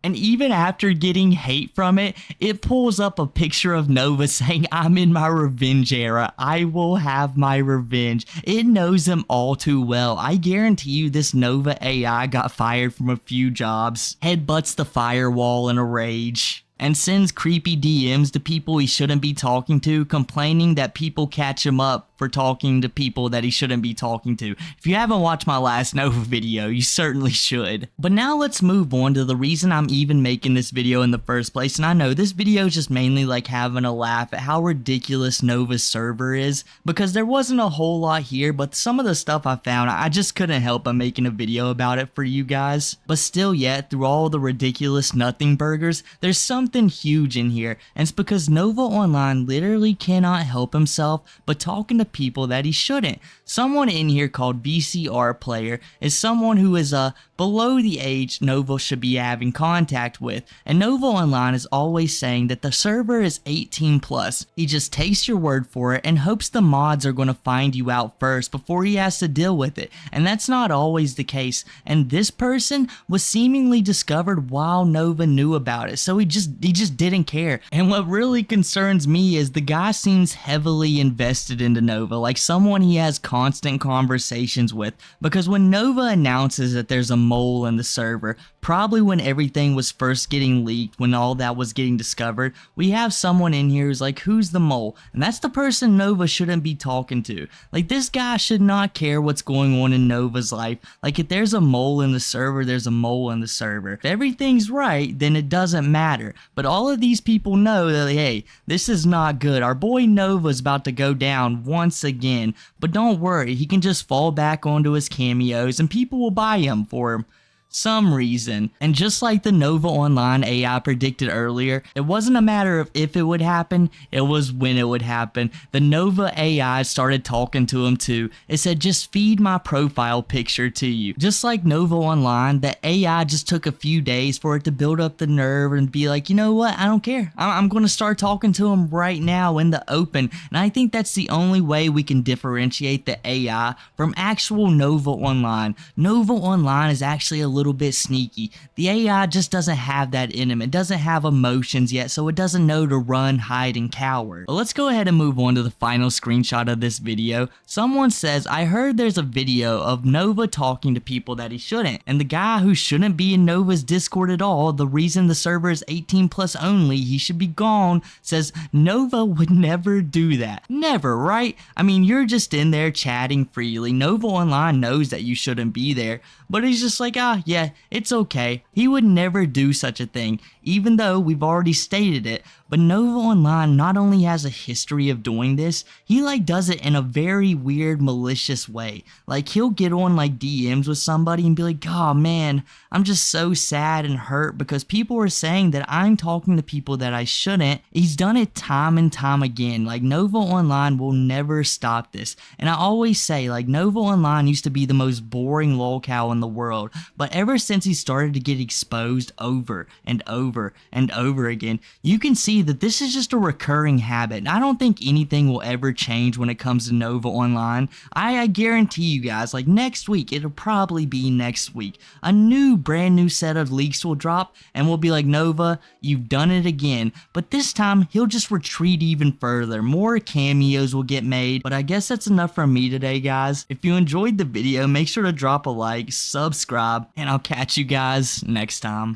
And even after getting hate from it, it pulls up a picture of Nova saying, I'm in my revenge era. I will have my revenge. It knows him all too well. I guarantee you this Nova AI got fired from a few jobs, headbutts the firewall in a rage, and sends creepy DMs to people he shouldn't be talking to, complaining that people catch him up for talking to people that he shouldn't be talking to. If you haven't watched my last Nova video, you certainly should. But now let's move on to the reason I'm even making this video in the first place. And I know this video is just mainly like having a laugh at how ridiculous Nova's server is, because there wasn't a whole lot here, but some of the stuff I found, I just couldn't help but making a video about it for you guys. But still yet, through all the ridiculous nothing burgers, there's something huge in here, and it's because Nova Online literally cannot help himself but talking to people that he shouldn't. Someone in here called VCR Player is someone who is below the age Nova should be having contact with, and Nova Online is always saying that the server is 18 plus. He just takes your word for it and hopes the mods are going to find you out first before he has to deal with it, and that's not always the case. And this person was seemingly discovered while Nova knew about it, so he just didn't care. And what really concerns me is the guy seems heavily invested into Nova, like someone he has constant conversations with, because when Nova announces that there's a mole in the server, probably when everything was first getting leaked, when all that was getting discovered, we have someone in here who's like, who's the mole? And that's the person Nova shouldn't be talking to. Like, this guy should not care what's going on in Nova's life. Like, if there's a mole in the server, there's a mole in the server. If everything's right, then it doesn't matter. But all of these people know that, hey, this is not good. Our boy Nova's about to go down once again. But don't worry, he can just fall back onto his cameos and people will buy him for some reason. And just like the Nova Online AI predicted earlier, it wasn't a matter of if it would happen, it was when it would happen. The Nova AI started talking to him too. It said, just feed my profile picture to you. Just like Nova Online, the AI just took a few days for it to build up the nerve and be like, you know what, I don't care. I'm going to start talking to him right now in the open. And I think that's the only way we can differentiate the AI from actual Nova Online. Nova Online is actually a little bit sneaky. The AI just doesn't have that in him. It doesn't have emotions yet, so it doesn't know to run, hide, and cower. But let's go ahead and move on to the final screenshot of this video. Someone says, I heard there's a video of Nova talking to people that he shouldn't, and the guy who shouldn't be in Nova's Discord at all, the reason the server is 18 plus only, he should be gone, says Nova would never do that. Never, right? I mean, you're just in there chatting freely. Nova Online knows that you shouldn't be there, but he's just like, yeah, it's okay. He would never do such a thing, even though we've already stated it. But Nova Online not only has a history of doing this, he does it in a very weird, malicious way. Like, he'll get on DMs with somebody and be like, oh man, I'm just so sad and hurt because people are saying that I'm talking to people that I shouldn't. He's done it time and time again. Nova Online will never stop this. And I always say, Nova Online used to be the most boring lolcow in the world, but ever since he started to get exposed over and over and over again, you can see that this is just a recurring habit. And I don't think anything will ever change when it comes to Nova Online. I guarantee you guys, next week, it'll probably be next week, a brand new set of leaks will drop and we'll be like, Nova, you've done it again. But this time, he'll just retreat even further. More cameos will get made. But I guess that's enough from me today, guys. If you enjoyed the video, make sure to drop a like, subscribe, and I'll catch you guys next time.